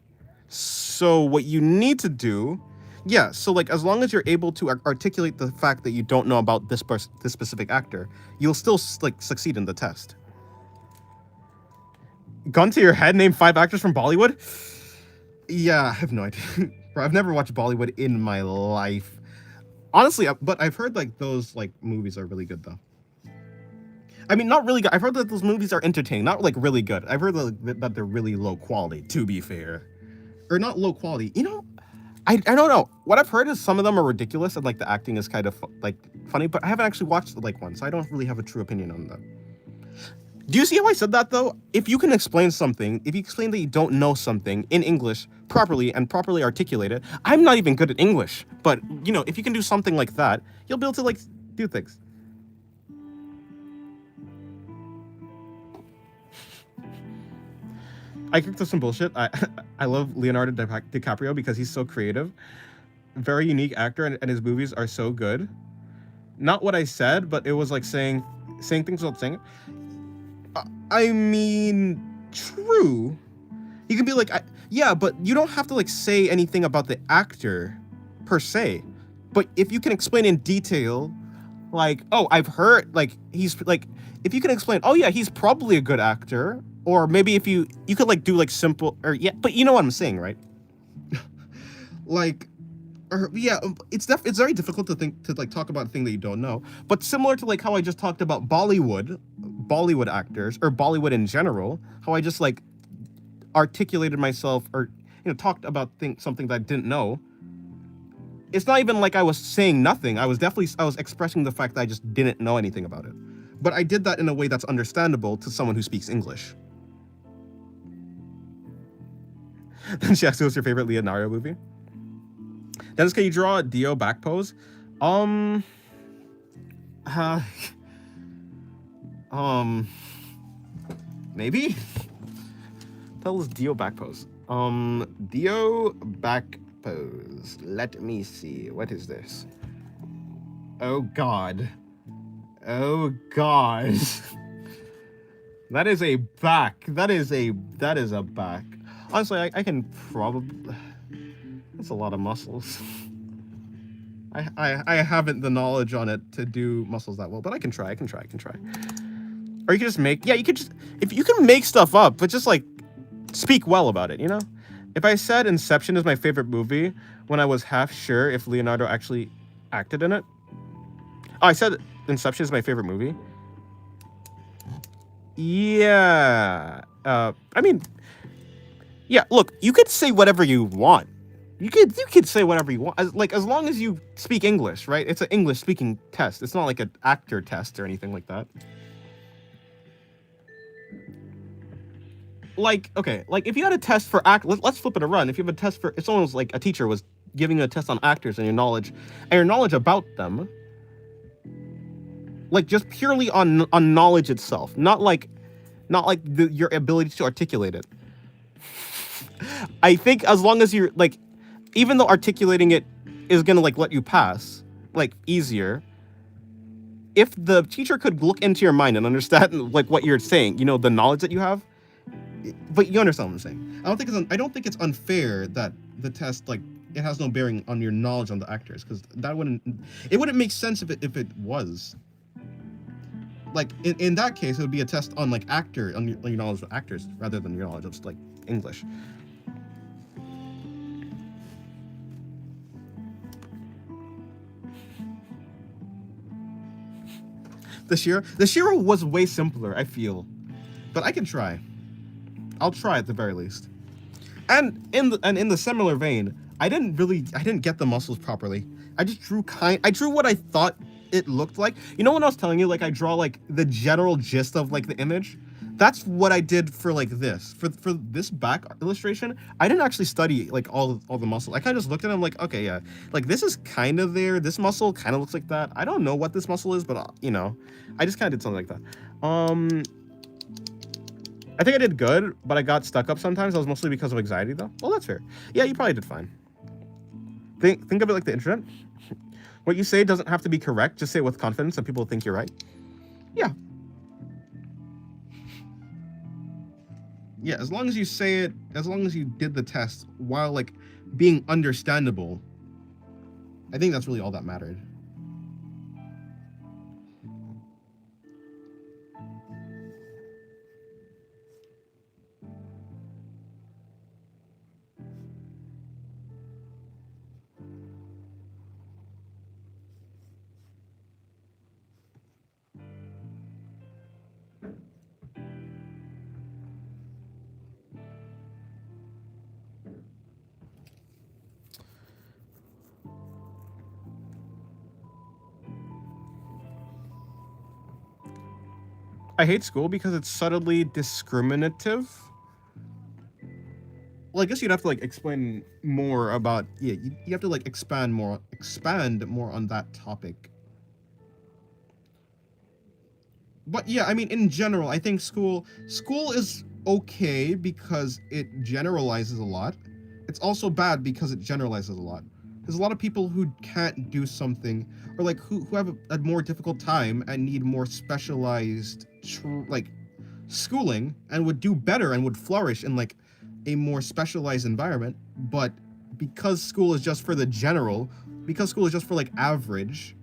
So what you need to do, yeah, so, like, as long as you're able to articulate the fact that you don't know about this specific actor, you'll still, like, succeed in the test. Gun to your head, name 5 actors from Bollywood? Yeah, I have no idea. Bro, I've never watched Bollywood in my life. Honestly, but I've heard like those like movies are really good though. I mean, not really good. I've heard that those movies are entertaining, not like really good. I've heard that they're really low quality, to be fair. Or not low quality. You know, I don't know. What I've heard is some of them are ridiculous and like the acting is kind of like funny, but I haven't actually watched like one, so I don't really have a true opinion on that. Do you see how I said that though? If you can explain something, if you explain that you don't know something in English properly and properly articulate it, I'm not even good at English, but you know, if you can do something like that, you'll be able to like do things. I kicked up some bullshit. I love Leonardo DiCaprio because he's so creative, very unique actor, and his movies are so good. Not what I said, but it was like saying things without saying it. I mean, true. You can be like, yeah, but you don't have to like say anything about the actor per se. But if you can explain in detail, like, oh, I've heard, like, he's like, if you can explain, oh yeah, he's probably a good actor, or maybe if you could like do like simple, or yeah, but you know what I'm saying, right? Like, or yeah, it's very difficult to like talk about a thing that you don't know. But similar to like how I just talked about Bollywood actors or Bollywood in general, how I just like articulated myself or talked about something that I didn't know. It's not even like I was saying nothing. I was expressing the fact that I just didn't know anything about it. But I did that in a way that's understandable to someone who speaks English. Then she asked, what's your favorite Leonardo movie? Dennis, can you draw a Dio back pose? Maybe? Tell us Dio back pose. Dio back pose. Let me see. What is this? Oh God. Oh God. That is a back. That is a back. Honestly, I can probably. That's a lot of muscles. I haven't the knowledge on it to do muscles that well, but I can try. Or you can just make. Yeah, you could just if you can make stuff up, but just like speak well about it. You know, if I said Inception is my favorite movie when I was half sure if Leonardo actually acted in it. Oh, I said Inception is my favorite movie. Yeah. I mean, yeah. Look, you could say whatever you want. You could say whatever you want, as long as you speak English, right? It's an English speaking test. It's not like an actor test or anything like that. Like, okay, like if you had a test for let's flip it around. If you have a test for, if someone was like a teacher was giving you a test on actors and your knowledge about them, like just purely on knowledge itself, not like your ability to articulate it. I think as long as you're like, even though articulating it is gonna like let you pass, like easier, if the teacher could look into your mind and understand like what you're saying, the knowledge that you have, but you understand what I'm saying. I don't think it's unfair that the test like it has no bearing on your knowledge on the actors, because it wouldn't make sense if it was. Like in that case, it would be a test on like on your knowledge of actors rather than your knowledge of like English. The Shiro was way simpler, I feel, but I can try. I'll try at the very least. And in the similar vein, I didn't get the muscles properly. I just drew what I thought it looked like. You know when I was telling you like I draw like the general gist of like the image? That's what I did for like this. For this back illustration, I didn't actually study like all the muscles. I kind of just looked at them like, okay, yeah, like this is kind of there. This muscle kind of looks like that. I don't know what this muscle is, but I just kind of did something like that. I think I did good, but I got stuck up sometimes. That was mostly because of anxiety, though. Well, that's fair. Yeah, you probably did fine. Think of it like the internet. What you say doesn't have to be correct. Just say it with confidence, and people think you're right. Yeah. Yeah, as long as you say it, as long as you did the test while like being understandable, I think that's really all that mattered. I hate school because it's subtly discriminative. Well, I guess you'd have to like explain more about, Yeah, you have to like expand more on that topic. But yeah, I mean, in general, I think school is okay because it generalizes a lot. It's also bad because it generalizes a lot. There's a lot of people who can't do something, or like who have a more difficult time and need more specialized like schooling, and would do better and would flourish in like a more specialized environment. But because school is just for the general, because school is just for like average,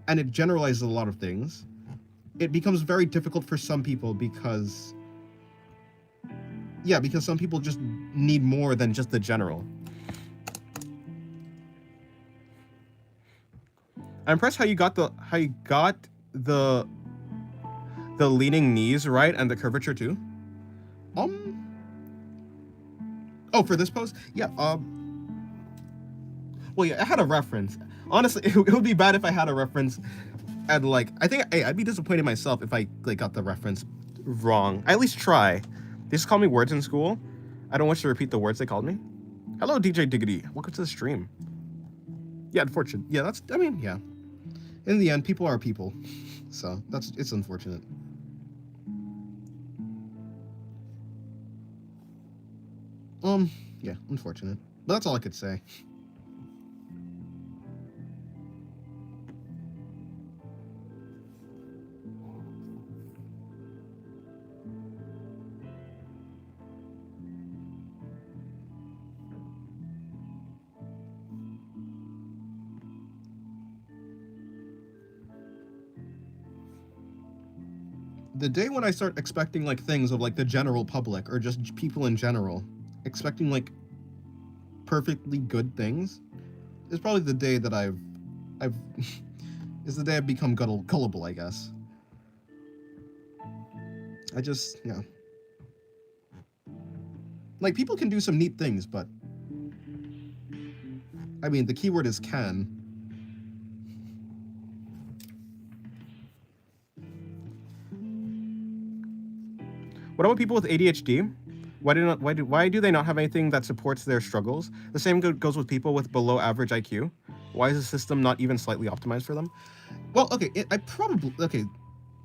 and it generalizes a lot of things, it becomes very difficult for some people because some people just need more than just the general. I'm impressed how you got the leaning knees right and the curvature too. Oh, for this pose? Yeah, well, yeah, I had a reference. Honestly, it would be bad if I had a reference and like, I think, hey, I'd be disappointed myself if I like got the reference wrong. I at least try. They just call me words in school. I don't want you to repeat the words they called me. Hello, DJ Diggity. Welcome to the stream. Yeah, unfortunate. Yeah, that's, I mean, yeah. In the end, people are people. So, it's unfortunate. Yeah, unfortunate. But that's all I could say. The day when I start expecting like things of like the general public or just people in general, expecting like perfectly good things, is probably the day that I've is the day I've become gullible, I guess. I just, yeah. Like, people can do some neat things, but I mean, the keyword is can. What about people with ADHD? Why do they not have anything that supports their struggles? The same goes with people with below average IQ. Why is the system not even slightly optimized for them? Well, okay,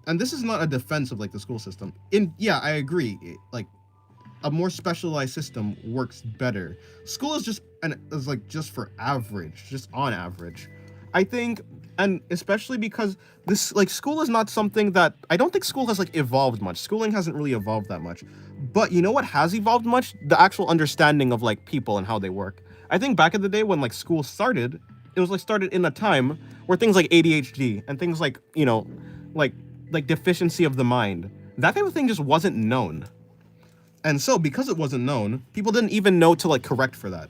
and this is not a defense of like the school system. Yeah, I agree. Like, a more specialized system works better. School is just for average, just on average. I think, and especially because this, like, school is not something that, I don't think school has like evolved much. Schooling hasn't really evolved that much. But you know what has evolved much? The actual understanding of like people and how they work. I think back in the day when like school started, it was like started in a time where things like ADHD and things like, you know, like deficiency of the mind, that type of thing just wasn't known. And so because it wasn't known, people didn't even know to like correct for that.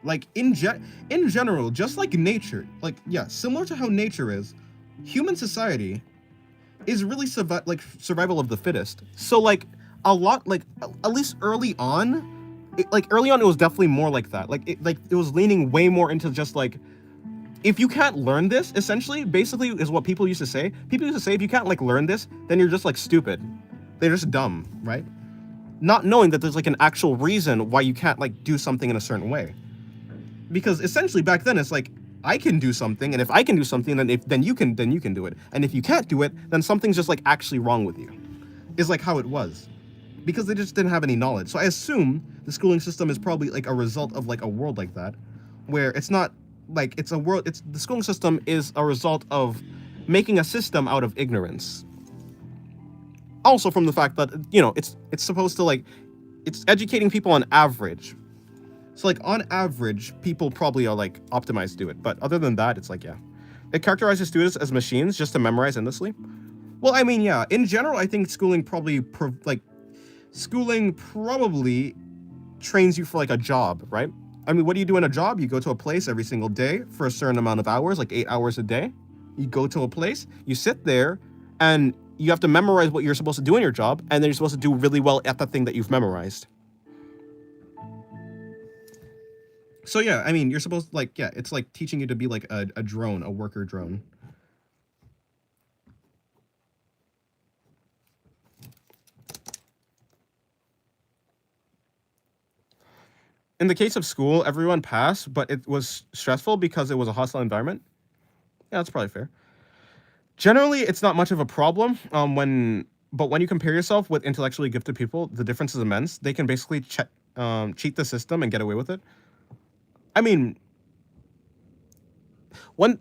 Like, in general, just like nature, like, yeah, similar to how nature is, human society is really survival of the fittest. So like a lot, like at least early on, it was definitely more like that. It was leaning way more into just like, if you can't learn this, essentially, basically is what people used to say. People used to say, if you can't like learn this, then you're just like stupid. They're just dumb, right? Not knowing that there's like an actual reason why you can't like do something in a certain way. Because essentially back then it's like, I can do something, and if I can do something, then you can do it. And if you can't do it, then something's just like actually wrong with you. Is like how it was. Because they just didn't have any knowledge. So I assume the schooling system is probably like a result of like a world like that, where it's not like the schooling system is a result of making a system out of ignorance. Also from the fact that, you know, it's supposed to like, it's educating people on average. So like on average, people probably are like optimized to do it. But other than that, it's like, yeah. It characterizes students as machines just to memorize endlessly. Well, I mean, yeah, in general, I think schooling probably trains you for like a job, right? I mean, what do you do in a job? You go to a place every single day for a certain amount of hours, like 8 hours a day. You go to a place, you sit there, and you have to memorize what you're supposed to do in your job, and then you're supposed to do really well at the thing that you've memorized. So yeah, I mean, you're supposed like yeah, it's like teaching you to be like a drone, a worker drone. In the case of school, everyone passed, but it was stressful because it was a hostile environment. Yeah, that's probably fair. Generally, it's not much of a problem but when you compare yourself with intellectually gifted people, the difference is immense. They can basically cheat the system and get away with it. I mean, one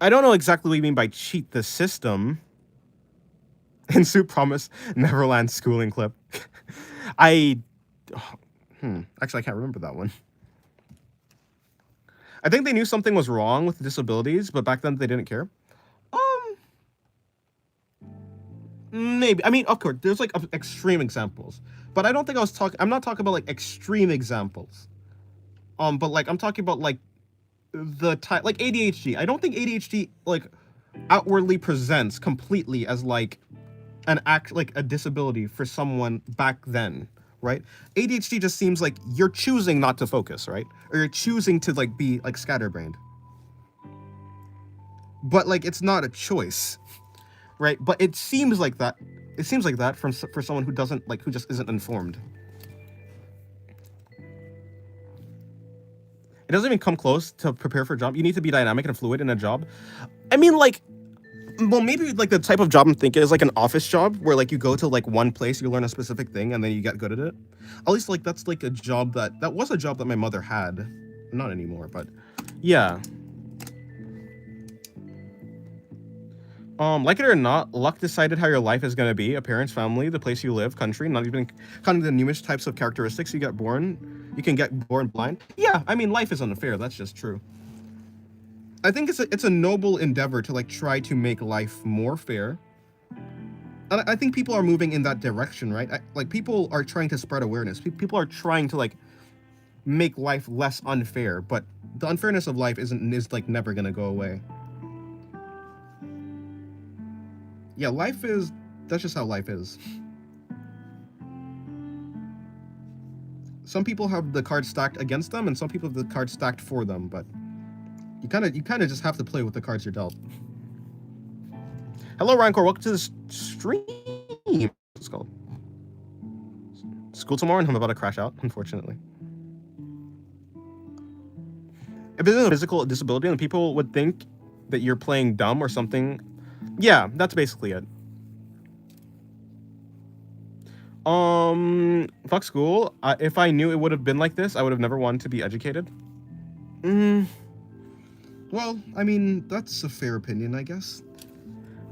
I don't know exactly what you mean by cheat the system. In Soup Promise Neverland schooling clip. I actually I can't remember that one. I think they knew something was wrong with disabilities, but back then they didn't care. Maybe. I mean, of course, there's like extreme examples, but I don't think I'm not talking about like extreme examples. But like I'm talking about like the type, like ADHD. I don't think ADHD like outwardly presents completely as like like a disability for someone back then, right? ADHD just seems like you're choosing not to focus, right? Or you're choosing to like be like scatterbrained. But like it's not a choice, right? But it seems like that. It seems like that for someone who doesn't like who just isn't informed. It doesn't even come close to prepare for a job. You need to be dynamic and fluid in a job. I mean, like, well, maybe like the type of job I'm thinking is like an office job where like you go to like one place, you learn a specific thing, and then you get good at it. At least like that's like a job that was a job that my mother had, not anymore, but yeah. Like it or not, luck decided how your life is gonna be. Appearance, family, the place you live, country, not even counting the numerous types of characteristics you get born. You can get born blind. Yeah, I mean life is unfair. That's just true. I think it's a noble endeavor to like try to make life more fair. And I think people are moving in that direction, right? Like people are trying to spread awareness. People are trying to like make life less unfair, but the unfairness of life is like never gonna go away. Yeah, that's just how life is. Some people have the cards stacked against them, and some people have the cards stacked for them, but you kind of just have to play with the cards you're dealt. Hello, Rancor. Welcome to the stream. It's called school tomorrow, and I'm about to crash out, unfortunately. If it's a physical disability, then people would think that you're playing dumb or something. Yeah, that's basically it. Fuck school. If I knew it would have been like this, I would have never wanted to be educated. Well, I mean, that's a fair opinion, I guess.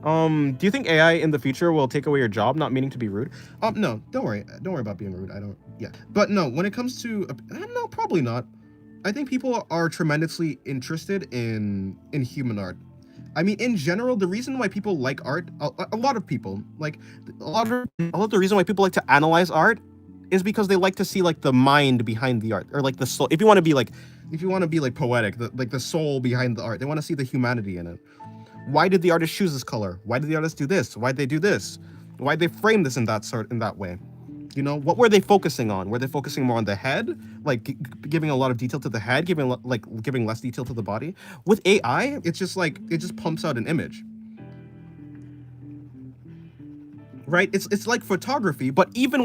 Do you think AI in the future will take away your job? Not meaning to be rude. No, don't worry about being rude. I don't. Yeah, but no, when it comes to no, probably not. I think people are tremendously interested in human art. I mean, in general, the reason why people like art, a lot of people like a lot of the reason why people like to analyze art is because they like to see like the mind behind the art, or like the soul. If you want to be like poetic, like the soul behind the art, they want to see the humanity in it. Why did the artist choose this color? Why did the artist do this? Why did they do this? Why did they frame this in that way? You know, what were they focusing on? Were they focusing more on the head, like giving a lot of detail to the head, giving less detail to the body? With AI, it's just like it just pumps out an image. Right? It's like photography, but even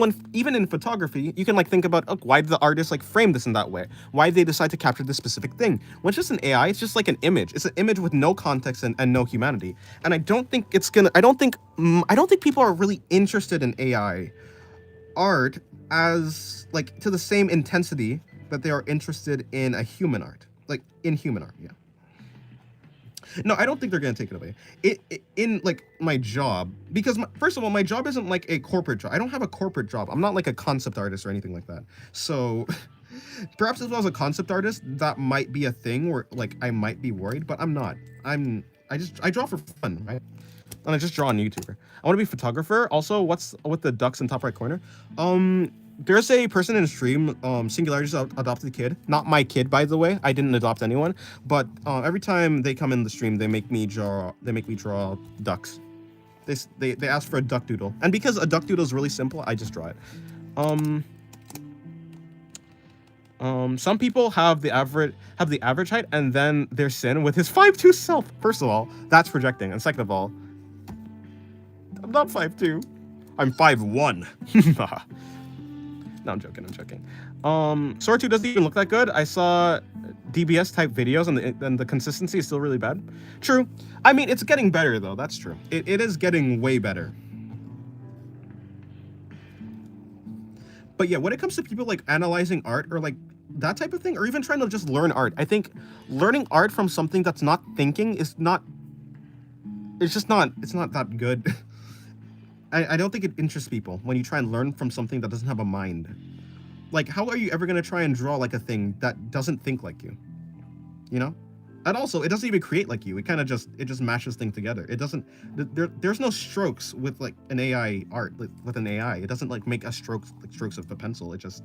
in photography, you can like think about, oh, why did the artist like frame this in that way? Why did they decide to capture this specific thing? When it's just an AI, it's just like an image. It's an image with no context and no humanity. And I don't think people are really interested in AI art as like to the same intensity that they are interested in a human art, like in human art. Yeah. No, I don't think they're gonna take it away. In like my job, because first of all, my job isn't like a corporate job. I don't have a corporate job. I'm not like a concept artist or anything like that. So perhaps if I was a concept artist, that might be a thing where like I might be worried, but I'm not. I draw for fun, right? And I just draw on YouTuber. I want to be a photographer. Also, what's with the ducks in top right corner? There's a person in the stream, Singularity's adopted kid. Not my kid, by the way. I didn't adopt anyone. But every time they come in the stream, they make me draw ducks. They ask for a duck doodle. And because a duck doodle is really simple, I just draw it. Some people have the average height, and then there's Sin with his 5'2" self. First of all, that's projecting, and second of all, I'm not 5'2". I'm 5'1". No, I'm joking. Sora 2 doesn't even look that good. I saw DBS type videos, and the consistency is still really bad. True. I mean, it's getting better though. That's true. It is getting way better. But yeah, when it comes to people like analyzing art or like that type of thing, or even trying to just learn art, I think learning art from something that's not thinking is not. It's not that good. I don't think it interests people when you try and learn from something that doesn't have a mind. Like, how are you ever gonna try and draw like a thing that doesn't think like you? You know? And also, it doesn't even create like you. It kind of just mashes things together. It doesn't. There's no strokes with like an AI art with an AI. It doesn't like make a strokes of the pencil. It just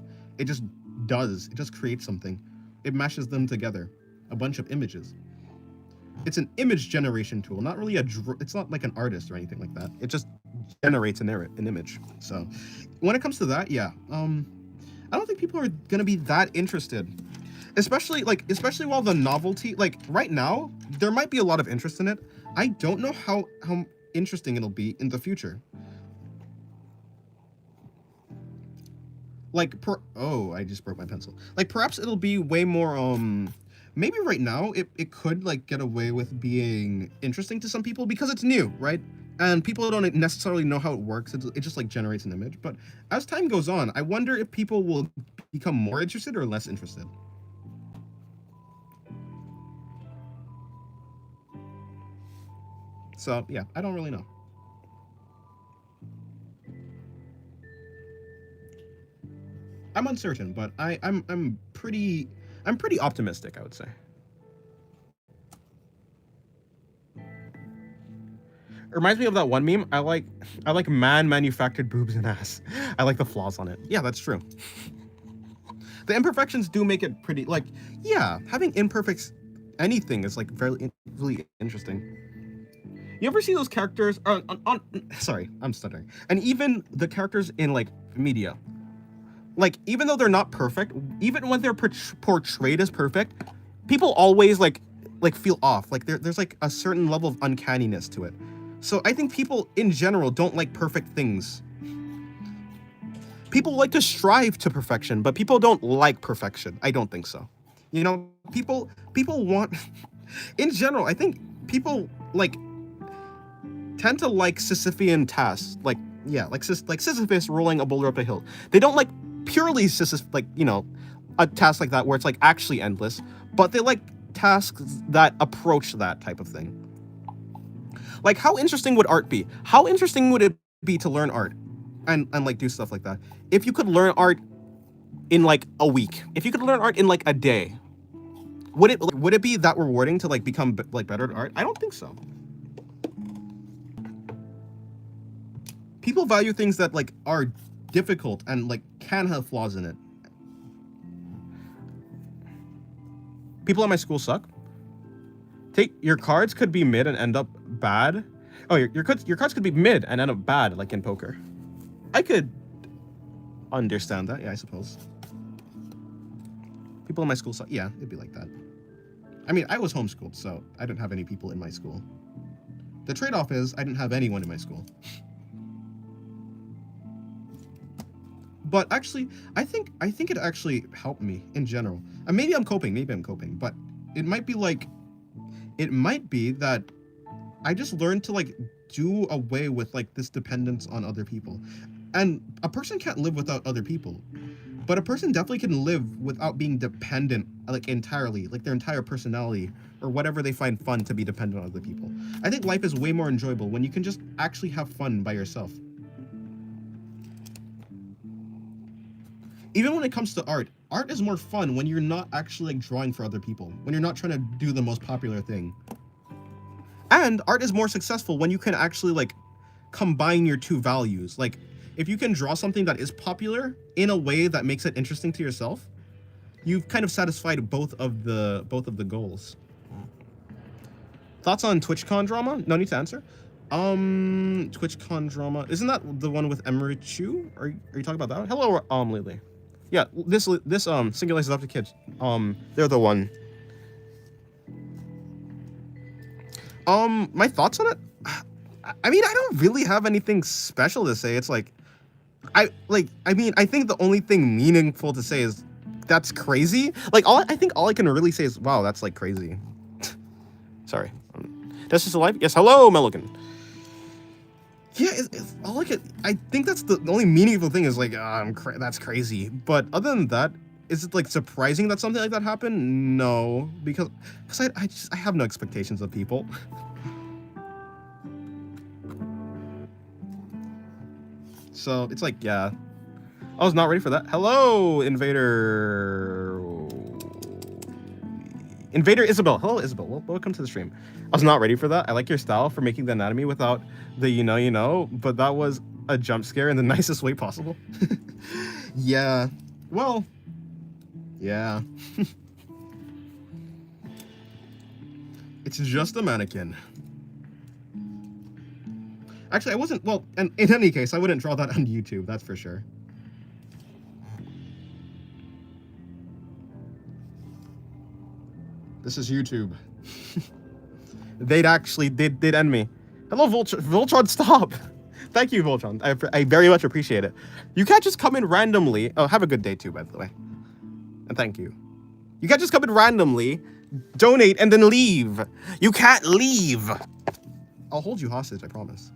does. It just creates something. It mashes them together. A bunch of images. It's an image generation tool, not really it's not like an artist or anything like that. It just generates an image. So, when it comes to that, yeah, I don't think people are gonna be that interested. Especially while the novelty, like right now, there might be a lot of interest in it. I don't know how interesting it'll be in the future. Like, I just broke my pencil. Like, perhaps it'll be way more, maybe right now it could like get away with being interesting to some people because it's new, right? And people don't necessarily know how it works. It just like generates an image. But as time goes on, I wonder if people will become more interested or less interested. So yeah, I don't really know. I'm uncertain, but I'm pretty optimistic, I would say. It reminds me of that one meme. I like man-manufactured boobs and ass. I like the flaws on it. Yeah, that's true. The imperfections do make it pretty, like, yeah, having imperfects anything is like really interesting. You ever see those characters sorry, I'm stuttering. And even the characters in like media. Like, even though they're not perfect, even when they're portrayed as perfect, people always like feel off. Like there's like a certain level of uncanniness to it. So I think people in general don't like perfect things. People like to strive to perfection, but people don't like perfection. I don't think so. You know, people want in general, I think people like tend to like Sisyphean tasks. Like, yeah, like Sisyphus rolling a boulder up a hill. They don't like purely a task like that where it's like actually endless, but they like tasks that approach that type of thing. Like, how interesting would art be? How interesting would it be to learn art and like do stuff like that? If you could learn art in like a week, if you could learn art in like a day, would it be that rewarding to like become like better at art? I don't think so. People value things that like are difficult and like can have flaws in it. People at my school suck. Your cards could be mid and end up bad. Oh, your cards could be mid and end up bad, like in poker. I could understand that. Yeah, I suppose. People in my school suck. Yeah, it'd be like that. I mean, I was homeschooled, so I didn't have any people in my school. The trade-off is I didn't have anyone in my school. But actually, I think it actually helped me in general. And maybe I'm coping, but it might be that I just learned to like do away with like this dependence on other people. And a person can't live without other people, but a person definitely can live without being dependent like entirely, like their entire personality or whatever they find fun to be dependent on other people. I think life is way more enjoyable when you can just actually have fun by yourself. Even when it comes to art is more fun when you're not actually like drawing for other people, when you're not trying to do the most popular thing. And art is more successful when you can actually like combine your two values. Like, if you can draw something that is popular in a way that makes it interesting to yourself, you've kind of satisfied both of the goals. Thoughts on TwitchCon drama? No need to answer. TwitchCon drama. Isn't that the one with Emery Chu? Are you talking about that one? Hello, Lily. Yeah, this Singularity Adopted Kids. They're the one. My thoughts on it? I mean, I don't really have anything special to say. It's like, I mean, I think the only thing meaningful to say is that's crazy. Like, I think all I can really say is, wow, that's like crazy. Sorry. That's just a life. Yes, hello, Melican. Yeah, it's all I think that's the only meaningful thing is like, that's crazy. But other than that, is it like surprising that something like that happened? No, because I have no expectations of people. So it's like, yeah, I was not ready for that. Hello, Invader Isabel. Hello, Isabel. Welcome to the stream. I was not ready for that. I like your style for making the anatomy without the you know, but that was a jump scare in the nicest way possible. Yeah. Well, yeah. It's just a mannequin. Actually, I wasn't, well, and in any case, I wouldn't draw that on YouTube, that's for sure. This is YouTube. They'd end me. Hello, Voltron, stop! Thank you, Voltron. I very much appreciate it. You can't just come in randomly. Oh, have a good day too, by the way. And thank you. You can't just come in randomly, donate, and then leave. You can't leave. I'll hold you hostage, I promise.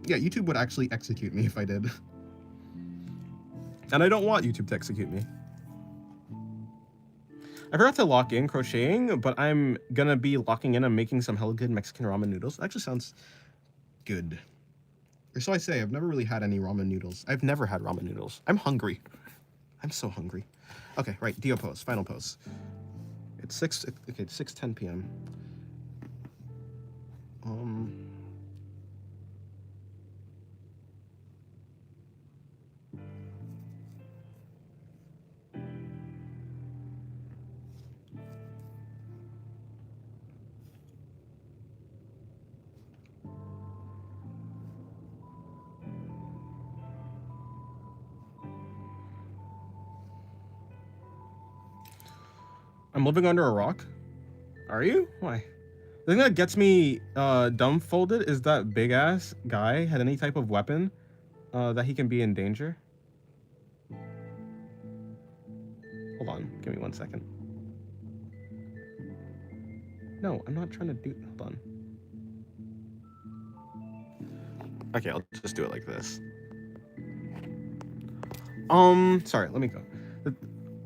Yeah, YouTube would actually execute me if I did. And I don't want YouTube to execute me. I forgot to lock in crocheting, but I'm gonna be locking in and making some hella good Mexican ramen noodles. It actually sounds good. Or so I say, I've never really had any ramen noodles. I've never had ramen noodles. I'm hungry. I'm so hungry. Okay, right, Dio pose, final pose. It's 6:10 p.m. I'm living under a rock? Are you? Why? The thing that gets me dumbfolded is that big ass guy had any type of weapon that he can be in danger. Hold on, give me 1 second. No, I'm not trying to do, hold on. Okay, I'll just do it like this. Sorry, let me go.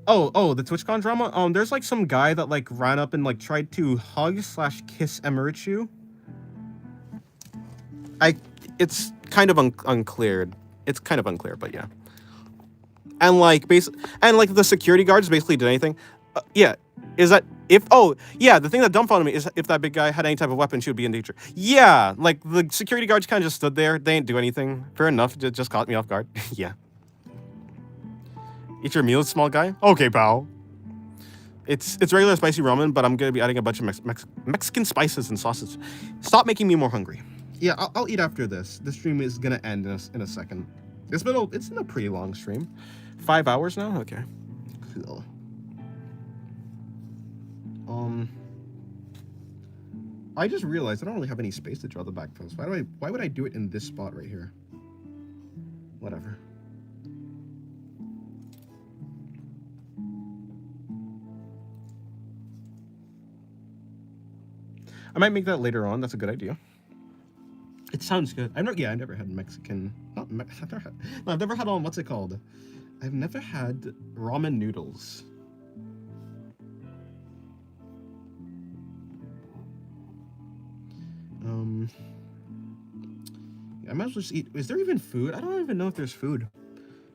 Oh, the TwitchCon drama? There's like some guy that like ran up and like tried to hug/kiss Emerichu. It's kind of unclear. It's kind of unclear, but yeah. And like the security guards basically did anything. Yeah, is that if the thing that dumbfounded me is if that big guy had any type of weapon, she would be in danger. Yeah, like the security guards kind of just stood there. They didn't do anything. Fair enough. It just caught me off guard. Yeah. Eat your meal, small guy. Okay, pal. It's regular spicy ramen, but I'm gonna be adding a bunch of Mexican spices and sauces. Stop making me more hungry. Yeah, I'll eat after this. The stream is gonna end in a second. It's been a pretty long stream. 5 hours now. Okay. Cool. I just realized I don't really have any space to draw the back pose. Why would I do it in this spot right here? Whatever. I might make that later on. That's a good idea. It sounds good. I've never had Mexican. I've never had what's it called? I've never had ramen noodles. I might as well just eat. Is there even food? I don't even know if there's food.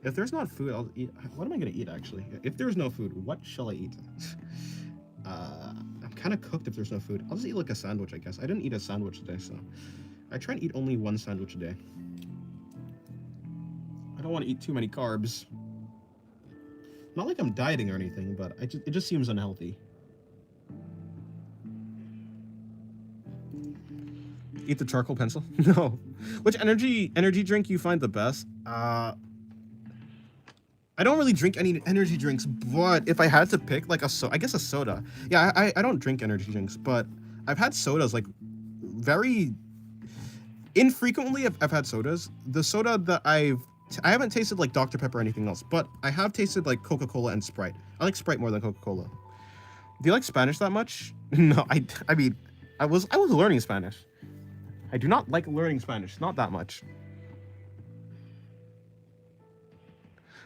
If there's not food, I'll eat. What am I gonna eat actually? If there's no food, what shall I eat? I'm kind of cooked if there's no food. I'll just eat like a sandwich, I guess. I didn't eat a sandwich today, so I try and eat only one sandwich a day. I don't want to eat too many carbs. Not like I'm dieting or anything, but it just seems unhealthy. Eat the charcoal pencil? No. Which energy drink you find the best? I don't really drink any energy drinks, but if I had to pick like I guess a soda. Yeah, I don't drink energy drinks, but I've had sodas like very infrequently. I've had sodas. The soda that I haven't tasted like Dr. Pepper or anything else, but I have tasted like Coca-Cola and Sprite. I like Sprite more than Coca-Cola. Do you like Spanish that much? No, I mean, I was learning Spanish. I do not like learning Spanish, not that much.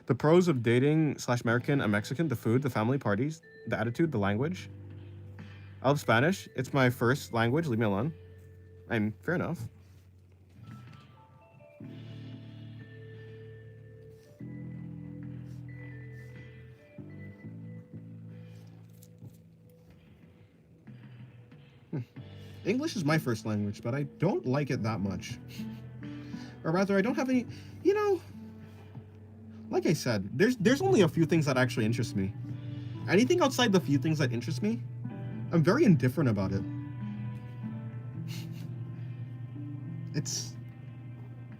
The pros of dating / American and Mexican: the food, the family parties, the attitude, the language. I love Spanish. It's my first language. Leave me alone. I'm fair enough. English is my first language, but I don't like it that much. Or rather, I don't have any, you know, like I said, there's only a few things that actually interest me. Anything outside the few things that interest me, I'm very indifferent about it.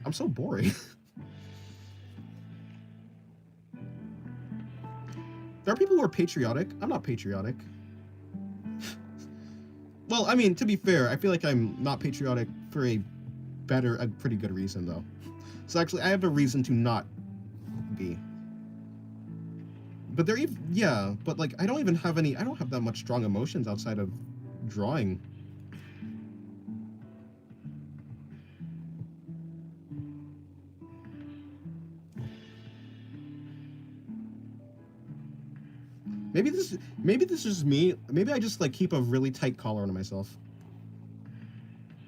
I'm so boring. There are people who are patriotic. I'm not patriotic. Well, I mean, to be fair, I feel like I'm not patriotic for a pretty good reason, though. So actually, I have a reason to not be. But but like, I don't have that much strong emotions outside of drawing. Maybe this is just me. Maybe I just like keep a really tight collar on myself.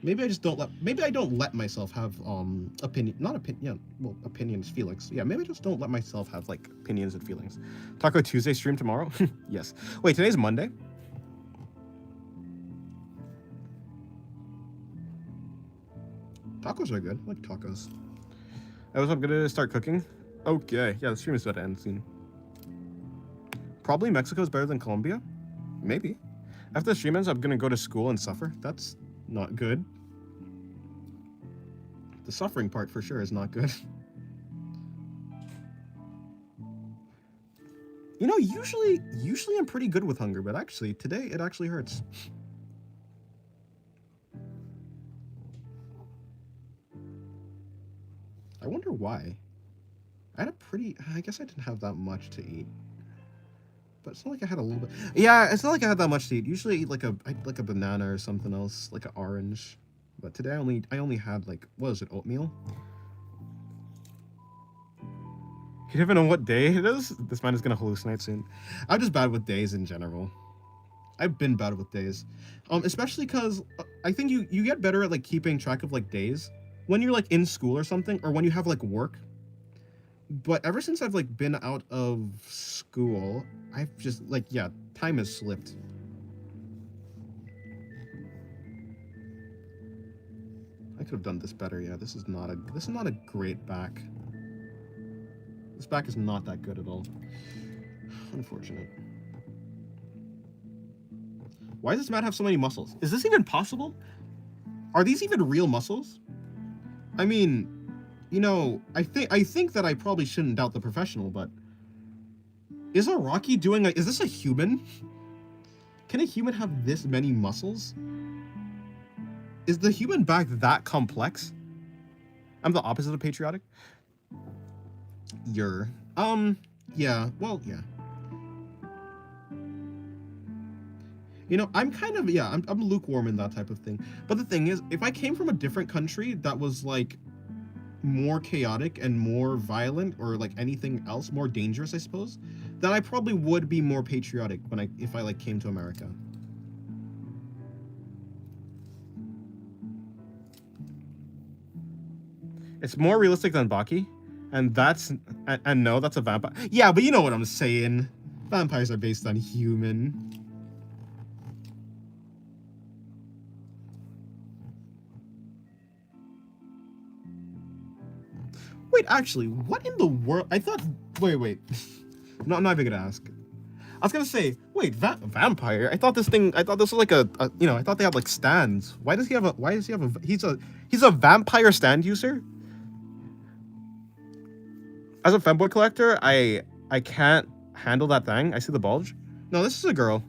Maybe I don't let myself have opinions, feelings. Yeah, maybe I just don't let myself have like opinions and feelings. Taco Tuesday stream tomorrow? Yes. Wait, today's Monday? Tacos are good. I like tacos. I'm gonna start cooking. Okay, yeah, the stream is about to end soon. Probably Mexico is better than Colombia. Maybe. After the stream ends, I'm gonna go to school and suffer. That's not good. The suffering part for sure is not good. You know, usually I'm pretty good with hunger, but actually today it actually hurts. I wonder why. I guess I didn't have that much to eat. But it's not like I had a little bit. Yeah, it's not like I had that much to eat. Usually I eat like a banana or something else, like an orange. But today I only had like, what is it, oatmeal? You never know what day it is? This man is gonna hallucinate soon. I'm just bad with days in general. I've been bad with days. Especially because I think you get better at like keeping track of like days when you're like in school or something, or when you have like work. But ever since I've like been out of school, I've just like, yeah, time has slipped. I could have done this better. Yeah, this is not a great back. This back is not that good at all. Unfortunate. Why does this man have so many muscles? Is this even possible? Are these even real muscles? I mean, you know, I think that I probably shouldn't doubt the professional, but is Rocky doing is this a human? Can a human have this many muscles? Is the human back that complex? I'm the opposite of patriotic. Yeah, well, yeah. You know, I'm kind of, yeah, I'm lukewarm in that type of thing. But the thing is, if I came from a different country that was like more chaotic and more violent, or like anything else more dangerous, I suppose, then I probably would be more patriotic if I like came to America. It's more realistic than Baki, and no, that's a vampire. Yeah, but you know what I'm saying. Vampires are based on human. Wait, actually, what in the world? I thought. Wait. No, I'm not even gonna ask. I was gonna say, wait. Wait, vampire? I thought this was like a you know, I thought they had like stands. Why does he have a, he's a vampire stand user? As a femboy collector, I can't handle that thing. I see the bulge. No, this is a girl.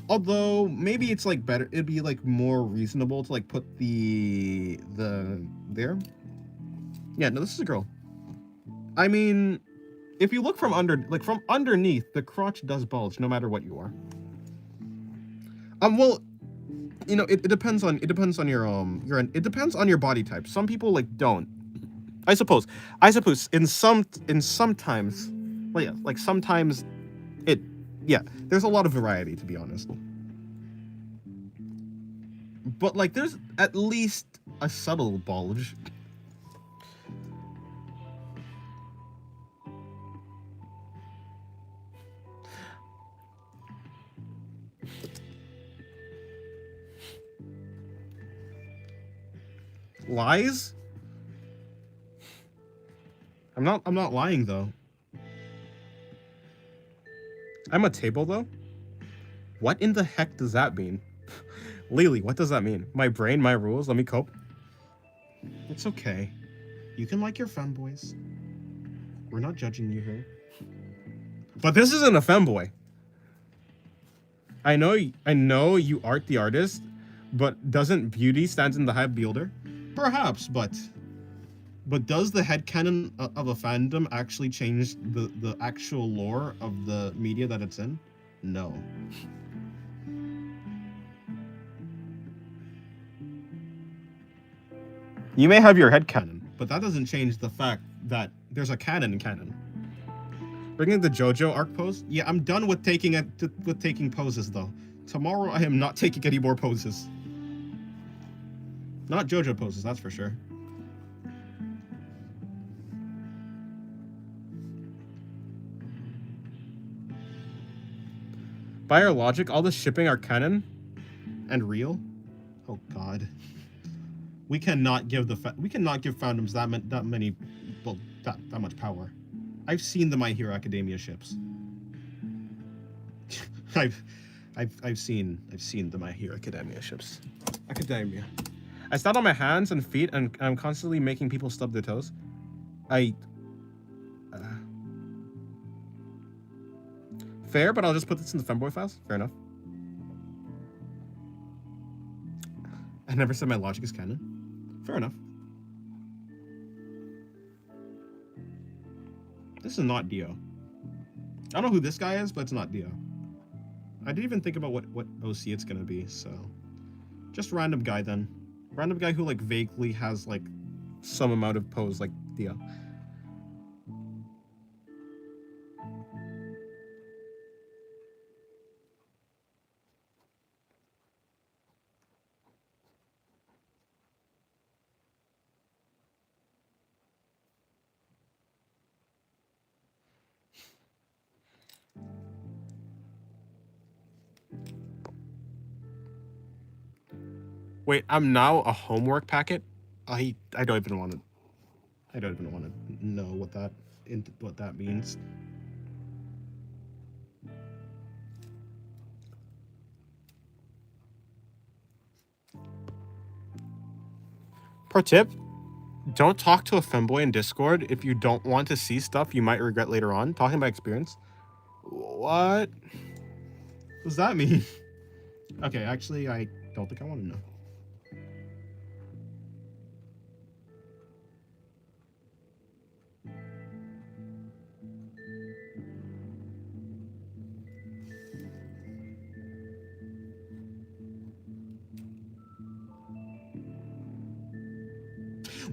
Although maybe it's like better, it'd be like more reasonable to like put the there. Yeah, no, this is a girl. I mean, if you look from underneath, the crotch does bulge no matter what you are. Well, you know, it depends on it depends on your body type. Some people like don't. I suppose in sometimes, well, yeah, like sometimes it, yeah, there's a lot of variety, to be honest. But like there's at least a subtle bulge. Lies? I'm not lying though. I'm a table though? What in the heck does that mean? Lily, what does that mean? My brain, my rules, let me cope. It's okay. You can like your femboys. We're not judging you here. But this isn't a femboy. I know you art the artist, but doesn't beauty stand in the high beholder? Perhaps, but does the headcanon of a fandom actually change the actual lore of the media that it's in? No. You may have your headcanon, but that doesn't change the fact that there's a canon in canon. Bringing the JoJo arc pose? Yeah, I'm done with taking poses though. Tomorrow I am not taking any more poses. Not JoJo poses, that's for sure. By our logic, all this shipping are canon and real. Oh God, we cannot give fandoms that much power. I've seen the My Hero Academia ships. I've seen the My Hero Academia ships. Academia. I stand on my hands and feet, and I'm constantly making people stub their toes. Fair, but I'll just put this in the femboy files. Fair enough. I never said my logic is canon. Fair enough. This is not Dio. I don't know who this guy is, but it's not Dio. I didn't even think about what OC it's gonna be, so just random guy then. Random guy who like vaguely has like some amount of pose like Dio. Wait, I'm now a homework packet? I don't even want to know what that means. Pro tip, don't talk to a femboy in Discord if you don't want to see stuff you might regret later on. Talking by experience. What does that mean? Okay, actually, I don't think I want to know.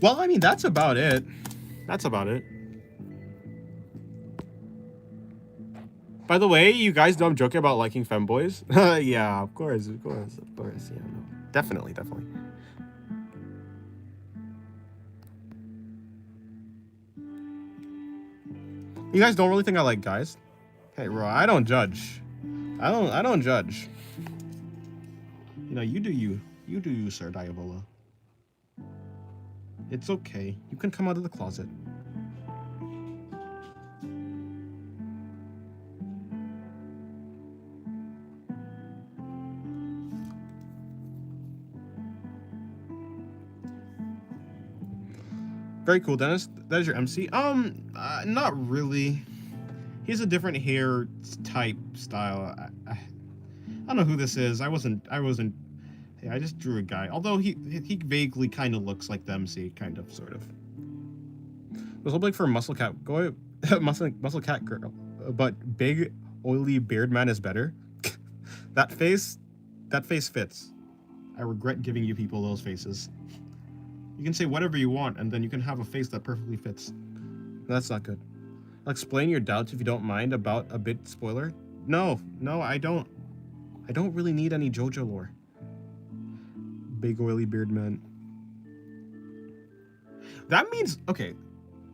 Well, I mean, that's about it. That's about it. By the way, you guys know I'm joking about liking femboys? Yeah, of course. Yeah, no. Definitely. You guys don't really think I like guys? Hey, bro, I don't judge. I don't judge. You know, you do you. You do you, Sir Diavola. It's okay. You can come out of the closet. Very cool, Dennis. That is your MC. Not really. He's a different hair type style. I don't know who this is. I wasn't. Yeah, I just drew a guy. Although he vaguely kind of looks like the MC, kind of, sort of. It was hoping for Muscle Cat. Go muscle Cat girl, but big oily beard man is better. That face fits. I regret giving you people those faces. You can say whatever you want, and then you can have a face that perfectly fits. That's not good. I'll explain your doubts if you don't mind about a bit spoiler. No, I don't. I don't really need any JoJo lore. Big oily beard man. That means, okay,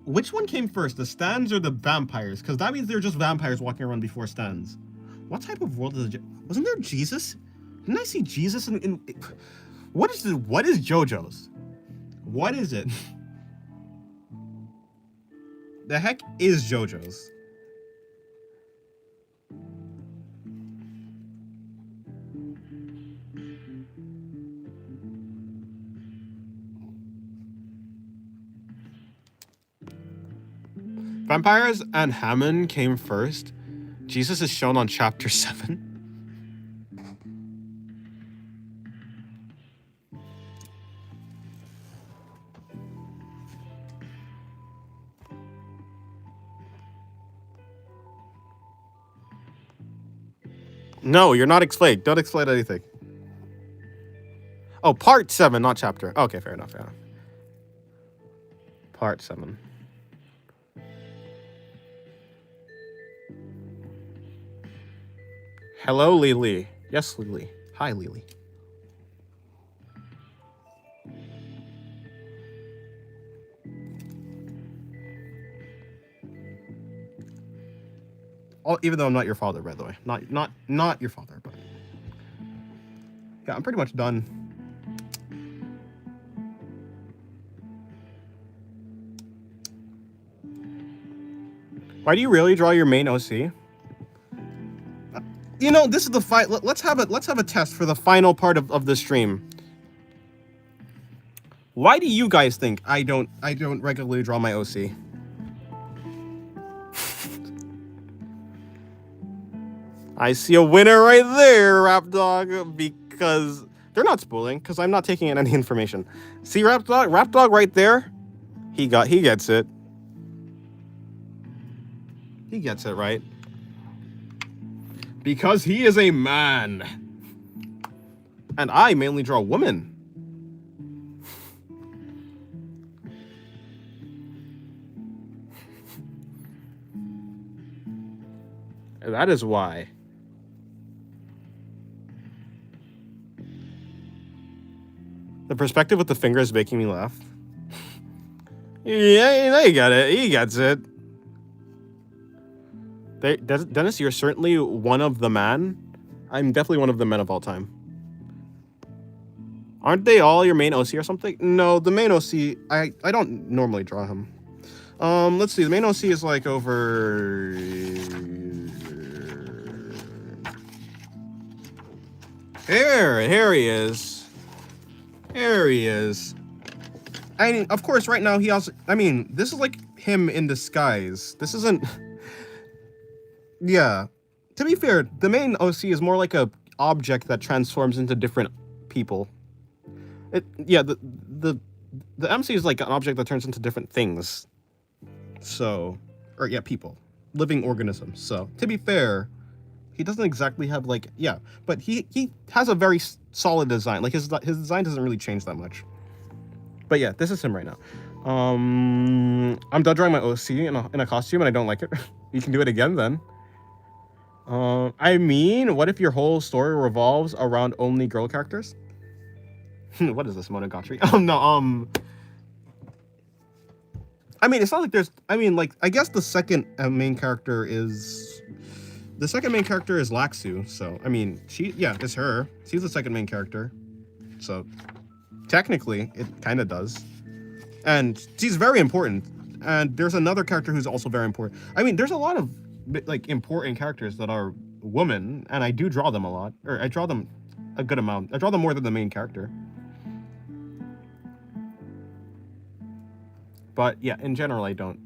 which one came first, the stands or the vampires? Because that means they're just vampires walking around before stands. What type of world is it? Wasn't there Jesus? Didn't I see Jesus in what is JoJo's? What is it? The heck is JoJo's? Vampires and Hammond came first. Jesus is shown on chapter 7. No, you're not explained. Don't explain anything. Oh, part 7, not chapter. Okay, fair enough, Part 7. Hello, Lily. Yes, Lily. Hi, Lily. Oh, even though I'm not your father, by the way. Not your father, but yeah, I'm pretty much done. Why do you really draw your main OC? You know, this is the fight. Let's have a test for the final part of the stream. Why do you guys think I don't regularly draw my OC? I see a winner right there, Rapdog, because they're not spooling, because I'm not taking in any information. See Rapdog right there? He gets it. He gets it, right? Because he is a man. And I mainly draw women. That is why. The perspective with the finger is making me laugh. Yeah, you got it. He gets it. Dennis, you're certainly one of the men. I'm definitely one of the men of all time. Aren't they all your main OC or something? No, the main OC, I don't normally draw him. Let's see. The main OC is like over... Here he is. There he is. I mean, of course, right now he also... I mean, this is like him in disguise. This isn't... Yeah. To be fair, the main OC is more like a object that transforms into different people. The MC is like an object that turns into different things. So... Or, yeah, people. Living organisms. So, to be fair... He doesn't exactly have, like, yeah, but he has a very solid design. Like, his design doesn't really change that much. But yeah, this is him right now. I'm done drawing my OC in a costume, and I don't like it. You can do it again, then. I mean, what if your whole story revolves around only girl characters? What is this, Monogatari? Oh, no, I mean, it's not like there's... I mean, like, I guess the second main character is... The second main character is Laxu, so, I mean, it's her. She's the second main character. So, technically, it kind of does. And she's very important. And there's another character who's also very important. I mean, there's a lot of, like, important characters that are women, and I do draw them a lot. Or, I draw them a good amount. I draw them more than the main character. But yeah, in general, I don't.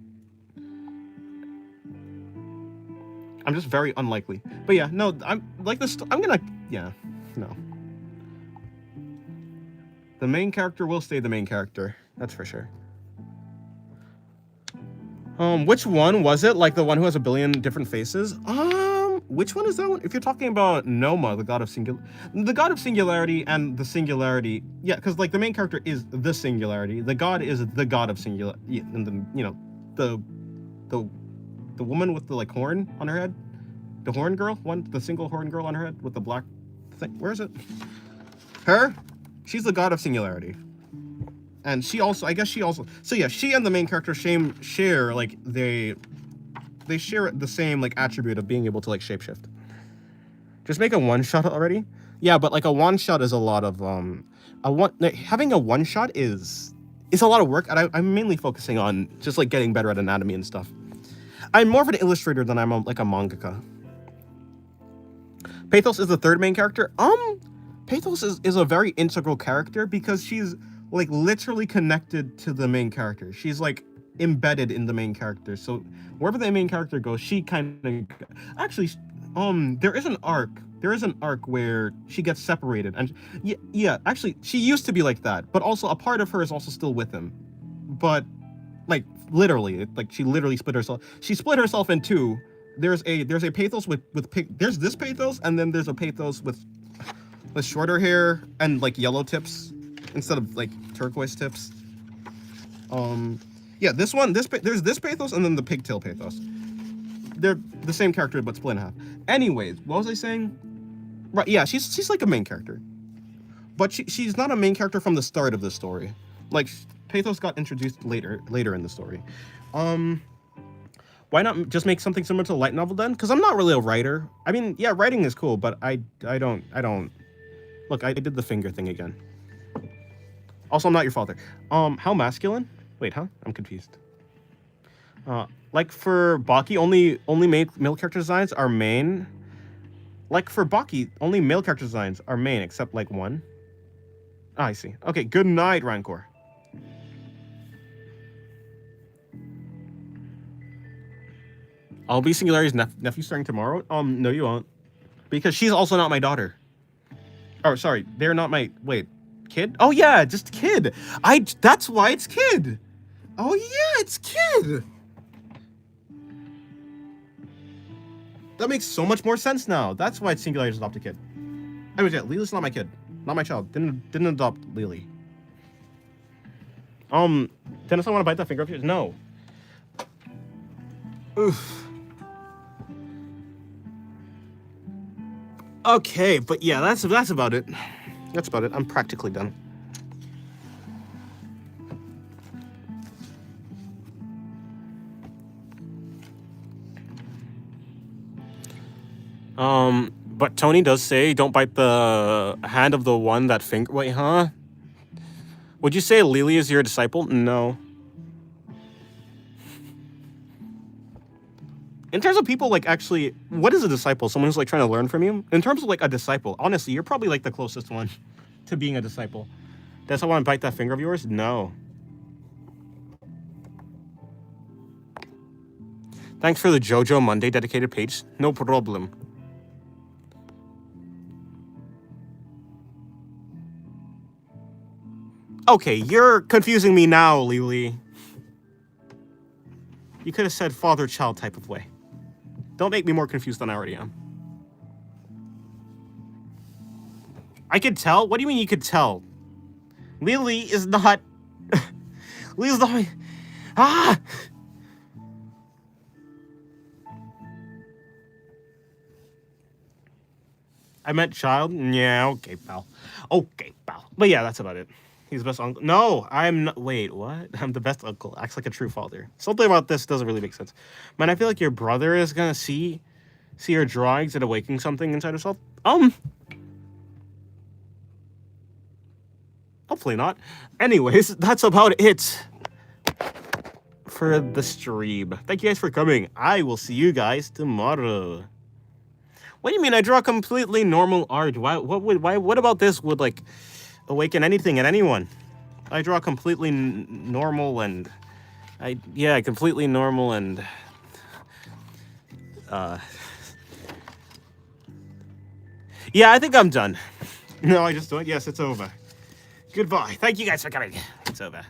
I'm just very unlikely. But yeah, no, I'm like this. I'm gonna, yeah, no. The main character will stay the main character. That's for sure. Which one was it? Like the one who has a billion different faces? Which one is that one? If you're talking about Noma, the god of singularity and the singularity, yeah, because like the main character is the singularity. The god is the god of singularity, and the the woman with the like horn on her head, the horn girl, the single horn girl on her head with the black thing. Where is it? Her, she's the god of singularity. And she also, I guess she also, so yeah, she and the main character share like they share the same like attribute of being able to like shapeshift. Just make a one shot already. Yeah, but like a one shot is a lot of having a one shot is a lot of work, and I'm mainly focusing on just like getting better at anatomy and stuff. I'm more of an illustrator than I'm like a mangaka. Pathos is the third main character. Pathos is a very integral character because she's like literally connected to the main character. She's like embedded in the main character. So wherever the main character goes, she kind of actually there is an arc where she gets separated, and yeah, actually she used to be like that, but also a part of her is also still with him. But like literally, like she literally split herself in two. There's a Pathos with there's this Pathos, and then there's a Pathos with shorter hair and like yellow tips instead of like turquoise tips. Yeah, there's this Pathos and then the pigtail Pathos. They're the same character but split in half. Anyways, what was I saying? Right, yeah, she's like a main character, but she's not a main character from the start of the story. Like Pathos got introduced later in the story. Why not just make something similar to a light novel then? Because I'm not really a writer. I mean, yeah, writing is cool, but I don't. Look, I did the finger thing again. Also, I'm not your father. How masculine? Wait, huh? I'm confused. Like for Baki, only male character designs are main. Like for Baki, only male character designs are main, except like one. Ah, I see. Okay, good night, Rancor. I'll be Singularity's nephew starting tomorrow. No, you won't, because she's also not my daughter. Oh, sorry, they're not my kid. Oh yeah, just kid. That's why it's kid. Oh yeah, it's kid. That makes so much more sense now. That's why it's Singularity's adopted kid. Anyways, yeah, Lily's not my kid, not my child. Didn't adopt Lily. Dennis, I want to bite that finger of yours. No. Oof. Okay, but yeah, that's about it. That's about it. I'm practically done. But Tony does say, don't bite the hand of the one that finger. Wait, huh? Would you say Lily is your disciple? No. In terms of people, like, actually, what is a disciple? Someone who's, like, trying to learn from you? In terms of, like, a disciple, honestly, you're probably, like, the closest one to being a disciple. Does I want to bite that finger of yours? No. Thanks for the JoJo Monday dedicated page. No problem. Okay, you're confusing me now, Lily. You could have said father-child type of way. Don't make me more confused than I already am. I could tell? What do you mean you could tell? Lily is not... Lily's not... Ah! I meant child? Yeah, okay, pal. Okay, pal. But yeah, that's about it. He's the best uncle. No, I'm not. Wait, what? I'm the best uncle. Acts like a true father. Something about this doesn't really make sense. Man, I feel like your brother is gonna see your drawings and awaken something inside himself. Hopefully not. Anyways, that's about it for the stream. Thank you guys for coming. I will see you guys tomorrow. What do you mean? I draw a completely normal art. What about this would like awaken anything in anyone? I draw completely normal and Yeah, completely normal and yeah, I think I'm done. No, I just don't. Yes, it's over. Goodbye. Thank you guys for coming. It's over.